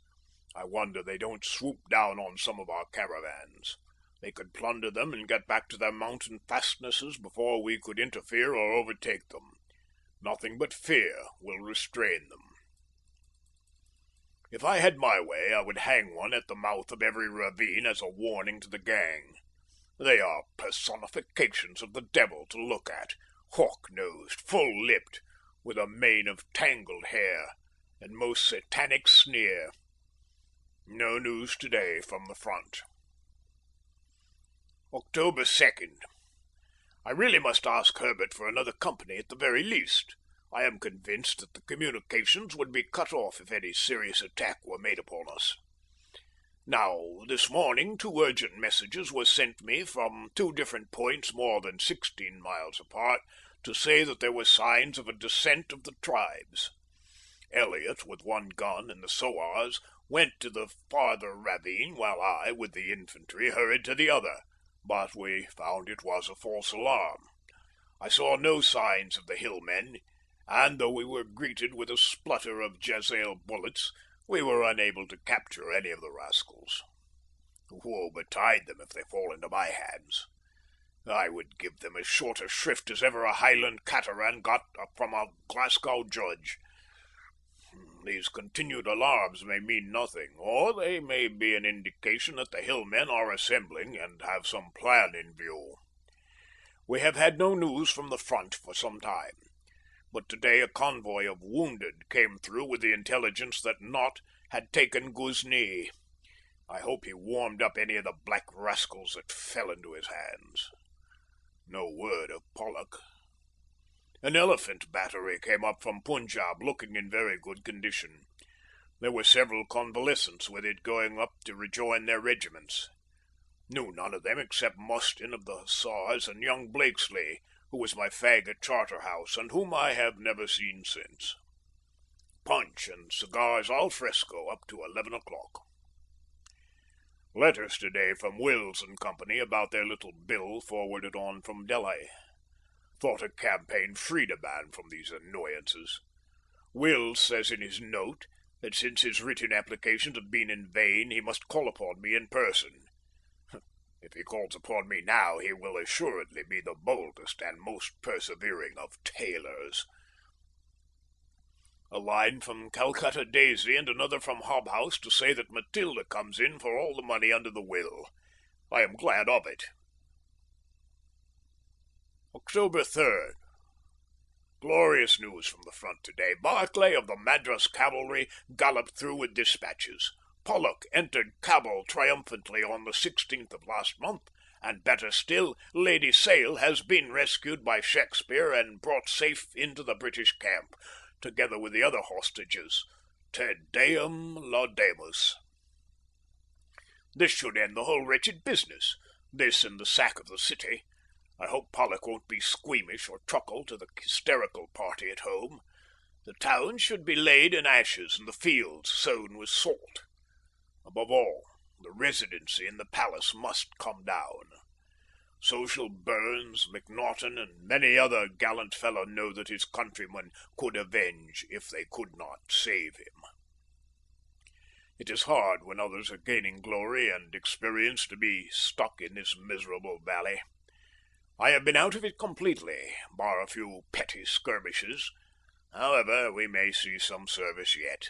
I wonder they don't swoop down on some of our caravans. They could plunder them and get back to their mountain fastnesses before we could interfere or overtake them. Nothing but fear will restrain them. If I had my way, I would hang one at the mouth of every ravine as a warning to the gang. They are personifications of the devil to look at, hawk-nosed, full-lipped, with a mane of tangled hair, and most satanic sneer. No news today from the front. October 2nd. I really must ask Herbert for another company at the very least. I am convinced that the communications would be cut off if any serious attack were made upon us. Now, this morning 2 urgent messages were sent me from 2 different points more than 16 miles apart to say that there were signs of a descent of the tribes. Elliot, with 1 gun and the sowars, went to the farther ravine, while I, with the infantry, hurried to the other, but we found it was a false alarm. I saw no signs of the hillmen, and though we were greeted with a splutter of Jezail bullets, we were unable to capture any of the rascals. Woe betide them if they fall into my hands. I would give them as short a shrift as ever a Highland cateran got from a Glasgow judge. These continued alarms may mean nothing, or they may be an indication that the hillmen are assembling and have some plan in view. We have had no news from the front for some time, but today a convoy of wounded came through with the intelligence that Nott had taken Ghuznee. I hope he warmed up any of the black rascals that fell into his hands. No word of Pollock. An elephant battery came up from Punjab, looking in very good condition. There were several convalescents with it going up to rejoin their regiments. Knew none of them except Mustin of the Hussars and young Blakesley, who was my fag at Charterhouse, and whom I have never seen since. Punch and cigars al fresco up to 11 o'clock. Letters today from Wills and Company about their little bill forwarded on from Delhi. Thought a campaign freed a man from these annoyances. Wills says in his note that since his written applications have been in vain, he must call upon me in person. If he calls upon me now, he will assuredly be the boldest and most persevering of tailors. A line from Calcutta Daisy and another from Hobhouse to say that Matilda comes in for all the money under the will. I am glad of it. October 3rd. Glorious news from the front today. Barclay of the Madras Cavalry galloped through with dispatches. Pollock entered Cabul triumphantly on the 16th of last month, and better still, Lady Sale has been rescued by Shakespeare and brought safe into the British camp, together with the other hostages. Te Deum laudamus. This should end the whole wretched business, this and the sack of the city. I hope Pollock won't be squeamish or truckle to the hysterical party at home. The town should be laid in ashes and the fields sown with salt. Above all, the Residency in the palace must come down. So shall Burns, Macnaghten, and many other gallant fellow know that his countrymen could avenge if they could not save him. It is hard when others are gaining glory and experience to be stuck in this miserable valley. I have been out of it completely, bar a few petty skirmishes. However, we may see some service yet.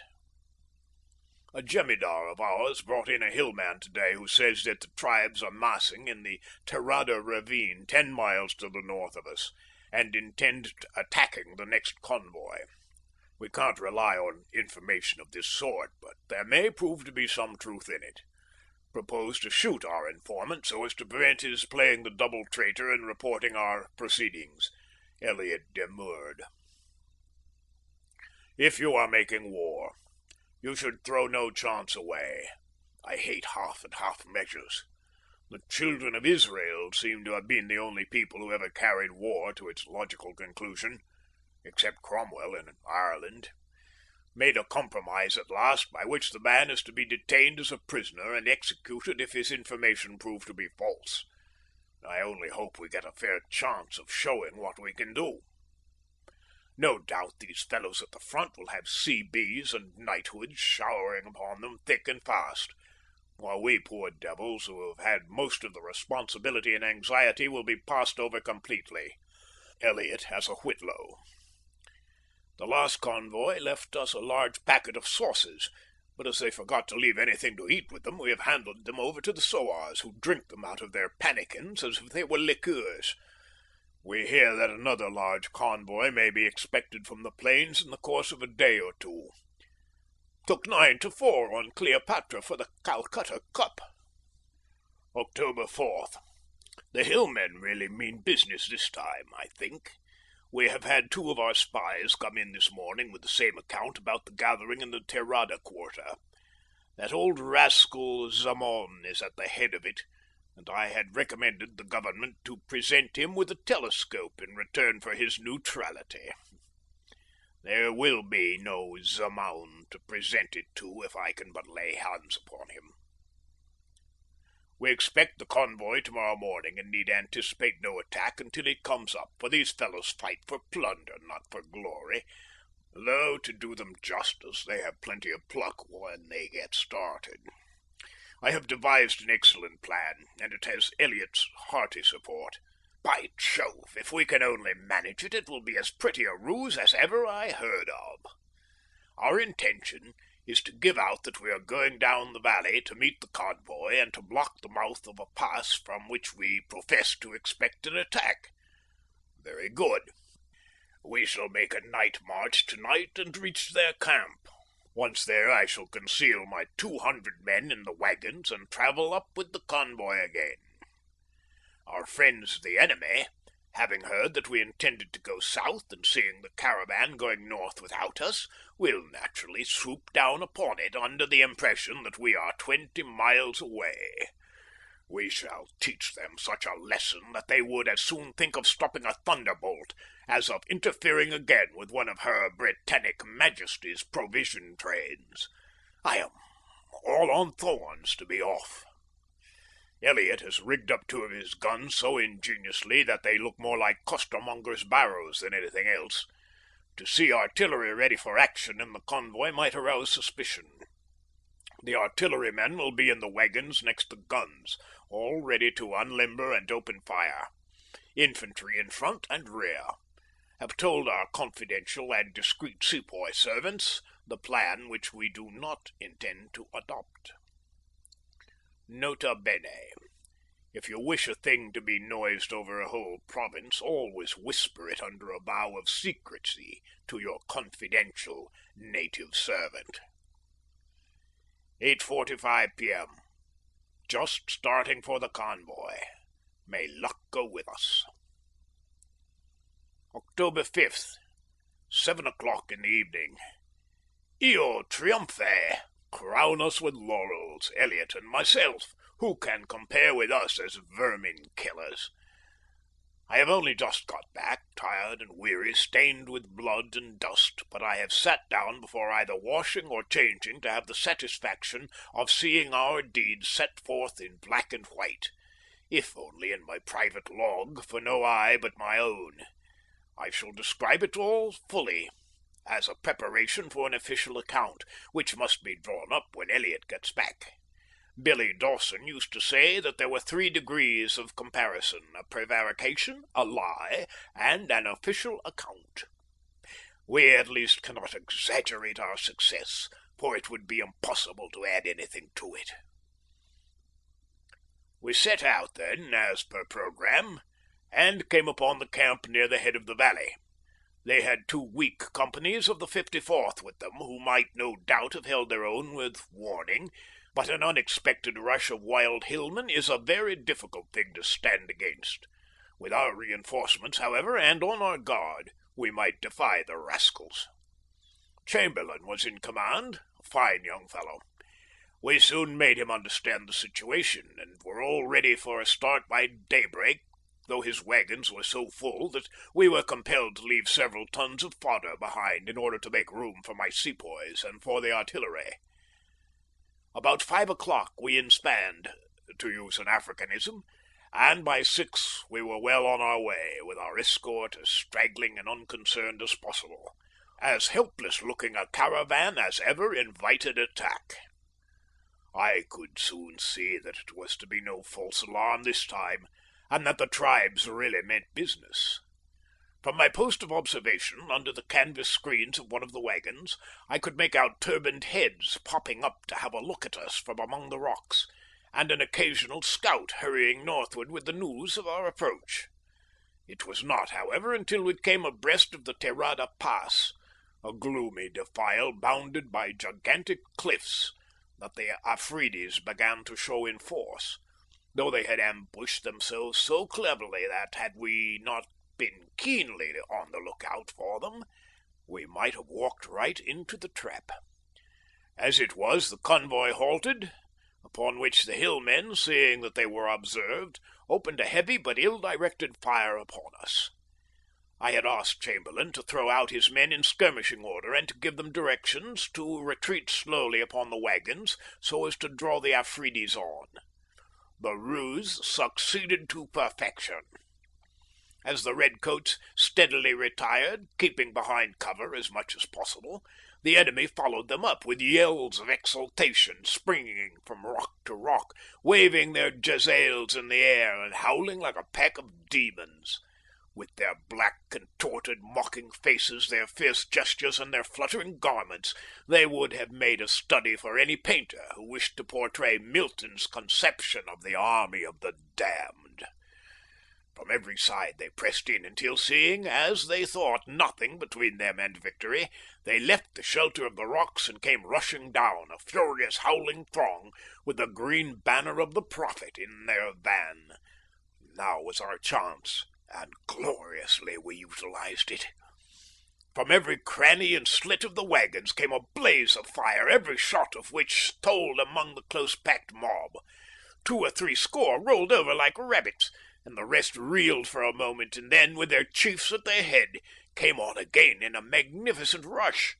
A jemidar of ours brought in a hillman today who says that the tribes are massing in the Terada ravine 10 miles to the north of us, and intend attacking the next convoy. We can't rely on information of this sort, but there may prove to be some truth in it. Propose to shoot our informant so as to prevent his playing the double traitor and reporting our proceedings. Elliot demurred. If you are making war, you should throw no chance away. I hate half and half measures. The children of Israel seem to have been the only people who ever carried war to its logical conclusion, except Cromwell in Ireland. Made a compromise at last by which the man is to be detained as a prisoner and executed if his information prove to be false. I only hope we get a fair chance of showing what we can do. No doubt these fellows at the front will have CBs and knighthoods showering upon them thick and fast, while we poor devils who have had most of the responsibility and anxiety will be passed over completely. Elliot has a whitlow. The last convoy left us a large packet of sauces, but as they forgot to leave anything to eat with them, we have handed them over to the sowars, who drink them out of their pannikins as if they were liqueurs. We hear that another large convoy may be expected from the plains in the course of a day or two. Took 9 to 4 on Cleopatra for the Calcutta Cup. October 4th. The hillmen really mean business this time, I think. We have had 2 of our spies come in this morning with the same account about the gathering in the Terrada quarter. That old rascal Zamon is at the head of it, and I had recommended the government to present him with a telescope in return for his neutrality. There will be no Zamon to present it to if I can but lay hands upon him. We expect the convoy tomorrow morning and need anticipate no attack until it comes up, for these fellows fight for plunder, not for glory, though, to do them justice, they have plenty of pluck when they get started. I have devised an excellent plan, and it has Elliot's hearty support. By Jove, if we can only manage it, it will be as pretty a ruse as ever I heard of. Our intention is to give out that we are going down the valley to meet the convoy and to block the mouth of a pass from which we profess to expect an attack. Very good. We shall make a night march tonight and reach their camp. Once there I shall conceal my 200 men in the wagons and travel up with the convoy again. Our friends the enemy, having heard that we intended to go south and seeing the caravan going north without us, will naturally swoop down upon it under the impression that we are 20 miles away. We shall teach them such a lesson that they would as soon think of stopping a thunderbolt as of interfering again with one of Her Britannic Majesty's provision trains. I am all on thorns to be off. Elliot has rigged up 2 of his guns so ingeniously that they look more like costermongers' barrows than anything else. To see artillery ready for action in the convoy might arouse suspicion. The artillerymen will be in the wagons next to guns, all ready to unlimber and open fire. Infantry in front and rear. Have told our confidential and discreet sepoy servants the plan which we do not intend to adopt. Nota bene. If you wish a thing to be noised over a whole province, always whisper it under a vow of secrecy to your confidential native servant. 8:45 p.m. Just starting for the convoy. May luck go with us. October 5th. 7 o'clock in the evening. Io triumphe! Crown us with laurels, Elliot and myself. Who can compare with us as vermin killers? I have only just got back, tired and weary, stained with blood and dust, but I have sat down before either washing or changing to have the satisfaction of seeing our deeds set forth in black and white, if only in my private log, for no eye but my own. I shall describe it all fully, as a preparation for an official account, which must be drawn up when Elliot gets back. Billy Dawson used to say that there were 3 degrees of comparison: a prevarication, a lie, and an official account. We at least cannot exaggerate our success, for it would be impossible to add anything to it. We set out then, as per programme, and came upon the camp near the head of the valley. They had 2 weak companies of the 54th with them, who might no doubt have held their own with warning, but an unexpected rush of wild hillmen is a very difficult thing to stand against. With our reinforcements, however, and on our guard, we might defy the rascals. Chamberlain was in command, a fine young fellow. We soon made him understand the situation, and were all ready for a start by daybreak, though his wagons were so full that we were compelled to leave several tons of fodder behind in order to make room for my sepoys and for the artillery. About 5 o'clock we inspanned, to use an Africanism, and by 6 we were well on our way, with our escort as straggling and unconcerned as possible. As helpless-looking a caravan as ever invited attack. I could soon see that it was to be no false alarm this time, and that the tribes really meant business. From my post of observation, under the canvas screens of one of the wagons, I could make out turbaned heads popping up to have a look at us from among the rocks, and an occasional scout hurrying northward with the news of our approach. It was not, however, until we came abreast of the Terrada Pass, a gloomy defile bounded by gigantic cliffs, that the Afrides began to show in force, though they had ambushed themselves so cleverly that, had we not been keenly on the lookout for them, we might have walked right into the trap. As it was, the convoy halted, upon which the hillmen, seeing that they were observed, opened a heavy but ill-directed fire upon us. I had asked Chamberlain to throw out his men in skirmishing order and to give them directions to retreat slowly upon the wagons so as to draw the Afrides on. The ruse succeeded to perfection. As the redcoats steadily retired, keeping behind cover as much as possible, the enemy followed them up with yells of exultation, springing from rock to rock, waving their jezails in the air and howling like a pack of demons. With their black, contorted, mocking faces, their fierce gestures, and their fluttering garments, they would have made a study for any painter who wished to portray Milton's conception of the army of the damned. From every side they pressed in until, seeing, as they thought, nothing between them and victory, they left the shelter of the rocks and came rushing down, a furious howling throng, with the green banner of the Prophet in their van. Now was our chance, and gloriously we utilized it. From every cranny and slit of the wagons came a blaze of fire, every shot of which told among the close-packed mob. 2 or 3 score rolled over like rabbits, and the rest reeled for a moment, and then, with their chiefs at their head, came on again in a magnificent rush.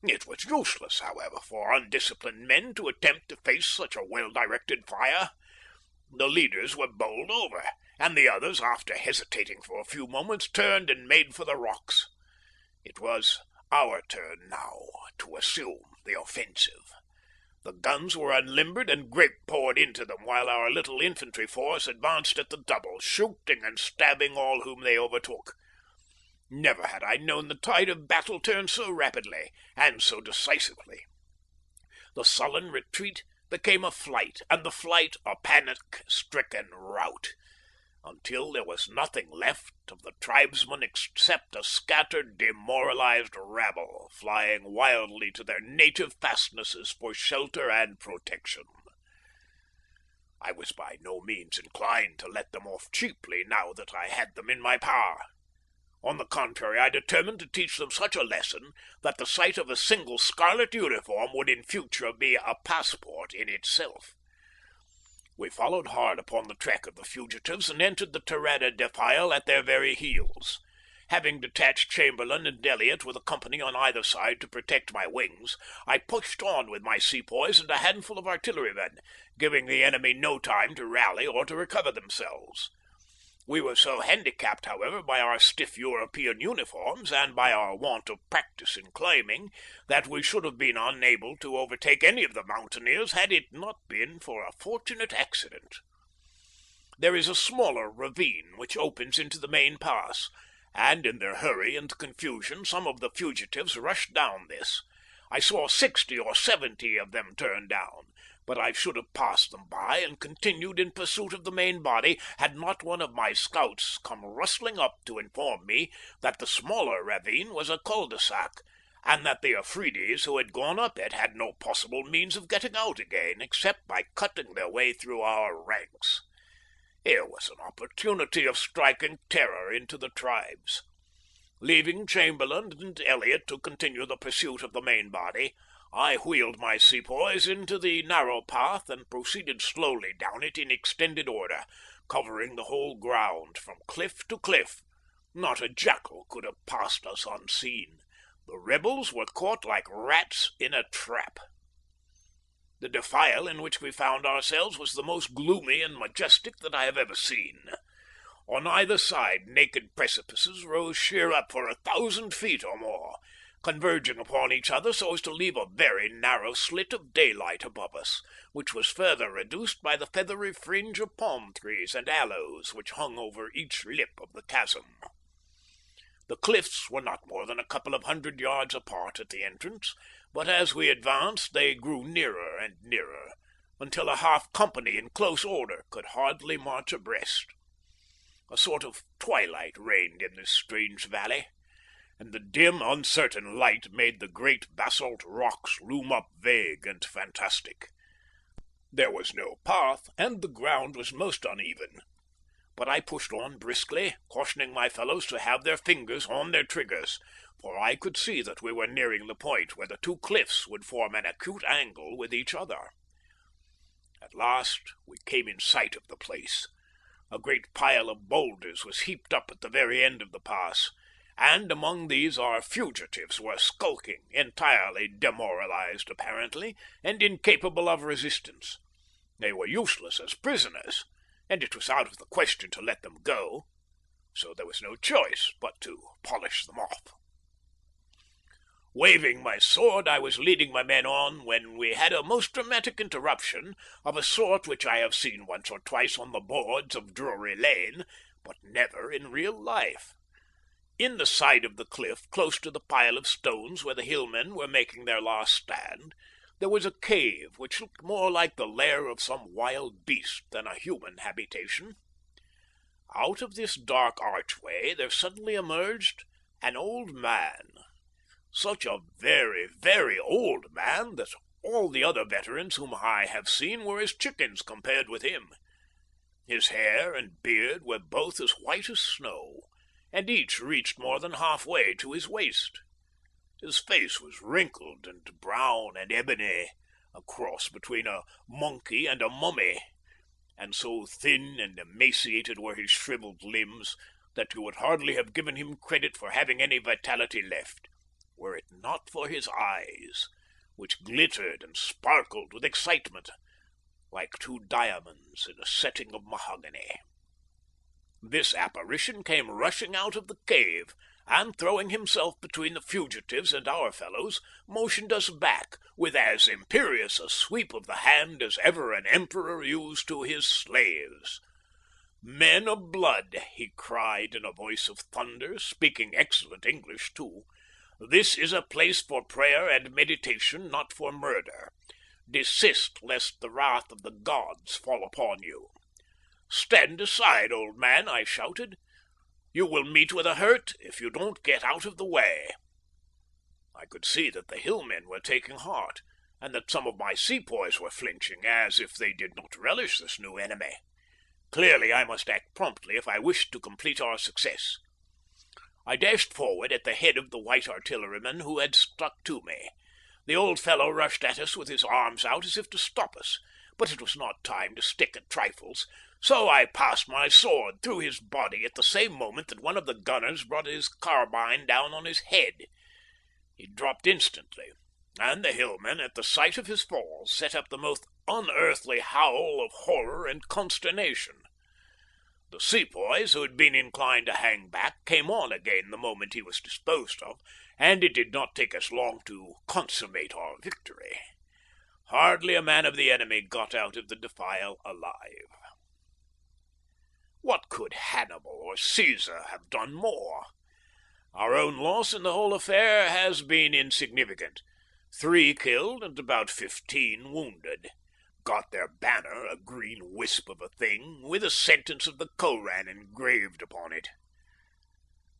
It was useless, however, for undisciplined men to attempt to face such a well-directed fire. The leaders were bowled over, and the others, after hesitating for a few moments, turned and made for the rocks. It was our turn now to assume the offensive. The guns were unlimbered and grape poured into them, while our little infantry force advanced at the double, shooting and stabbing all whom they overtook. Never had I known the tide of battle turn so rapidly and so decisively. The sullen retreat became a flight, and the flight a panic-stricken rout, until there was nothing left of the tribesmen except a scattered, demoralized rabble, flying wildly to their native fastnesses for shelter and protection. I was by no means inclined to let them off cheaply now that I had them in my power. On the contrary, I determined to teach them such a lesson that the sight of a single scarlet uniform would in future be a passport in itself. We followed hard upon the track of the fugitives and entered the Terrada defile at their very heels. Having detached Chamberlain and Elliot with a company on either side to protect my wings, I pushed on with my sepoys and a handful of artillerymen, giving the enemy no time to rally or to recover themselves. We were so handicapped, however, by our stiff European uniforms and by our want of practice in climbing, that we should have been unable to overtake any of the mountaineers had it not been for a fortunate accident. There is a smaller ravine which opens into the main pass, and in their hurry and confusion some of the fugitives rushed down this. I saw 60 or 70 of them turn down, but I should have passed them by and continued in pursuit of the main body had not one of my scouts come rustling up to inform me that the smaller ravine was a cul-de-sac, and that the Afrides who had gone up it had no possible means of getting out again except by cutting their way through our ranks. Here was an opportunity of striking terror into the tribes. Leaving Chamberlain and Elliot to continue the pursuit of the main body, I wheeled my sepoys into the narrow path and proceeded slowly down it in extended order, covering the whole ground from cliff to cliff. Not a jackal could have passed us unseen. The rebels were caught like rats in a trap. The defile in which we found ourselves was the most gloomy and majestic that I have ever seen. On either side naked precipices rose sheer up for 1,000 feet or more, converging upon each other so as to leave a very narrow slit of daylight above us, which was further reduced by the feathery fringe of palm trees and aloes which hung over each lip of the chasm. The cliffs were not more than a couple of 100 yards apart at the entrance, but as we advanced they grew nearer and nearer, until a half company in close order could hardly march abreast. A sort of twilight reigned in this strange valley, and the dim, uncertain light made the great basalt rocks loom up vague and fantastic. There was no path, and the ground was most uneven. But I pushed on briskly, cautioning my fellows to have their fingers on their triggers, for I could see that we were nearing the point where the two cliffs would form an acute angle with each other. At last we came in sight of the place. A great pile of boulders was heaped up at the very end of the pass, and among these our fugitives were skulking, entirely demoralized apparently, and incapable of resistance. They were useless as prisoners, and it was out of the question to let them go, so there was no choice but to polish them off. Waving my sword, I was leading my men on when we had a most dramatic interruption of a sort which I have seen once or twice on the boards of Drury Lane, but never in real life. In the side of the cliff, close to the pile of stones where the hillmen were making their last stand, there was a cave which looked more like the lair of some wild beast than a human habitation. Out of this dark archway there suddenly emerged an old man. Such a very, very old man that all the other veterans whom I have seen were as chickens compared with him. His hair and beard were both as white as snow, and each reached more than halfway to his waist. His face was wrinkled and brown and ebony, a cross between a monkey and a mummy, and so thin and emaciated were his shriveled limbs that you would hardly have given him credit for having any vitality left, were it not for his eyes, which glittered and sparkled with excitement, like two diamonds in a setting of mahogany. This apparition came rushing out of the cave, and throwing himself between the fugitives and our fellows, motioned us back with as imperious a sweep of the hand as ever an emperor used to his slaves. "Men of blood," he cried in a voice of thunder, speaking excellent English too, "this is a place for prayer and meditation, not for murder. Desist, lest the wrath of the gods fall upon you." "Stand aside, old man," I shouted. "You will meet with a hurt if you don't get out of the way." I could see that the hillmen were taking heart, and that some of my sepoys were flinching, as if they did not relish this new enemy. Clearly I must act promptly if I wished to complete our success. I dashed forward at the head of the white artilleryman who had stuck to me. The old fellow rushed at us with his arms out as if to stop us, but it was not time to stick at trifles, so I passed my sword through his body at the same moment that one of the gunners brought his carbine down on his head. He dropped instantly, and the hillmen, at the sight of his fall, set up the most unearthly howl of horror and consternation. The sepoys, who had been inclined to hang back, came on again the moment he was disposed of, and it did not take us long to consummate our victory. Hardly a man of the enemy got out of the defile alive. What could Hannibal or Caesar have done more? Our own loss in the whole affair has been insignificant. 3 killed and about 15 wounded. Got their banner, a green wisp of a thing, with a sentence of the Koran engraved upon it.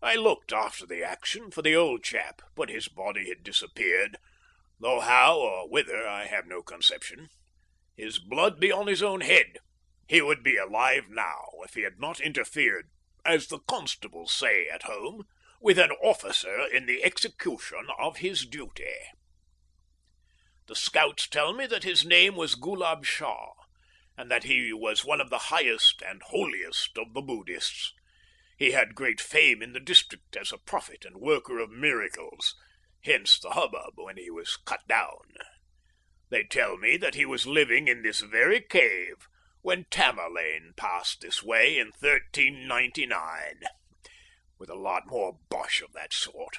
I looked after the action for the old chap, but his body had disappeared, though how or whither I have no conception. His blood be on his own head. He would be alive now if he had not interfered, as the constables say at home, with an officer in the execution of his duty. The scouts tell me that his name was Gulab Shah, and that he was one of the highest and holiest of the Buddhists. He had great fame in the district as a prophet and worker of miracles, hence the hubbub when he was cut down. They tell me that he was living in this very cave when Tamerlane passed this way in 1399, with a lot more bosh of that sort.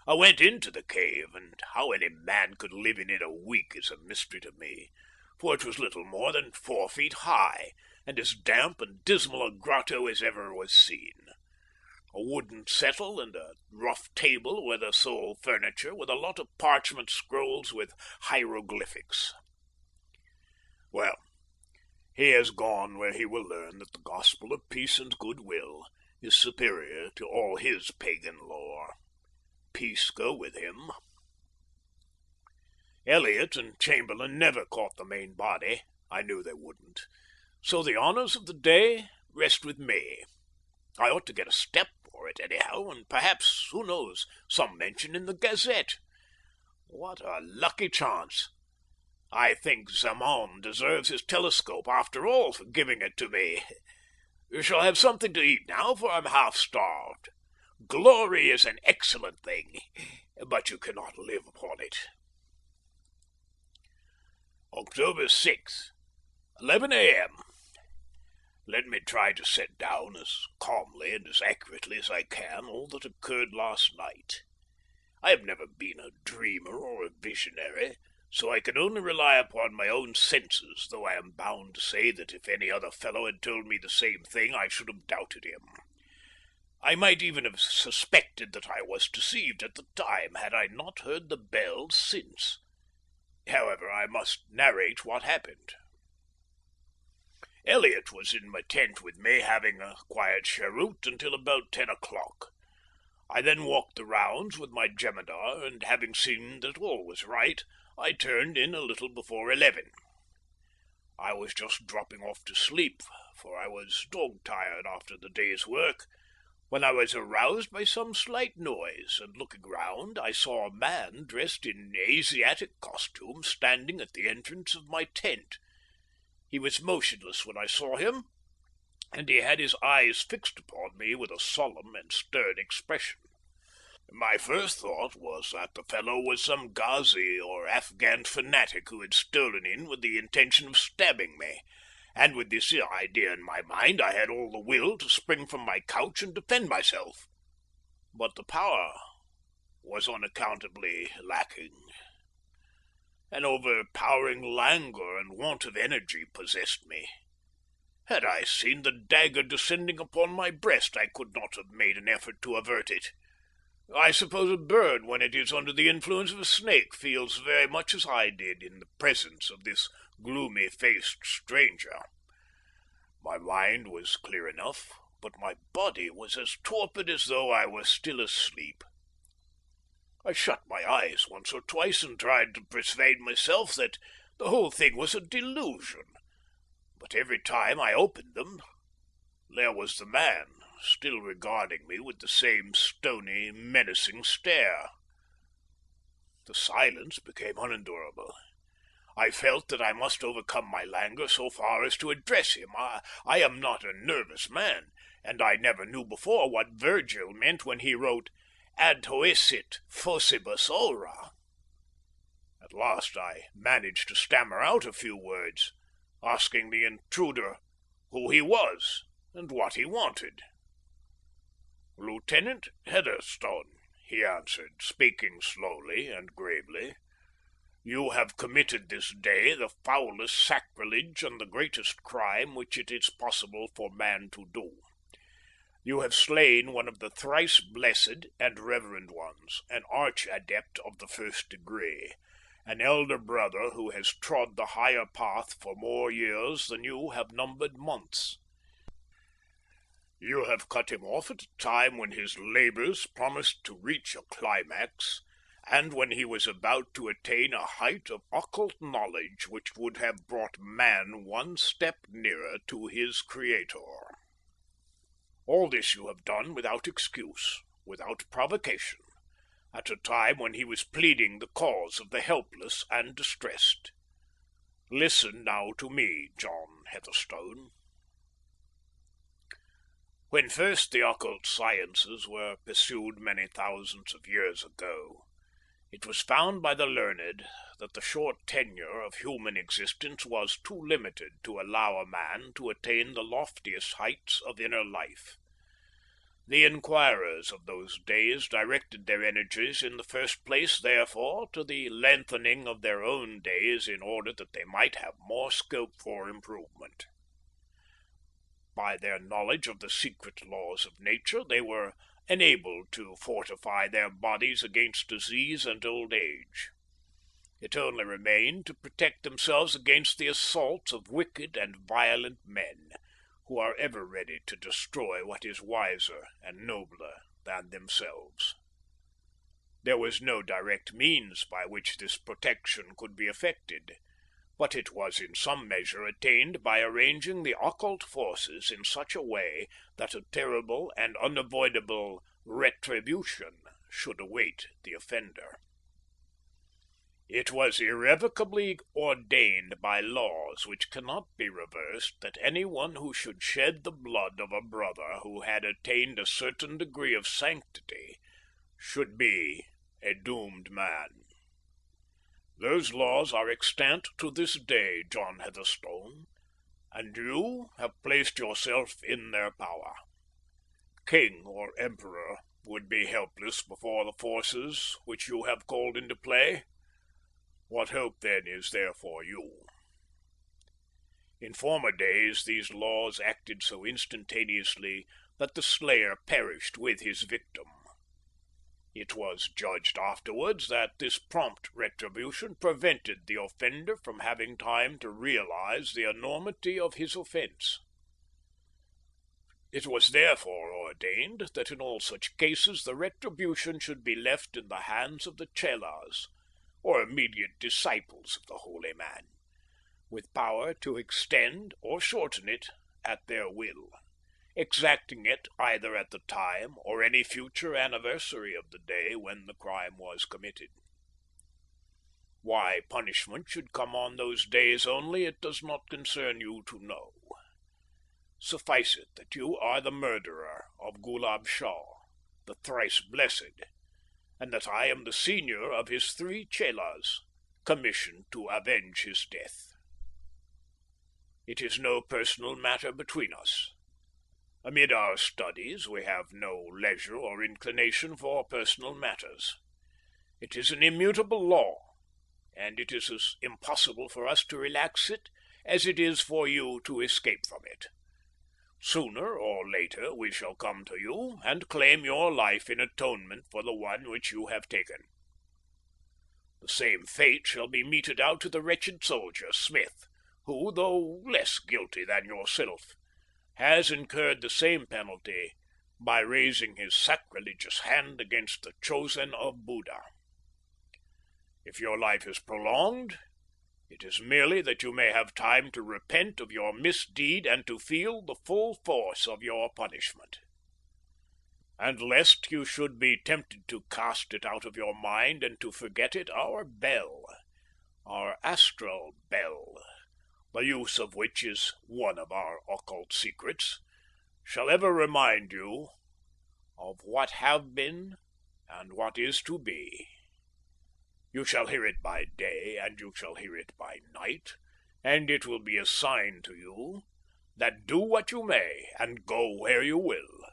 I went into the cave, and how any man could live in it a week is a mystery to me, for it was little more than 4 feet high, and as damp and dismal a grotto as ever was seen. A wooden settle and a rough table were the sole furniture, with a lot of parchment scrolls with hieroglyphics. Well, he has gone where he will learn that the gospel of peace and goodwill is superior to all his pagan lore. Peace go with him. Elliot and Chamberlain never caught the main body. I knew they wouldn't. So the honours of the day rest with me. I ought to get a step for it anyhow, and perhaps, who knows, some mention in the Gazette. What a lucky chance! I think Zaman deserves his telescope after all for giving it to me. You shall have something to eat now, for I'm half starved. Glory is an excellent thing, but you cannot live upon it. October 6th, 11 a.m. Let me try to set down as calmly and as accurately as I can all that occurred last night. I have never been a dreamer or a visionary, so I can only rely upon my own senses, though I am bound to say that if any other fellow had told me the same thing, I should have doubted him. I might even have suspected that I was deceived at the time, had I not heard the bells since. However, I must narrate what happened. Elliot was in my tent with me, having a quiet cheroot until about 10 o'clock. I then walked the rounds with my jemidar, and having seen that all was right, I turned in a little before 11. I was just dropping off to sleep, for I was dog-tired after the day's work, when I was aroused by some slight noise, and looking round, I saw a man dressed in Asiatic costume standing at the entrance of my tent. He was motionless when I saw him, and he had his eyes fixed upon me with a solemn and stern expression. My first thought was that the fellow was some Ghazi or Afghan fanatic who had stolen in with the intention of stabbing me, and with this idea in my mind I had all the will to spring from my couch and defend myself. But the power was unaccountably lacking. An overpowering languor and want of energy possessed me. Had I seen the dagger descending upon my breast, I could not have made an effort to avert it. I suppose a bird, when it is under the influence of a snake, feels very much as I did in the presence of this gloomy-faced stranger. My mind was clear enough, but my body was as torpid as though I were still asleep. I shut my eyes once or twice and tried to persuade myself that the whole thing was a delusion, but every time I opened them, there was the man, still regarding me with the same stony, menacing stare. The silence became unendurable. I felt that I must overcome my languor so far as to address him. I am not a nervous man, and I never knew before what Virgil meant when he wrote ad hoesit focibus ora. At last I managed to stammer out a few words, asking the intruder who he was and what he wanted. Lieutenant Heatherstone, he answered, speaking slowly and gravely. You have committed this day the foulest sacrilege and the greatest crime which it is possible for man to do. You have slain one of the thrice blessed and reverend ones, an arch-adept of the first degree, an elder brother who has trod the higher path for more years than you have numbered months. You have cut him off at a time when his labours promised to reach a climax, and when he was about to attain a height of occult knowledge which would have brought man one step nearer to his Creator. All this you have done without excuse, without provocation, at a time when he was pleading the cause of the helpless and distressed. Listen now to me, John Heatherstone. When first the occult sciences were pursued many thousands of years ago, it was found by the learned that the short tenure of human existence was too limited to allow a man to attain the loftiest heights of inner life. The inquirers of those days directed their energies in the first place, therefore, to the lengthening of their own days in order that they might have more scope for improvement. By their knowledge of the secret laws of nature, they were enabled to fortify their bodies against disease and old age. It only remained to protect themselves against the assaults of wicked and violent men, who are ever ready to destroy what is wiser and nobler than themselves. There was no direct means by which this protection could be effected, but it was in some measure attained by arranging the occult forces in such a way that a terrible and unavoidable retribution should await the offender. It was irrevocably ordained by laws which cannot be reversed that any one who should shed the blood of a brother who had attained a certain degree of sanctity should be a doomed man. Those laws are extant to this day, John Heatherstone, and you have placed yourself in their power. King or emperor would be helpless before the forces which you have called into play. What hope, then, is there for you? In former days these laws acted so instantaneously that the slayer perished with his victim. It was judged afterwards that this prompt retribution prevented the offender from having time to realize the enormity of his offence. It was therefore ordained that in all such cases the retribution should be left in the hands of the chelas, or immediate disciples of the holy man, with power to extend or shorten it at their will, exacting it either at the time or any future anniversary of the day when the crime was committed. Why punishment should come on those days only, it does not concern you to know. Suffice it that you are the murderer of Gulab Shah, the thrice blessed, and that I am the senior of his 3 chelas, commissioned to avenge his death. It is no personal matter between us. Amid our studies we have no leisure or inclination for personal matters. It is an immutable law, and it is as impossible for us to relax it as it is for you to escape from it. Sooner or later we shall come to you and claim your life in atonement for the one which you have taken. The same fate shall be meted out to the wretched soldier, Smith, who, though less guilty than yourself, has incurred the same penalty by raising his sacrilegious hand against the chosen of Buddha. If your life is prolonged, it is merely that you may have time to repent of your misdeed and to feel the full force of your punishment. And lest you should be tempted to cast it out of your mind and to forget it, our bell, our astral bell, the use of which is one of our occult secrets, shall ever remind you of what have been and what is to be. You shall hear it by day, and you shall hear it by night, and it will be a sign to you that do what you may, and go where you will,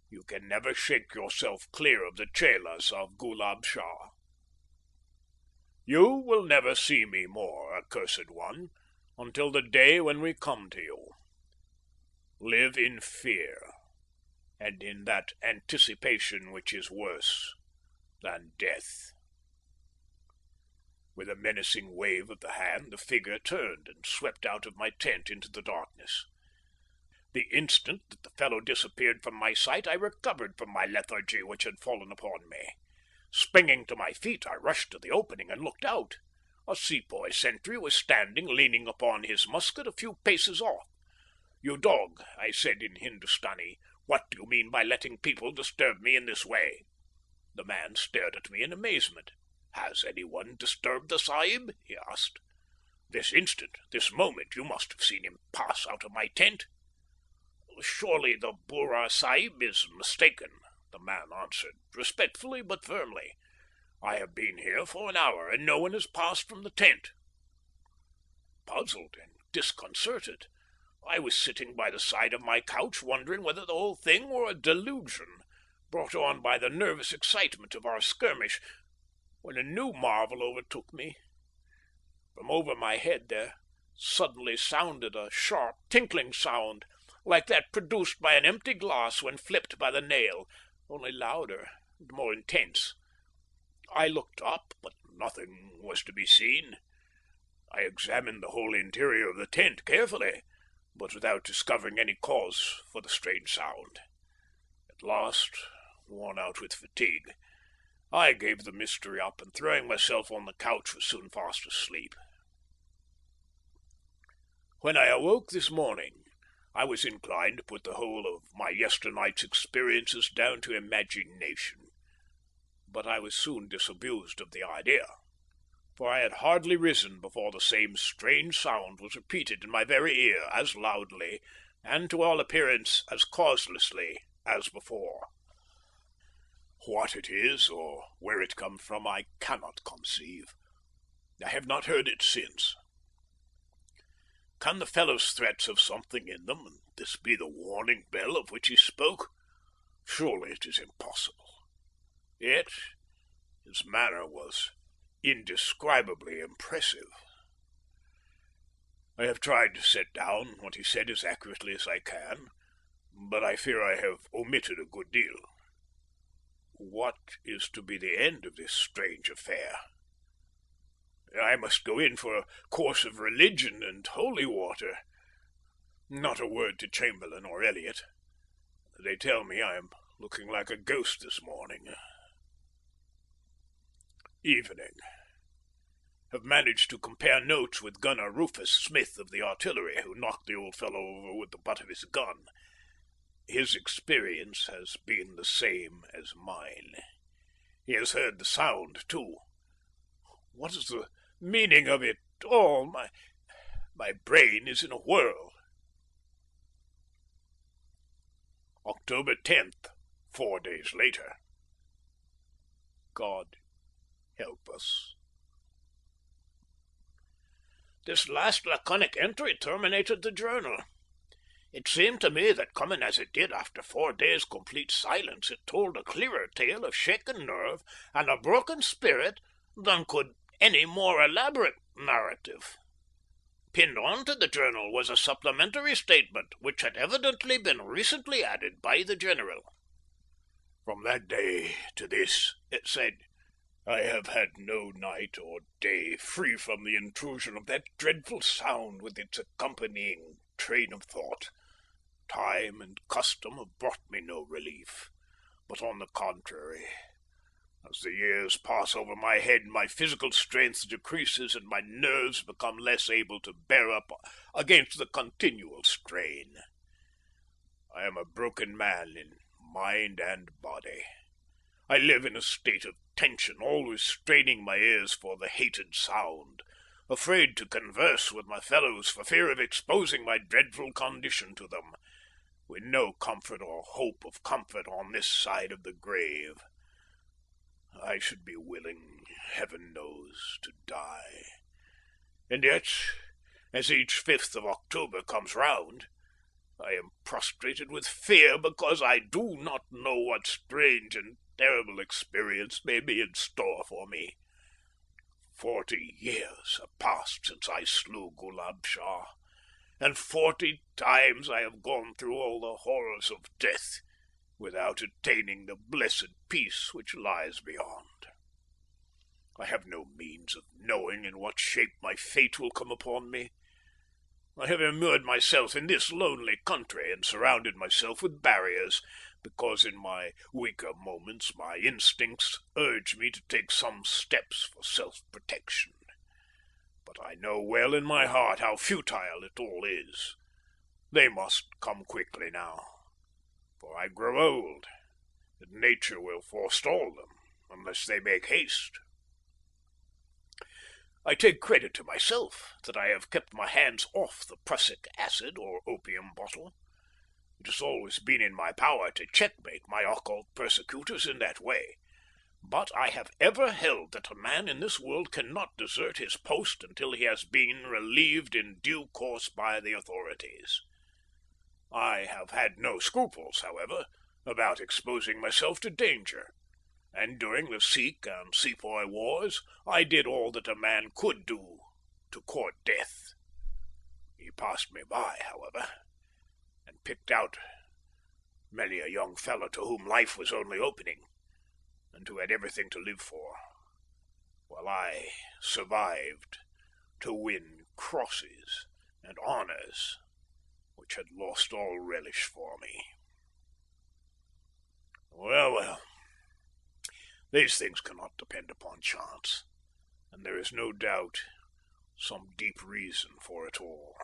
you can never shake yourself clear of the chelas of Gulab Shah. You will never see me more, accursed one, until the day when we come to you. Live in fear, and in that anticipation which is worse than death. With a menacing wave of the hand, the figure turned and swept out of my tent into the darkness. The instant that the fellow disappeared from my sight, I recovered from my lethargy which had fallen upon me. Springing to my feet, I rushed to the opening and looked out. A sepoy sentry was standing, leaning upon his musket, a few paces off. "You dog," I said in Hindustani, "what do you mean by letting people disturb me in this way?" The man stared at me in amazement. "Has anyone disturbed the Sahib?" he asked. "This instant, this moment, you must have seen him pass out of my tent." "Surely the Burra Sahib is mistaken," the man answered, respectfully but firmly. "I have been here for an hour, and no one has passed from the tent." Puzzled and disconcerted, I was sitting by the side of my couch, wondering whether the whole thing were a delusion, brought on by the nervous excitement of our skirmish, when a new marvel overtook me. From over my head there suddenly sounded a sharp, tinkling sound, like that produced by an empty glass when flipped by the nail, only louder and more intense. I looked up, but nothing was to be seen. I examined the whole interior of the tent carefully, but without discovering any cause for the strange sound. At last, worn out with fatigue, I gave the mystery up, and throwing myself on the couch was soon fast asleep. When I awoke this morning, I was inclined to put the whole of my yesternight's experiences down to imagination, but I was soon disabused of the idea, for I had hardly risen before the same strange sound was repeated in my very ear as loudly, and to all appearance as causelessly, as before. What it is, or where it comes from, I cannot conceive. I have not heard it since. Can the fellow's threats have something in them, and this be the warning bell of which he spoke? Surely it is impossible. Yet his manner was indescribably impressive. I have tried to set down what he said as accurately as I can, but I fear I have omitted a good deal. What is to be the end of this strange affair? I must go in for a course of religion and holy water. Not a word to Chamberlain or Elliot. They tell me I am looking like a ghost this morning. Evening. Have managed to compare notes with Gunner Rufus Smith of the artillery, who knocked the old fellow over with the butt of his gun. His experience has been the same as mine. He has heard the sound, too. What is the meaning of it all? My brain is in a whirl. October 10th, 4 days later. God help us. This last laconic entry terminated the journal. It seemed to me that, coming as it did after 4 days' complete silence, it told a clearer tale of shaken nerve and a broken spirit than could any more elaborate narrative. Pinned on to the journal was a supplementary statement which had evidently been recently added by the General. From that day to this, it said, I have had no night or day free from the intrusion of that dreadful sound with its accompanying train of thought. Time and custom have brought me no relief, but on the contrary, as the years pass over my head, my physical strength decreases and my nerves become less able to bear up against the continual strain. I am a broken man in mind and body. I live in a state of tension, always straining my ears for the hated sound, afraid to converse with my fellows for fear of exposing my dreadful condition to them, with no comfort or hope of comfort on this side of the grave. I should be willing, heaven knows, to die. And yet, as each 5th of October comes round, I am prostrated with fear because I do not know what strange and terrible experience may be in store for me. 40 years have passed since I slew Gulab Shah, and 40 times I have gone through all the horrors of death without attaining the blessed peace which lies beyond. I have no means of knowing in what shape my fate will come upon me. I have immured myself in this lonely country and surrounded myself with barriers, because in my weaker moments my instincts urge me to take some steps for self-protection. But I know well in my heart how futile it all is. They must come quickly now, for I grow old, and nature will forestall them unless they make haste. I take credit to myself that I have kept my hands off the prussic acid or opium bottle. It has always been in my power to checkmate my occult persecutors in that way, but I have ever held that a man in this world cannot desert his post until he has been relieved in due course by the authorities. I have had no scruples, however, about exposing myself to danger, and during the Sikh and Sepoy wars I did all that a man could do to court death. He passed me by, however, and picked out many a young fellow to whom life was only opening, and who had everything to live for, while I survived to win crosses and honours which had lost all relish for me. Well, these things cannot depend upon chance, and there is no doubt some deep reason for it all.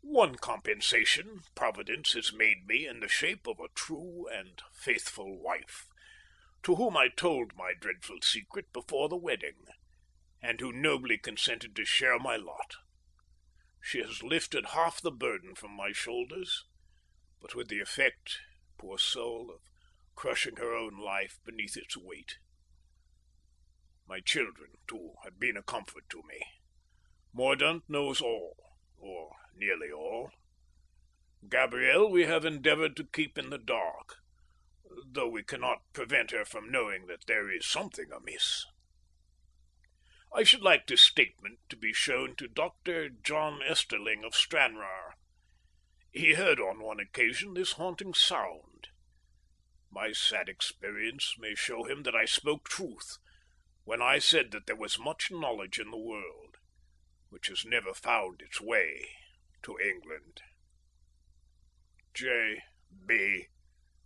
One compensation Providence has made me in the shape of a true and faithful wife, to whom I told my dreadful secret before the wedding, and who nobly consented to share my lot. She has lifted half the burden from my shoulders, but with the effect, poor soul, of crushing her own life beneath its weight. My children, too, have been a comfort to me. Mordaunt knows all, or nearly all. Gabrielle we have endeavoured to keep in the dark, though we cannot prevent her from knowing that there is something amiss. I should like this statement to be shown to Dr. John Easterling of Stranraer. He heard on one occasion this haunting sound. My sad experience may show him that I spoke truth when I said that there was much knowledge in the world which has never found its way to England. J. B.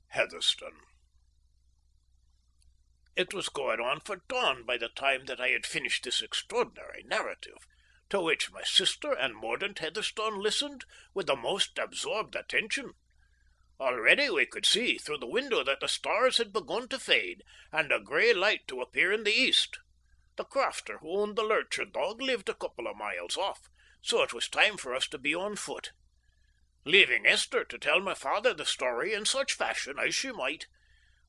Heatherstone. It was going on for dawn by the time that I had finished this extraordinary narrative, to which my sister and Mordaunt Heatherstone listened with the most absorbed attention. Already we could see through the window that the stars had begun to fade, and a grey light to appear in the east. The crofter who owned the lurcher dog lived a couple of miles off, so it was time for us to be on foot. Leaving Esther to tell my father the story in such fashion as she might,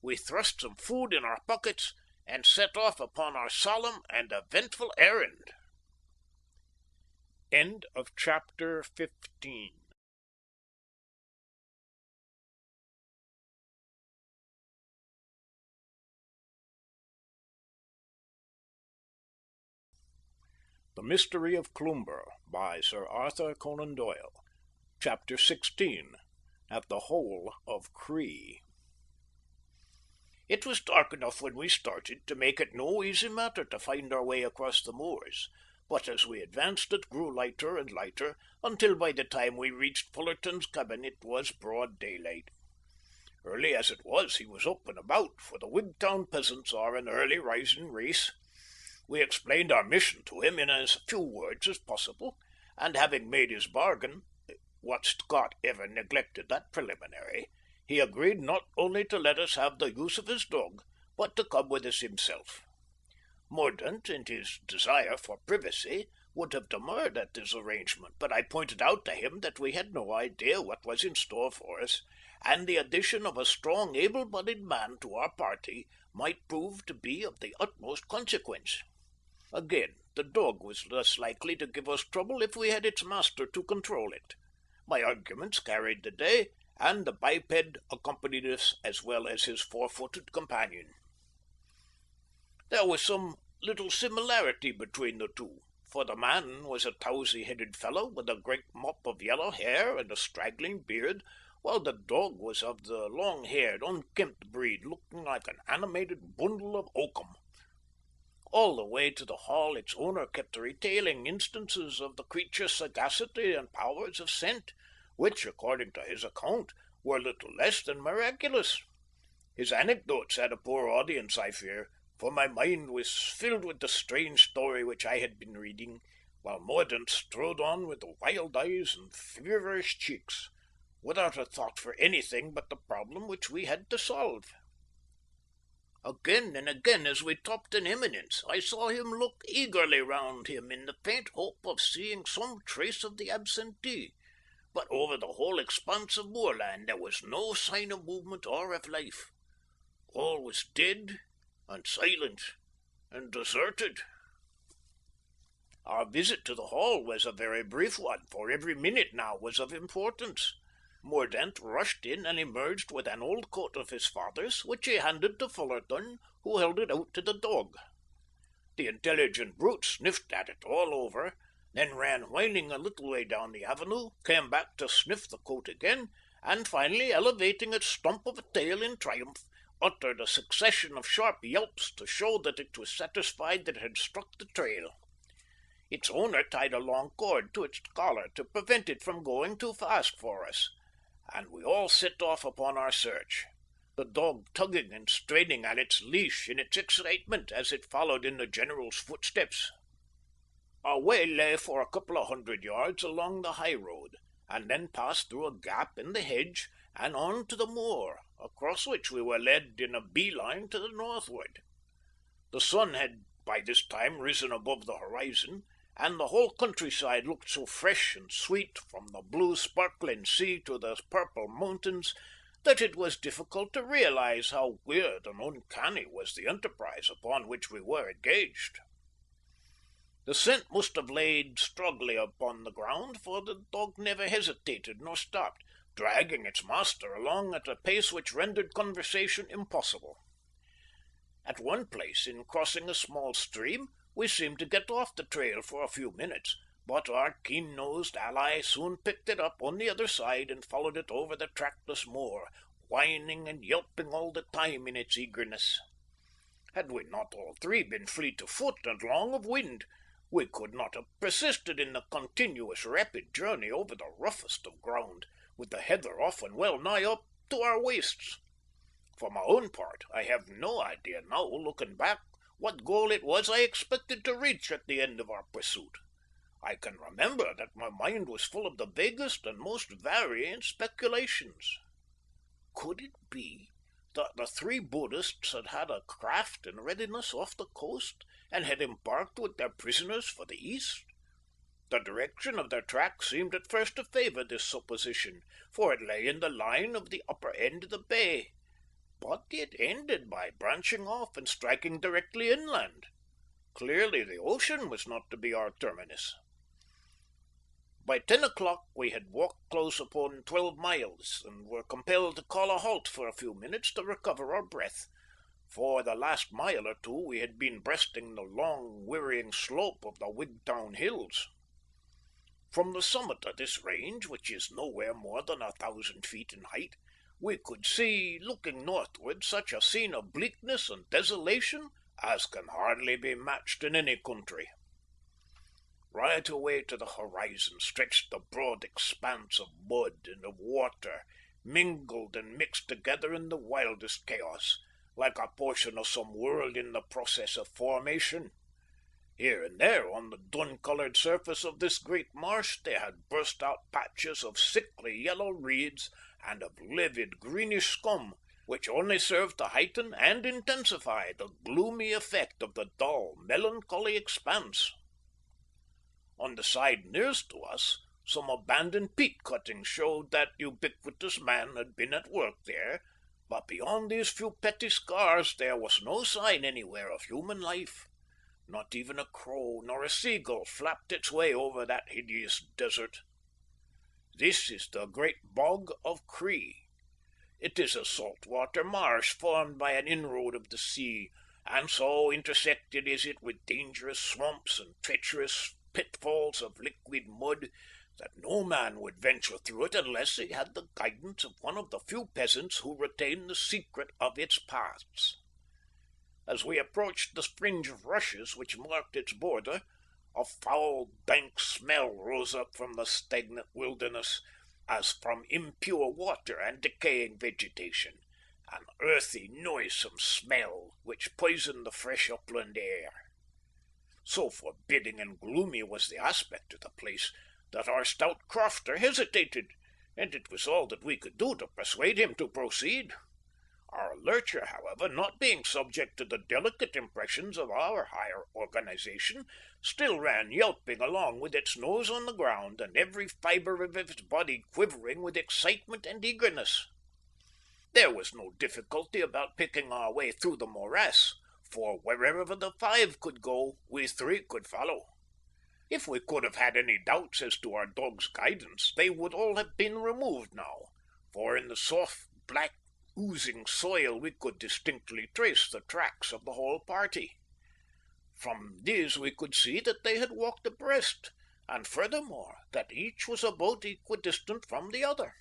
we thrust some food in our pockets and set off upon our solemn and eventful errand. End of chapter 15. The Mystery of Cloomber by Sir Arthur Conan Doyle. Chapter 16. At the Hole of Cree. It was dark enough when we started to make it no easy matter to find our way across the moors, but as we advanced it grew lighter and lighter, until by the time we reached Fullerton's cabin it was broad daylight. Early as it was, he was up and about, for the Wigtown peasants are an early rising race. We explained our mission to him in as few words as possible, and having made his bargain, what Scot ever neglected that preliminary, he agreed not only to let us have the use of his dog, but to come with us himself. Mordaunt, in his desire for privacy, would have demurred at this arrangement, but I pointed out to him that we had no idea what was in store for us, and the addition of a strong, able-bodied man to our party might prove to be of the utmost consequence. Again, the dog was less likely to give us trouble if we had its master to control it. My arguments carried the day, and the biped accompanied us as well as his four-footed companion. There was some little similarity between the two, for the man was a towsy-headed fellow with a great mop of yellow hair and a straggling beard, while the dog was of the long-haired, unkempt breed, looking like an animated bundle of oakum. All the way to the hall its owner kept retailing instances of the creature's sagacity and powers of scent, which, according to his account, were little less than miraculous. His anecdotes had a poor audience, I fear, for my mind was filled with the strange story which I had been reading, while Mordaunt strode on with wild eyes and feverish cheeks, without a thought for anything but the problem which we had to solve. Again and again, as we topped an eminence, I saw him look eagerly round him in the faint hope of seeing some trace of the absentee, but over the whole expanse of moorland there was no sign of movement or of life. All was dead and silent and deserted. Our visit to the Hall was a very brief one, for every minute now was of importance. Mordaunt rushed in and emerged with an old coat of his father's, which he handed to Fullerton, who held it out to the dog. The intelligent brute sniffed at it all over, then ran whining a little way down the avenue, came back to sniff the coat again, and finally, elevating its stump of a tail in triumph, uttered a succession of sharp yelps to show that it was satisfied that it had struck the trail. Its owner tied a long cord to its collar to prevent it from going too fast for us, and we all set off upon our search, the dog tugging and straining at its leash in its excitement as it followed in the general's footsteps. Our way lay for a couple of 100 yards along the high road, and then passed through a gap in the hedge and on to the moor, across which we were led in a bee-line to the northward. The sun had by this time risen above the horizon, and the whole countryside looked so fresh and sweet, from the blue sparkling sea to the purple mountains, that it was difficult to realize how weird and uncanny was the enterprise upon which we were engaged. The scent must have laid strongly upon the ground, for the dog never hesitated nor stopped, dragging its master along at a pace which rendered conversation impossible. At one place, in crossing a small stream, we seemed to get off the trail for a few minutes, but our keen-nosed ally soon picked it up on the other side and followed it over the trackless moor, whining and yelping all the time in its eagerness. Had we not all three been fleet of foot and long of wind, we could not have persisted in the continuous rapid journey over the roughest of ground, with the heather often well nigh up to our waists. For my own part, I have no idea now, looking back, what goal it was I expected to reach at the end of our pursuit. I can remember that my mind was full of the vaguest and most varying speculations. Could it be that the three Buddhists had had a craft in readiness off the coast, and had embarked with their prisoners for the east? The direction of their track seemed at first to favour this supposition, for it lay in the line of the upper end of the bay, but it ended by branching off and striking directly inland. Clearly the ocean was not to be our terminus. By 10 o'clock we had walked close upon 12 miles, and were compelled to call a halt for a few minutes to recover our breath. For the last mile or two we had been breasting the long, wearying slope of the Wigtown Hills. From the summit of this range, which is nowhere more than 1,000 feet in height, we could see, looking northward, such a scene of bleakness and desolation as can hardly be matched in any country. Right away to the horizon stretched the broad expanse of mud and of water, mingled and mixed together in the wildest chaos, like a portion of some world in the process of formation. Here and there on the dun-coloured surface of this great marsh there had burst out patches of sickly yellow reeds and of livid greenish scum, which only served to heighten and intensify the gloomy effect of the dull, melancholy expanse. On the side nearest to us, some abandoned peat cuttings showed that ubiquitous man had been at work there, but beyond these few petty scars there was no sign anywhere of human life. Not even a crow nor a seagull flapped its way over that hideous desert. This is the great bog of Cree. It is a salt-water marsh formed by an inroad of the sea, and so intersected is it with dangerous swamps and treacherous pitfalls of liquid mud that no man would venture through it unless he had the guidance of one of the few peasants who retain the secret of its paths. As we approached the fringe of rushes which marked its border, a foul, dank smell rose up from the stagnant wilderness, as from impure water and decaying vegetation, an earthy, noisome smell which poisoned the fresh upland air. So forbidding and gloomy was the aspect of the place that our stout crofter hesitated, and it was all that we could do to persuade him to proceed. Our lurcher, however, not being subject to the delicate impressions of our higher organisation, still ran yelping along with its nose on the ground and every fibre of its body quivering with excitement and eagerness. There was no difficulty about picking our way through the morass, for wherever the five could go, we three could follow. If we could have had any doubts as to our dog's guidance, they would all have been removed now, for in the soft, black, oozing soil we could distinctly trace the tracks of the whole party. From these we could see that they had walked abreast, and furthermore that each was about equidistant from the other.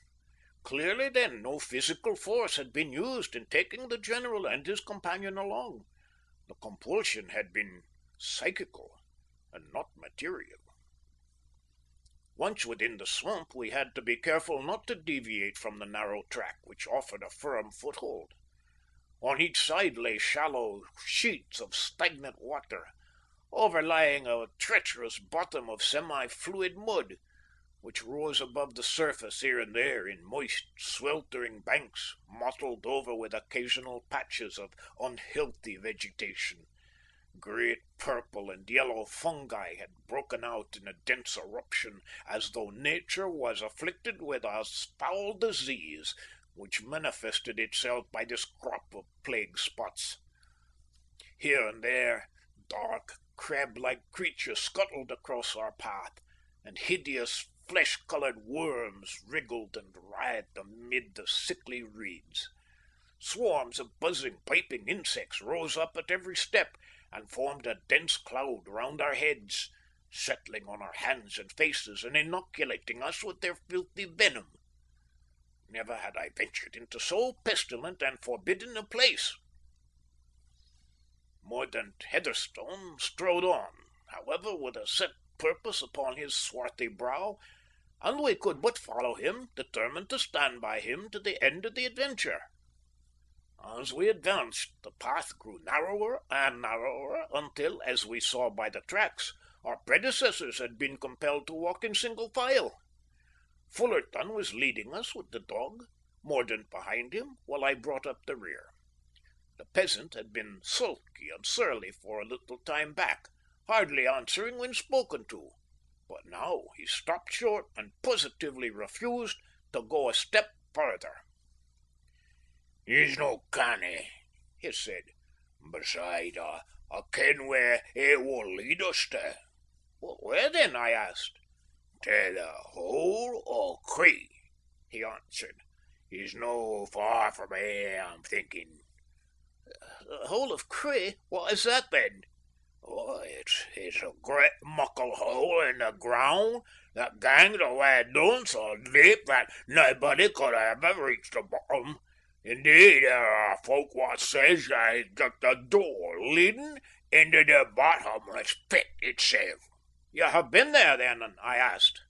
Clearly, then, no physical force had been used in taking the general and his companion along. The compulsion had been psychical and not material. Once within the swamp, we had to be careful not to deviate from the narrow track, which offered a firm foothold. On each side lay shallow sheets of stagnant water, overlying a treacherous bottom of semi-fluid mud, which rose above the surface here and there in moist, sweltering banks, mottled over with occasional patches of unhealthy vegetation. Great purple and yellow fungi had broken out in a dense eruption, as though nature was afflicted with a foul disease, which manifested itself by this crop of plague spots. Here and there, dark, crab-like creatures scuttled across our path, and hideous, flesh-coloured worms wriggled and writhed amid the sickly reeds. Swarms of buzzing, piping insects rose up at every step, and formed a dense cloud round our heads, settling on our hands and faces and inoculating us with their filthy venom. Never had I ventured into so pestilent and forbidden a place. Mordaunt Heatherstone strode on, however, with a set purpose upon his swarthy brow, and we could but follow him, determined to stand by him to the end of the adventure. As we advanced, the path grew narrower and narrower until, as we saw by the tracks, our predecessors had been compelled to walk in single file. Fullerton was leading us with the dog, Mordaunt behind him, while I brought up the rear. The peasant had been sulky and surly for a little time back, hardly answering when spoken to, but now he stopped short and positively refused to go a step further. "He's no canny," he said. "Beside, I ken where it will lead us to." "Where then?" I asked. "To the Hole of Cree," he answered. "He's no far from here, I'm thinking." "The Hole of Cree? What is that then?" "Oh, it's a great muckle hole in the ground that gangs away down so deep that nobody could ever reach the bottom. Indeed, there are folk what says that it's just a door leading into the bottomless pit itself." "You have been there, then?" I asked.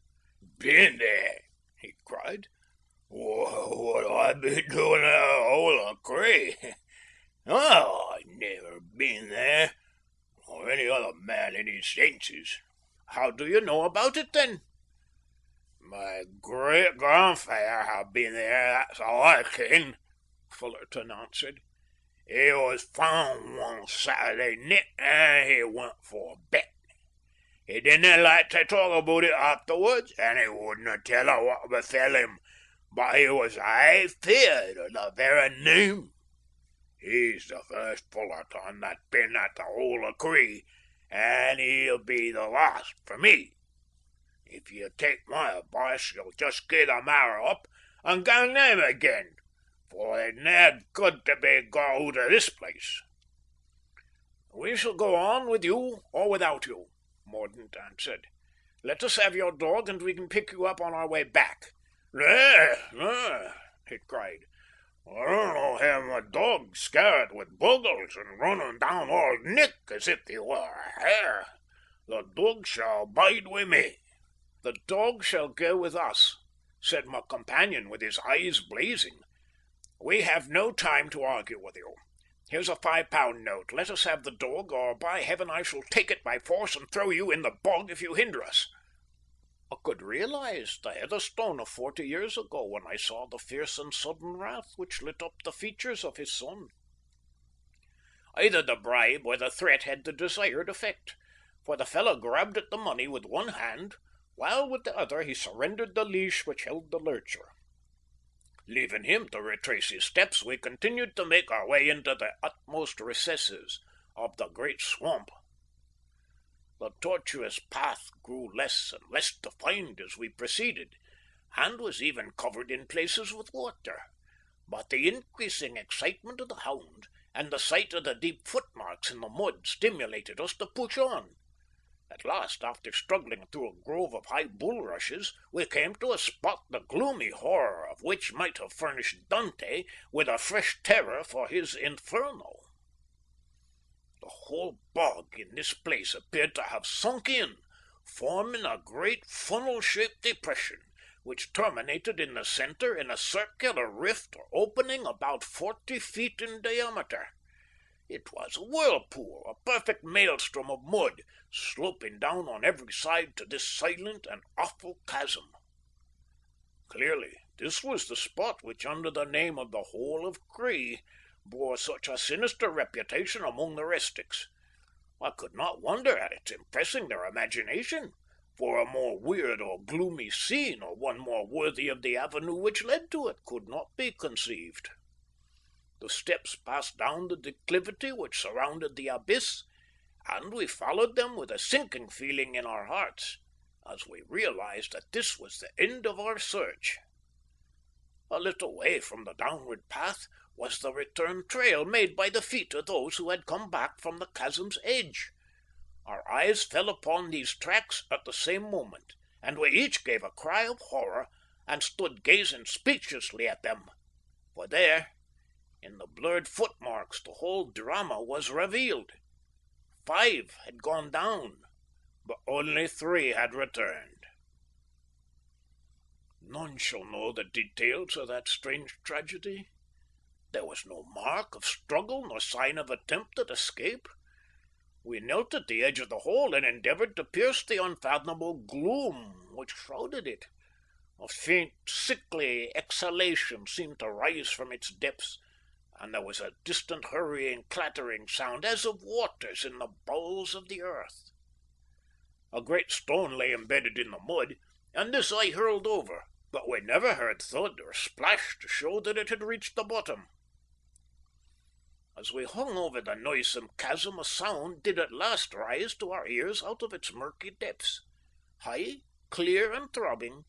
"Been there?" he cried. "What I been doing at the Hole of Cree? Oh, I've never been there, or any other man in his senses." "How do you know about it, then?" "My great grandfather had been there, that's all I ken," Fullerton answered. "He was found one Saturday night and he went for a bet. He didn't like to talk about it afterwards, and he wouldn't tell her what befell him, but he was aye feared of the very name. He's the first Fullerton that's been at the Hole of Cree, and he'll be the last for me. If you take my advice, you'll just get the mare up and gang home again, for it's nae good to be got out of this place." "We shall go on with you or without you," Mordaunt answered. "Let us have your dog, and we can pick you up on our way back." "Nay," he cried. "I don't know how my dog's scared with buggles and running down old Nick as if he were a hare. The dog shall bide with me." "The dog shall go with us," said my companion with his eyes blazing. "We have no time to argue with you. Here's a £5 note. Let us have the dog, or by heaven I shall take it by force and throw you in the bog if you hinder us." I could realise the Heatherstone of 40 years ago when I saw the fierce and sudden wrath which lit up the features of his son. Either the bribe or the threat had the desired effect, for the fellow grabbed at the money with one hand, while with the other he surrendered the leash which held the lurcher. Leaving him to retrace his steps, we continued to make our way into the utmost recesses of the great swamp. The tortuous path grew less and less defined as we proceeded, and was even covered in places with water. But the increasing excitement of the hound and the sight of the deep footmarks in the mud stimulated us to push on. At last, after struggling through a grove of high bulrushes, we came to a spot the gloomy horror of which might have furnished Dante with a fresh terror for his Inferno. The whole bog in this place appeared to have sunk in, forming a great funnel-shaped depression, which terminated in the centre in a circular rift or opening about 40 feet in diameter. It was a whirlpool, a perfect maelstrom of mud, sloping down on every side to this silent and awful chasm. Clearly, this was the spot which, under the name of the Hole of Cree, bore such a sinister reputation among the rustics. I could not wonder at its impressing their imagination, for a more weird or gloomy scene, or one more worthy of the avenue which led to it, could not be conceived. The steps passed down the declivity which surrounded the abyss, and we followed them with a sinking feeling in our hearts, as we realized that this was the end of our search. A little way from the downward path was the return trail made by the feet of those who had come back from the chasm's edge. Our eyes fell upon these tracks at the same moment, and we each gave a cry of horror and stood gazing speechlessly at them. For there, in the blurred footmarks, the whole drama was revealed. 5 had gone down, but only 3 had returned. None shall know the details of that strange tragedy. There was no mark of struggle nor sign of attempt at escape. We knelt at the edge of the hole and endeavoured to pierce the unfathomable gloom which shrouded it. A faint, sickly exhalation seemed to rise from its depths, and there was a distant hurrying, clattering sound as of waters in the bowels of the earth. A great stone lay embedded in the mud, and this I hurled over, but we never heard thud or splash to show that it had reached the bottom. As we hung over the noisome chasm, a sound did at last rise to our ears out of its murky depths. High, clear, and throbbing,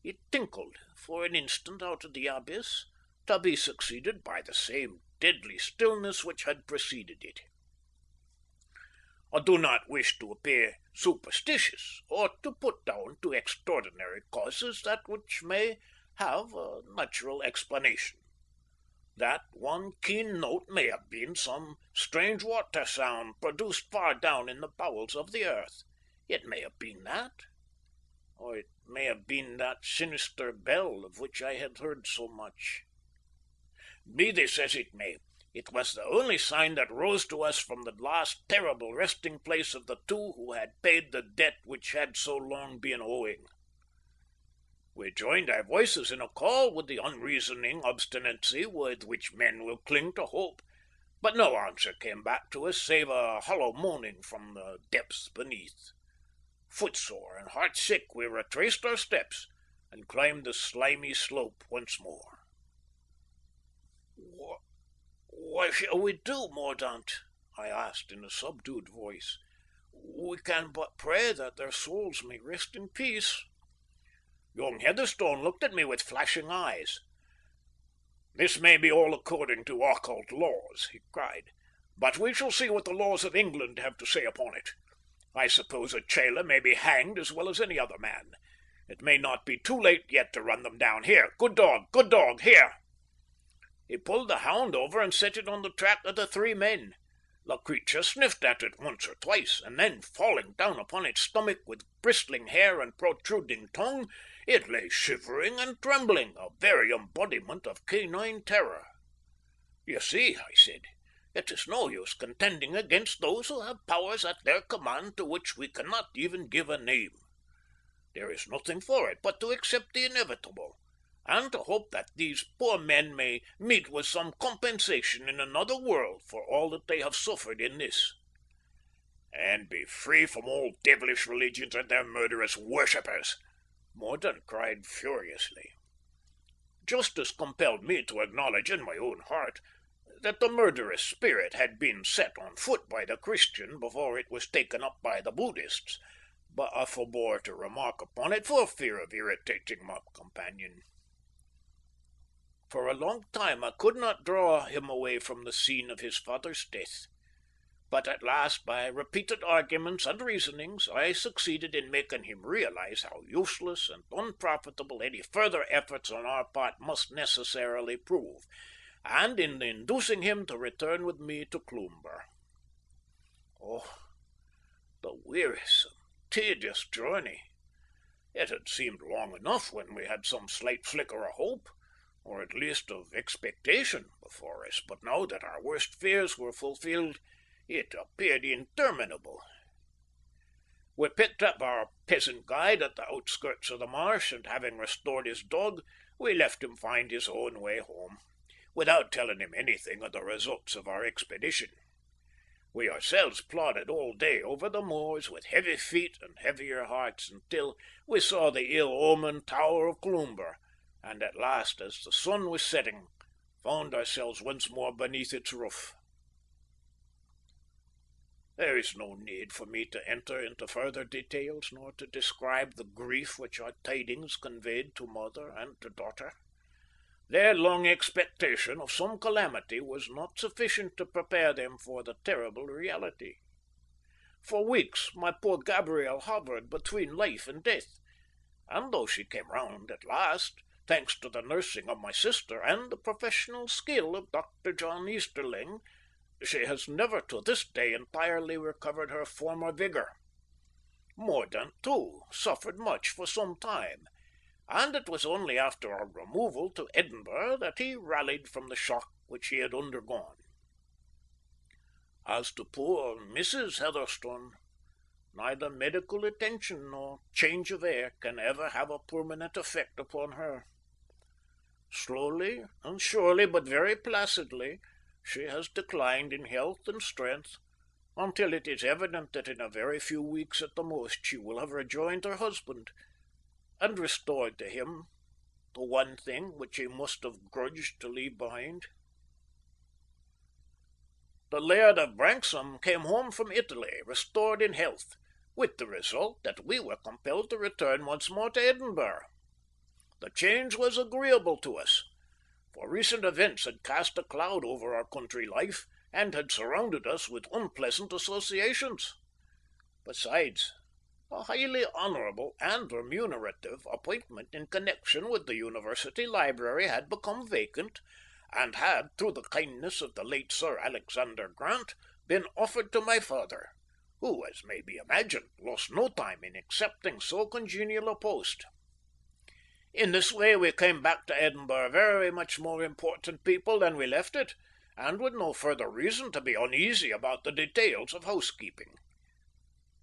it tinkled for an instant out of the abyss, to be succeeded by the same deadly stillness which had preceded it. I do not wish to appear superstitious, or to put down to extraordinary causes that which may have a natural explanation. That one keen note may have been some strange water sound produced far down in the bowels of the earth. It may have been that, or it may have been that sinister bell of which I had heard so much. Be this as it may, it was the only sign that rose to us from the last terrible resting place of the 2 who had paid the debt which had so long been owing. We joined our voices in a call with the unreasoning obstinacy with which men will cling to hope, but no answer came back to us save a hollow moaning from the depths beneath. Footsore and heart-sick, we retraced our steps and climbed the slimy slope once more. "What shall we do, Mordaunt?" I asked in a subdued voice. "We can but pray that their souls may rest in peace." Young Heatherstone looked at me with flashing eyes. "This may be all according to occult laws," he cried, "but we shall see what the laws of England have to say upon it. I suppose a chela may be hanged as well as any other man. It may not be too late yet to run them down. Here, good dog, here!" He pulled the hound over and set it on the track of the 3 men. The creature sniffed at it once or twice, and then, falling down upon its stomach with bristling hair and protruding tongue, it lay shivering and trembling, a very embodiment of canine terror. "You see," I said, "it is no use contending against those who have powers at their command to which we cannot even give a name. There is nothing for it but to accept the inevitable, and to hope that these poor men may meet with some compensation in another world for all that they have suffered in this." "And be free from all devilish religions and their murderous worshippers," Mordaunt cried furiously. Justice compelled me to acknowledge in my own heart that the murderous spirit had been set on foot by the Christian before it was taken up by the Buddhists, but I forbore to remark upon it for fear of irritating my companion. For a long time I could not draw him away from the scene of his father's death, but at last, by repeated arguments and reasonings, I succeeded in making him realize how useless and unprofitable any further efforts on our part must necessarily prove, and in inducing him to return with me to Cloomber. Oh, the wearisome, tedious journey! It had seemed long enough when we had some slight flicker of hope, or at least of expectation, before us, but now that our worst fears were fulfilled, it appeared interminable. We picked up our peasant guide at the outskirts of the marsh, and having restored his dog, we left him find his own way home, without telling him anything of the results of our expedition. We ourselves plodded all day over the moors with heavy feet and heavier hearts until we saw the ill-omened Tower of Cloomber, and at last, as the sun was setting, found ourselves once more beneath its roof. There is no need for me to enter into further details, nor to describe the grief which our tidings conveyed to mother and to daughter. Their long expectation of some calamity was not sufficient to prepare them for the terrible reality. For weeks my poor Gabrielle hovered between life and death, and though she came round at last, thanks to the nursing of my sister and the professional skill of Dr. John Easterling, she has never to this day entirely recovered her former vigour. Mordaunt, too, suffered much for some time, and it was only after our removal to Edinburgh that he rallied from the shock which he had undergone. As to poor Mrs. Heatherstone, neither medical attention nor change of air can ever have a permanent effect upon her. Slowly and surely, but very placidly, she has declined in health and strength, until it is evident that in a very few weeks at the most she will have rejoined her husband, and restored to him the one thing which he must have grudged to leave behind. The Laird of Branksome came home from Italy, restored in health, with the result that we were compelled to return once more to Edinburgh. The change was agreeable to us, for recent events had cast a cloud over our country life and had surrounded us with unpleasant associations. Besides, a highly honourable and remunerative appointment in connection with the University Library had become vacant, and had, through the kindness of the late Sir Alexander Grant, been offered to my father, who, as may be imagined, lost no time in accepting so congenial a post. In this way we came back to Edinburgh very much more important people than we left it, and with no further reason to be uneasy about the details of housekeeping.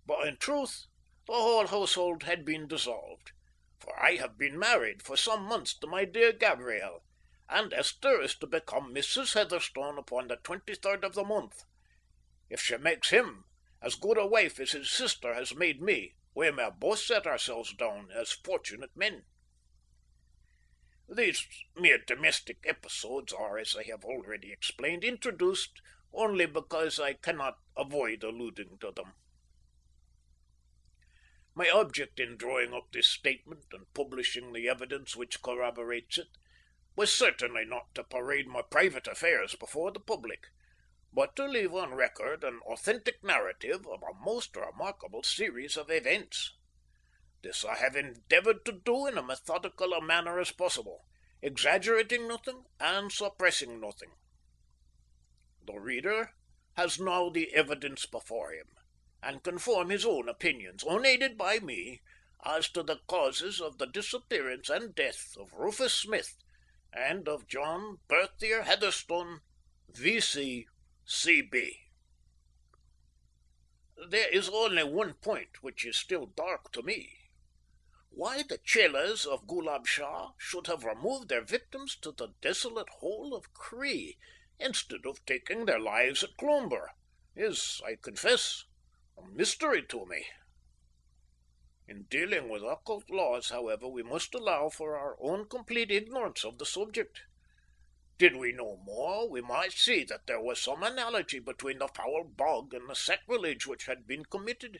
But in truth, the whole household had been dissolved, for I have been married for some months to my dear Gabrielle, and Esther is to become Mrs. Heatherstone upon the 23rd of the month. If she makes him as good a wife as his sister has made me, we may both set ourselves down as fortunate men. These mere domestic episodes are, as I have already explained, introduced only because I cannot avoid alluding to them. My object in drawing up this statement and publishing the evidence which corroborates it was certainly not to parade my private affairs before the public, but to leave on record an authentic narrative of a most remarkable series of events. This I have endeavoured to do in as methodical a manner as possible, exaggerating nothing and suppressing nothing. The reader has now the evidence before him, and can form his own opinions, unaided by me, as to the causes of the disappearance and death of Rufus Smith and of John Berthier Heatherstone, V.C., C.B. There is only one point which is still dark to me. Why the Chelas of Gulab Shah should have removed their victims to the desolate Hole of Cree instead of taking their lives at Cloomber is, I confess, a mystery to me. In dealing with occult laws, however, we must allow for our own complete ignorance of the subject. Did we know more, we might see that there was some analogy between the foul bog and the sacrilege which had been committed,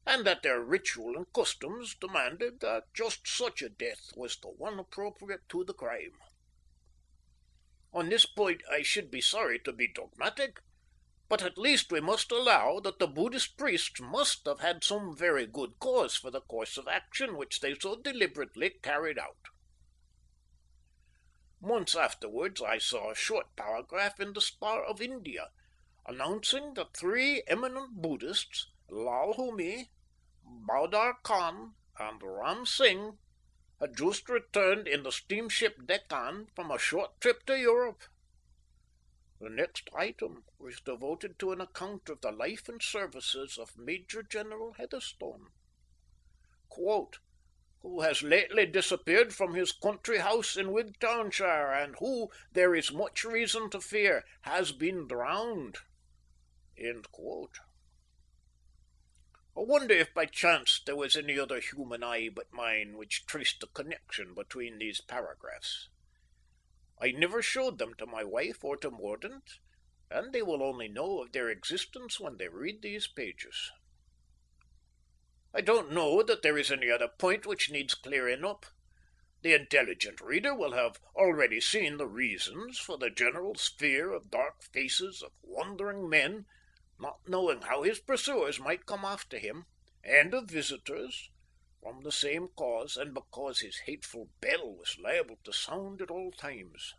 and that their ritual and customs demanded that just such a death was the one appropriate to the crime. On this point I should be sorry to be dogmatic, but at least we must allow that the Buddhist priests must have had some very good cause for the course of action which they so deliberately carried out. Months afterwards I saw a short paragraph in the Star of India, announcing that 3 eminent Buddhists, Lal Humi, Baudar Khan, and Ram Singh, had just returned in the steamship Deccan from a short trip to Europe. The next item was devoted to an account of the life and services of Major General Heatherstone, quote, who has lately disappeared from his country house in Wigtownshire, and who, there is much reason to fear, has been drowned. End quote. I wonder if by chance there was any other human eye but mine which traced the connection between these paragraphs. I never showed them to my wife or to Mordaunt, and they will only know of their existence when they read these pages. I don't know that there is any other point which needs clearing up. The intelligent reader will have already seen the reasons for the general's fear of dark faces of wandering men, not knowing how his pursuers might come after him, and of visitors, from the same cause, and because his hateful bell was liable to sound at all times.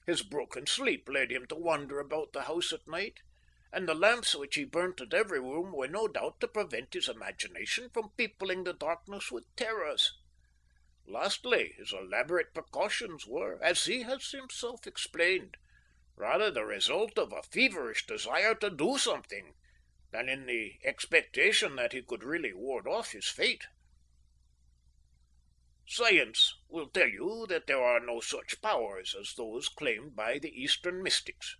His broken sleep led him to wander about the house at night, and the lamps which he burnt at every room were no doubt to prevent his imagination from peopling the darkness with terrors. Lastly, his elaborate precautions were, as he has himself explained, rather the result of a feverish desire to do something than in the expectation that he could really ward off his fate. Science will tell you that there are no such powers as those claimed by the Eastern mystics.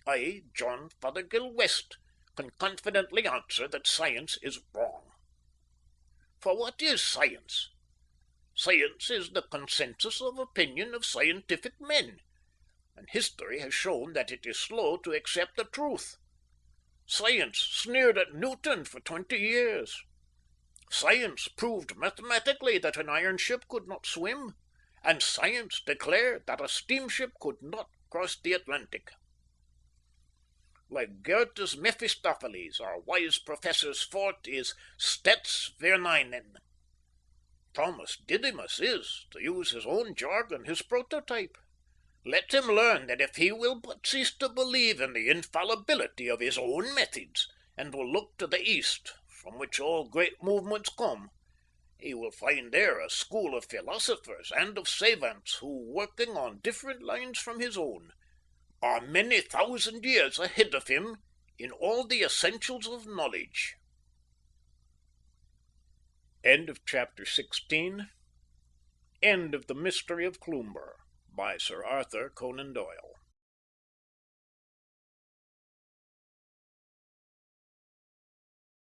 I, John Fothergill West, can confidently answer that science is wrong. For what is science? Science is the consensus of opinion of scientific men, and history has shown that it is slow to accept the truth. Science sneered at Newton for 20 years. Science proved mathematically that an iron ship could not swim, and science declared that a steamship could not cross the Atlantic. Like Goethe's Mephistopheles, our wise professor's fort is stets verneinen. Thomas Didymus is, to use his own jargon, his prototype. Let him learn that if he will but cease to believe in the infallibility of his own methods, and will look to the East, from which all great movements come, he will find there a school of philosophers and of savants who, working on different lines from his own, are many thousand years ahead of him in all the essentials of knowledge. End of chapter 16. End of the Mystery of Cloomber by Sir Arthur Conan Doyle.